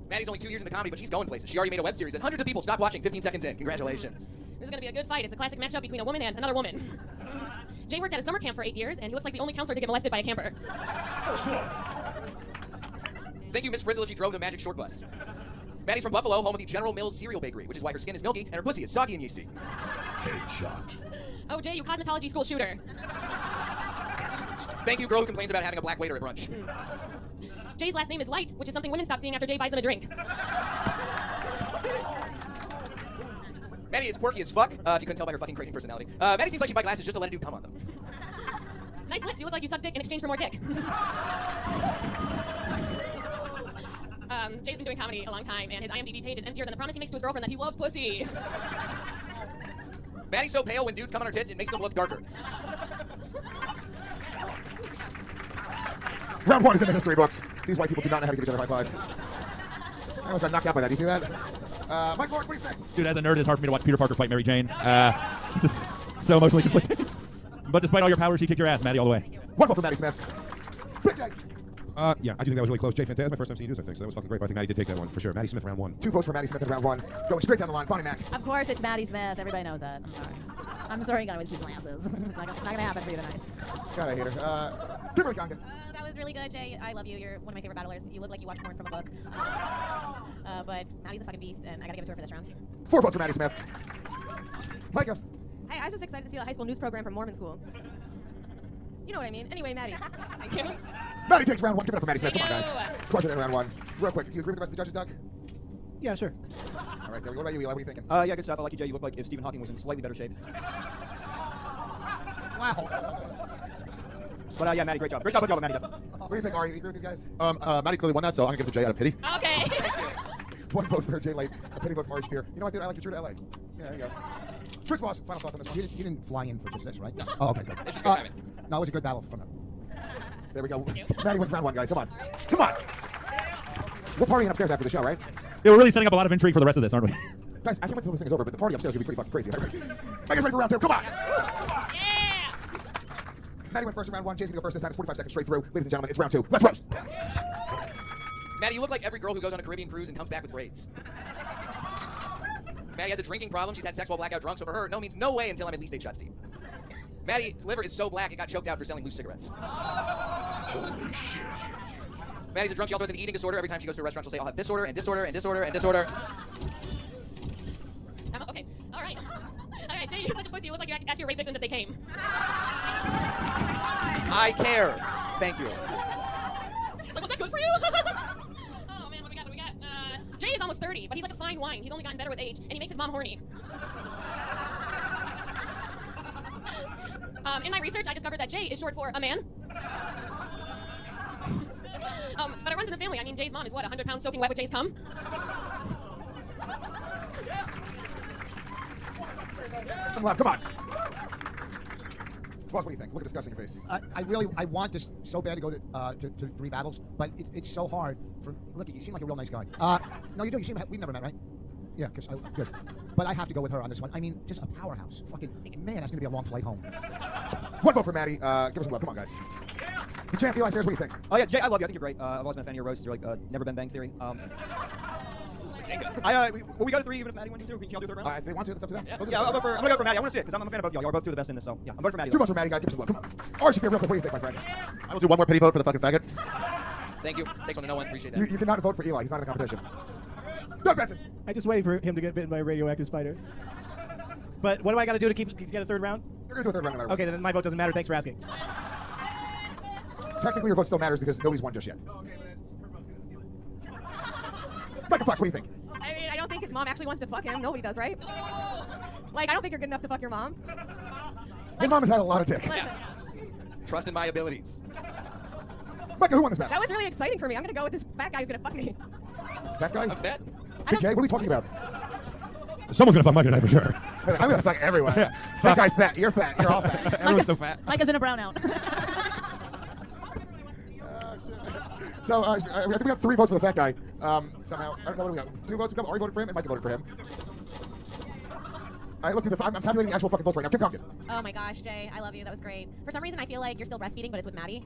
Maddie's only 2 years in the comedy, but she's going places. She already made a web series, and hundreds of people stopped watching 15 seconds in. Congratulations. This is going to be a good fight. It's a classic matchup between a woman and another woman. Jay worked at a summer camp for 8 years, and he looks like the only counselor to get molested by a camper. Thank you, Miss Frizzle, if she drove the magic short bus. Maddie's from Buffalo, home of the General Mills cereal bakery, which is why her skin is milky and her pussy is soggy and yeasty. Headshot. Oh, Jay, you cosmetology school shooter. Thank you, girl who complains about having a black waiter at brunch. Jay's last name is Light, which is something women stop seeing after Jay buys them a drink. Maddie is quirky as fuck, if you couldn't tell by her fucking crazy personality. Maddie seems like she'd buy glasses just to let a dude come on them. Nice lips. You look like you suck dick in exchange for more dick. Jay's been doing comedy a long time, and his IMDb page is emptier than the promise he makes to his girlfriend that he loves pussy. Maddie's so pale when dudes come on her tits, it makes them look darker. Round 1 is in the history books. These white people do not know how to give each other a high five. I almost got knocked out by that. Do you see that? Mike Lord, what do you think? Dude, as a nerd, it's hard for me to watch Peter Parker fight Mary Jane. This is so emotionally conflicting. But despite all your powers, she kicked your ass, Maddie, all the way. One vote for Maddie Smith. Big Jay. Yeah, I do think that was really close. Jay Fantastic, my first time seeing you, I think, so that was fucking great. But I think Maddie did take that one for sure. Maddie Smith, round 1. 2 votes for Maddie Smith in round 1. Going straight down the line, Bonnie Mac. Of course, it's Maddie Smith. Everybody knows that. I'm sorry. I'm sorry you got away with two glasses. It's not going to happen for you tonight. God, I hate her. Kimberly Congdon. That was really good, Jay. I love you. You're one of my favorite battlers. You look like you watch porn from a book. But Maddie's a fucking beast, and I gotta give it to her for this round. 4 votes for Maddie Smith. Micah. Hey, I was just excited to see the high school news program from Mormon school. You know what I mean. Anyway, Maddie. Thank you. Maddie takes round 1. Give it up for Maddie Smith. Come on, guys. Crush it in round 1. Real quick, you agree with the rest of the judges, Doug? Yeah, sure. All right, there we go. What about you, Eli? What are you thinking? Yeah, good stuff. I like you, Jay. You look like if Stephen Hawking was in slightly better shape. Wow. But yeah, Maddie, great job. Great job, Maddie. Definitely. What do you think, Ari? You agree with these guys? Maddie clearly won that, so I'm gonna give it to Jay out of pity. Okay. One vote for Jay Late, a pity vote for Ari Shafir. You know what, dude? I like your true to LA. Yeah, there you go. Chris Voss, final thoughts on this one. You didn't fly in for just this, right? Oh, okay, good. This is good timing. No, it was a good battle from him. There we go. Maddie wins round one, guys. Come on. Come on. We're partying upstairs after the show, right? Yeah, we're really setting up a lot of intrigue for the rest of this, aren't we? Guys, I can't wait until this thing is over, but the party upstairs will be pretty fucking crazy. Are you guys ready for round two? Come on. Yeah. Maddie went first in round one. Jay's gonna go first this time. It's 45 seconds straight through. Ladies and gentlemen, it's round two. Let's roast. Maddie, you look like every girl who goes on a Caribbean cruise and comes back with braids. Maddie has a drinking problem. She's had sex while blackout drunk, so for her, no means no way until I'm at least 8 shots deep. Maddie's liver is so black it got choked out for selling loose cigarettes. Maddie's a drunk. She also has an eating disorder. Every time she goes to a restaurant, she'll say, I'll have disorder and disorder and disorder and disorder. Okay. All right. All right, Jay, you're such a pussy. You look like you asked your rape victims if they came. I care. Thank you. So was that good for you? Oh man, what do we got? Jay is almost 30, but he's like a fine wine. He's only gotten better with age, and he makes his mom horny. In my research, I discovered that Jay is short for a man. But it runs in the family. I mean, Jay's mom is what, 100 pounds soaking wet with Jay's cum? Come on. Boss, what do you think? Look at disgust in your face. I want this so bad to go to 3 battles, but it's so hard. Look, you seem like a real nice guy. No, you do. We've never met, right? Yeah, good. But I have to go with her on this one. I mean, just a powerhouse. Fucking man, that's gonna be a long flight home. One vote for Maddie. Give us some love. Come on, guys. The champ, Eli Sayers, what do you think? Oh yeah, Jay, I love you. I think you're great. I've always been a fan of your roast. You're like never been Bang Theory. Will we go to 3 even if Maddie wins 2? Can y'all do third round? If they want to, it's up to them. Yeah, I'm gonna go for Maddie. I want to see it because I'm a fan of both y'all. Y'all are both 2 of the best in this. So yeah, I'm voting for Maddie. 2 votes for Maddie, guys. Give us some love. Come on. Ari Shafir, real quick, what do you think, my friend? I will do one more pity vote for the fucking faggot. Thank you. Takes one to know one. Appreciate that. You cannot vote for Eli. He's not in the competition. Doug Benson. I just waited for him to get bitten by a radioactive spider. But what do I got to do to get a third round? You're going to do a third round no matter what. Okay, then my vote doesn't matter. Thanks for asking. Technically, your vote still matters because nobody's won just yet. Michael Fox, what do you think? I mean, I don't think his mom actually wants to fuck him. Nobody does, right? Like, I don't think you're good enough to fuck your mom. His mom has had a lot of dick. Yeah. Trust in my abilities. Michael, who won this battle? That was really exciting for me. I'm gonna go with this fat guy who's gonna fuck me. Fat guy? I'm fat. Hey, Jay, what are we talking about? Someone's gonna fuck Mike tonight for sure. I'm gonna fuck everyone. That guy's fat. You're fat. You're all fat. Everyone's so fat. Mike is in a brownout. So I think we got 3 votes for the fat guy. Somehow, I don't know what we got. 2 votes. Ari voted for him, and Mike voted for him. I looked through I'm tabulating the actual fucking votes right now. Kim Duncan. Oh my gosh, Jay, I love you. That was great. For some reason, I feel like you're still breastfeeding, but it's with Maddie.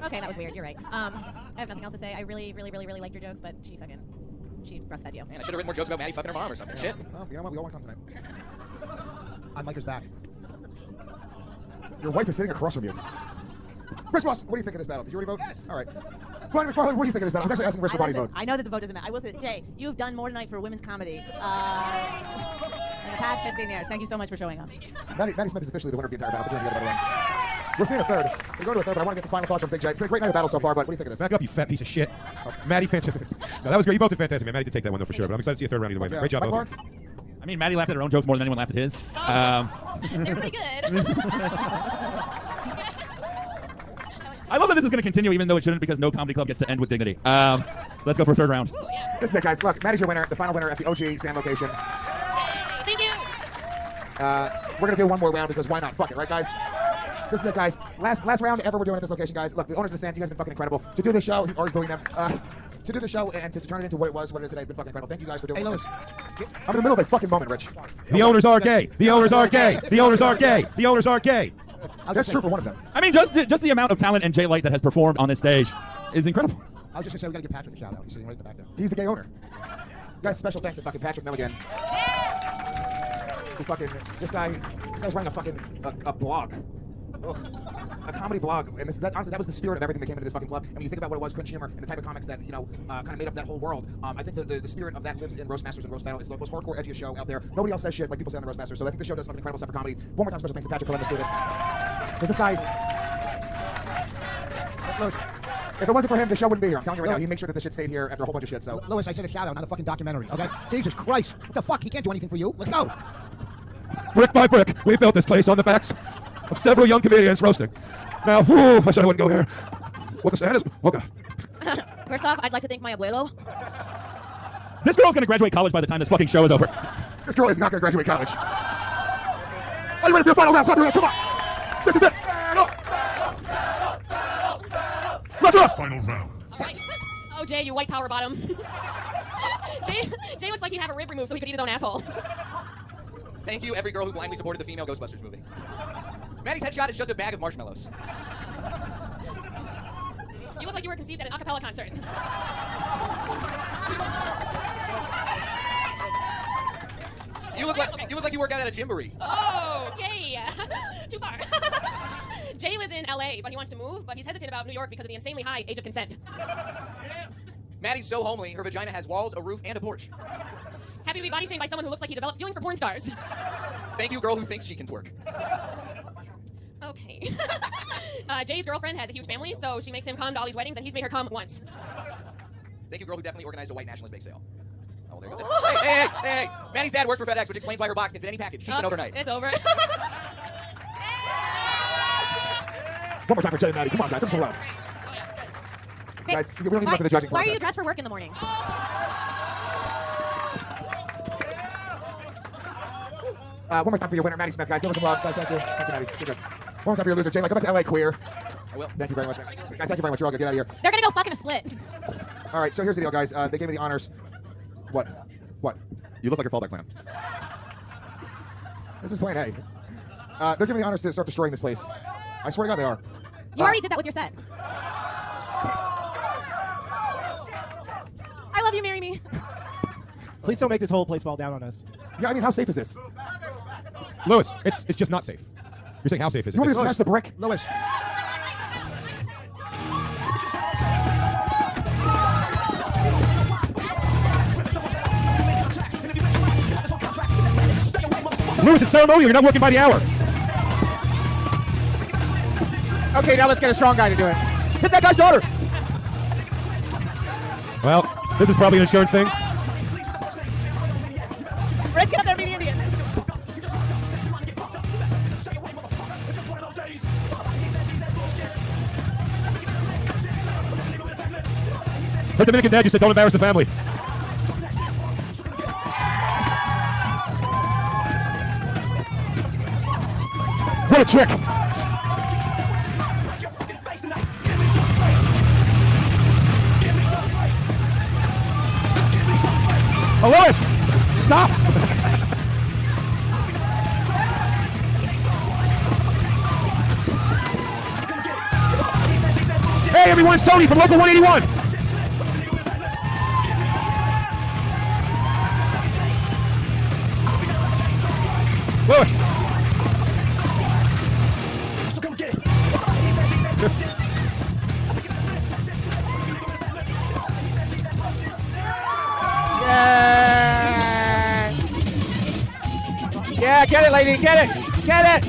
Okay, that was weird. You're right. I have nothing else to say. I really liked your jokes, but she breastfed you. Man, I should have written more jokes about Maddie fucking her mom or something. Shit. Well, you know what? We all want to come tonight. Mike is back. Your wife is sitting across from you. Chris Voss, what do you think of this battle? Did you already vote? Yes. All right. Brian McFarland, what do you think of this battle? I was actually asking Chris for Bonnie's vote. I know that the vote doesn't matter. I will say, Jay, you have done more tonight for women's comedy in the past 15 years. Thank you so much for showing up. Maddie Smith is officially the winner of the entire battle. We're seeing a third. We go to a third, but I want to get the final thoughts from Big J. It's been a great night of battle so far, but what do you think of this? Back up, you fat piece of shit. Maddie, fantastic. No, that was great. You both did fantastic, man. Maddie did take that one, though, for sure. But I'm excited to see a third round either way. Great job, both. I mean, Maddie laughed at her own jokes more than anyone laughed at his. They're pretty good. I love that this is going to continue, even though it shouldn't, because no comedy club gets to end with dignity. Let's go for a third round. This is it, guys. Look, Maddie's your winner, the final winner at the OG Stand location. Thank you. We're going to do one more round because why not? Fuck it, right, guys? This is it, guys. Last round ever we're doing at this location, guys. Look, the owners of the stand, you guys have been fucking incredible. To do this show, Ari's booing them. To do the show and to turn it into what it is today, it's been fucking incredible. Thank you guys for doing this. I'm in the middle of a fucking moment, Rich. The owners are gay. The owners are gay. The owners are gay. The owners are gay. That's true for one of them. I mean, just the amount of talent and Jay Light that has performed on this stage is incredible. I was just going to say, we got to give Patrick a shout out. He's sitting right in the back there. He's the gay owner. Guys, special thanks to fucking Patrick Milligan. Who fucking, this guy's running a fucking, a blog. Ugh. A comedy blog, and honestly, that was the spirit of everything that came into this fucking club. And when you think about what it was, cringe humor, and the type of comics that, kind of made up that whole world, I think the spirit of that lives in Roast Masters and Roast Battle. It's the most hardcore, edgiest show out there. Nobody else says shit like people say on the Roast Masters, so I think the show does fucking incredible stuff for comedy. One more time, special thanks to Patrick for letting us do this. Because this guy... If it wasn't for him, the show wouldn't be here. I'm telling you right now, he made sure that this shit stayed here after a whole bunch of shit, so... Louis, I said a shout out, not a fucking documentary, okay? Jesus Christ. What the fuck? He can't do anything for you. Let's go. Brick by brick, we built this place on the backs of several young comedians roasting. Now, whew, if I said I wouldn't go here. What the sad is? Okay. First off, I'd like to thank my abuelo. This girl's gonna graduate college by the time this fucking show is over. This girl is not going to graduate college. Are you ready for your final round? Clap your hands, come on. This is it. Let's rock. Final round. Oh, Jay, you white power bottom. Jay looks like he'd have a rib removed so he could eat his own asshole. Thank you, every girl who blindly supported the female Ghostbusters movie. Maddie's headshot is just a bag of marshmallows. You look like you were conceived at an a cappella concert. You look like you work out at a gymboree. Oh, yay! Too far. Jay lives in LA, but he wants to move, but he's hesitant about New York because of the insanely high age of consent. Maddie's so homely, her vagina has walls, a roof, and a porch. Happy to be body shamed by someone who looks like he develops feelings for porn stars. Thank you, girl who thinks she can twerk. Okay. Jay's girlfriend has a huge family, so she makes him come to all these weddings, and he's made her come once. Thank you, girl who definitely organized a white nationalist bake sale. Oh, there you go. Hey. Maddie's dad works for FedEx, which explains why her box can fit any package, cheap and overnight. It's over. One more time for Jay and Maddie. Come on, guys. Come so loud. Guys, we don't even go through the judging Why are process. you dressed for work in the morning? One more time for your winner, Maddie Smith, guys. Give us some love, guys. Thank you. Thank you, Maddie. You're good. One more time for your loser, Jay. Like, come back to LA, queer. I will. Thank you very much, man. Guys, thank you very much. You're all good. Get out of here. They're gonna go fucking a split. All right, so here's the deal, guys. They gave me the honors. What? You look like your fallback plan. This is plan A. They're giving me the honors to start destroying this place. I swear to God, they are. You already did that with your set. I love you, marry me. Please don't make this whole place fall down on us. Yeah, I mean, how safe is this? Lewis, it's just not safe. You're saying how safe is it? You want me to smash the brick? Lewis. Lewis, it's ceremonial. You're not working by the hour. Okay, now let's get a strong guy to do it. Hit that guy's daughter. Well, this is probably an insurance thing. Rich, get up there and be the Indian. Her Dominican dad just said, don't embarrass the family. What a trick! Oh, Lois! Stop! Hey, everyone, it's Tony from Local 181. Lois! Yeah, get it, lady, get it, get it.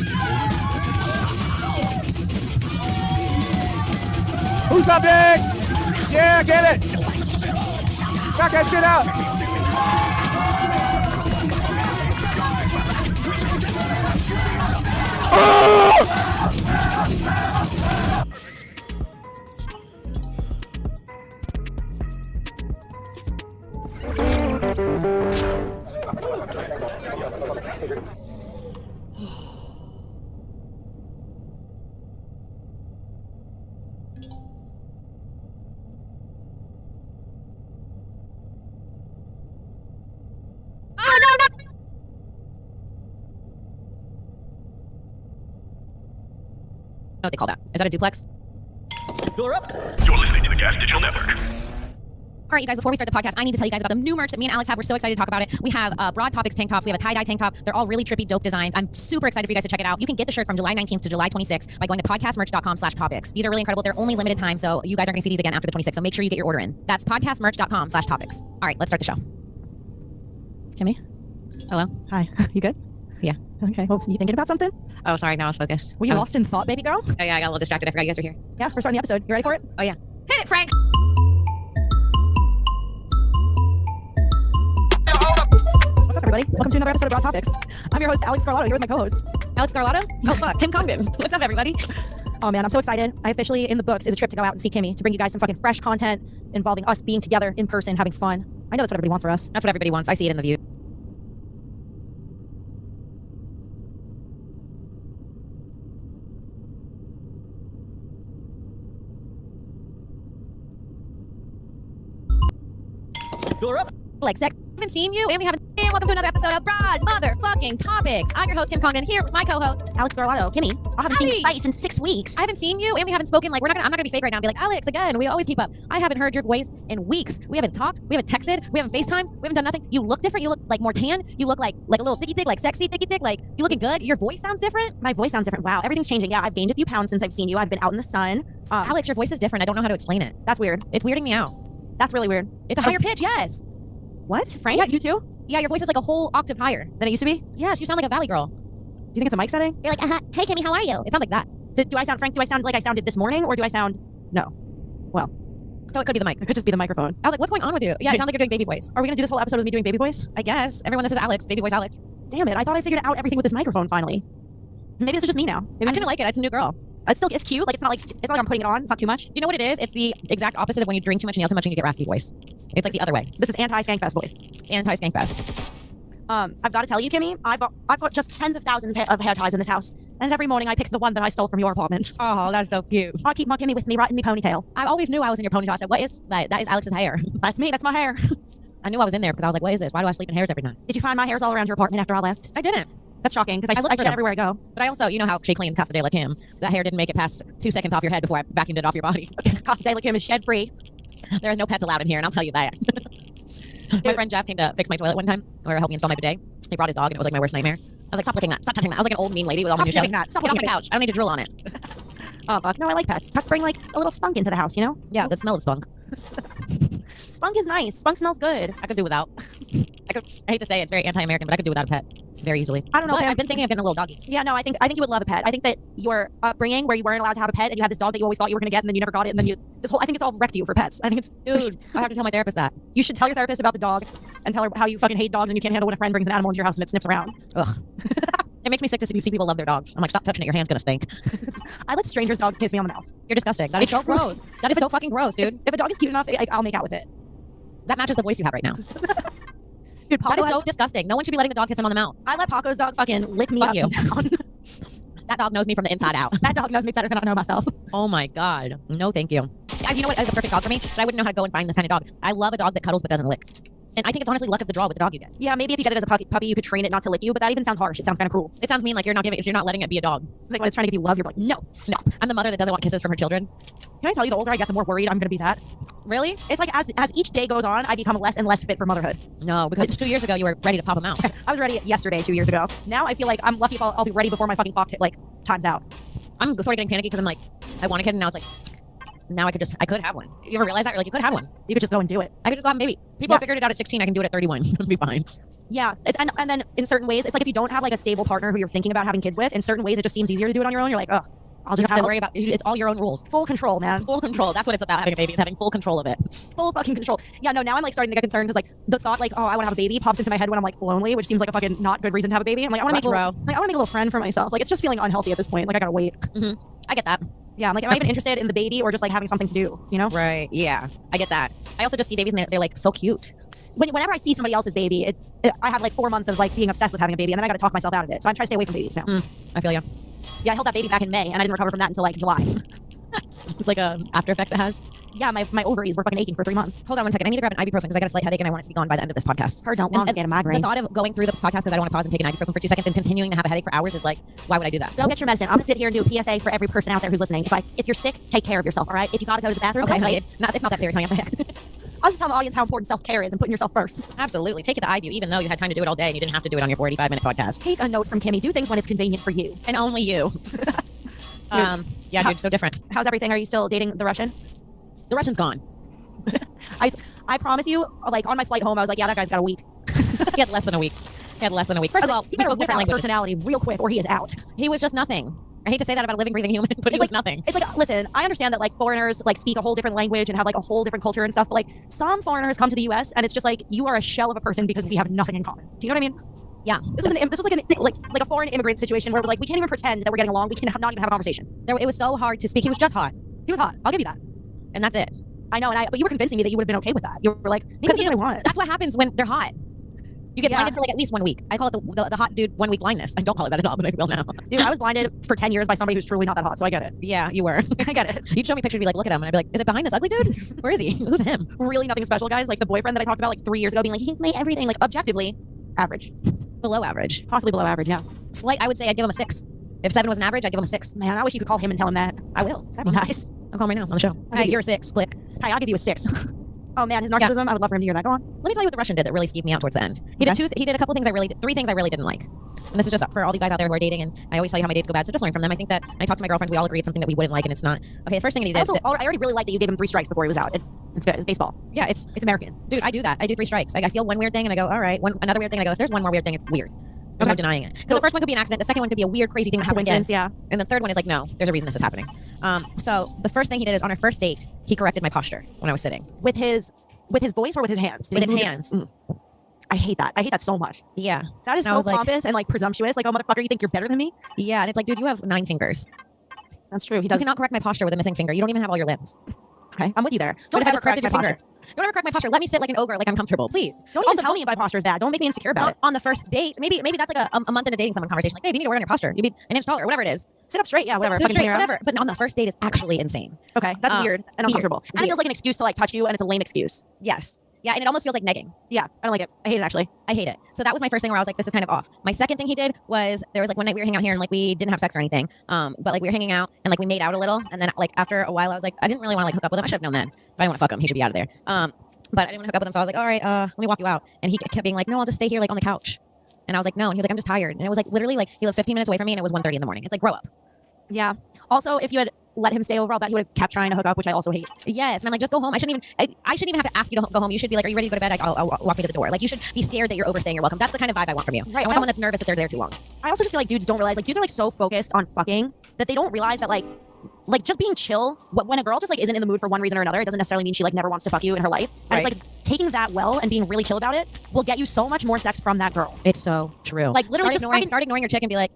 Who's up big? Yeah, get it. Knock that shit out. Oh! What they call that? Is that a duplex? Fill her up. You're listening to the Gas Digital Network. All right, you guys, before we start the podcast, I need to tell you guys about the new merch that me and Alex have. We're so excited to talk about it. We have Broad Topics tank tops. We have a tie-dye tank top. They're all really trippy, dope designs. I'm super excited for you guys to check it out. You can get the shirt from July 19th to July 26th by going to podcastmerch.com/topics. These are really incredible. They're only limited time, so you guys aren't going to see these again after the 26th, so make sure you get your order in. That's podcastmerch.com/topics. All right, let's start the show. Kimmy? Hello? Hi. You good? Yeah. Okay. Well, you thinking about something? Oh, sorry. Now I was focused. Were you lost in thought, baby girl? Oh, yeah, I got a little distracted. I forgot you guys were here. Yeah, we're starting the episode. You ready for it? Oh, yeah. Hit it, Frank! What's up, everybody? everybody. Welcome to another episode of Broad Topics. I'm your host, Alex Scarlato, here with my co-host. Alex Scarlato? Oh, fuck. Kim Congdon. What's up, everybody? Oh, man, I'm so excited. I officially, in the books, is a trip to go out and see Kimmy, to bring you guys some fucking fresh content involving us being together in person, having fun. I know that's what everybody wants for us. That's what everybody wants. I see it in the view. Fill her up. Like sex. Haven't seen you, and we haven't. And welcome to another episode of Broad Motherfucking Topics. I'm your host, Kim Congdon, here with my co-host, Alex Scarlato. Kimmy, I haven't seen you twice in 6 weeks. I haven't seen you, and we haven't spoken. Like, I'm not gonna be fake right now and be like, Alex, again. We always keep up. I haven't heard your voice in weeks. We haven't talked. We haven't texted. We haven't FaceTime. We haven't done nothing. You look different. You look like more tan. You look like a little thicky thick, like sexy thicky thick. Like, you looking good. Your voice sounds different. My voice sounds different. Wow, everything's changing. Yeah, I've gained a few pounds since I've seen you. I've been out in the sun. Alex, your voice is different. I don't know how to explain it. That's weird. It's weirding me out. That's really weird. It's a higher pitch, yes. What? Frank? Yeah. You too? Yeah, your voice is like a whole octave higher than it used to be? Yes, you sound like a valley girl. Do you think it's a mic setting? You're like, hey, Kimmy, how are you? It sounds like that. Do I sound, Frank, do I sound like I sounded this morning, or do I sound... No. Well. So it could be the mic. It could just be the microphone. I was like, what's going on with you? Yeah, it sounds like you're doing baby voice. Are we going to do this whole episode with me doing baby voice? I guess. Everyone, this is Alex. Baby voice Alex. Damn it, I thought I figured out everything with this microphone finally. Maybe this is just me now. Maybe I kind of like it. It's a new girl. It's cute. Like, it's not like I'm putting it on. It's not too much. You know what it is? It's the exact opposite of when you drink too much and yell too much and you get raspy voice. It's like the other way. This is anti-Skankfest voice. Anti-Skankfest. I've got to tell you, Kimmy, I've got just tens of thousands of hair ties in this house, and every morning I pick the one that I stole from your apartment. Oh, that's so cute. I keep my Kimmy with me right in my ponytail. I always knew I was in your ponytail. I said, what is that? That is Alex's hair. That's me. That's my hair. I knew I was in there because I was like, what is this? Why do I sleep in hairs every night? Did you find my hairs all around your apartment after I left? I didn't. That's shocking because I shed everywhere I go. But I also, you know how she cleans Casa de la Kim. That hair didn't make it past 2 seconds off your head before I vacuumed it off your body. Casa de la Kim is shed free. There are no pets allowed in here, and I'll tell you that. My friend Jeff came to fix my toilet one time. We were helping install my bidet. He brought his dog, and it was like my worst nightmare. I was like, stop licking that. Stop touching that. I was like an old mean lady with all my new Stop that. Stop Get off my licking couch. I don't need to drool on it. Oh, fuck. No, I like pets. Pets bring like a little spunk into the house, you know? Yeah, the smell of spunk. Spunk is nice. Spunk smells good. I could do without. I hate to say it, it's very anti-American, but I could do without a pet very easily. I don't know. But I've been thinking of getting a little doggy. Yeah, no, I think you would love a pet. I think that your upbringing, where you weren't allowed to have a pet, and you had this dog that you always thought you were going to get, and then you never got it, and then I think it's all wrecked you for pets. I think it's dude. I have to tell my therapist that. You should tell your therapist about the dog, and tell her how you fucking hate dogs and you can't handle when a friend brings an animal into your house and it sniffs around. Ugh. It makes me sick to see people love their dogs. I'm like, stop touching it. Your hand's gonna stink. I let strangers' dogs kiss me on the mouth. You're disgusting. That is so gross. That is so fucking gross, dude. If a dog is cute enough, I'll make out with it. That matches the voice you have right now. Dude, that is so disgusting. No one should be letting the dog kiss him on the mouth. I let Paco's dog fucking lick me Fuck up you. and down. That dog knows me from the inside out. That dog knows me better than I know myself. Oh my god. No, thank you. You know what is a perfect dog for me? But I wouldn't know how to go and find this kind of dog. I love a dog that cuddles but doesn't lick. And I think it's honestly luck of the draw with the dog you get. Yeah, maybe if you get it as a puppy, you could train it not to lick you, but that even sounds harsh. It sounds kind of cruel. It sounds mean, like you're not letting it be a dog. Like when it's trying to give you love, you're like, no, stop. I'm the mother that doesn't want kisses from her children. Can I tell you, the older I get, the more worried I'm going to be that. Really? It's like as each day goes on, I become less and less fit for motherhood. No, because 2 years ago you were ready to pop them out. I was ready yesterday, 2 years ago. Now I feel like I'm lucky if I'll be ready before my fucking clock times out. I'm sort of getting panicky because I'm like, I want a kid, and now it's like, now I could have one. You ever realize that? You're like, you could have one. You could just go and do it. I could just go have a baby. People figured it out at 16. I can do it at 31. It'll be fine. Yeah, and then in certain ways, it's like if you don't have like a stable partner who you're thinking about having kids with, in certain ways it just seems easier to do it on your own. You're like, oh, I'll just have to worry about it's all your own rules. Full control, man. Full control. That's what it's about, having a baby, is having full control of it. Full fucking control. Yeah, no, now I'm like starting to get concerned because like the thought like, oh, I want to have a baby pops into my head when I'm like lonely, which seems like a fucking not good reason to have a baby. I'm like, I want to make a little friend for myself. Like it's just feeling unhealthy at this point. Like I gotta wait. Mm-hmm. I get that. Yeah, I'm like, am I even interested in the baby or just like having something to do, you know? Right, yeah. I get that. I also just see babies and they're like so cute. Whenever I see somebody else's baby, I have like 4 months of like being obsessed with having a baby, and then I gotta talk myself out of it. So I'm trying to stay away from babies now. I feel you. Yeah, I held that baby back in May, and I didn't recover from that until like July. It's like a after effects it has. Yeah, my ovaries were fucking aching for 3 months. Hold on 1 second. I need to grab an ibuprofen because I got a slight headache and I want it to be gone by the end of this podcast. Don't want to get a migraine. The thought of going through the podcast because I don't want to pause and take an ibuprofen for 2 seconds and continuing to have a headache for hours is like, why would I do that? Go get your medicine. I'm gonna sit here and do a PSA for every person out there who's listening. It's like, if you're sick, take care of yourself, all right? If you gotta go to the bathroom, okay, honey. it's not that serious, honey. I'll just tell the audience how important self-care is and putting yourself first. Absolutely. Take it to IBU, even though you had time to do it all day and you didn't have to do it on your 45-minute podcast. Take a note from Kimmy. Do things when it's convenient for you. And only you. Dude, so different. How's everything? Are you still dating the Russian? The Russian's gone. I promise you, like on my flight home, I was like, yeah, that guy's got a week. He had less than a week. First of all, he better whip out personality real quick or he is out. He was just nothing. I hate to say that about a living, breathing human, but he was nothing. It's like, listen, I understand that like foreigners like speak a whole different language and have like a whole different culture and stuff, but like some foreigners come to the U.S. and it's just like you are a shell of a person because we have nothing in common. Do you know what I mean? Yeah. This was like a foreign immigrant situation where it was like we can't even pretend that we're getting along. We can not even have a conversation. It was so hard to speak. He was just hot. He was hot. I'll give you that. And that's it. I know, but you were convincing me that you would have been okay with that. You were like, because you know, that's what happens when they're hot. You get blinded for like at least 1 week. I call it the hot dude 1 week blindness. I don't call it that at all, but I will now. Dude, I was blinded for 10 years by somebody who's truly not that hot, so I get it. Yeah, you were. I get it. You'd show me pictures and be like, look at him. And I'd be like, is it behind this ugly dude? Where is he? Who's him? Really nothing special, guys. Like the boyfriend that I talked about like 3 years ago being like, he made everything like objectively average. Below average. Possibly below average, yeah. Slight, I would say I'd give him a 6. If 7 was an average, I'd give him a 6. Man, I wish you could call him and tell him that. I will. That'd be nice. I'll call him right now on the show. Hey, you're a 6. Click. Hey, I'll give you a 6. Oh man, his narcissism, I would love for him to hear that. Go on. Let me tell you what the Russian did that really skeeved me out towards the end. He did a couple things three things I really didn't like. And this is just for all you guys out there who are dating, and I always tell you how my dates go bad, so just learn from them. I think that I talked to my girlfriends, we all agree it's something that we wouldn't like, and it's not. Okay, the first thing he did. I already really like that you gave him 3 strikes before he was out. It's good. It's baseball. Yeah, it's American. Dude, I do that. I do 3 strikes. Like, I feel one weird thing, and I go, all right. Another weird thing, and I go, if there's one more weird thing, it's weird. There's no denying it. So the first one could be an accident. The second one could be a weird, crazy thing that happened again. Yeah. And the third one is like, no, there's a reason this is happening. So the first thing he did is on our first date, he corrected my posture when I was sitting. With his voice or with his hands? With his hands. I hate that. I hate that so much. Yeah. That is so pompous and like presumptuous. Like, oh, motherfucker, you think you're better than me? Yeah, and it's like, dude, you have 9 fingers. That's true. He does. You cannot correct my posture with a missing finger. You don't even have all your limbs. Okay, I'm with you there. Don't ever correct my finger. Don't ever correct my posture. Let me sit like an ogre, like I'm comfortable, please. Don't even tell me my posture is bad. Don't make me insecure about it. On the first date, maybe that's like a month into dating someone conversation. Like, hey, you need to work on your posture. You be an inch taller, or whatever it is. Sit up straight, yeah, whatever. Sit up straight, whatever. But on the first date is actually insane. Okay, that's weird and uncomfortable. And it feels like an excuse to like touch you, and it's a lame excuse. Yes. Yeah, and it almost feels like negging. Yeah, I don't like it. I hate it, actually. I hate it. So that was my first thing where I was like, this is kind of off. My second thing he did was, there was like one night we were hanging out here and like we didn't have sex or anything. But like we were hanging out and like we made out a little. And then like after a while I was like, I didn't really want to like hook up with him. I should have known then. If I didn't want to fuck him, he should be out of there. But I didn't want to hook up with him. So I was like, all right, let me walk you out. And he kept being like, no, I'll just stay here like on the couch. And I was like, no. And he was like, I'm just tired. And it was like literally like he lived 15 minutes away from me and it was 1:30 in the morning. It's like, grow up. Yeah. Also, if you had let him stay over, I'll bet he would have kept trying to hook up, which I also hate. Yes, and I'm like, just go home. I shouldn't even have to ask you to go home. You should be like, are you ready to go to bed? I'll walk me to the door. Like, you should be scared that you're overstaying your welcome. That's the kind of vibe I want from you. Right. I want someone that's nervous that they're there too long. I also just feel like dudes don't realize, like, dudes are like so focused on fucking that they don't realize that like just being chill. When a girl just like isn't in the mood for one reason or another, it doesn't necessarily mean she like never wants to fuck you in her life. And it's like taking that well and being really chill about it will get you so much more sex from that girl. It's so true. Like literally start ignoring your chick and be like,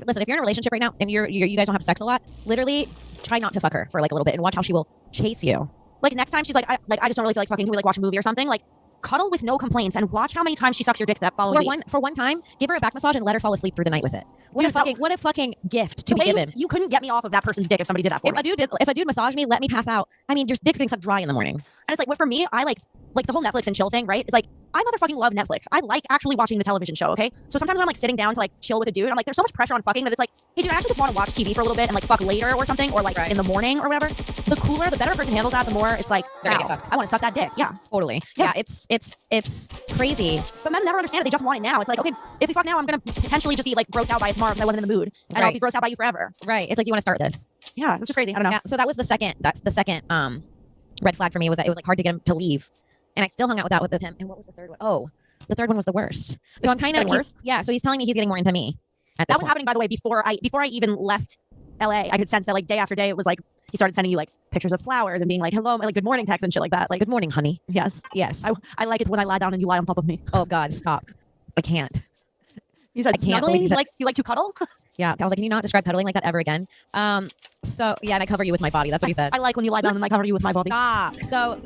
listen, if you're in a relationship right now and you guys don't have sex a lot, literally try not to fuck her for like a little bit and watch how she will chase you. Like next time she's like, I just don't really feel like fucking. Can we like watch a movie or something? Like cuddle with no complaints and watch how many times she sucks your dick that following week. For one time, give her a back massage and let her fall asleep through the night with it. What a fucking gift to be given. You couldn't get me off of that person's dick if somebody did that for me. If a dude massaged me, let me pass out. I mean, your dick's getting sucked dry in the morning. And it's like, what for me, I like the whole Netflix and chill thing, right? It's like, I motherfucking love Netflix. I like actually watching the television show, okay? So sometimes when I'm like sitting down to like chill with a dude, I'm like, there's so much pressure on fucking that it's like, hey dude, I actually just want to watch TV for a little bit and like fuck later or something, or like in the morning or whatever. The cooler, the better a person handles that, the more it's like, wow, I want to suck that dick. Yeah. Totally. Yeah, it's crazy. But men never understand it. They just want it now. It's like, okay, if we fuck now, I'm going to potentially just be like grossed out by it tomorrow because I wasn't in the mood. And I'll be grossed out by you forever. Right. It's like, do you want to start this? Yeah, it's just crazy. I don't know. Yeah, so that was the second red flag for me, was that it was like hard to get him to leave. And I still hung out with him. And what was the third one? Oh, the third one was the worst. So I'm kind of worse. Yeah. So he's telling me he's getting more into me. That was happening, by the way, before I even left LA. I could sense that like day after day, it was like he started sending you like pictures of flowers and being like, hello, like good morning text and shit like that. Like, good morning, honey. Yes. Yes. I like it when I lie down and you lie on top of me. Oh God, stop. I can't. You said snuggling? You like to cuddle? Yeah. I was like, can you not describe cuddling like that ever again? So yeah, and I cover you with my body. That's what he said. I like when you lie down and I cover you with my body. Stop. So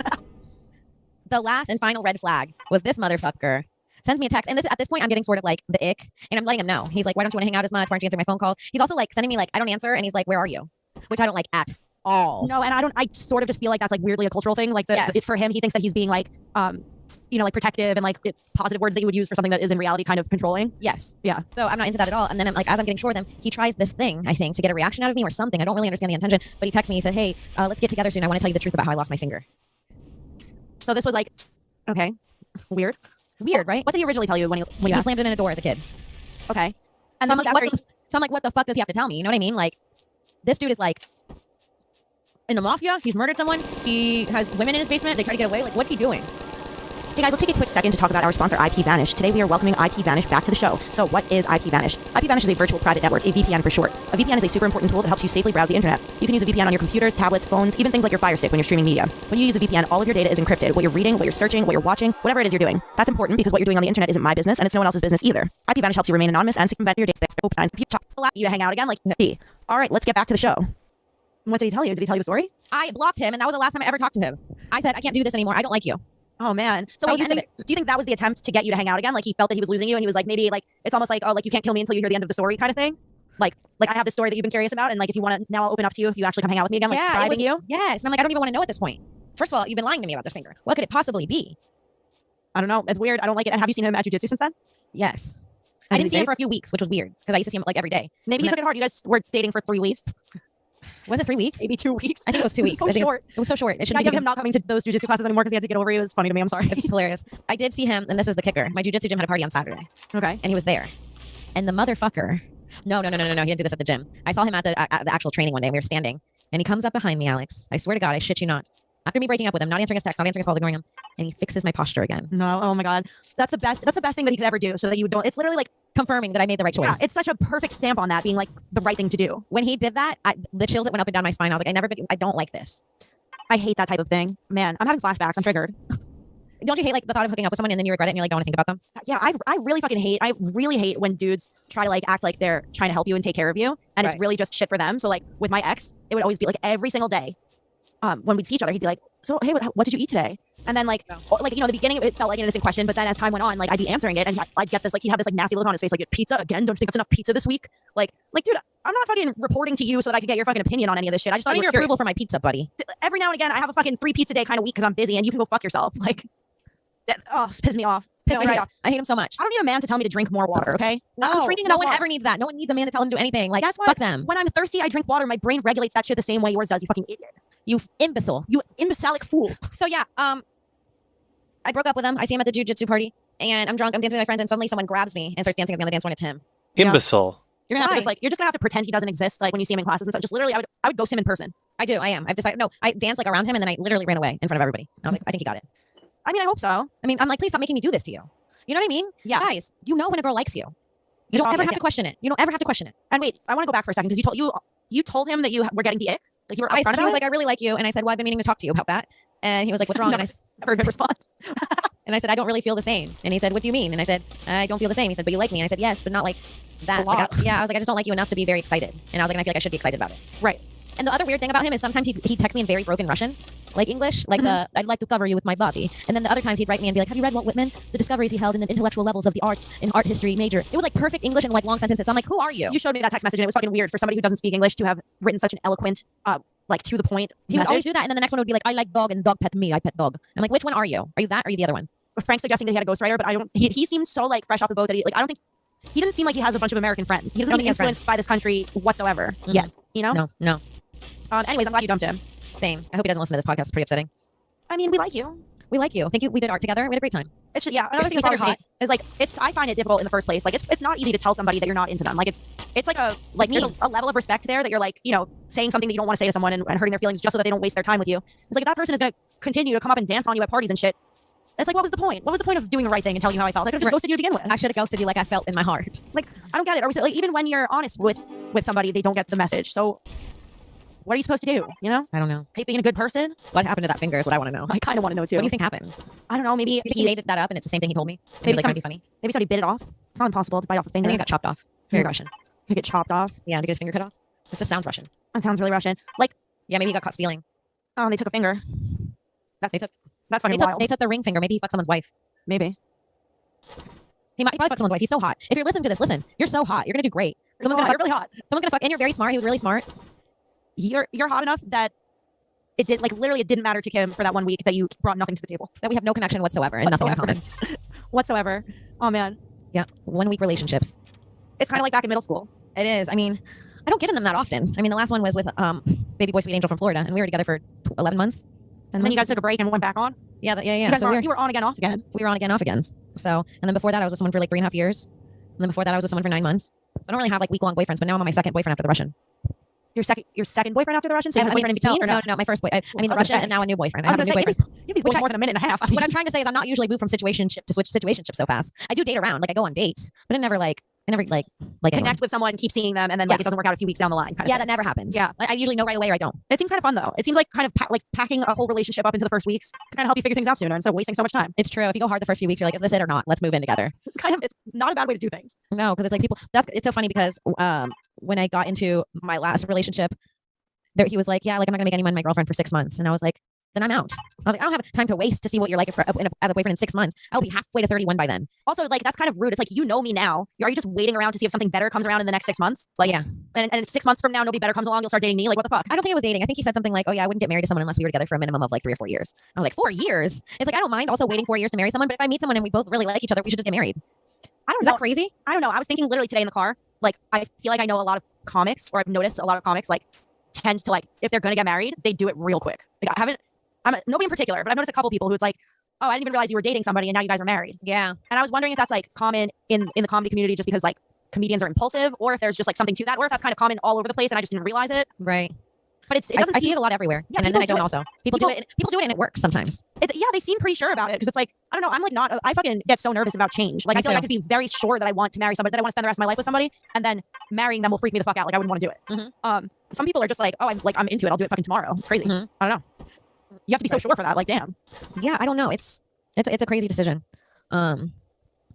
the last and final red flag was this motherfucker sends me a text, and at this point I'm getting sort of like the ick, and I'm letting him know. He's like, why don't you want to hang out as much? Why don't you answer my phone calls? He's also like sending me like, I don't answer, and he's like, where are you? Which I don't like at all. No, and I sort of just feel like that's like weirdly a cultural thing. Like for him, he thinks that he's being like like protective and like positive words that you would use for something that is in reality kind of controlling. Yes. Yeah. So I'm not into that at all. And then I'm like, as I'm getting sure of him, he tries this thing, I think, to get a reaction out of me or something. I don't really understand the intention, but he texted me. He said, hey, let's get together soon. I want to tell you the truth about how I lost my finger. So this was like, okay, weird, right? What did he originally tell you when he slammed it in a door as a kid? Okay. And so I'm like, what the fuck does he have to tell me? You know what I mean? Like, this dude is like in the mafia. He's murdered someone. He has women in his basement. They try to get away. Like, what's he doing? Hey guys, let's take a quick second to talk about our sponsor, IPVanish. Today we are welcoming IPVanish back to the show. So what is IPVanish? IPVanish is a virtual private network, a VPN for short. A VPN is a super important tool that helps you safely browse the internet. You can use a VPN on your computers, tablets, phones, even things like your Fire Stick when you're streaming media. When you use a VPN, all of your data is encrypted. What you're reading, what you're searching, what you're watching, whatever it is you're doing. That's important because what you're doing on the internet isn't my business and it's no one else's business either. IPVanish helps you remain anonymous and circumvent your data. Allow you to hang out again like me. All right, let's get back to the show. What did he tell you? Did he tell you the story? I blocked him, and that was the last time I ever talked to him. I said, I can't do this anymore. I don't like you. Oh man. So That wait, was the end do you think that was the attempt to get you to hang out again? Like he felt that he was losing you and he was like, maybe like, it's almost like, oh, like you can't kill me until you hear the end of the story kind of thing? Like I have this story that you've been curious about and like if you want to, now I'll open up to you if you actually come hang out with me again, like bribing you? Yes. And I'm like, I don't even want to know at this point. First of all, you've been lying to me about this finger. What could it possibly be? I don't know. It's weird. I don't like it. And have you seen him at jiu-jitsu since then? Yes. And I didn't he's see him safe? for a few weeks, which was weird because I used to see him like every day. Maybe he took it hard. You guys were dating for 3 weeks. Was it 3 weeks? Maybe 2 weeks. I think it was 2 weeks. So I think short. It was so short. It The shouldn't idea be of him not coming to those jiu-jitsu classes anymore because he had to get over you is funny to me. I'm sorry. It's hilarious. I did see him, and this is the kicker. My jiu-jitsu gym had a party on Saturday. Okay. And he was there. And the motherfucker. No. He didn't do this at the gym. I saw him at the actual training one day. We were standing. And he comes up behind me, Alex. I swear to God, I shit you not. After me breaking up with him, not answering his text, not answering his calls, ignoring him. And he fixes my posture again. No. Oh my God. That's the best thing that he could ever do so that you don't, it's literally like confirming that I made the right choice. Yeah, it's such a perfect stamp on that being like the right thing to do. When he did that, the chills that went up and down my spine, I was like, I don't like this. I hate that type of thing. Man, I'm having flashbacks. I'm triggered. Don't you hate like the thought of hooking up with someone and then you regret it and you're like, don't want to think about them? Yeah, I really hate when dudes try to like act like they're trying to help you and take care of you. And it's really just shit for them. So like with my ex, it would always be like every single day. When we'd see each other, he'd be like, so, hey, what did you eat today? And then like you know, in the beginning, it felt like an innocent question, but then as time went on, like I'd be answering it and I'd get this, like he'd have this like nasty look on his face, like pizza again? Don't you think that's enough pizza this week? Like, dude, I'm not fucking reporting to you so that I can get your fucking opinion on any of this shit. I just I thought need you your were approval curious. for my pizza, buddy. Every now and again, I have a fucking 3 pizza day kind of week because I'm busy and you can go fuck yourself. Like, it's pissed me off. Piss me right off. I hate him so much. I don't need a man to tell me to drink more water, okay? No, I'm drinking no enough one water. ever needs that. No one needs a man to tell him to do anything. Like, That's why fuck them. When I'm thirsty, I drink water. My brain regulates that shit the same way yours does, you fucking idiot. You imbecile. You imbecilic fool. So yeah, I broke up with him. I see him at the jiu-jitsu party, and I'm drunk. I'm dancing with my friends, and suddenly someone grabs me and starts dancing with me on the dance floor, and it's him. Imbecile. You're gonna have to just you're just gonna have to pretend he doesn't exist, like when you see him in classes and stuff. Just literally, I would ghost him in person. I do. I am. I've decided. No, I danced like around him, and then I literally ran away in front of everybody. I was like, I think he got it. I mean, I hope so. I mean, I'm like, please stop making me do this to you. You know what I mean? Yeah. Guys, you know when a girl likes you. You don't ever have to question it. You don't ever have to question it. And wait, I want to go back for a second because you told him that you were getting the ick. Like you were upfront He about was it? like, I really like you, and I said, well, I've been meaning to talk to you about that. And he was like, what's wrong? And I never a good response. And I said, I don't really feel the same. And he said, what do you mean? And I said, I don't feel the same. He said, but you like me. And I said, yes, but not like that. Like, I was like, I just don't like you enough to be very excited. And I was like, I feel like I should be excited about it. Right. And the other weird thing about him is sometimes he'd text me in very broken Russian, like English, like I'd like to cover you with my body. And then the other times he'd write me and be like, have you read Walt Whitman? The discoveries he held in the intellectual levels of the arts in art history major. It was like perfect English and like long sentences. So I'm like, who are you? You showed me that text message and it was fucking weird for somebody who doesn't speak English to have written such an eloquent, like to the point He would message. always do that. And then the next one would be like, I like dog and dog pet me. I pet dog. I'm like, which one are you? Are you that or are you the other one? Frank's suggesting that he had a ghostwriter, but I don't. He seems so like fresh off the boat that I don't think he doesn't seem like he has a bunch of American friends. He doesn't seem influenced by this country whatsoever yet. You know? No. Anyways, I'm glad you dumped him. Same. I hope he doesn't listen to this podcast. It's pretty upsetting. I mean, we like you. We like you. Thank you. We did art together. We had a great time. It's just, another thing that's hot is like I find it difficult in the first place. Like it's not easy to tell somebody that you're not into them. Like it's like there's a level of respect there that you're like, you know, saying something that you don't want to say to someone and hurting their feelings just so that they don't waste their time with you. It's like if that person is gonna continue to come up and dance on you at parties and shit. It's like, what was the point? What was the point of doing the right thing and telling you how I felt? I could have just ghosted you to begin with. I should have ghosted you like I felt in my heart. Like, I don't get it. Or like, even when you're honest with somebody, they don't get the message. So, what are you supposed to do? You know? I don't know. Hate being a good person? What happened to that finger is what I want to know. I kind of want to know too. What do you think happened? I don't know. Maybe he made that up and it's the same thing he told me. And he was like, trying to be funny. Maybe somebody bit it off. It's not impossible to bite off a finger. I think it got chopped off. Very Russian. You get chopped off? Yeah, to get his finger cut off. This just sounds Russian. That sounds really Russian. Like, yeah, maybe he got caught stealing. Oh, and they took a finger. That's fucking they wild. They took the ring finger. Maybe he fucked someone's wife. Maybe. He probably fucked someone's wife. He's so hot. If you're listening to this, listen. You're so hot. You're gonna do great. You're really hot. Someone's gonna fuck, and you're very smart. He was really smart. You're hot enough that it didn't matter to Kim for that 1 week that you brought nothing to the table. That we have no connection whatsoever and nothing in common. Whatsoever. Oh man. Yeah. 1 week relationships. It's kind of like back in middle school. It is. I mean, I don't get in them that often. I mean, the last one was with Baby Boy Sweet Angel from Florida, and we were together for 11 months. And then you guys took a break and went back on? Yeah. You guys you were on again, off again. We were on again, off again. So, and then before that, I was with someone for like 3.5 years. And then before that, I was with someone for 9 months. So I don't really have like week-long boyfriends, but now I'm on my second boyfriend after the Russian. Your second boyfriend after the Russian? So you have a boyfriend in between, or no? No, my first boy. I mean, the I was Russian gonna say- and now a new boyfriend. I I have a was new gonna say, boyfriend. you have these boys more than a minute and a half. What I'm trying to say is I'm not usually moved from situationship to situationship so fast. I do date around, like I go on dates, but I never like anyone. Connect with someone, keep seeing them, and then like it doesn't work out a few weeks down the line. Kind of Yeah, thing. that never happens. Yeah, I usually know right away or I don't. It seems kind of fun though. It seems like kind of like packing a whole relationship up into the first weeks to kind of help you figure things out sooner instead of wasting so much time. It's true. If you go hard the first few weeks, you're like, is this it or not? Let's move in together. It's not a bad way to do things. No, because it's like people. It's so funny because when I got into my last relationship, he was like, yeah, like I'm not gonna make anyone my girlfriend for 6 months, and I was like, then I'm out. I was like, I don't have time to waste to see what you're like as a boyfriend in 6 months. I'll be halfway to 31 by then. Also, like that's kind of rude. It's like you know me now. Are you just waiting around to see if something better comes around in the next 6 months? Like, yeah. And if 6 months from now nobody better comes along, you'll start dating me. Like, what the fuck? I don't think it was dating. I think he said something like, oh yeah, I wouldn't get married to someone unless we were together for a minimum of like 3 or 4 years. I was like, 4 years? It's like I don't mind also waiting 4 years to marry someone, but if I meet someone and we both really like each other, we should just get married. I don't Is know. that crazy? I don't know. I was thinking literally today in the car. Like, I feel like I know a lot of comics, or I've noticed a lot of comics like tend to like if they're gonna get married, they do it real quick. Like nobody in particular, but I've noticed a couple people who it's like, oh, I didn't even realize you were dating somebody and now you guys are married. Yeah. And I was wondering if that's like common in the comedy community just because like comedians are impulsive, or if there's just like something to that, or if that's kind of common all over the place and I just didn't realize it. Right. But it doesn't I see it a lot everywhere. Yeah, and then I don't also. People do it and it works sometimes. Yeah, they seem pretty sure about it because it's like, I don't know, I'm like not, I fucking get so nervous about change. Like Me I feel like I too. could be very sure that I want to marry somebody, that I want to spend the rest of my life with somebody, and then marrying them will freak me the fuck out. Like I wouldn't want to do it. Mm-hmm. Some people are just like, oh, I'm into it. I'll do it fucking tomorrow. It's crazy. I don't know. You have to be so sure for that. Like, damn. Yeah, I don't know. It's a crazy decision. But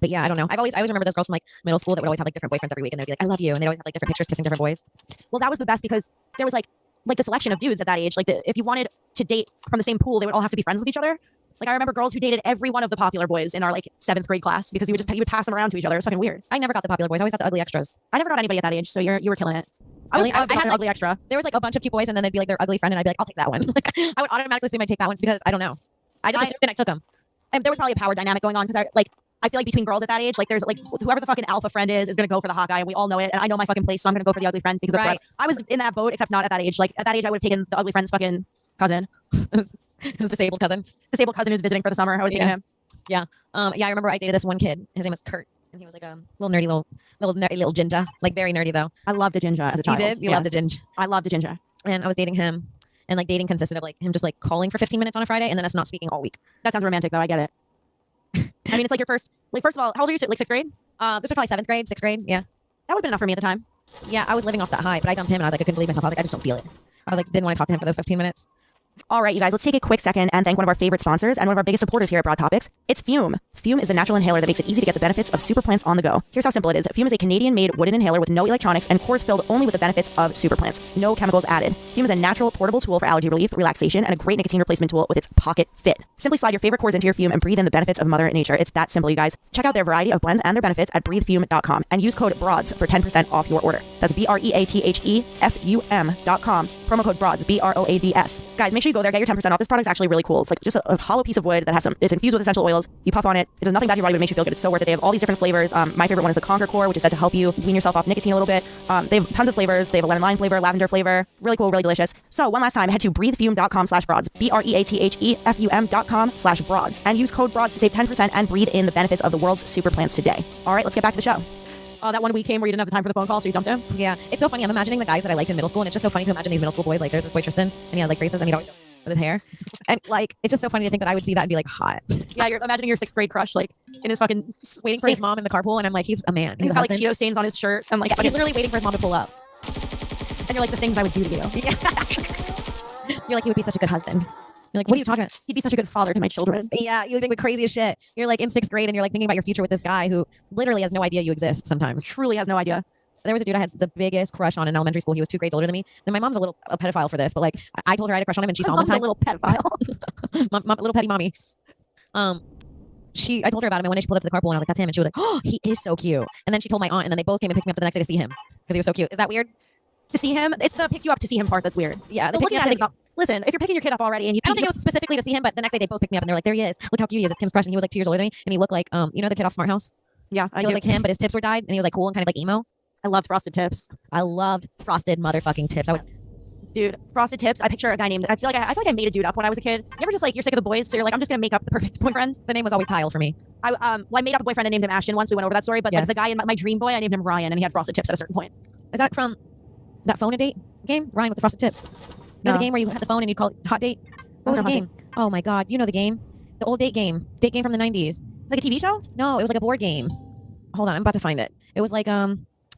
yeah, I don't know. I always remember those girls from like middle school that would always have like different boyfriends every week, and they'd be like, I love you, and they'd always have like different pictures kissing different boys. Well, that was the best because there was like the selection of dudes at that age. Like if you wanted to date from the same pool, they would all have to be friends with each other. Like I remember girls who dated every one of the popular boys in our like 7th grade class because you would pass them around to each other. It was fucking weird. I never got the popular boys. I always got the ugly extras. I never got anybody at that age, so you were killing it. Really? I had like, an ugly extra. There was like a bunch of cute boys, and then they'd be like their ugly friend, and I'd be like, I'll take that one. Like, I would automatically assume I'd take that one because I don't know. I just assumed and I took them. And there was probably a power dynamic going on because I feel like between girls at that age, like there's like whoever the fucking alpha friend is gonna go for the hot guy, and we all know it. And I know my fucking place, so I'm gonna go for the ugly friend because that's Right. what I was in that boat, except not at that age. Like at that age, I would have taken the ugly friend's fucking cousin, his disabled cousin who's visiting for the summer. I would have taken him. Yeah. Yeah. I remember I dated this one kid. His name was Kurt, and he was like a little nerdy little ginger, like very nerdy though. I loved a ginger as a child. You did? You loved a ginger. I loved a ginger. And I was dating him, and like dating consisted of like him just like calling for 15 minutes on a Friday, and then us not speaking all week. That sounds romantic though. I get it. I mean, it's like your first of all, how old are you? Like 6th grade? This was probably 7th grade, 6th grade. Yeah. That would have been enough for me at the time. Yeah, I was living off that high, but I dumped him, and I was like, I couldn't believe myself. I was like, I just don't feel it. I was like, didn't want to talk to him for those 15 minutes. All right, you guys, let's take a quick second and thank one of our favorite sponsors and one of our biggest supporters here at Broad Topics. It's Fume. Fume is the natural inhaler that makes it easy to get the benefits of super plants on the go. Here's how simple it is. Fume is a Canadian-made wooden inhaler with no electronics and cores filled only with the benefits of super plants. No chemicals added. Fume is a natural portable tool for allergy relief, relaxation, and a great nicotine replacement tool with its pocket fit. Simply slide your favorite cores into your Fume and breathe in the benefits of Mother Nature. It's that simple, you guys. Check out their variety of blends and their benefits at breathefume.com and use code BROADS for 10% off your order. That's BREATHEFUM.com. Promo code BROADS, BROADS. Guys, make sure you go there, get your 10% off. This product's actually really cool. It's like just a hollow piece of wood that has it's infused with essential oils. You puff on it. It does nothing bad to your body, but it makes you feel good. It's so worth it. They have all these different flavors. My favorite one is the Conquer Core, which is said to help you wean yourself off nicotine a little bit. They have tons of flavors. They have a lemon lime flavor, lavender flavor. Really cool, really delicious. So one last time, head to breathefume.com/broads, BREATHEFUM.com/broads, and use code BROADS to save 10% and breathe in the benefits of the world's super plants today. All right, let's get back to the show. That one week came where you didn't have the time for the phone call, so you dumped him? Yeah. It's so funny. I'm imagining the guys that I liked in middle school, and it's just so funny to imagine these middle school boys. Like, there's this boy Tristan, and he had like braces, and he'd always with his hair. And like, it's just so funny to think that I would see that and be like, hot. Yeah, you're imagining your 6th grade crush, like, in his fucking... Waiting for his mom in the carpool, and I'm like, he's a man. He's got like Cheeto stains on his shirt, and like... He's literally waiting for his mom to pull up. And you're like, the things I would do to you. Yeah. You're like, he would be such a good husband. You're like, what are you talking about? He'd be such a good father to my children. Yeah, you think the craziest shit. You're like in 6th grade and you're like thinking about your future with this guy who literally has no idea you exist sometimes. Truly has no idea. There was a dude I had the biggest crush on in elementary school. He was 2 grades older than me. And my mom's a pedophile for this, but like I told her I had a crush on him and she saw him one time. A little pedophile. Little petty mommy. I told her about him, and one day she pulled up to the carpool and I was like, that's him. And she was like, oh, he is so cute. And then she told my aunt, and then they both came and picked me up the next day to see him because he was so cute. Is that weird? To see him? It's the picked you up to see him part that's weird. Yeah, the looking at him. Listen, if you're picking your kid up already, and you... I don't think it was specifically to see him, but the next day they both picked me up and they're like, there he is. Look how cute he is. It's Kim's crush. And he was like 2 years older than me, and he looked like you know the kid off Smart House? Yeah, he looked like him, but his tips were dyed, and he was like cool and kind of like emo. I loved frosted tips. I loved frosted motherfucking tips. Dude, frosted tips. I picture a guy named... I feel like I made a dude up when I was a kid. You ever just like, you're sick of the boys, so you're like, I'm just gonna make up the perfect boyfriend? The name was always Kyle for me. I made up a boyfriend and named him Ashton once. We went over that story, but yes. like, the guy in my dream boy, I named him Ryan, and he had frosted tips at a certain point. Is that from That phone a date game? Ryan with the frosted tips. You know the game where you had the phone and you call it hot date? What was the game? Oh my god, you know the game. The old date game. Date game from the 90s. Like a TV show? No, it was like a board game. Hold on, I'm about to find it. It was like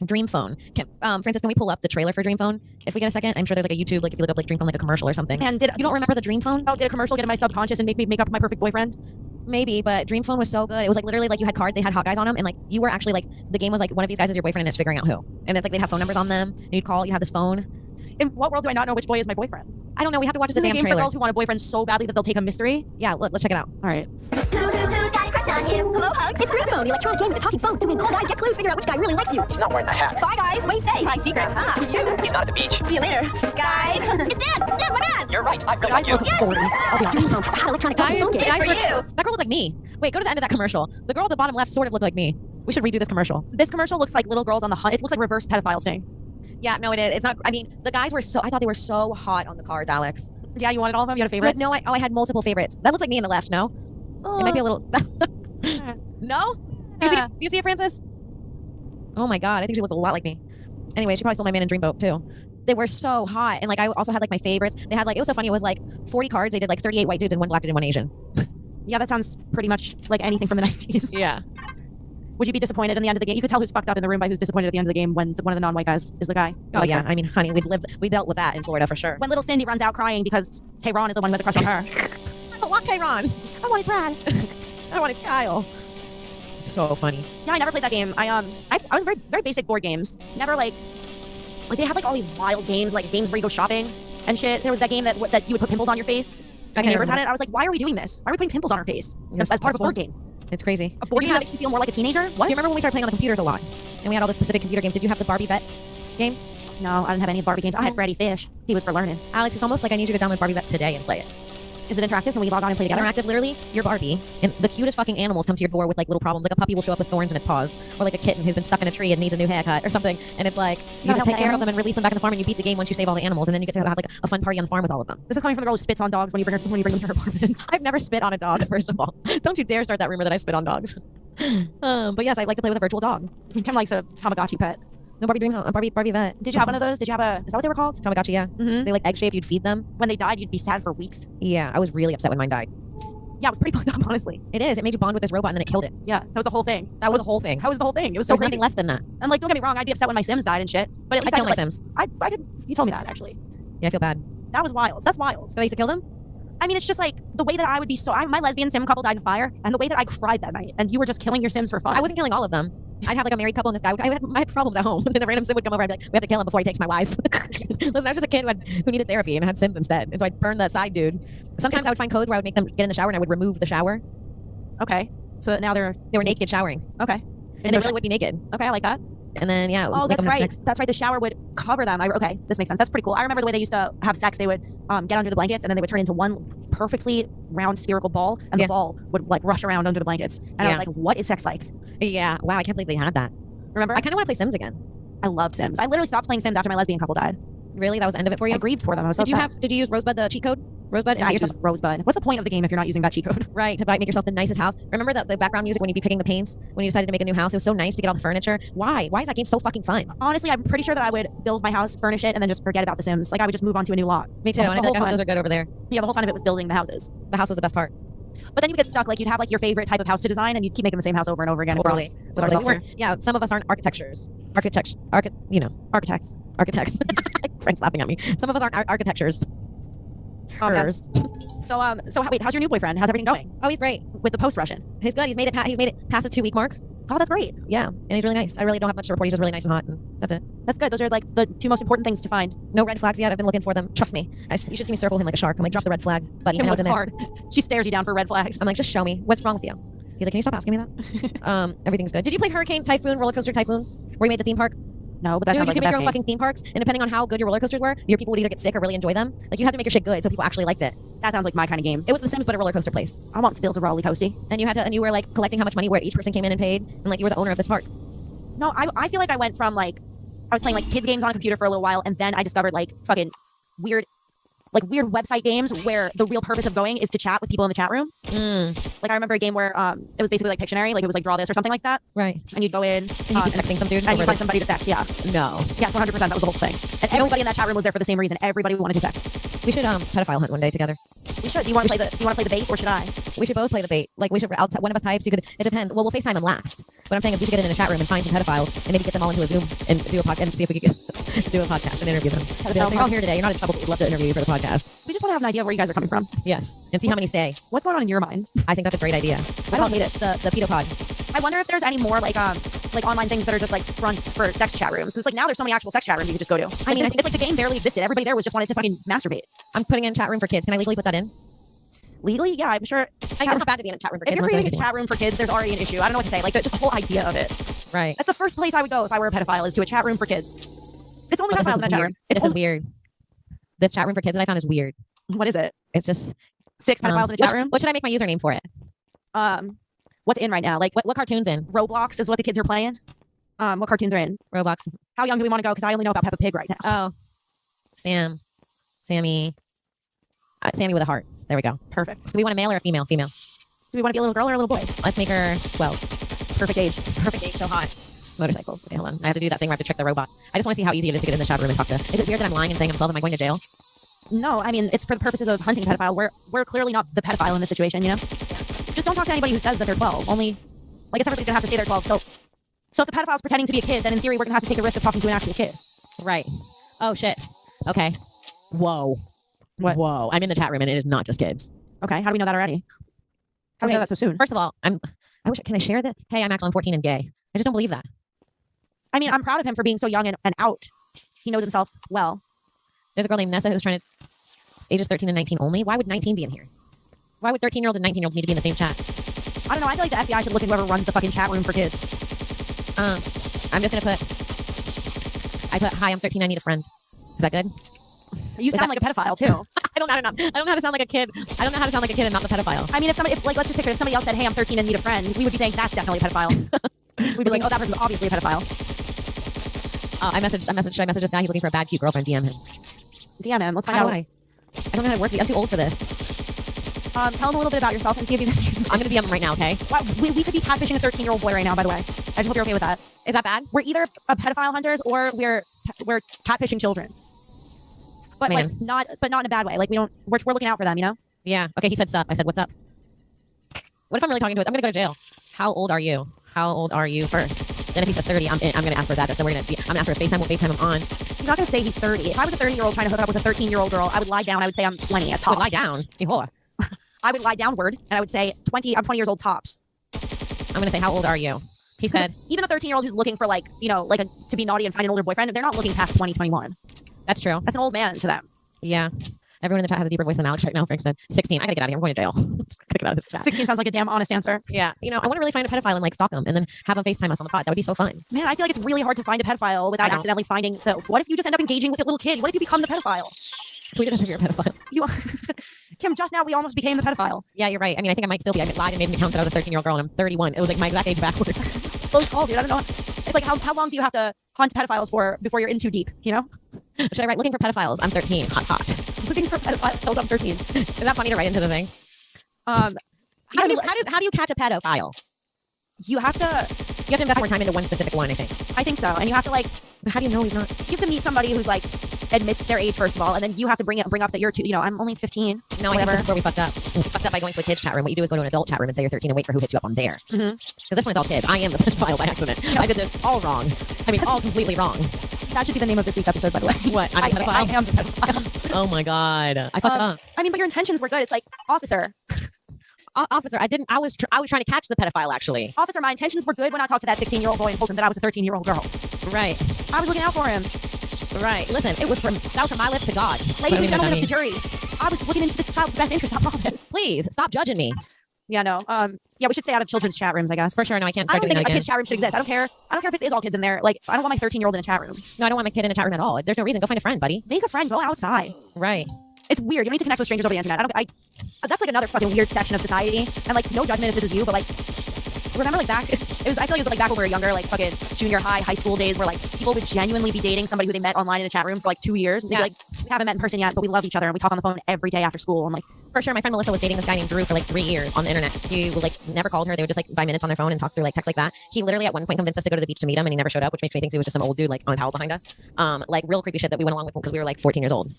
Dream Phone. Francis, can we pull up the trailer for Dream Phone? If we get a second, I'm sure there's like a YouTube, like if you look up like Dream Phone, like a commercial or something. And you don't remember the Dream Phone? Oh, did a commercial get in my subconscious and make me make up my perfect boyfriend? Maybe, but Dream Phone was so good. It was like literally like you had cards, they had hot guys on them, and like you were actually like the game was like one of these guys is your boyfriend and it's figuring out who. And it's like they'd have phone numbers on them, and you'd call, you have this phone. In what world do I not know which boy is my boyfriend? I don't know. We have to watch This the is a damn game trailer. for girls who want a boyfriend so badly that they'll take a mystery. Yeah, let's check it out. All right. Who's got a crush on him? Hello, Hugs. It's Dream Phone, the electronic game with a talking phone. To win, call guys, get clues, figure out which guy really likes you. He's not wearing the hat. Bye, guys. What do you say? My secret. Ah, you. He's not at the beach. See you later, guys. It's Dad. Dad, my man. You're right. I really Guys love look you. at 40. I'll be honest. Hot electronic talking phone game. It's for you. That girl looked like me. Wait, go to the end of that commercial. The girl at the bottom left sort of looked like me. We should redo this commercial. This commercial looks like little girls on the hunt. It looks like reverse pedophile sting. Yeah, no, it is. It's not. I mean, the guys were so. I thought they were so hot on the cards, Alex. Yeah, you wanted all of them. You had a favorite? No, I had multiple favorites. That looks like me in the left. No, it might be a little. No, do you see it, Francis? Oh my god, I think she looks a lot like me. Anyway, she probably stole my man in Dreamboat too. They were so hot, and like I also had like my favorites. They had like it was so funny. It was like 40 cards. They did like 38 white dudes and one black dude and one Asian. Yeah, that sounds pretty much like anything from the 90s. Yeah. Would you be disappointed in the end of the game? You could tell who's fucked up in the room by who's disappointed at the end of the game when one of the non-white guys is the guy. Oh yeah, I mean, honey, we dealt with that in Florida for sure. When little Cindy runs out crying because Tehran is the one who has a crush on her. I don't want Tehran. I wanted Brad. I wanted Kyle. So funny. Yeah, I never played that game. I was very basic board games. Never like they have like all these wild games, like games where you go shopping and shit. There was that game that you would put pimples on your face. My neighbors had it. I was like, why are we doing this? Why are we putting pimples on our face as part of a board game? It's crazy. A board game that makes you feel more like a teenager? What? Do you remember when we started playing on the computers a lot? And we had all the specific computer games. Did you have the Barbie Vet game? No, I didn't have any Barbie games. I had Freddy Fish. He was for learning. Alex, it's almost like I need you to download Barbie Vet today and play it. Is it interactive? Can we log on and play together? Interactive, literally, you're Barbie, and the cutest fucking animals come to your door with like little problems. Like a puppy will show up with thorns in its paws, or like a kitten who's been stuck in a tree and needs a new haircut or something. And it's like you just take care of them and release them back on the farm, and you beat the game once you save all the animals, and then you get to have like a fun party on the farm with all of them. This is coming from the girl who spits on dogs when you bring them to her apartment. I've never spit on a dog. First of all, don't you dare start that rumor that I spit on dogs. But yes, I like to play with a virtual dog. Kind of like a Tamagotchi pet. No, Barbie Vet. Did you have one of those? Did you have a? Is that what they were called? Tamagotchi, yeah. Mm-hmm. They like egg shaped. You'd feed them. When they died, you'd be sad for weeks. Yeah, I was really upset when mine died. Yeah, it was pretty fucked up, honestly. It is. It made you bond with this robot and then it killed it. Yeah, that was the whole thing. That was the whole thing. That was the whole thing. It was so There's crazy. nothing less than that. And like, don't get me wrong, I'd be upset when my Sims died and shit. But at least I'd kill my could, Sims. I could. You told me that actually. Yeah, I feel bad. That was wild. That's wild. Did I used to kill them? I mean, it's just like the way that I would be my lesbian Sim couple died in fire, and the way that I cried that night, and you were just killing your Sims for fun. I wasn't killing all of them. I'd have like a married couple and this guy. I had problems at home. And then a random Sim would come over. I'd be like, we have to kill him before he takes my wife. Listen, I was just a kid who needed therapy and had Sims instead. And so I'd burn the side dude. Sometimes I would find codes where I would make them get in the shower and I would remove the shower. Okay. So that now they were naked showering. Okay. And they really would be naked. Okay, I like that. And then oh, that's right. That's right. The shower would cover them. Okay, this makes sense. That's pretty cool. I remember the way they used to have sex. They would get under the blankets, and then they would turn into one perfectly round spherical ball, and the ball would like rush around under the blankets. And I was like, "What is sex like?" Yeah. Wow. I can't believe they had that. Remember? I kind of want to play Sims again. I love Sims. I literally stopped playing Sims after my lesbian couple died. Really? That was the end of it for you? I grieved for them. I was so sad. Did you use Rosebud, the cheat code? Rosebud? Yeah, I used Rosebud. What's the point of the game if you're not using that cheat code? Right, to make yourself the nicest house. Remember the background music when you'd be picking the paints when you decided to make a new house? It was so nice to get all the furniture. Why? Why is that game so fucking fun? Honestly, I'm pretty sure that I would build my house, furnish it, and then just forget about the Sims. Like I would just move on to a new lot. Me too. And I feel like those are good over there. Yeah, the whole fun of it was building the houses. The house was the best part. But then you get stuck. Like you'd have like your favorite type of house to design, and you'd keep making the same house over and over again. Totally. With ourselves here. Yeah, some of us aren't architects. Architects. Frank's laughing at me. Some of us aren't architectures. So wait, how's your new boyfriend? How's everything going? Oh, he's great. With the post-Russian. He's good. He's made it past the 2-week mark. Oh, that's great. Yeah, and he's really nice. I really don't have much to report. He's just really nice and hot, and that's it. That's good. Those are like the two most important things to find. No red flags yet. I've been looking for them. Trust me. You should see me circle him like a shark. I'm like, drop the red flag, buddy. Kim looks hard. She stares you down for red flags. I'm like, just show me. What's wrong with you? He's like, can you stop asking me that? Everything's good. Did you play Hurricane, Typhoon, Roller Coaster Typhoon, where you made the theme park? No, but that's you like could the make best your own game. fucking theme parks, and depending on how good your roller coasters were, your people would either get sick or really enjoy them. Like you had to make your shit good so people actually liked it. That sounds like my kind of game. It was The Sims, but a roller coaster place. I want to build a roller coaster. And you were like collecting how much money where each person came in and paid, and like you were the owner of this park. No, I feel like I went from like I was playing like kids games on a computer for a little while, and then I discovered like fucking weird like weird website games where the real purpose of going is to chat with people in the chat room. Like I remember a game where it was basically like Pictionary, like it was like draw this or something like that. Right. And you'd go in And you'd be sexting some dude and over you find the- somebody to sex. Yeah. No. Yes, 100%. That was the whole thing. And everybody in that chat room was there for the same reason. Everybody wanted to sex. We should pedophile hunt one day together. We should. Do you want to play the bait or should I? We should both play the bait. Like we should. One of us types. You could. It depends. Well, we'll FaceTime them last. But I'm saying if we should get in a chat room and find some pedophiles and maybe get them all into a Zoom and do a podcast and see if we could do a podcast and interview them. So you're here today. You're not in trouble. But we'd love to interview you for the podcast. We just want to have an idea of where you guys are coming from. Yes, and see how many stay. What's going on in your mind? I think that's a great idea. I don't hate it. The pedo pod. I wonder if there's any more like online things that are just like fronts for sex chat rooms. Because like now there's so many actual sex chat rooms you could just go to. I mean, it's like the game barely existed. Everybody there was just wanted to fucking masturbate. I'm putting in chat room for kids. Can I legally put that in? Legally, yeah, I'm sure. I think it's not bad to be in a chat room for If kids. you're I'm not creating a doing chat room for kids, there's already an issue. I don't know what to say. Like just the whole idea of it. Right. That's the first place I would go if I were a pedophile is to a chat room for kids. It's only But pedophiles in that chat room. This is weird. This chat room for kids that I found is weird. What is it? It's just 6 pedophiles in a chat room. What should I make my username for it? What's in right now? Like what cartoon's in? Roblox is what the kids are playing. What cartoons are in? Roblox. How young do we want to go? Because I only know about Peppa Pig right now. Oh, Sammy. Sammy with a heart. There we go. Perfect. Do we want a male or a female? Female. Do we want to be a little girl or a little boy? Let's make her 12. Perfect age. Perfect age. So hot. Motorcycles. Okay, hold on. I have to do that thing where I have to trick the robot. I just want to see how easy it is to get in the chat room and talk to. Is it weird that I'm lying and saying I'm 12? Am I going to jail? No, I mean it's for the purposes of hunting a pedophile. We're clearly not the pedophile in this situation, you know. Just don't talk to anybody who says that they're 12. Only, I guess everybody's gonna have to say they're 12. So if the pedophile's pretending to be a kid, then in theory we're gonna have to take the risk of talking to an actual kid. Right. Oh shit. Okay. Whoa. What? Whoa. I'm in the chat room and it is not just kids. Okay. How do we know that already? How do we know that so soon? First of all, can I share that? Hey, I'm actually I'm 14 and gay. I just don't believe that. I mean, I'm proud of him for being so young and out. He knows himself well. There's a girl named Nessa who's trying to ages 13 and 19 only. Why would 19 be in here? Why would 13-year-olds and 19-year-olds need to be in the same chat? I don't know. I feel like the FBI should look at whoever runs the fucking chat room for kids. I'm just gonna I put hi, I'm 13, I need a friend. Is that good? You sound like a pedophile too. I don't know how to sound like a kid. I don't know how to sound like a kid and not the pedophile. I mean, let's just picture if somebody else said, "Hey, I'm 13 and need a friend," we would be saying that's definitely a pedophile. We'd be like, "Oh, that person's obviously a pedophile." Should I message this guy? He's looking for a bad, cute girlfriend. DM him. DM him. Let's find How out. do I don't know how to work. I'm too old for this. Tell him a little bit about yourself and see if he's interested. I'm gonna DM him right now. Okay. Wow, we could be catfishing a 13-year-old boy right now. By the way, I just hope you're okay with that. Is that bad? We're either pedophile hunters or we're catfishing children. But Man. like not in a bad way. Like we're looking out for them, you know? Yeah. Okay. He said sup. I said what's up. What if I'm really talking to it? I'm gonna go to jail. How old are you? How old are you first? Then if he says 30, I'm gonna ask for his address. Then I'm gonna ask for his FaceTime. We'll FaceTime him on. He's not gonna say he's 30. If I was a 30-year-old trying to hook up with a 13-year-old girl, I would lie down. I would say I'm 20 at tops. Lie down. You whore. I would lie downward and I would say 20. I'm 20 years old tops. I'm gonna say how old are you? He said even a 13-year-old who's looking for to be naughty and find an older boyfriend, they're not looking past 20, 21. That's true. That's an old man to them. Yeah. Everyone in the chat has a deeper voice than Alex right now. Frank said 16. I gotta get out of here. I'm going to jail. Gotta get out of this chat. 16 sounds like a damn honest answer. Yeah. I want to really find a pedophile and stalk them and then have them FaceTime us on the pod. That would be so fun. Man, I feel like it's really hard to find a pedophile without accidentally finding what if you just end up engaging with a little kid? What if you become the pedophile? Tweet at us if you're a pedophile. Kim, just now we almost became the pedophile. Yeah, you're right. I mean, I think I might still be. I lied and made an account that I was a 13-year-old girl and I'm 31. It was like my exact age backwards. Close call, dude. I don't know. It's like how long do you have to hunt pedophiles for before you're in too deep, you know? Should I write looking for pedophiles? I'm 13. Hot, hot. Looking for pedophiles, I'm 13. Is that funny to write into the thing? How do you catch a pedophile? You have to invest more time into one specific one, I think. I think so. And you have to but how do you know he's not? You have to meet somebody who's admits their age first of all, and then you have to bring up that you're too, I'm only 15. No, I think this is where we fucked up. We fucked up by going to a kid's chat room. What you do is go to an adult chat room and say you're 13 and wait for who hits you up on there. Because this one's all kids. I am the pedophile by accident. I did this all wrong. I mean, all completely wrong. That should be the name of this week's episode, by the way. What? I'm a pedophile? I am the pedophile. Oh my God. I fucked it up. I mean, but your intentions were good. It's like, officer. Officer, I was trying to catch the pedophile, actually. Officer, my intentions were good when I talked to that 16-year-old boy and told him that I was a 13-year-old girl. Right. I was looking out for him. Right. Listen, that was from my lips to God. Ladies and gentlemen of the jury, I was looking into this child's best interest. I promise. Please, stop judging me. Yeah, no. Yeah, we should stay out of children's chat rooms, I guess. For sure. No, I can't I start don't doing think that a again. kid's chat room should exist. I don't care if it is all kids in there. Like, I don't want my 13-year-old in a chat room. No, I don't want my kid in a chat room at all. There's no reason. Go find a friend, buddy. Make a friend. Go outside. Right. It's weird. You don't need to connect with strangers over the internet. That's like another fucking weird section of society. And no judgment if this is you, but remember back, I feel like it was back when we were younger, fucking junior high school days where people would genuinely be dating somebody who they met online in a chat room for 2 years. And they'd be haven't met in person yet, but we love each other and we talk on the phone every day after school. And like, For sure, my friend Melissa was dating this guy named Drew for like 3 years on the internet. He would like never called her. They would just like buy minutes on their phone and talk through like text like that. He literally at one point convinced us to go to the beach to meet him, and he never showed up, which makes me think he was just some old dude like on a towel behind us. Like real creepy shit that we went along with because we were like 14 years old.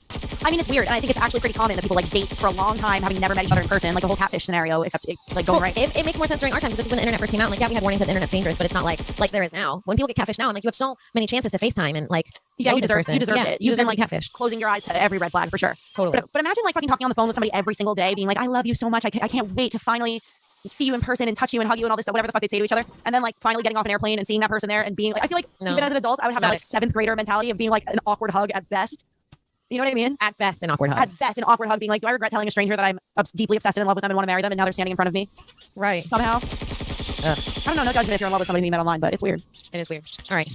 I mean, it's weird, and I think it's actually pretty common that people like date for a long time, having never met each other in person, like the whole catfish scenario, except it, like going right. It makes more sense during our time because this is when the internet first came out. And, like, yeah, we had warnings that the internet's dangerous, but it's not like there is now. When people get catfish now, and like you have so many chances to FaceTime and like Yeah, know you this deserve person. it. Yeah, You deserve like like catfish. closing your eyes to every red flag for sure. Totally. But imagine like fucking talking on the phone with somebody every single day, being like, "I love you so much. I can't wait to finally see you in person and touch you and hug you and all this stuff, whatever the fuck they say to each other." And then like finally getting off an airplane and seeing that person there and being like, I feel like No. even as an adult, I would have that like 7th grader mentality of being like an awkward hug at best. You know what I mean? At best, an awkward hug. At best, an awkward hug, being like, do I regret telling a stranger that I'm deeply obsessed and in love with them and want to marry them, and now they're standing in front of me? Right. Somehow. I don't know. No judgment if you're in love with somebody you met online, but it's weird. It is weird. All right.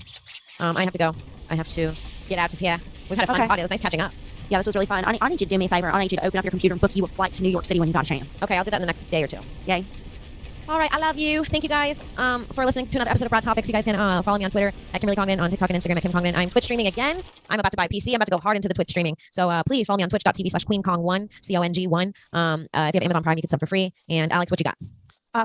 I have to go. I have to get out of here. We've had a fun Okay. party. It was nice catching up. Yeah, this was really fun. I need you to do me a favor. I need you to open up your computer and book you a flight to New York City when you got a chance. Okay, I'll do that in the next day or two. Yay. All right, I love you. Thank you guys for listening to another episode of Broad Topics. You guys can follow me on Twitter at Kimberly Congdon, on TikTok and Instagram at Kim Congdon. I'm Twitch streaming again. I'm about to buy a PC. I'm about to go hard into the Twitch streaming. So please follow me on twitch.tv/QueenKong1, CONG1. If you have Amazon Prime, you can sub for free. And Alex, what you got?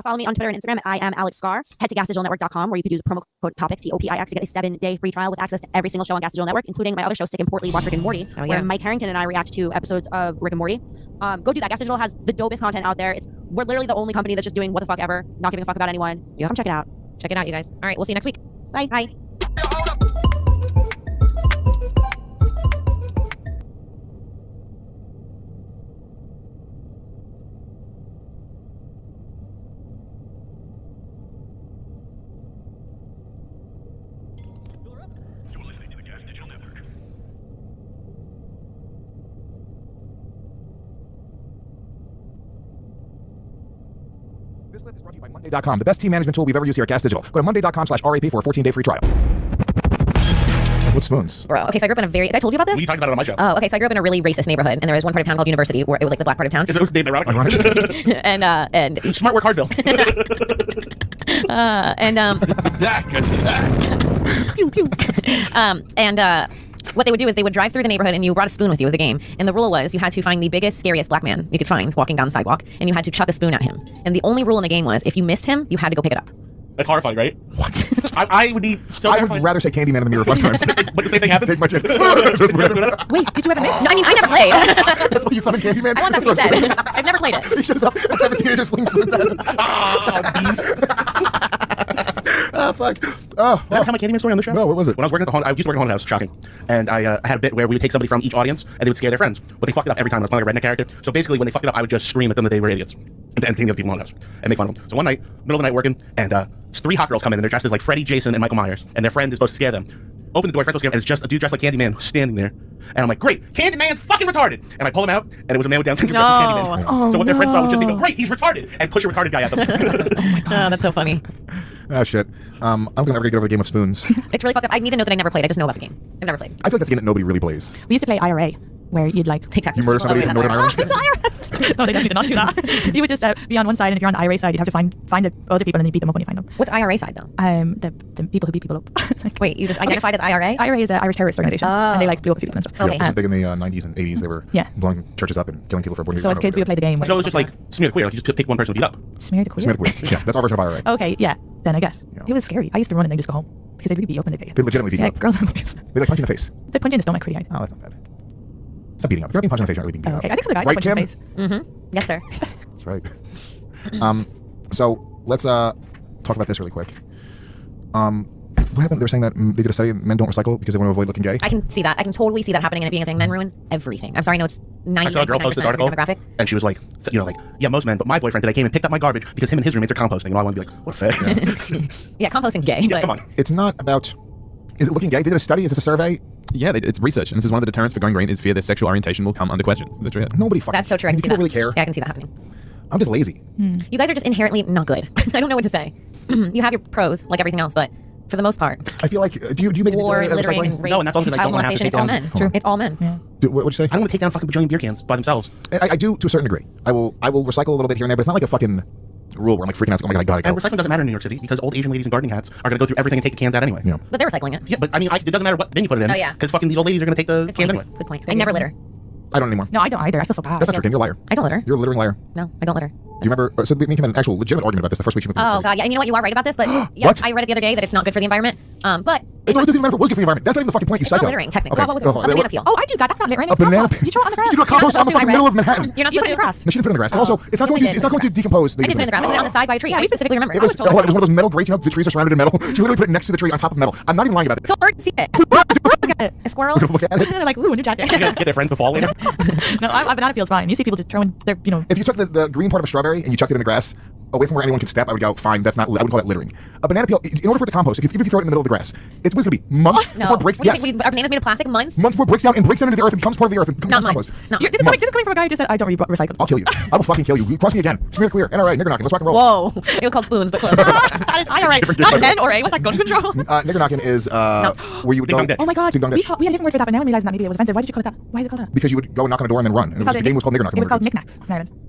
Follow me on Twitter and Instagram at I am Alex Scar. Head to gasdigitalnetwork.com where you could use promo code TOPICS, TOPIX, to get a 7-day free trial with access to every single show on Gas Digital Network, including my other show, Stick and Portly, Watch Rick and Morty, Oh, yeah. where Mike Harrington and I react to episodes of Rick and Morty. Go do that. Gas Digital has the dopest content out there. We're literally the only company that's just doing what the fuck ever, not giving a fuck about anyone. Yep. Come check it out. Check it out, you guys. All right, we'll see you next week. Bye. Bye. This clip is brought to you by Monday.com, the best team management tool we've ever used here at Gas Digital. Go to Monday.com/RAP for a 14-day free trial. What's spoons? Bro, okay, so I grew up in a very... Did I told you about this? We talked about it on my show. Oh, okay, so I grew up in a really racist neighborhood, and there was one part of town called University, where it was like the black part of town. It was named ironically. and Smart work, hard bill. What they would do is they would drive through the neighborhood, and you brought a spoon with you as the game. And the rule was you had to find the biggest, scariest black man you could find walking down the sidewalk, and you had to chuck a spoon at him. And the only rule in the game was if you missed him, you had to go pick it up. That's horrifying, right? What? I would be so I would rather say Candyman in the mirror 5 times. But the same thing happens? Take my chance. Wait, did you ever miss? No, I mean, I never played. That's what you summon Candyman? I want that to be said. I've never played it. He shows up at 17 and just flings spoons at him. Oh, fuck. Oh, Did I tell my Candyman story on the show? No, what was it? When I was working at the haunted, I used to work at the haunted house, shocking. And I had a bit where we would take somebody from each audience and they would scare their friends. But they fucked it up every time. I was playing like a redneck character. So basically, when they fucked it up, I would just scream at them that they were idiots. And think the other people in the house and make fun of them. So one night, middle of the night working, and 3 hot girls come in and they're dressed as like Freddy, Jason, and Michael Myers. And their friend is supposed to scare them. Open the door, friend was scared, and it's just a dude dressed like Candyman standing there. And I'm like, great, Candyman's fucking retarded. And I pull him out, and it was a man with Down syndrome dressed as Candyman. Oh, so what their friends saw was just they go, great, he's retarded, and push a retarded guy at them. Oh, that's so funny. Ah, shit. I don't think I'm ever gonna get over the game of spoons. It's really fucked up. I need to know that I never played. I just know about the game. I've never played. I feel like that's a game that nobody really plays. We used to play IRA, where you'd like take taxes. You murder somebody in Northern Ireland? No, they definitely did not do that. You would just be on one side, and if you're on the IRA side, you'd have to find the other people, and then you beat them up when you find them. What's IRA side though? The people who beat people up. Wait, you just identified as IRA? IRA is an Irish terrorist organization, and they like blew up people and stuff. Yeah, it was big in the 90s and 80s. They were blowing churches up and killing people for avoiding. So as kids, we would play the game. So it was just like smear the queer, like you just pick one person to beat up. Smear the queer. Smear the queer. Yeah, that's our version of IRA. Okay, yeah. Then I guess it was scary. I used to run and then just go home because they'd really beat you up and they'd get you. They legitimately beat you up. Girls and boys. They like punch you in the face. They punch you in the stomach pretty hard. Oh, that's not bad. It's not beating up. If you're not being punched in the face, you're not really being beaten Okay, up. I think some of the guys right, punch you in Kim? the face. Mm-hmm. Yes, sir. That's right. So let's talk about this really quick. What happened? They were saying that they did a study and men don't recycle because they want to avoid looking gay. I can see that. I can totally see that happening and it being a thing. Men ruin everything. I'm sorry, no, it's 99% I saw a girl post this article, demographic. and she was like, yeah, most men, but my boyfriend today came and picked up my garbage because him and his roommates are composting. And I want to be like, what a fag. Yeah, composting's gay. Yeah, but come on. It's not about. Is it looking gay? They did a study. Is this a survey? Yeah, it's research, and this is one of the deterrents for going green is fear their sexual orientation will come under question. Literally. Nobody fucking. That's so true. I can see people that. really care. Yeah, I can see that happening. I'm just lazy. You guys are just inherently not good. I don't know what to say. You have your pros, like everything else, but for the most part, I feel like do you make war, it littering, and rape, No, and that's all because I child don't want to have to molestation. take It's all down. men. True. It's all men. Yeah. What'd you say? I don't want to take down fucking bajillion beer cans by themselves. I do to a certain degree. I will recycle a little bit here and there, but it's not like a fucking rule where I'm like freaking out. Oh my god, I gotta go. And recycling doesn't matter in New York City because old Asian ladies in gardening hats are gonna go through everything and take the cans out anyway. Yeah. But they're recycling it. Yeah, but I mean, it doesn't matter what bin you put it in. Oh, yeah. Because fucking these old ladies are gonna take the cans anyway. Good point. I never litter. I don't anymore. No, I don't either. I feel so bad. That's not true, Kim. You're a liar. I don't litter. You're a littering liar. No, I don't litter. Do you remember? So me and Kim had an actual legitimate argument about this the first week she moved to New York Oh City. god, yeah. And you know what? You are right about this, but yeah, What? I read it the other day that it's not good for the environment. But It doesn't even matter if it was good for the environment. That's not even the fucking point, you it's not psycho. littering technically. Okay. What was it? A banana peel. Oh, I do that. That's not littering. A It's banana compost. You throw it on the grass. You do a compost on the fucking middle of Manhattan. You're not You put it in the supposed grass. No, she didn't put it in the grass. And also, it's not going to. It's not going to decompose. I did put it in the grass. I put it on the side by a tree. I specifically remember. It was one of those metal grates. You know, the trees are surrounded in metal. She literally put it next to the tree on top of metal. I'm not even lying about it. So birds see it. Look at it. A squirrel. Look at it. They're like, ooh, a new jacket. Get their friends to fall later. No, a banana peel's fine. You see people just throwing their, If you took the green part of a strawberry and you chucked it in the grass, away from where anyone can step, I would go, fine, that's not, I would call that littering. A banana peel, in order for it to compost, even if you throw it in the middle of the grass, it's going to be months No. before it breaks. What do you Yes. think? Are bananas made of plastic? Months? Months before it breaks down and breaks down into the earth and becomes part of the earth and becomes Not compost. months. Not This is coming from a guy who just said, I don't recycle. I'll kill you. I will fucking kill you. Cross me again. Just make it clear. NRA, nigger knocking. Let's rock and roll. Whoa. It was called spoons, but close. IRA. Not an NRA. What's that? Gun control? Nigger knocking is where you would go. Oh my god. Ding dong We ditch. had a different word for that, but now I realize that maybe it was offensive. Why did you call it that? Why is it called that? Because you would go and knock on a door and then run. And the game was called nigger knocking. It was called knickknacks.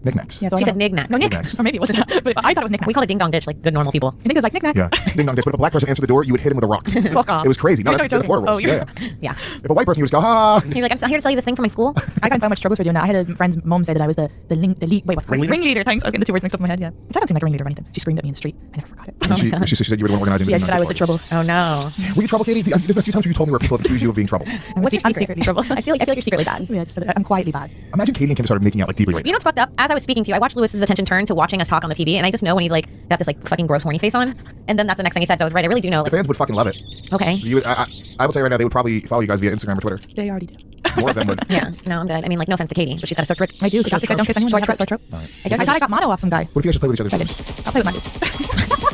Knickknacks. Yeah, so She I said don't- knickknacks. No, knickknacks. Or maybe it wasn't that. But I thought it was knickknacks. We call it ding dong ditch like good normal people. I think it was like knickknack. Yeah, ding dong ditch. But if a black person answered the door, you would hit him with a rock. Fuck off. It was crazy. No, I that's thought the you Florida were rules. joking. Yeah. Yeah. If a white person, you would just go, ha. You're like, I'm here to sell you this thing from my school. I got in so much trouble for doing that. I had a friend's mom say that I was the Ringleader? ringleader. Thanks. I was getting the two words mixed up in my head. Yeah, which I don't seem like a ringleader or anything. She screamed at me in the street. I never forgot it. And she said you were the one organizing. Yeah, the she said I was the trouble. Oh no. Were you trouble, Katie? There's been a few times where you told me where people have accused you of being trouble. I'm secretly trouble. I feel like you're secretly bad. Yeah, I'm quietly bad. Imagine Katie and Kim started making out like deeply right You know what's fucked up? As I was speaking to you, I watched Lewis's attention turn to watching us talk on the TV, and I just know when he's like got this like fucking gross horny face on, and then that's the next thing he said. So I was right. I really do know. The Like, fans would fucking love it. okay. You would, I will tell you right now, they would probably follow you guys via Instagram or Twitter. They already do. More of them would. Yeah. No, I'm good. I mean, like, no offense to Katie, but she's got a sore throat. I do. The doctor said don't kiss anyone. I have a sore throat. I thought I got mono off some guy. What if you guys should play with each other? I'll play with my dude.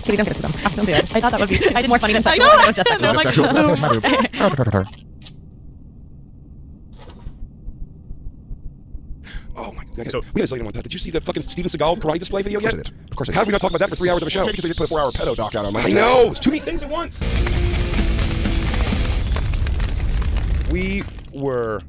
Katie, don't get it to them. Don't do it. I thought that would be. I did more funny than sexual. I know. It was just sexual. Just sexual. That's my move. Oh my god. So we gotta tell you one thing. Did you see the fucking Steven Seagal karate display video yet? Of course I did. Of course I did. How did we not talk about that for 3 hours of a show? Because they just put a 4-hour pedo doc out on my I know. It's too many things at once. We were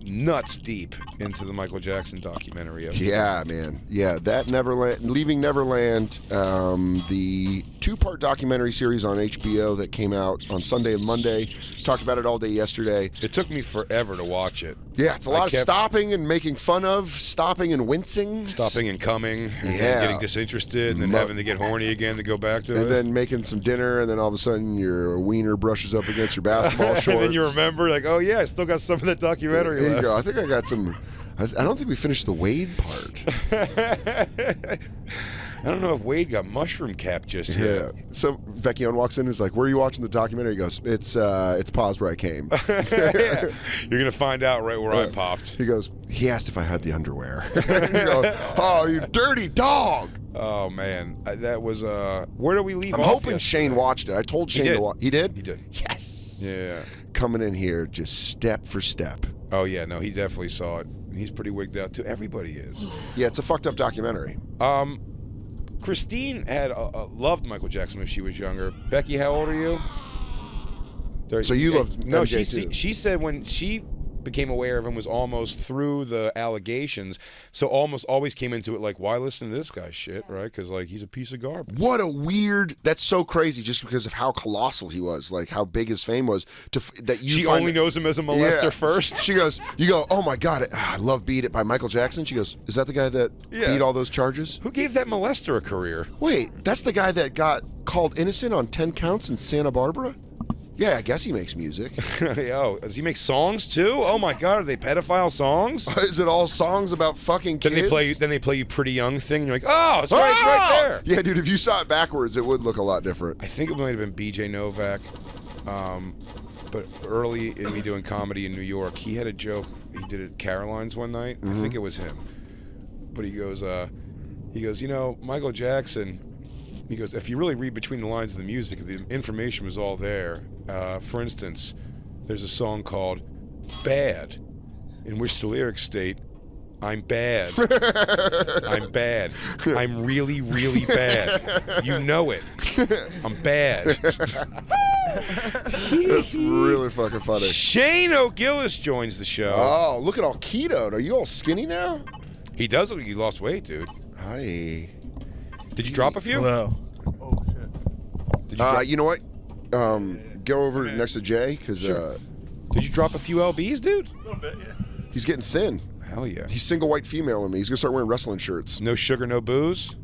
nuts deep into the Michael Jackson documentary. Yeah, man. Yeah, that Neverland, Leaving Neverland, the 2-part documentary series on HBO that came out on Sunday and Monday. Talked about it all day yesterday. It took me forever to watch it. Yeah, it's a lot of stopping and making fun of, stopping and wincing. Stopping and coming, and Yeah. then getting disinterested, and then having to get horny again to go back to it. And then making some dinner, and then all of a sudden your wiener brushes up against your basketball shorts. And then you remember, like, oh yeah, I still got some of that documentary There you left. go. I think I got some. I don't think we finished the Wade part. I don't know if Wade got mushroom cap just Yeah. yet. So Vecchione walks in and is like, "Where are you watching the documentary?" He goes, It's paused where I came." Yeah. You're gonna find out right where I popped. He goes, he asked if I had the underwear. You go, "Oh, you dirty dog." Oh man, that was where do we leave I'm off hoping yesterday? Shane watched it. I told He Shane did. to watch. He did? He did. Yes. Yeah. Coming in here just step for step. Oh yeah, no, he definitely saw it. He's pretty wigged out too. Everybody is. Yeah, it's a fucked up documentary. Christine had loved Michael Jackson when she was younger. Becky, how old are you? So you loved No, MJ too. she said when she became aware of him was almost through the allegations, so almost always came into it like, why listen to this guy's shit, right? Because like he's a piece of garbage. What a weird. That's so crazy, just because of how colossal he was, like how big his fame was. That you She find only knows him as a molester first. She goes, you go, oh my god, I love "Beat It" by Michael Jackson. She goes, is that the guy that beat all those charges? Who gave that molester a career? Wait, that's the guy that got called innocent on 10 counts in Santa Barbara? Yeah, I guess he makes music. Yo, does he make songs too? Oh my god, are they pedophile songs? Is it all songs about fucking kids? Then they play you Pretty Young thing, and you're like, oh, it's right there. Yeah, dude, if you saw it backwards, it would look a lot different. I think it might have been BJ Novak. But early in me doing comedy in New York, he had a joke. He did it at Caroline's one night. I think it was him. But he goes, you know, Michael Jackson. He goes, if you really read between the lines of the music, the information was all there. For instance, there's a song called "Bad," in which the lyrics state, "I'm bad. I'm bad. I'm really, really bad. You know it. I'm bad." That's really fucking funny. Shane O'Gillis joins the show. Oh, look at all ketoed. Are you all skinny now? He does look like he lost weight, dude. Hi. Did you drop a few? Hello. Oh shit. You know what? Go over next to Jay because. Did you drop a few lbs, dude? A little bit, yeah. He's getting thin. Hell yeah. He's single white female in me. He's gonna start wearing wrestling shirts. No sugar, no booze.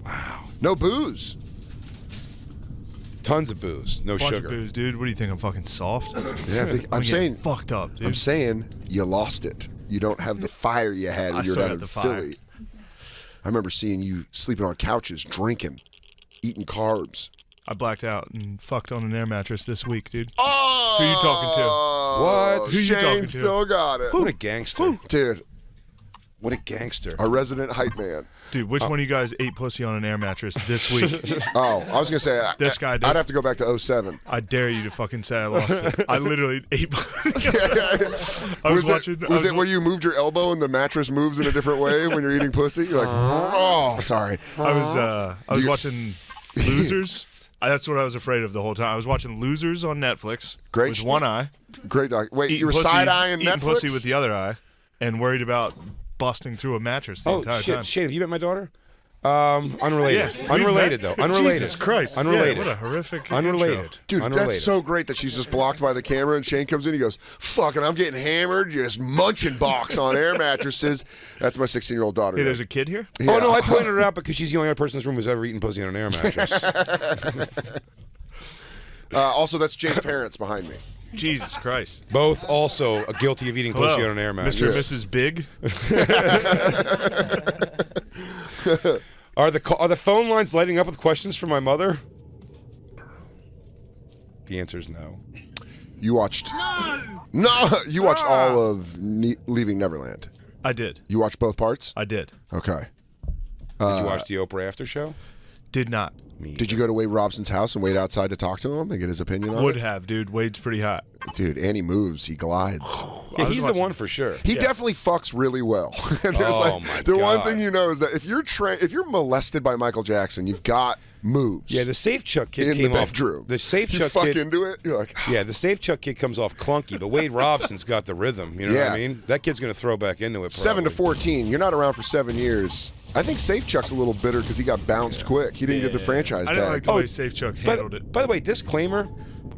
Wow. No booze. Tons of booze, no Bunch of sugar. booze, dude. What do you think? I'm fucking soft? Yeah, I'm saying fucked up, dude. I'm saying you lost it. You don't have the fire you had when I you were still down got in the fire. Philly. I remember seeing you sleeping on couches, drinking, eating carbs. I blacked out and fucked on an air mattress this week, dude. Oh, who you talking to? What? Who you Shane talking to? still got it. What a gangster. Dude. What a gangster. Our resident hype man. Dude, which one of you guys ate pussy on an air mattress this week? Oh, I was going to say, this guy did. I'd have to go back to 07. I dare you to fucking say I lost it. I literally ate pussy. I was watching. Was it where you moved your elbow and the mattress moves in a different way when you're eating pussy? You're like, oh, sorry. I was watching Losers. That's what I was afraid of the whole time. I was watching Losers on Netflix with one eye. Great doc. Wait, Eating you were pussy- side-eyeing eating Netflix? pussy with the other eye, and worried about busting through a mattress the entire time. Shane, have you met my daughter? Unrelated. Yeah, we've Unrelated, met. though. Unrelated. Jesus Christ. Unrelated. Yeah, what a horrific Unrelated. intro. Dude, Unrelated. that's so great that she's just blocked by the camera and Shane comes in, he goes, fucking, I'm getting hammered, just munching box on air mattresses. That's my 16-year-old daughter. Hey, there's a kid here? Yeah. Oh, no, I pointed her out because she's the only other person in this room who's ever eaten pussy on an air mattress. Also, that's Jay's parents behind me. Jesus Christ. Both also guilty of eating Hello, pussy on an air mattress. Mr. and Mrs. Big. Are the phone lines lighting up with questions from my mother? The answer is no. You watched... No! You watched all of Leaving Neverland. I did. You watched both parts? I did. Okay. Did you watch the Oprah After Show? Did not. Did you go to Wade Robson's house and wait outside to talk to him and get his opinion on Would it? have, dude. Wade's pretty hot. Dude, and he moves. He glides. Yeah, he's the one for sure. He definitely fucks really well. And there's my the one God. thing you know is that if you're molested by Michael Jackson, you've got moves. Yeah, the Safe Chuck kid in came the off. bedroom. The Safe you Chuck fuck kid into it. You're like, yeah, the Safe Chuck kid comes off clunky, but Wade Robson's got the rhythm. You know what I Yeah. mean? That kid's gonna throw back into it. 7 to 14. You're not around for 7 years. I think Safe Chuck's a little bitter because he got bounced quick. He didn't get the franchise I tag. didn't like the way Safe Chuck handled it. By the way, disclaimer: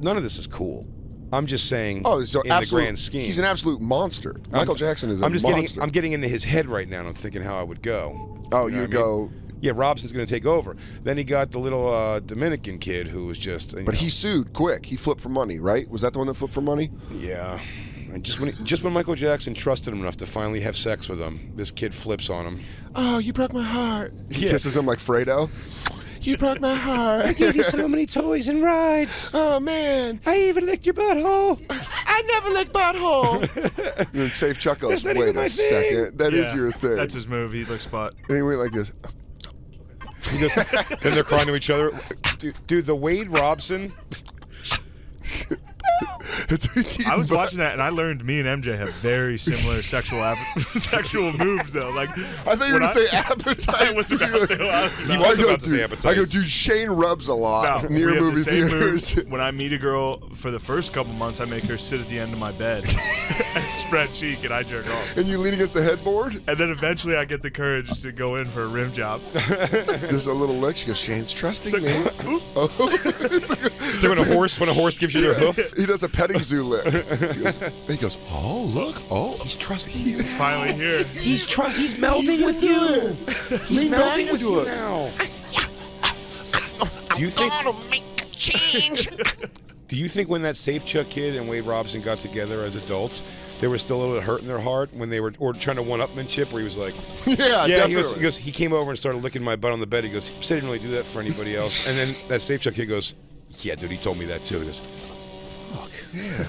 none of this is cool. I'm just saying. Oh, so in absolute, the grand scheme, he's an absolute monster. Michael Jackson is a I'm just monster. I'm getting into his head right now, and I'm thinking how I would go. Oh, You know you what go. I mean? Yeah, Robson's going to take over. Then he got the little Dominican kid who was just. But he sued quick. He flipped for money, right? Was that the one that flipped for money? Yeah. And just when Michael Jackson trusted him enough to finally have sex with him, this kid flips on him. Oh, you broke my heart. He Yeah. kisses him like Fredo. You broke my heart. I gave you so many toys and rides. Oh, man. I even licked your butthole. I never licked butthole. And then Safe Chuck goes, That's not wait even a my thing." second. That is Yeah, your thing. That's his move. He licks butt. And he went like this. He goes, then they're crying to each other. Dude, the Wade Robson. I was watching that, and I learned me and MJ have very similar sexual moves, though. Like, I thought you were going to say appetite. I was about to say appetite. I go, dude, Shane rubs a lot No, near we have movie the same theaters. moves. When I meet a girl for the first couple months, I make her sit at the end of my bed and spread cheek, and I jerk off. And you lean against the headboard? And then eventually I get the courage to go in for a rim job. There's a little lick. She goes, Shane's trusting me. So when a horse gives you their hoof, he does a petting zoo lick. He goes, oh, look. Oh. He's trusting you. It's finally here. He's melding with you. He's melding with you now. Do you think? Make a change. Do you think when that Safe Chuck kid and Wade Robson got together as adults, they were still a little bit hurt in their heart when they were trying to one-upmanship? Where he was like, Yeah, definitely. he came over and started licking my butt on the bed. He goes, "I didn't really do that for anybody else." And then that Safe Chuck kid goes, "Yeah, dude, he told me that too." He goes, "Fuck." Yeah.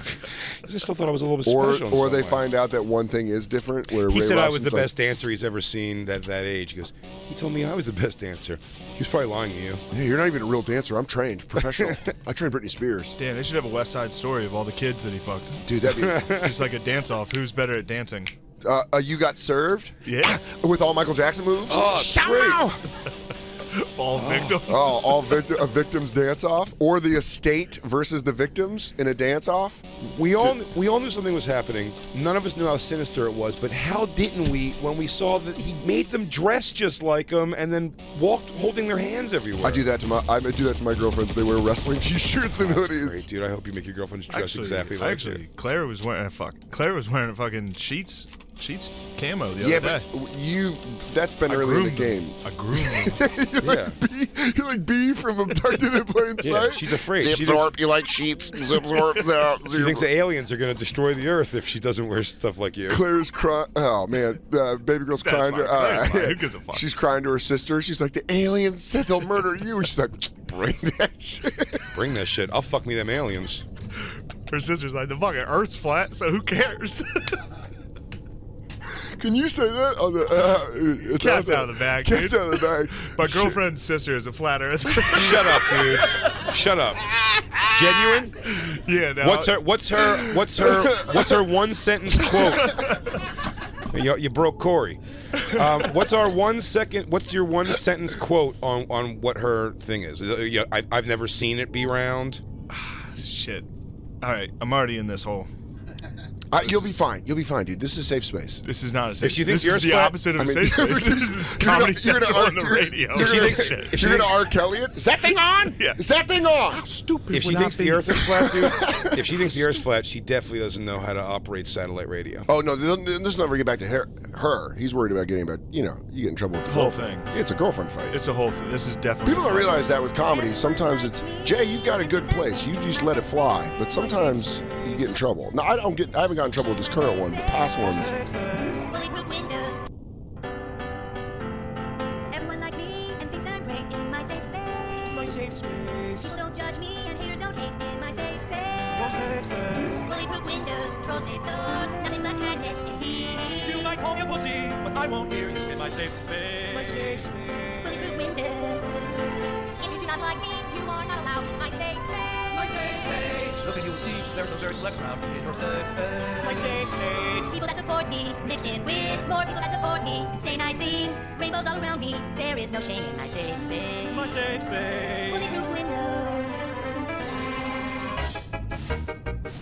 I just still thought I was a little bit special. in Or some they way. find out that one thing is different. Where He Ray said I was the Robson's like, best dancer he's ever seen at that age. He goes, he told me I was the best dancer. He was probably lying to you. Hey, you're not even a real dancer. I'm trained, professional. I trained Britney Spears. Damn, they should have a West Side Story of all the kids that he fucked. Dude, that'd be... Just like a dance-off. Who's better at dancing? You got served? Yeah. With all Michael Jackson moves? Oh, Shout great. out! All victims. Oh, a victims dance off, or the estate versus the victims in a dance off. We all knew something was happening. None of us knew how sinister it was, but how didn't we when we saw that he made them dress just like him and then walked holding their hands everywhere? I do that to my girlfriends. They wear wrestling T-shirts and hoodies. Great, dude. I hope you make your girlfriends dress exactly like that. Claire was wearing a fucking sheets camo the other day. But that's been early in the game. I groomed them. You're like B from Abducted in Plain Sight. Yeah, she's afraid. Zipthorpe, you like sheets? Zipthorpe, no. She thinks the aliens are going to destroy the Earth if she doesn't wear stuff like you. Claire's crying. Oh man, baby girl's crying. Who gives a fuck? She's crying to her sister. She's like, the aliens said they'll murder you. And she's like, bring that shit. Bring that shit. I'll fuck me them aliens. Her sister's like, the fucking Earth's flat, so who cares? Can you say that on the? Cat's out of the bag. Cat's dude. out of the bag. My girlfriend's sister is a flat Earth. Shut up, dude. Shut up. Genuine? Yeah. No. What's her one sentence quote? You broke Corey. What's your 1 sentence quote on what her thing is? I've never seen it be round. Shit. All right, I'm already in this hole. You'll be fine. You'll be fine, dude. This is a safe space. This is not a safe space. If she thinks this is the opposite of a safe space. This is comedy central on the radio. You're gonna R. Kelly it? Is that thing on? Yeah. Is that thing on? How stupid. If she thinks the Earth is flat, dude. If she thinks the Earth's flat, she definitely doesn't know how to operate satellite radio. Oh no, this will never get back to her. He's worried about getting you get in trouble with the whole girlfriend. thing. Yeah, it's a girlfriend fight. It's a whole thing. This is definitely. People don't realize that with comedy. Sometimes it's Jay. You've got a good place. You just let it fly. But sometimes you get in trouble. No, I haven't gotten in trouble with this current one. The past ones. Everyone likes me and thinks I'm great in my safe space. My safe space. People don't judge me and haters don't hate in my safe space. Your safe space. Bulletproof windows, troll safe doors, nothing but kindness in here. You might call me a pussy, but I won't hear you in my safe space. My safe space. Bulletproof windows. If you do not like me, you are not allowed in my safe space. My safe space. Look and you'll see there's a very select crowd in your safe space. My safe space. People that support me, mixed in with more people that support me. Say nice things, rainbows all around me. There is no shame in my safe space. My safe space. Bulletproof windows.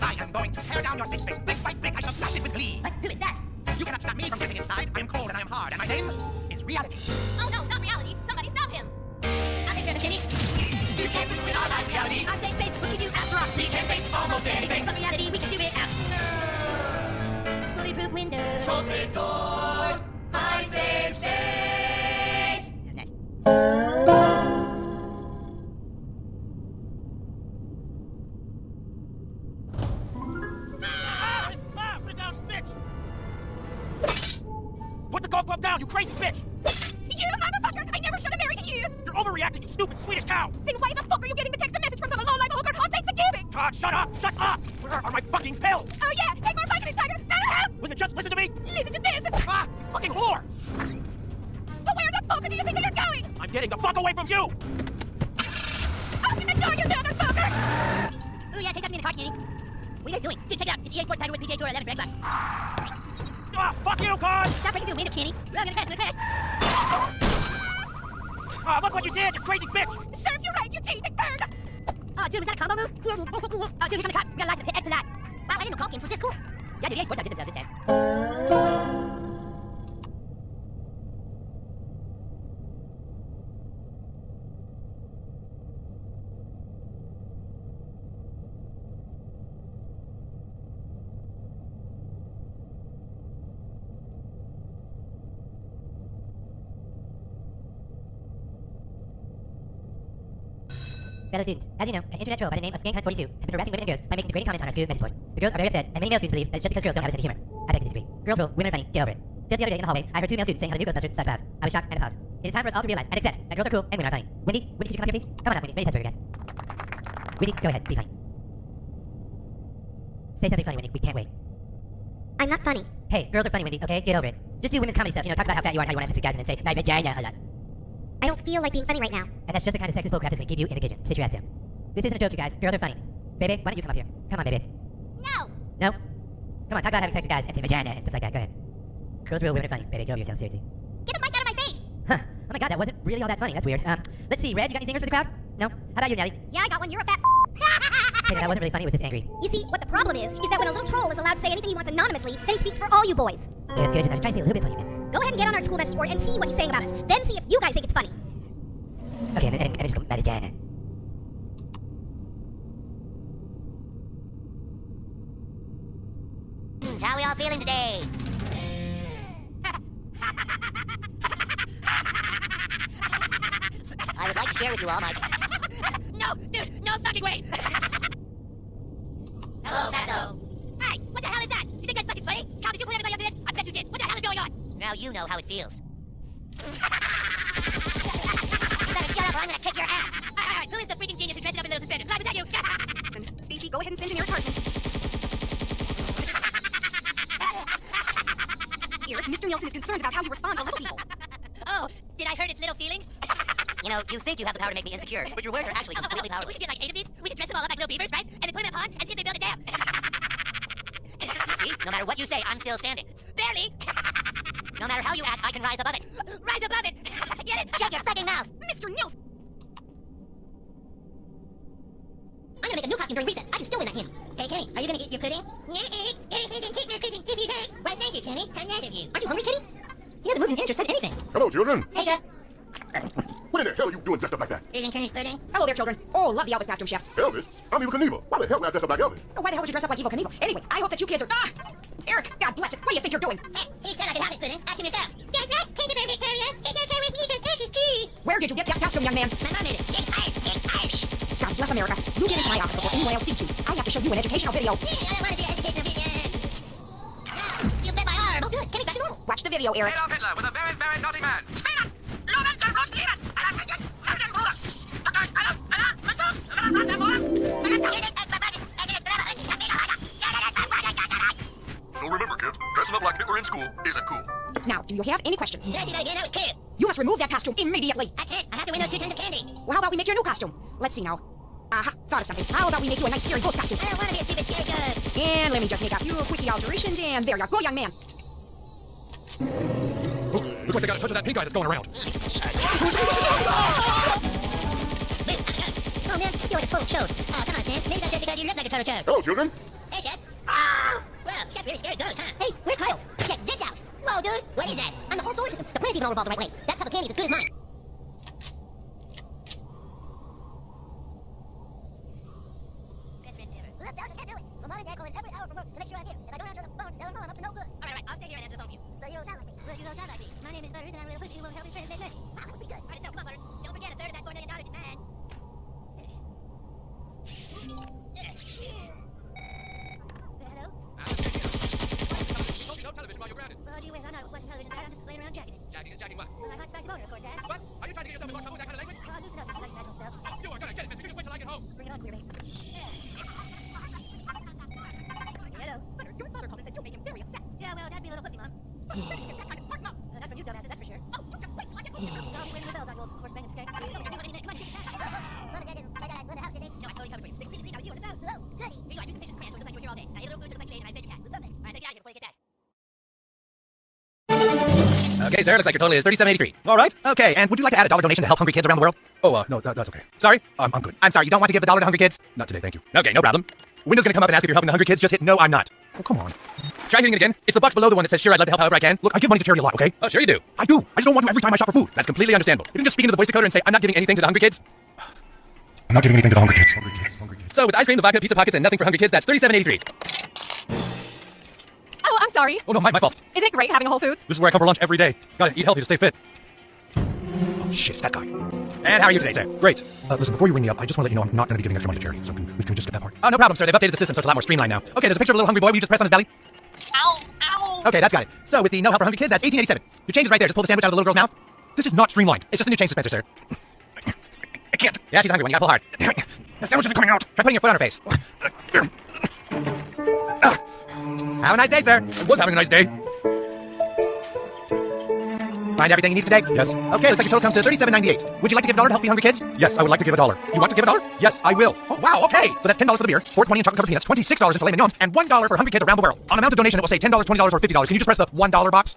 I am going to tear down your safe space brick by brick. I shall smash it with glee. Who is that? You cannot stop me from getting inside. I am cold and I am hard, and my name is reality. Oh no, not reality. Somebody stop him. I'll take care of the tinny. You can't ruin our life, reality. Our safe space, we can do After us, we can face almost anything. But reality, we can do it after. Bulletproof windows. Troll safe doors. My safe space. Put it down, bitch! Put the golf club down, you crazy bitch! You motherfucker! I never should have married you! You're overreacting, you stupid Swedish cow! Then why the fuck are you getting the text message from some low-life hooker called Thanksgiving? God, shut up! Shut up! Where are my fucking pills? Oh yeah, take more vitamins, Tiger! That'll help! Will you just listen to me? Listen to this! Ah, you fucking whore! But where the fuck do you think that you're going? I'm getting the fuck away from you! Open the door, you motherfucker! Ooh yeah, take that from me in the car, Kenny. What are you guys doing? Dude, check it out. It's EA Sports Title with PGA Tour 11 Drag Glass. Ah, fuck you, God! Stop breaking through the window, Kenny. I'm gonna crash, Ah, look what you did, you crazy bitch! Serves you right, you cheating bird! Oh, dude, was that a combo move? Oh, dude, here come the cops. We got a license to hit X to that. Wow, I didn't know golf games was this cool. Yeah, dude, EA Sports did themselves this time. Fellow students, as you know, an internet troll by the name of SkankHunt42 has been harassing women and girls by making degrading comments on our student message board. The girls are very upset, and many male students believe that it's just because girls don't have a sense of humor. I beg to disagree. Girls rule, women are funny, get over it. Just the other day in the hallway, I heard two male students saying how the new Ghostbusters suck ass. I was shocked and appalled. It is time for us all to realize and accept that girls are cool and women are funny. Wendy, could you come up here, please? Come on up, Wendy. Ready to test for you guys. Wendy, go ahead, be funny. Say something funny, Wendy. We can't wait. I'm not funny. Hey, girls are funny, Wendy, okay? Get over it. Just do women's comedy stuff, talk about how fat you are and how you want to sex with guys and then say, my vagina a lot. I don't feel like being funny right now. And that's just the kind of sexist bullcrap that's gonna keep you in the kitchen. Sit your ass down. This isn't a joke, you guys. Girls are funny. Baby, why don't you come up here? Come on, baby. No. No? Come on, talk about having sex with guys and say vagina and stuff like that. Go ahead. Girls are real, women are funny. Baby, go over yourself, seriously. Get the mic out of my face. Huh. my god, that wasn't really all that funny. That's weird. Let's see, Red, you got any singers for the crowd? No? How about you, Nelly? Yeah, I got one. You're a fat Hey, that wasn't really funny, it was just angry. You see, what the problem is that when a little troll is allowed to say anything he wants anonymously, then he speaks for all you boys. Yeah, it's good. I was trying to say a little bit funny, man. Go ahead and get on our school message board and see what he's saying about us. Then see if you guys think it's funny. Okay, and just go back to Jan. How are we all feeling today? I would like to share with you all my... No, dude, no fucking way! Hello, Fatso. Hey, what the hell is that? You think that's fucking funny? How did you put everybody up to this? I bet you did. What the hell is going on? Now you know how it feels. You better shut up or I'm gonna kick your ass. Alright, who is the freaking genius who dressed it up in little suspenders? Was that you? Stacy, go ahead and send in your apartment. Here, Mr. Nielsen is concerned about how you respond to little people. Oh, did I hurt its little feelings? You know, you think you have the power to make me insecure, but your words are actually completely powerless. We should get like 8 of these, we could dress them all up like little beavers, right? And then put them in a pond and see if they build a dam. See, no matter what you say, I'm still standing. Barely. No matter how you act, I can rise above it. Rise above it! Get it? Shut your fucking mouth! Mr. Nielsen! I'm gonna make a new costume during recess. I can still win that candy. Hey, Kenny, are you gonna eat your pudding? Yeah, take your pudding if you can. Why, thank you, Kenny. How nice of you. Aren't you hungry, Kenny? He hasn't moved an inch or said anything. Hello, children. Hey, Jeff. What in the hell are you doing dressed up like that? Eating Kenny's pudding? Hello there, children. Oh, love the Elvis costume, Chef. Elvis? I'm Evel Knievel. Why the hell would I dress up like Elvis? Oh, why the hell would you dress up like Evel Knievel? Anyway, I hope that you kids are... Eric, God bless it. What do you think you're doing? He said I could have his pudding. Ask him yourself. Get right, Victoria. Take your care with me, because is key. Where did you get that costume, young man? My mom made it. Get Irish. God bless America. You get into my office before anyone else sees you. I have to show you an educational video. Yeah, I don't want to see an educational video. You bit my arm. Oh, good. Kenny, back to normal. Watch the video, Eric. Adolf Hitler was a very, very naughty man. So remember, kid, dressing up like Hitler in school isn't cool. Now, do you have any questions? Did I see that again? That was clear. You must remove that costume immediately. I can't. I have to win those 2 tins of candy. Well, how about we make your new costume? Let's see now. Aha, thought of something. How about we make you a nice scary ghost costume? I don't want to be a stupid scary ghost. And let me just make a few quickie alterations, and there you go, young man. Looks like they got a touch of that pink eye that's going around. Oh, man, you're like a total chode. Oh, come on, Sam. Maybe that's just because you look like a total chode. Hello, children. Hey, Chef. Wow, Chef's really scary ghost, huh? Hey, where's Kyle? Check this out. Whoa, dude. What is that? I'm the whole solar system. The planets even all revolve the right way. That cup of candy is as good as mine. Best friend ever. Well, that can't do it. My mom and dad call it every hour from work to make sure I'm here. If I don't answer the phone, they'll know I'm up to no good. All right. I'll stay here and answer the phone for you. So you don't sound like me. Well, you don't sound like me. My name is Butters, and I'm really pussy who will help his friends make money. Wow, that would be good. All right, so come on, Butters. Don't forget a third of that $4 million is mine. Hello? No television while you're grounded. Well, gee whiz, I'm not watching television, Dad. I'm just laying around jacking it. Jacking what? Well, I hot spicy boner, of course, Dad. What? Are you trying to get yourself in more trouble with that kind of language? Oh, loosen up, you like magical stuff. You are gonna get it, mister. You just wait till I get home. Bring it on, queer me. Hello? Butters, your father called and said you make him very upset. Yeah, well, Dad'd be a little pussy, Mom. You better get that kind of smart mouth. Not from you, dumbasses, that's for sure. Oh, you just wait till I get home. I'll be ringing the bells on your horse banging skank. Oh, you want anything? Come on, get that. Mom and Dad didn't try that. Go to the house, did they? No, I totally covered for you. Please, are you on the phone? Hello? Goody. Here you go, I do some pictures of plants. It looks like you were here all day. I ate a little food, it looked like you ate, and I fed your cat. Perfect. All right, take it out of here before you get that. Okay, sir, looks like your total is $37.83. All right. Okay, and would you like to add a $1 donation to help hungry kids around the world? Oh, no, that's okay. Sorry? I'm good. I'm sorry, you don't want to give the $1 to hungry kids? Not today, thank you. Okay, no problem. Window's gonna come up and ask if you're helping the hungry kids. Just hit no, I'm not. Oh, come on. Try hitting it again. It's the box below the one that says sure, I'd love to help however I can. Look, I give money to charity a lot, okay? Oh, sure you do. I do. I just don't want to every time I shop for food. That's completely understandable. You can just speak into the voice decoder and say, I'm not giving anything to the hungry kids. I'm not giving anything to the hungry kids. So with ice cream, the vodka, pizza pockets, and nothing for hungry kids, that's $37.83. Oh, I'm sorry. Oh, no, my fault. Isn't it great having a Whole Foods? This is where I come for lunch every day. Gotta eat healthy to stay fit. Oh, shit, it's that guy. And how are you today, sir? Great. Listen, before you ring me up, I just want to let you know I'm not going to be giving extra money to charity, so can we just skip that part? Oh, no problem, sir. They've updated the system, so it's a lot more streamlined now. Okay, there's a picture of a little hungry boy. Will you just press on his belly? Ow, ow. Okay, that's got it. So with the no help for hungry kids, that's $18.87. Your change is right there. Just pull the sandwich out of the little girl's mouth. This is not streamlined. It's just a new change dispenser, sir. I can't. Yeah, she's a hungry one. You gotta pull hard. The sandwich isn't coming out. Try putting your foot on her face. Have a nice day, sir. I was having a nice day. Find everything you need today? Yes. Okay, looks like your total comes to $37.98. Would you like to give $1 to help feed hungry kids? Yes, I would like to give $1. You want to give $1? Yes, I will. Oh, wow, okay. So that's $10 for the beer, $4.20 in chocolate covered peanuts, $26 in filet mignons, and $1 for hungry kids around the world. On amount of donation, it will say $10, $20, or $50. Can you just press the $1 box?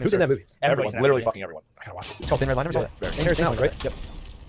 Who's in that movie? Everyone, literally fucking everyone. I gotta watch it. It's called Thin Red Line. Never saw that. And Harris Allen, right? Yep.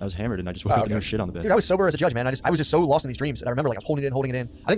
I was hammered and I just woke up and there was shit on the bed. Dude, I was sober as a judge, man. I was just so lost in these dreams, and I remember like I was holding it in. I think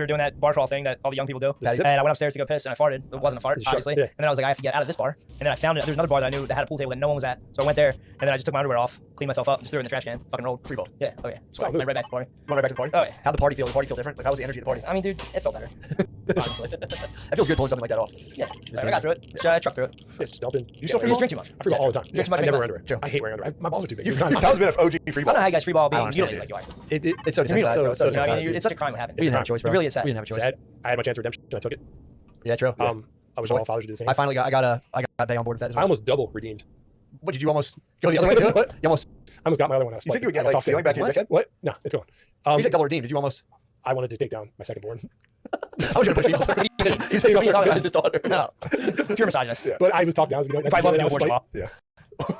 we were doing that bar crawl thing that all the young people do. The And sips? I went upstairs to go piss, and I farted. It wasn't a fart, It's a shark, obviously. yeah. And then I was like, I have to get out of this bar. And then I found it. There was another bar that I knew that had a pool table that no one was at. So I went there, and then I just took my underwear off, cleaned myself up, just threw it in the trash can, fucking rolled. Free ball. Yeah. Okay. So I Solid went right back to the party. You went right back to the party? Oh yeah. How'd the party feel? Did the party feel different? Like, how was the energy at the party? I mean, dude, it felt better. Honestly. It feels good pulling something like that off. Yeah. I got through it. I trucked through it. Yeah, just dump in. You still You free just ball? drink too much. I free ball all the time. Drink too much. I makes never sense. wear underwear. I hate wearing underwear. My balls are too big. You've been an OG free I ball. don't know how you guys free ball being. I You don't don't like you are. It's so It's real, desensitized, bro. bro. It's so You know, I mean, desensitized. it's such a crime what happened. We didn't have a choice, bro. It really is sad. We didn't have a choice. Sad. I had my chance of redemption. I took it. Yeah, true. Yeah. I wish all fathers would do the same. I finally got Bay on board with that as I well. almost double redeemed. What, did you almost go the other way too? What? You almost I almost got my other one. You think you would get, like, feeling back in your dickhead? What? No, it's gone. You said double redeemed. Did you almost I wanted to take down my second born. I was gonna push people. He's taking off his daughter. No, pure misogynist. Yeah. But I was talked down. I was going If I love you, abortion law. Yeah.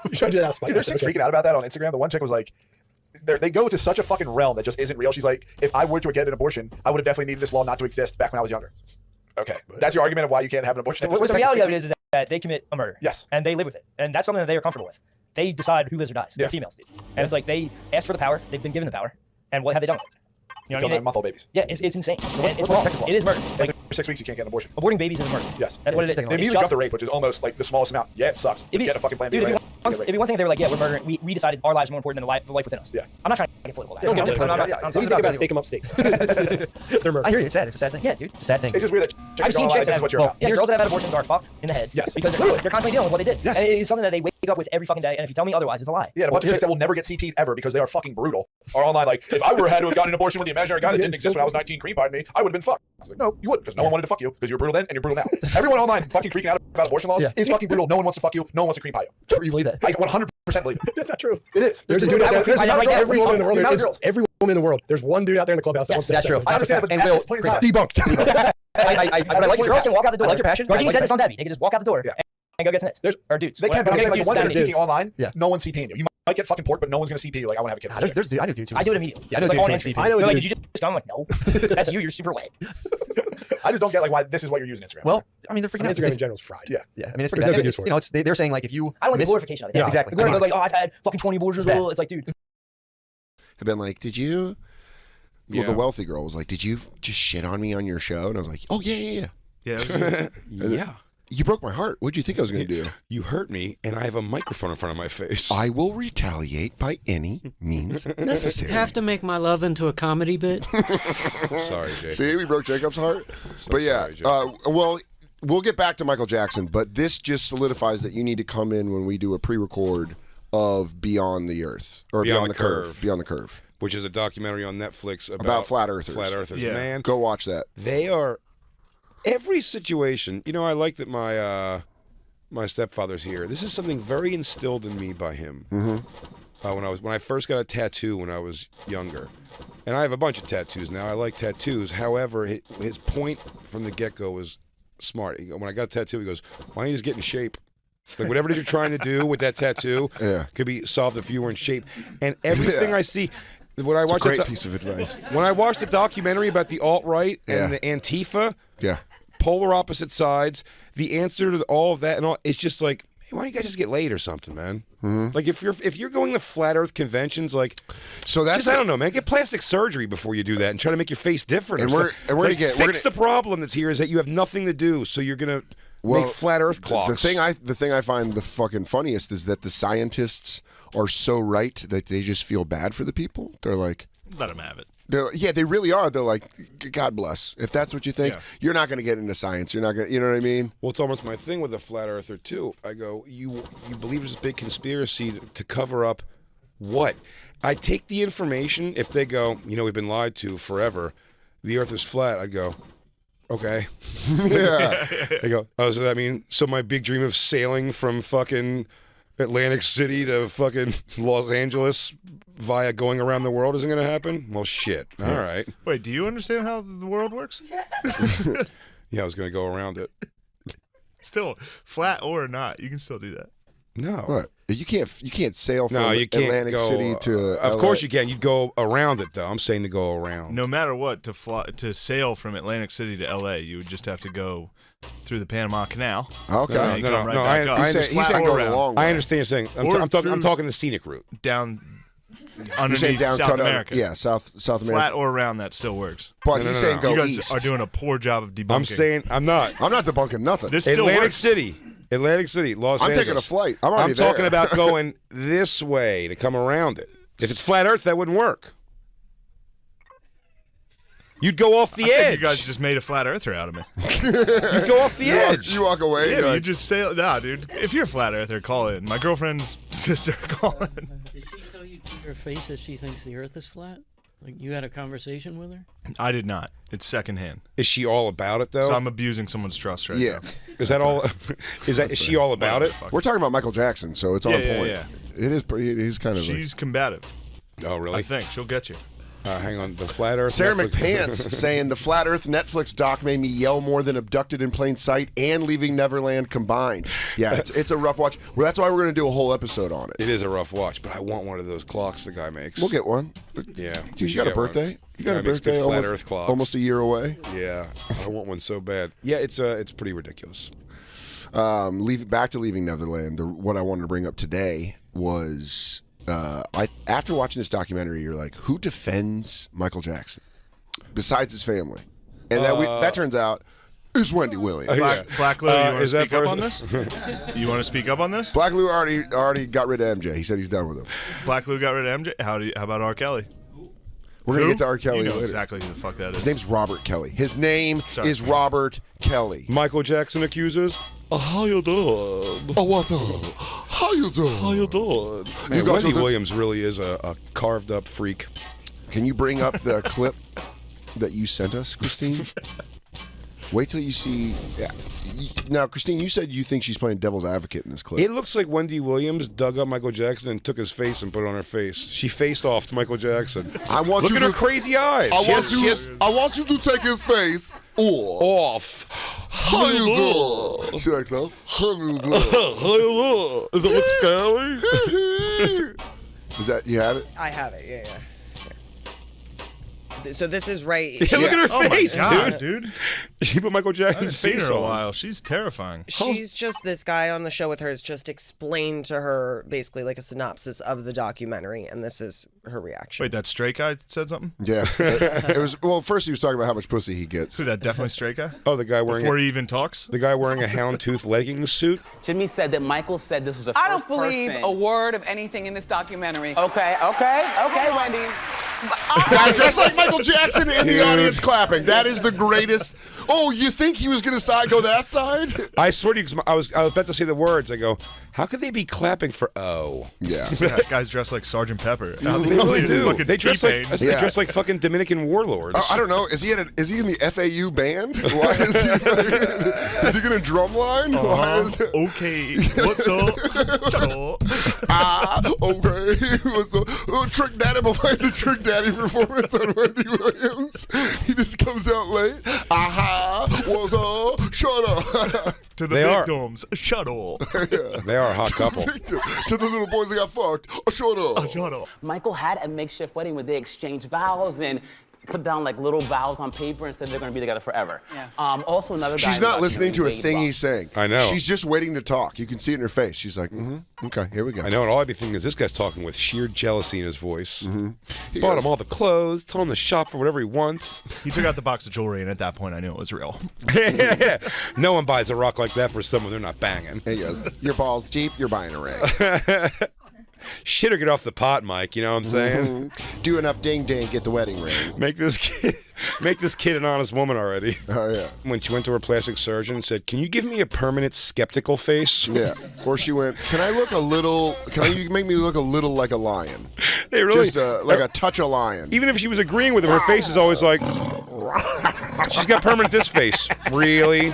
You tried to do that out of spite. Dude, there's chicks freaking out about that on Instagram. The one chick was like, they go to such a fucking realm that just isn't real. She's like, if I were to get an abortion, I would have definitely needed this law not to exist back when I was younger. Okay, that's your argument of why you can't have an abortion. Well, the reality of it is that they commit a murder. Yes. And they live with it. And that's something that they are comfortable with. They decide who lives or dies. Yeah. They're females, dude. And it's like they ask for the power. They've been given the power. And what have they done with it? You know what I mean? 9-month-old babies. Yeah, it's insane. What's It's wrong. Texas law? It is murder. Like, For 6 weeks, you can't get an abortion. aborting babies is murder. Yes. That's what it is. They immediately jumped the rate, which is almost like the smallest amount. Yeah, it sucks. But get a fucking plan. Dude, it'd be one thing if they were like, yeah, we're murdering. We decided our lives are more important than the life within us. Yeah. I'm not trying to get political. Yeah, I'm yeah, not- yeah, I'm What do you think about stake 'em up steaks? They're murder. I hear you. It's sad. It's a sad thing. Yeah, dude. It's a sad thing. It's just weird that I've seen chicks this is what you're about. yeah, girls that have had abortions are fucked in the head. Yes. Because they're constantly dealing with what they did. Yes. And it is something that they wake up with every fucking day. And if you tell me otherwise, it's a lie. Yeah, a bunch of chicks that will never get CP'd ever because they are fucking brutal are online like, if I were had to have gotten an abortion with the imaginary guy that didn't exist when I was 19 cream pied me, I would have been fucked. I was like, no, you wouldn't, because no one wanted to fuck you because you were brutal then and you're brutal now. Everyone online fucking freaking out about abortion laws is fucking brutal. No one wants to fuck you. No one wants to cream pie you. You believe that? I 100% believe it. That's not true. It is. There's a dude out there. There's not not every woman in the world. Not There's girls. every woman in the world. There's one dude out there in the clubhouse that wants to have That's sex true. with you. I understand, but And at Will, this point in time, Debunked. I like your girls can walk out the door. I like your passion. Gardini I like said this that. on Debbie. They can just walk out the door and go get some hits. Or dudes. They can't, but I'm saying, like, the ones that are geeking online, Yeah. no one's CPing you. You might get fucking pork, but no one's going to CP you. Like, I want to have a kid. I know dude too. I do it immediately. Yeah, I know It's dude like too. on Instagram. I know They're like, dude. did you just come? I'm like, no. That's you. You're super wet. I just don't get, like, why this is what you're using Instagram. Well, I mean, they're freaking out. Instagram in general is fried. Yeah. Yeah, I mean, it's pretty There's no bad. good use for it. You know, they're saying like if you. I don't like the miss- glorification of it. Yeah, exactly. They're like, oh, I've had fucking 20 abortions. It's bad. It's like, dude. I've been like, did you? Well, Yeah. the wealthy girl was like, did you just shit on me on your show? And I was like, oh, yeah. Yeah. You broke my heart. What'd you think I was going to do? You hurt me, and I have a microphone in front of my face. I will retaliate by any means necessary. Have to make my love into a comedy bit. Sorry, Jake. See, we broke Jacob's heart. But yeah, well, we'll get back to Michael Jackson, but this just solidifies that you need to come in when we do a pre-record of Beyond the Earth or Beyond the Curve. Beyond the Curve, which is a documentary on Netflix about flat earthers. Flat earthers, Yeah. man. Go watch that. They are every situation. You know, I like that my stepfather's here. This is something very instilled in me by him. Mm-hmm. When I first got a tattoo when I was younger, and I have a bunch of tattoos now. I like tattoos. However, his point from the get-go was smart. When I got a tattoo, he goes, "Why don't you just get in shape? Like whatever it is you're trying to do with that tattoo, could be solved if you were in shape." And everything I see. When I watched a great piece of advice. When I watched the documentary about the alt-right and the Antifa, polar opposite sides, the answer to all of that and all, it's just like, hey, why don't you guys just get laid or something, man? Mm-hmm. Like if you're going to flat Earth conventions, like, so that's I don't know, man. Get plastic surgery before you do that and try to make your face different. And or we're something. gonna Like, get fix the problem that's here is that you have nothing to do, so you're gonna make flat Earth clocks. The thing I find the fucking funniest is that the scientists are so right that they just feel bad for the people. They're like, let them have it. Yeah, they really are. They're like, God bless. If that's what you think, Yeah. you're not going to get into science. You're not going to, you know what I mean? Well, it's almost my thing with a flat earther too. I go, you believe there's this big conspiracy to cover up what? I take the information. If they go, we've been lied to forever, the Earth is flat. I'd go, okay. Yeah. I go, oh, so that mean my big dream of sailing from fucking Atlantic City to fucking Los Angeles via going around the world isn't going to happen? Well, shit. All right. Wait, do you understand how the world works? Yeah, I was going to go around it. Still, flat or not, you can still do that. No. What? You can't sail from No, you can't Atlantic go, City to Of LA. course you can. You'd go around it, though. I'm saying to go around. No matter what, to sail from Atlantic City to LA, you would just have to go through the Panama Canal. Okay. No. Right back up. He's saying go the long way. I understand you're saying. I'm talking the scenic route. Down You're underneath saying down South cut America. Yeah, South America. Flat or around, that still works. But he's saying go you guys east. are doing a poor job of debunking. I'm saying I'm not. I'm not debunking nothing. This still Atlantic works. City, Los I'm Angeles. taking a flight. I'm already talking there. about going this way to come around it. If it's flat Earth, that wouldn't work. You'd go off the I think edge. you guys just made a flat earther out of me. You'd go off the edge. You walk away. Yeah, you're you like, just sail. Nah, dude. If you're a flat earther, call in. My girlfriend's sister, call in. Did she tell you to your face that she thinks the Earth is flat? Like you had a conversation with her? I did not. It's secondhand. Is she all about it though? So I'm abusing someone's trust right Yeah. now. Is that all? Is she all about it? We're talking about Michael Jackson, so it's on Yeah, point. yeah. It is. He's kind of. She's combative. Oh, really? I think she'll get you. Hang on, the Flat Earth. Sarah Netflix- McPants saying the Flat Earth Netflix doc made me yell more than Abducted in Plain Sight and Leaving Neverland combined. Yeah, it's a rough watch. Well, that's why we're going to do a whole episode on it. It is a rough watch, but I want one of those clocks the guy makes. We'll get one. Yeah. Dude, you got a birthday? You got a makes good birthday Flat Earth clocks. almost a year away? Yeah, I want one so bad. Yeah, it's pretty ridiculous. Back to Leaving Neverland. What I wanted to bring up today was after watching this documentary, you're like, who defends Michael Jackson besides his family? And that turns out is Wendy Williams. Black Lou, you want to speak up on this? You want to speak up on this? Black Lou already got rid of MJ. He said he's done with him. Black Lou got rid of MJ. How about R. Kelly? We're going to get to R. Kelly you know later. exactly who the fuck that is. His name's Robert Kelly. His name is Robert Kelly. Michael Jackson accusers. How you doing? Oh, what's up? How you doing? How you doing? Man, Wendy Williams really is a carved up freak. Can you bring up the clip that you sent us, Christine? Wait till you see. Yeah. Now, Christine, you said you think she's playing devil's advocate in this clip. It looks like Wendy Williams dug up Michael Jackson and took his face and put it on her face. She faced off to Michael Jackson. Look at her crazy eyes. I want you to take his face off. How you doing? She like that. How you doing? How you doing? Does it look scary? Is that you have it? I have it. Yeah. So this is right. Yeah, look at her face, my God, dude. She put Michael Jackson's seen face her on. a while. She's terrifying. She's just this guy on the show with her has just explained to her basically like a synopsis of the documentary, and this is her reaction. Wait, that straight guy said something? Yeah. It was first he was talking about how much pussy he gets. Who, that definitely straight guy? Oh, the guy wearing before he even talks? The guy wearing a houndtooth leggings suit. Jimmy said that Michael said this was a I don't believe a word of anything in this documentary. Okay, Wendy. Guy dressed like Michael Jackson in the audience clapping. That is the greatest. Oh, you think he was going to go that side? I swear to you, 'cause I was about to say the words. I go, how could they be clapping for O? Yeah. That guy's dressed like Sergeant Pepper. They really do. They dress T-Pain. like fucking Dominican warlords. I don't know. Is he in the FAU band? Why is he? Is he going to drumline? Okay. What's up? Okay. What's up? Oh, Trick Daddy provides a Trick Daddy performance on Wendy Williams. He just comes out late. What's up? Shut up. To the victims, shut up. They are a hot couple. To the little boys that got fucked. Shut up. Shut up. Michael had a makeshift wedding where they exchanged vows and put down like little vows on paper and said they're going to be together forever. Yeah. Also another guy. She's not listening to a thing he's saying. I know. She's just waiting to talk. You can see it in her face. She's like, okay, here we go. I know, and all I'd be thinking is this guy's talking with sheer jealousy in his voice. He Bought goes- him all the clothes, told him to shop for whatever he wants. He took out the box of jewelry, and at that point, I knew it was real. No one buys a rock like that for someone they're not banging. He goes, your balls deep, you're buying a ring. Shit or get off the pot, Mike, you know what I'm saying? Do enough ding ding, get the wedding ring. Make this kid an honest woman already. Oh, yeah. When she went to her plastic surgeon and said, can you give me a permanent skeptical face? Yeah. Or she went, can you make me look a little like a lion? They really, just like a touch of lion. Even if she was agreeing with him, her face is always like, she's got permanent this face. Really?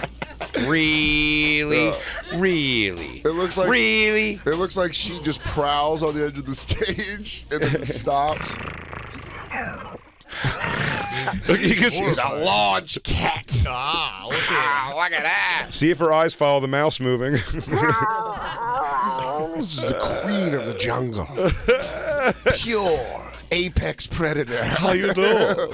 Really? Really? It looks like really. It looks like she just prowls on the edge of the stage and then stops. She's a large cat. Look at that. See if her eyes follow the mouse moving. This is the queen of the jungle. Pure apex predator. How you doing?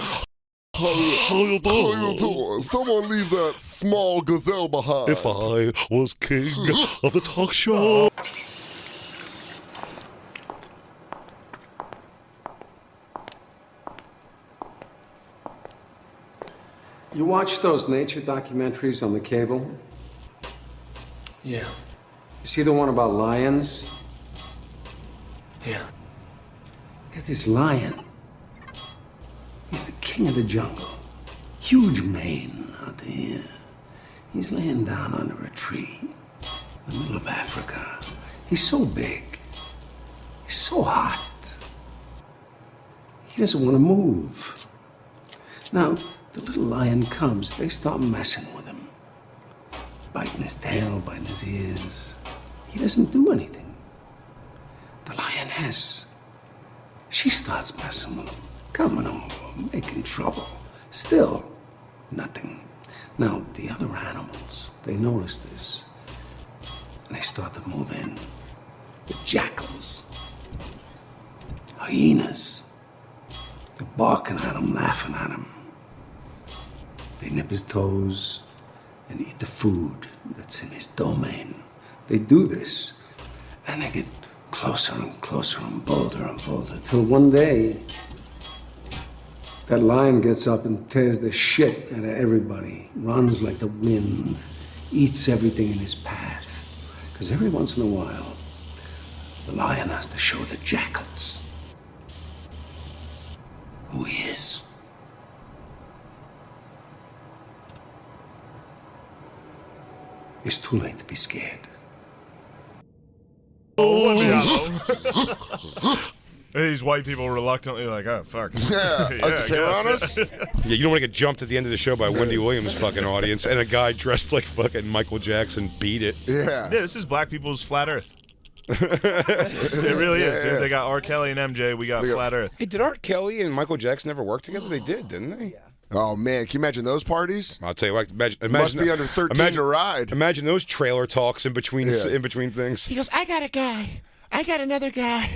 How you doing? Someone leave that small gazelle behind. If I was king of the talk show. You watch those nature documentaries on the cable? Yeah. You see the one about lions? Yeah. Get this lion. He's the king of the jungle. Huge mane out there. He's laying down under a tree in the middle of Africa. He's so big. He's so hot. He doesn't want to move. Now, the little lion cubs, they start messing with him. Biting his tail, biting his ears. He doesn't do anything. The lioness, she starts messing with him. Coming over, making trouble. Still, nothing. Now, the other animals, they notice this. And they start to move in. The jackals. Hyenas. They're barking at him, laughing at him. They nip his toes and eat the food that's in his domain. They do this, and they get closer and closer and bolder, till one day, that lion gets up and tears the shit out of everybody, runs like the wind, eats everything in his path. Because every once in a while, the lion has to show the jackals who he is. It's too late to be scared. These white people reluctantly like, oh, fuck. Yeah, I camera on guess. us? Yeah, you don't want to get jumped at the end of the show by Wendy Williams' fucking audience and a guy dressed like fucking Michael Jackson beat it. Yeah. Yeah, this is black people's flat Earth. It really is, dude. They got R. Kelly and MJ. We got flat Earth. Hey, did R. Kelly and Michael Jackson ever work together? They did, didn't they? Oh man, can you imagine those parties? I'll tell you what. Imagine must be under 13 to ride. Imagine those trailer talks in between things. He goes, I got a guy. I got another guy.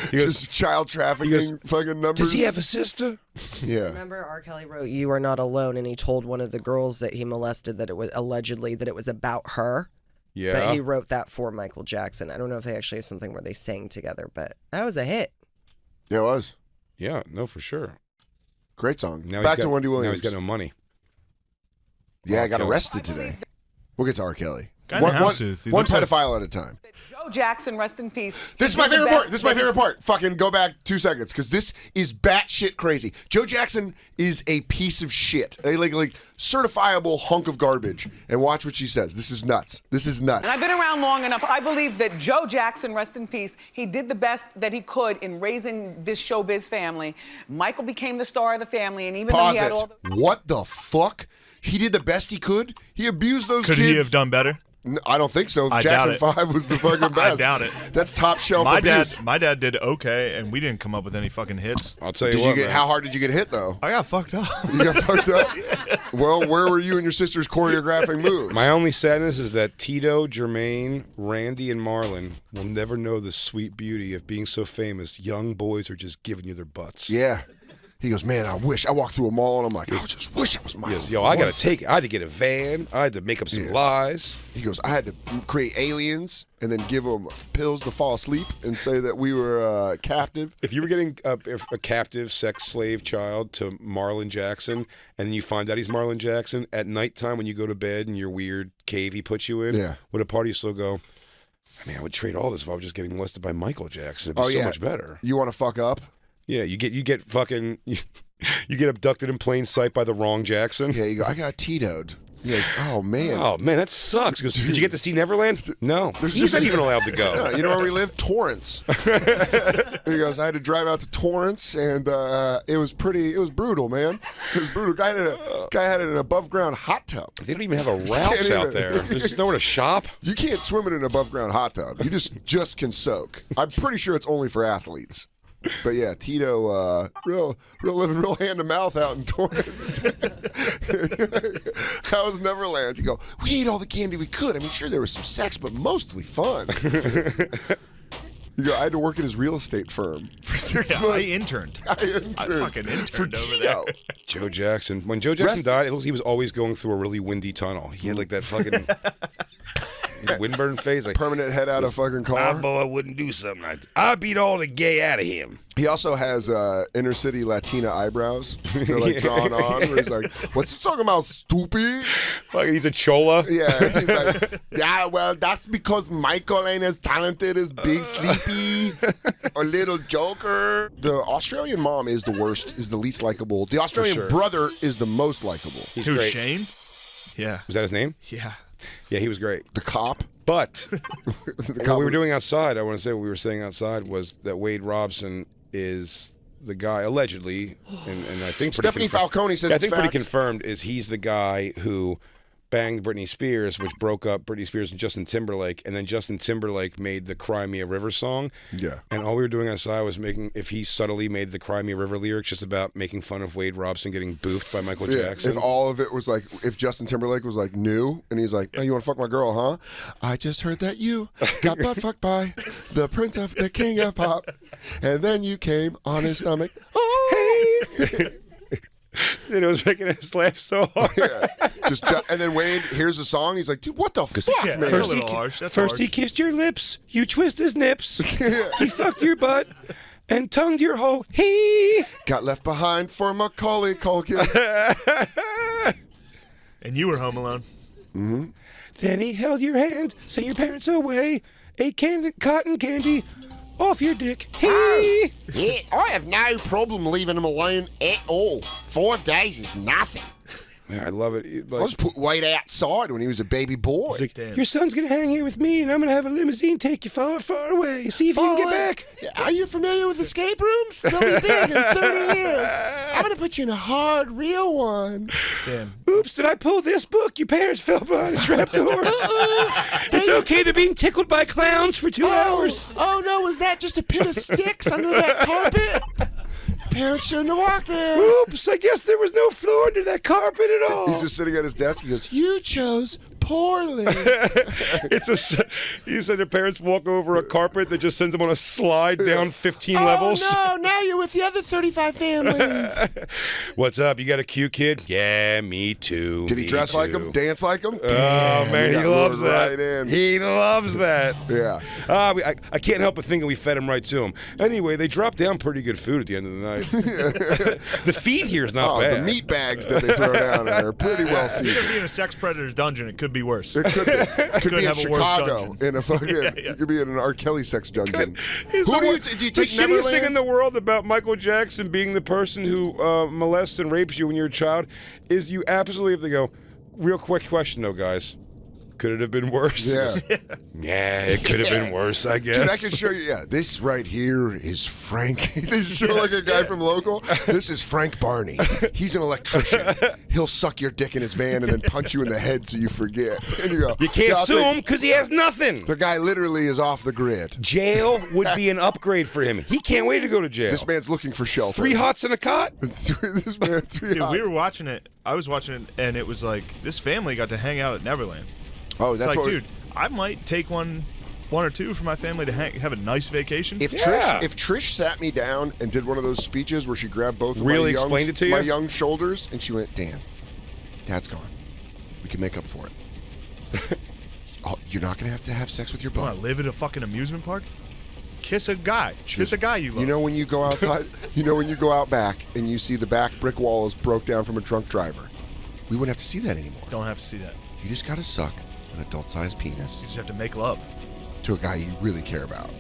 Just child trafficking fucking numbers. Does he have a sister? Yeah. Remember, R. Kelly wrote "You Are Not Alone," and he told one of the girls that he molested that it was allegedly that it was about her. Yeah. But he wrote that for Michael Jackson. I don't know if they actually have something where they sang together, but that was a hit. Yeah, it was. Yeah, no, for sure. Great song. Now Back to Wendy Williams. Now he's got no money. Yeah, I got Kelly. arrested today. We'll get to R. Kelly. One pedophile at a time. Joe Jackson, rest in peace. This is my favorite part. This is my favorite part. Fucking go back 2 seconds, because this is batshit crazy. Joe Jackson is a piece of shit, a like certifiable hunk of garbage. And watch what she says. This is nuts. This is nuts. And I've been around long enough. I believe that Joe Jackson, rest in peace, he did the best that he could in raising this showbiz family. Michael became the star of the family, and even though he had all the... What the fuck? He did the best he could? He abused those kids? Could he have done better? I don't think so. I Jackson doubt it. 5 was the fucking best. I doubt it. That's top shelf my abuse. My dad did okay, and we didn't come up with any fucking hits. I'll tell you what, man. How hard did you get hit, though? I got fucked up. You got fucked up? Well, where were you and your sisters choreographing moves? My only sadness is that Tito, Jermaine, Randy, and Marlon will never know the sweet beauty of being so famous. Young boys are just giving you their butts. Yeah. He goes, man, I walked through a mall and I'm like, I just wish I was Michael. He goes, yo, I had to get a van. I had to make up some lies. He goes, I had to create aliens and then give them pills to fall asleep and say that we were captive. If you were getting a captive sex slave child to Marlon Jackson, and then you find out he's Marlon Jackson, at nighttime when you go to bed in your weird cave he puts you in, would a party still go, I mean, I would trade all this if I was just getting molested by Michael Jackson. It'd be so much better. You want to fuck up? Yeah, you get fucking you get abducted in plain sight by the wrong Jackson. Yeah, you go, I got Tito'd. You're like, oh man. Oh man, that sucks. He goes, did you get to see Neverland? No. He's not even allowed to go. No, you know where we live? Torrance. He goes, I had to drive out to Torrance and it was brutal, man. It was brutal. Guy had an above ground hot tub. They don't even have a Ralph's out there. There's just nowhere to shop. You can't swim in an above ground hot tub. You just can soak. I'm pretty sure it's only for athletes. But yeah, Tito, living real hand to mouth out in Torrance. How was Neverland? You go, we ate all the candy we could. I mean, sure there was some sex, but mostly fun. You go, I had to work at his real estate firm for 6 months. I interned. I fucking interned for over Tito. there. Joe Jackson. When Joe Jackson died, it looks he was always going through a really windy tunnel. He had like that fucking windburn face, like permanent head out of fucking car. My boy wouldn't do something like that. I beat all the gay out of him. He also has inner city Latina eyebrows. They're like drawn on. Where he's like, "What's he talking about, stupid?" Like he's a chola. Yeah, he's like, "Yeah, well, that's because Michael ain't as talented as Big Sleepy or Little Joker." The Australian mom is the worst. Is the least likable. The Australian brother is the most likable. He's Who's great. Shane? Yeah. Was that his name? Yeah. Yeah, he was great. The cop. But what we were doing outside, I want to say what we were saying outside was that Wade Robson is the guy, allegedly, and I think Stephanie Falcone says I it's think pretty fact. confirmed is he's the guy who banged Britney Spears, which broke up Britney Spears and Justin Timberlake, and then Justin Timberlake made the Cry Me a River song. Yeah. And all we were doing outside was making, if he subtly made the Cry Me a River lyrics just about making fun of Wade Robson getting boofed by Michael Jackson. If all of it was like, if Justin Timberlake was like new, and he's like, oh, you want to fuck my girl, huh? I just heard that you got butt fucked by the prince of the king of pop, and then you came on his stomach. Oh, hey. And it was making us laugh so hard. And then Wade hears the song. He's like, dude, what the fuck, man? That's a little harsh. First he kissed your lips, you twist his nips. He fucked your butt and tongued your hole. He got left behind for Macaulay Culkin. And you were home alone. Mm-hmm. Then he held your hand, sent your parents away, ate cotton candy off your dick. Hey! Yeah, I have no problem leaving him alone at all. 5 days is nothing. Man, I love it. I just put Wade outside when he was a baby boy. He's like, your son's going to hang here with me, and I'm going to have a limousine take you far, far away. See if you can get back. Are you familiar with escape rooms? They'll be big in 30 years. I'm going to put you in a hard, real one. Damn. Oops, did I pull this book? Your parents fell behind a trapdoor. It's okay, they're being tickled by clowns for 2 hours. Oh, no, was that just a pit of sticks under that carpet? Parents shouldn't have walked there. Oops, I guess there was no floor under that carpet at all. He's just sitting at his desk. He goes, you chose poorly. You said your parents walk over a carpet that just sends them on a slide down 15 levels. Oh, no, now you're with the other 35 families. What's up? You got a cute kid? Yeah, me too. Did he dress like him? Dance like him? Oh, man, he loves that. Right in. He loves that. Yeah. I can't help but thinking we fed him right to him. Anyway, they dropped down pretty good food at the end of the night. The feed here is not bad. The meat bags that they throw down there are pretty well seasoned. Even being a sex predator's dungeon, it could be worse. It could be. It could be in have a worse Chicago dungeon. in a fucking. You could be in an R. Kelly sex dungeon. Do you the take shittiest Neverland? thing in the world about Michael Jackson being the person who molests and rapes you when you're a child is you absolutely have to go. Real quick question though, guys. Could it have been worse? Yeah. Yeah, it could have been worse, I guess. Dude, I can show you. Yeah, this right here is Frank. They show like a guy from local. This is Frank Barney. He's an electrician. He'll suck your dick in his van and then punch you in the head so you forget. And you go, You can't sue him because he has nothing. The guy literally is off the grid. Jail would be an upgrade for him. He can't wait to go to jail. This man's looking for shelter. 3 hots in a cot? This man, 3 Dude, hots. we were watching it. I was watching it, and it was like this family got to hang out at Neverland. Oh, It's that's like, what dude, I might take one or two for my family to have a nice vacation. If Trish sat me down and did one of those speeches where she grabbed both of Really explained it to you? my young shoulders and she went, Dan, Dad's gone. We can make up for it. Oh, you're not going to have sex with your butt. Live at a fucking amusement park? Kiss a guy. Kiss a guy you love. You know when you go outside, you know when you go out back and you see the back brick wall is broke down from a drunk driver. We wouldn't have to see that anymore. Don't have to see that. You just got to suck an adult-sized penis. You just have to make love. To a guy you really care about.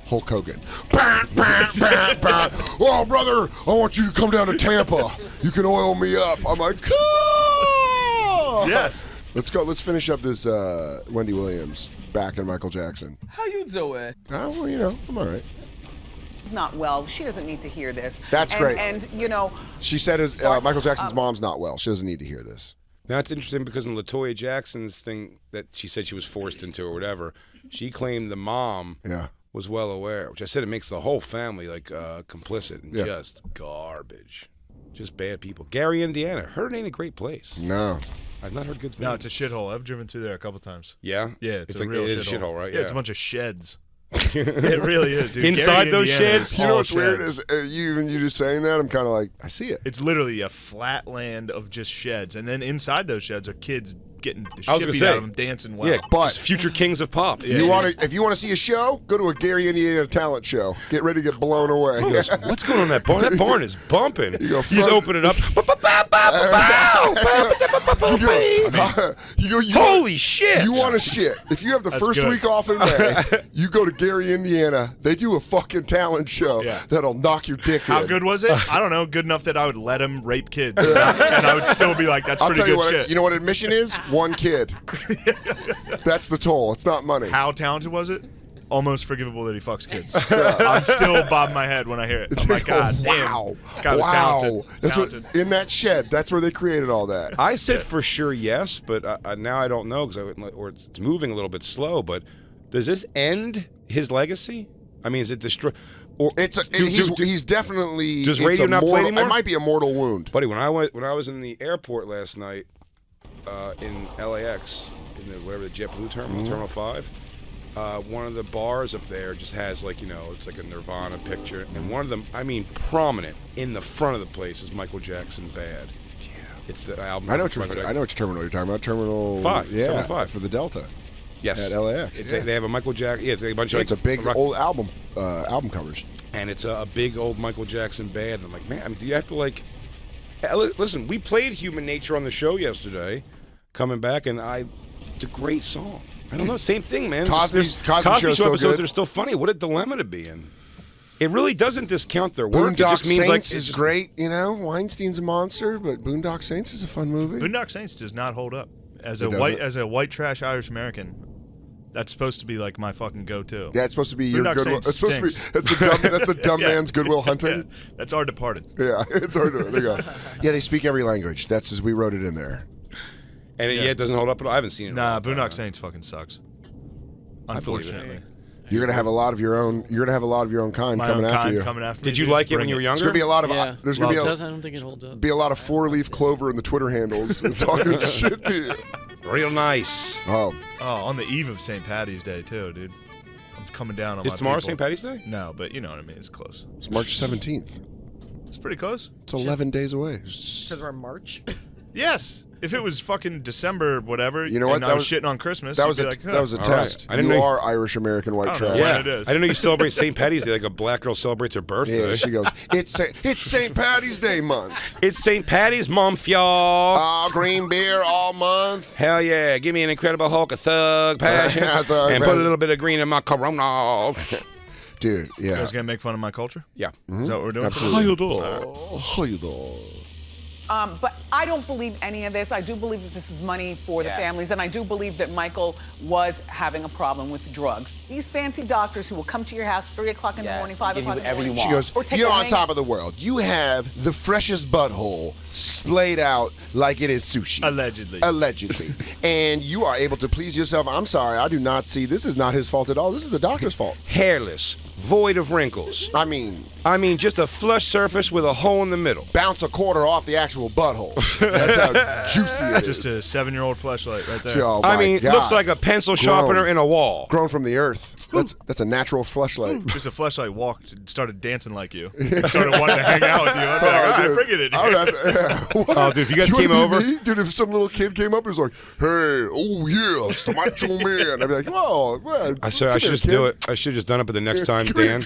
Hulk Hogan. Bah, bah, bah, bah. Oh, brother, I want you to come down to Tampa. You can oil me up. I'm like, cool. Yes. Let's go. Let's finish up this Wendy Williams back in Michael Jackson. How you doing? Oh, well, you know, I'm all right. Not well. She doesn't need to hear this. That's great. And you know, She said Michael Jackson's mom's not well. She doesn't need to hear this. Now, it's interesting because in LaToya Jackson's thing that she said she was forced into or whatever, she claimed the mom was well aware, which I said it makes the whole family like complicit and just garbage. Just bad people. Gary, Indiana. Heard it ain't a great place. No. I've not heard good things. No, it's a shithole. I've driven through there a couple times. Yeah? Yeah, it's a like, real it shithole. is a shithole, right? Yeah, it's a bunch of sheds. It really is, dude. Inside Gary, those Indiana sheds? is You know all what's weird sheds. is you just saying that, I'm kind of like, I see it. It's literally a flat land of just sheds, and then inside those sheds are kids getting the I was shit gonna beat say, out of them, dancing well. Yeah, But- just future kings of pop. Yeah. If you want to see a show, go to a Gary, Indiana talent show. Get ready to get blown away. He goes, what's going on in that barn? That barn is bumping. You go You just open it up. Holy shit! You want to shit. If you have the That's first good. week off in May, you go to Gary, Indiana. They do a fucking talent show Yeah. that'll knock your dick in. How good was it? I don't know. Good enough that I would let him rape kids, and I would still be like, "That's I'll pretty tell you good what. shit." You know what admission is? One kid. That's the toll. It's not money. How talented was it? almost forgivable that he fucks kids. I'm still bobbing my head when I hear it. I'm like, God damn. Wow. God was talented. That's Talented. what, in that shed, that's where they created all that. I said for sure yes, but now I don't know or it's moving a little bit slow. But does this end his legacy? I mean, is it destroy? Or He's definitely. Does radio not play anymore? It might be a mortal wound, buddy. When I was in the airport last night in LAX in the JetBlue terminal, Terminal 5. One of the bars up there just has it's like a Nirvana picture, and one of them, I mean, prominent in the front of the place is Michael Jackson Bad. Yeah, it's the album. I know which terminal you're talking about. Terminal 5. Yeah, Terminal 5 for the Delta. Yes, at LAX. They have a Michael Jackson. Yeah, it's a bunch of. It's a big old album covers, and it's a big old Michael Jackson Bad. And I'm like, man, do you have to listen? We played Human Nature on the show yesterday, coming back, and it's a great song. I don't know, same thing, man. Cosby Show Show's still episodes good. are still funny. What a dilemma to be in. It really doesn't discount their work. Boondock It just means Saints is great. Weinstein's a monster, but Boondock Saints is a fun movie. Boondock Saints does not hold up as a white trash Irish American. That's supposed to be like my fucking go-to. Yeah, it's supposed to be your Boondock Goodwill. Saints It's supposed to be stinks. that's the dumb Yeah. man's Goodwill Hunting. Yeah, that's Our Departed. Yeah, it's hard to. There you go. Yeah, they speak every language. That's as we wrote it in there. And it doesn't hold up at all. I haven't seen it. Nah, Boondock Saints fucking sucks. Unfortunately. You're gonna have a lot of your own. You're gonna have a lot of your own kind My coming own after kind you. coming after me, Did you dude. like it when Bring you were younger? There's gonna be a lot of. Yeah. There's Well, gonna I don't think it holds up. be a lot of 4-leaf clover in the Twitter handles talking shit to you. Real nice. Oh, on the eve of St. Patty's Day too, dude. I'm coming down on Is my tomorrow people. St. Patty's Day? No, but you know what I mean. It's close. it's March 17th. It's pretty close. It's 11 days away. Because we're in March. Yes. If it was fucking December, whatever, You know what? and I was shitting on Christmas, That was you'd a be like, that was a All test. right. I didn't You know are Irish American white I don't know trash. when it is. I didn't know you celebrate St. Patty's Day like a black girl celebrates her birthday. Yeah, she goes. It's St. Patty's Day month. It's St. Patty's month, y'all. Green beer all month. Hell yeah. Give me an Incredible Hulk, a Thug Passion, Thug and put a Passion. little bit of green in my Corona. Dude, You yeah. guys gonna make fun of my culture? Yeah. Is that what we're doing? Absolutely. All right. But I don't believe any of this. I do believe that this is money for the families, and I do believe that Michael was having a problem with drugs. These fancy doctors who will come to your house 3 o'clock in the morning, 5 o'clock in the morning. She goes, or take you're a on drink. top of the world. You have the freshest butthole splayed out like it is sushi. Allegedly. And you are able to please yourself. I'm sorry, I do not see, this is not his fault at all. This is the doctor's fault. Hairless, void of wrinkles. I mean, just a flush surface with a hole in the middle. Bounce a quarter off the actual butthole. That's how juicy it is. Just a 7-year-old fleshlight right there. Oh, my God. Looks like a pencil sharpener in a wall. Grown from the earth. That's a natural fleshlight. Just a fleshlight walked and started dancing like you. Started wanting to hang out with you. I'd be like, all right, bring it in here. Oh, dude, if you guys wanna came be over. me? Dude, if some little kid came up and was like, hey, oh yeah, it's the macho man. I'd be like, whoa, man. I should just do it. I should have just done it, but the next time, Dan.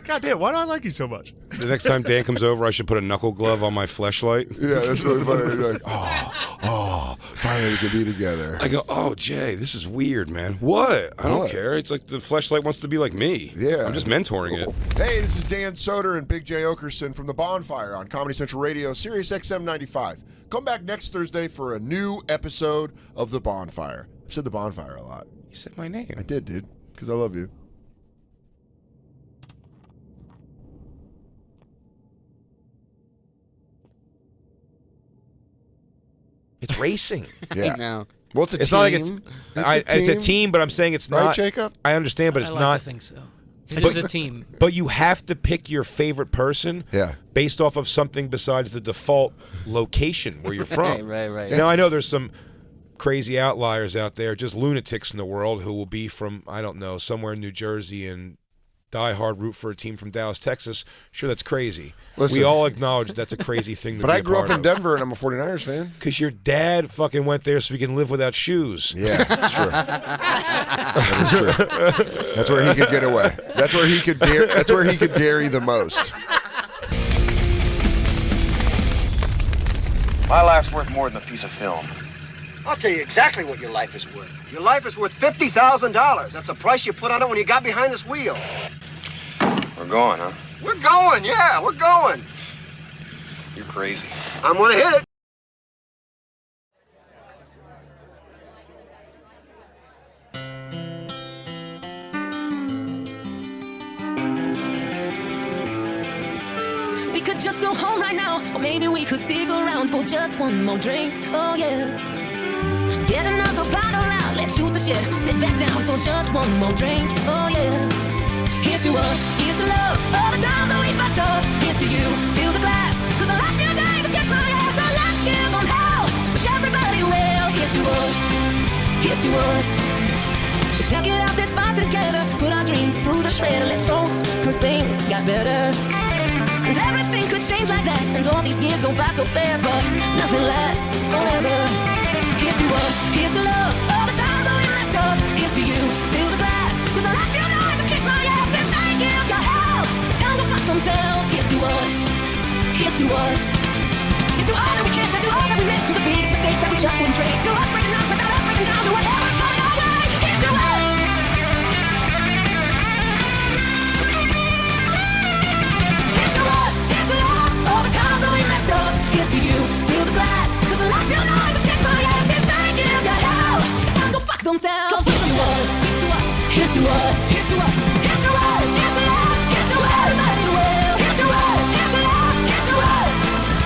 God damn, why do I like you so much? The next time Dan comes over, I should put a knuckle glove on my fleshlight. Yeah, that's really funny. You're like, finally we can be together. I go, oh, Jay, this is weird, man. What? I don't care. It's like the fleshlight wants to be like me. Yeah. I'm just mentoring it. Hey, this is Dan Soder and Big J Okerson from The Bonfire on Comedy Central Radio, Sirius XM 95. Come back next Thursday for a new episode of The Bonfire. I've said The Bonfire a lot. You said my name. I did, dude, because I love you. It's racing. Yeah. No. Well, it's a It's team. not like it's a team, but I'm saying it's Right, not. Jacob? I understand, but it's I like not. to think so. It is a team. But you have to pick your favorite person based off of something besides the default location where you're from. Right. Now, I know there's some crazy outliers out there, just lunatics in the world who will be from, I don't know, somewhere in New Jersey and die hard root for a team from Dallas, Texas. Sure, that's crazy. Listen. We all acknowledge that's a crazy thing to But be I a grew up part in of. Denver and I'm a 49ers fan. Because your dad fucking went there so he can live without shoes. Yeah, that's true. That is true. That's where he could get away. That's where he could dairy the most. My life's worth more than a piece of film. I'll tell you exactly what your life is worth. Your life is worth $50,000. That's the price you put on it when you got behind this wheel. We're going, huh? We're going, yeah, we're going. You're crazy. I'm gonna hit it. could just go home right now, or maybe we could stick around for just one more drink. Oh yeah. Get another bottle out, let's shoot the shit. Sit back down for just one more drink. Oh yeah. Here's to us, here's to love, all the times that we fucked up. Here's to you, fill the glass, 'cause the last few days have kicked my ass. So let's give them hell, wish everybody well. Here's to us, here's to us. Let's take it out this far together, put our dreams through the shredder. Let's toast, 'cause things got better. And everything could change like that, and all these years go by so fast, but nothing lasts forever. Here's to us, here's to love, all the times that we messed up. Here's to you, fill the glass, 'cause the last few nights have kicked my ass. And they give your hell, time to fuck themselves. Here's to us, here's to us. Here's to all that we kissed, and to all that we missed, to the biggest mistakes that we just didn't trade. To us breaking up without us breaking down, to whatever's going our way. Here's to us. Here's to us, here's to love, all the times that we messed up. Here's to you, fill the glass, 'cause the last few nights have kicked my ass. And they give your hell, time to go fuck themselves. Here's to us, here's to us, here's to us.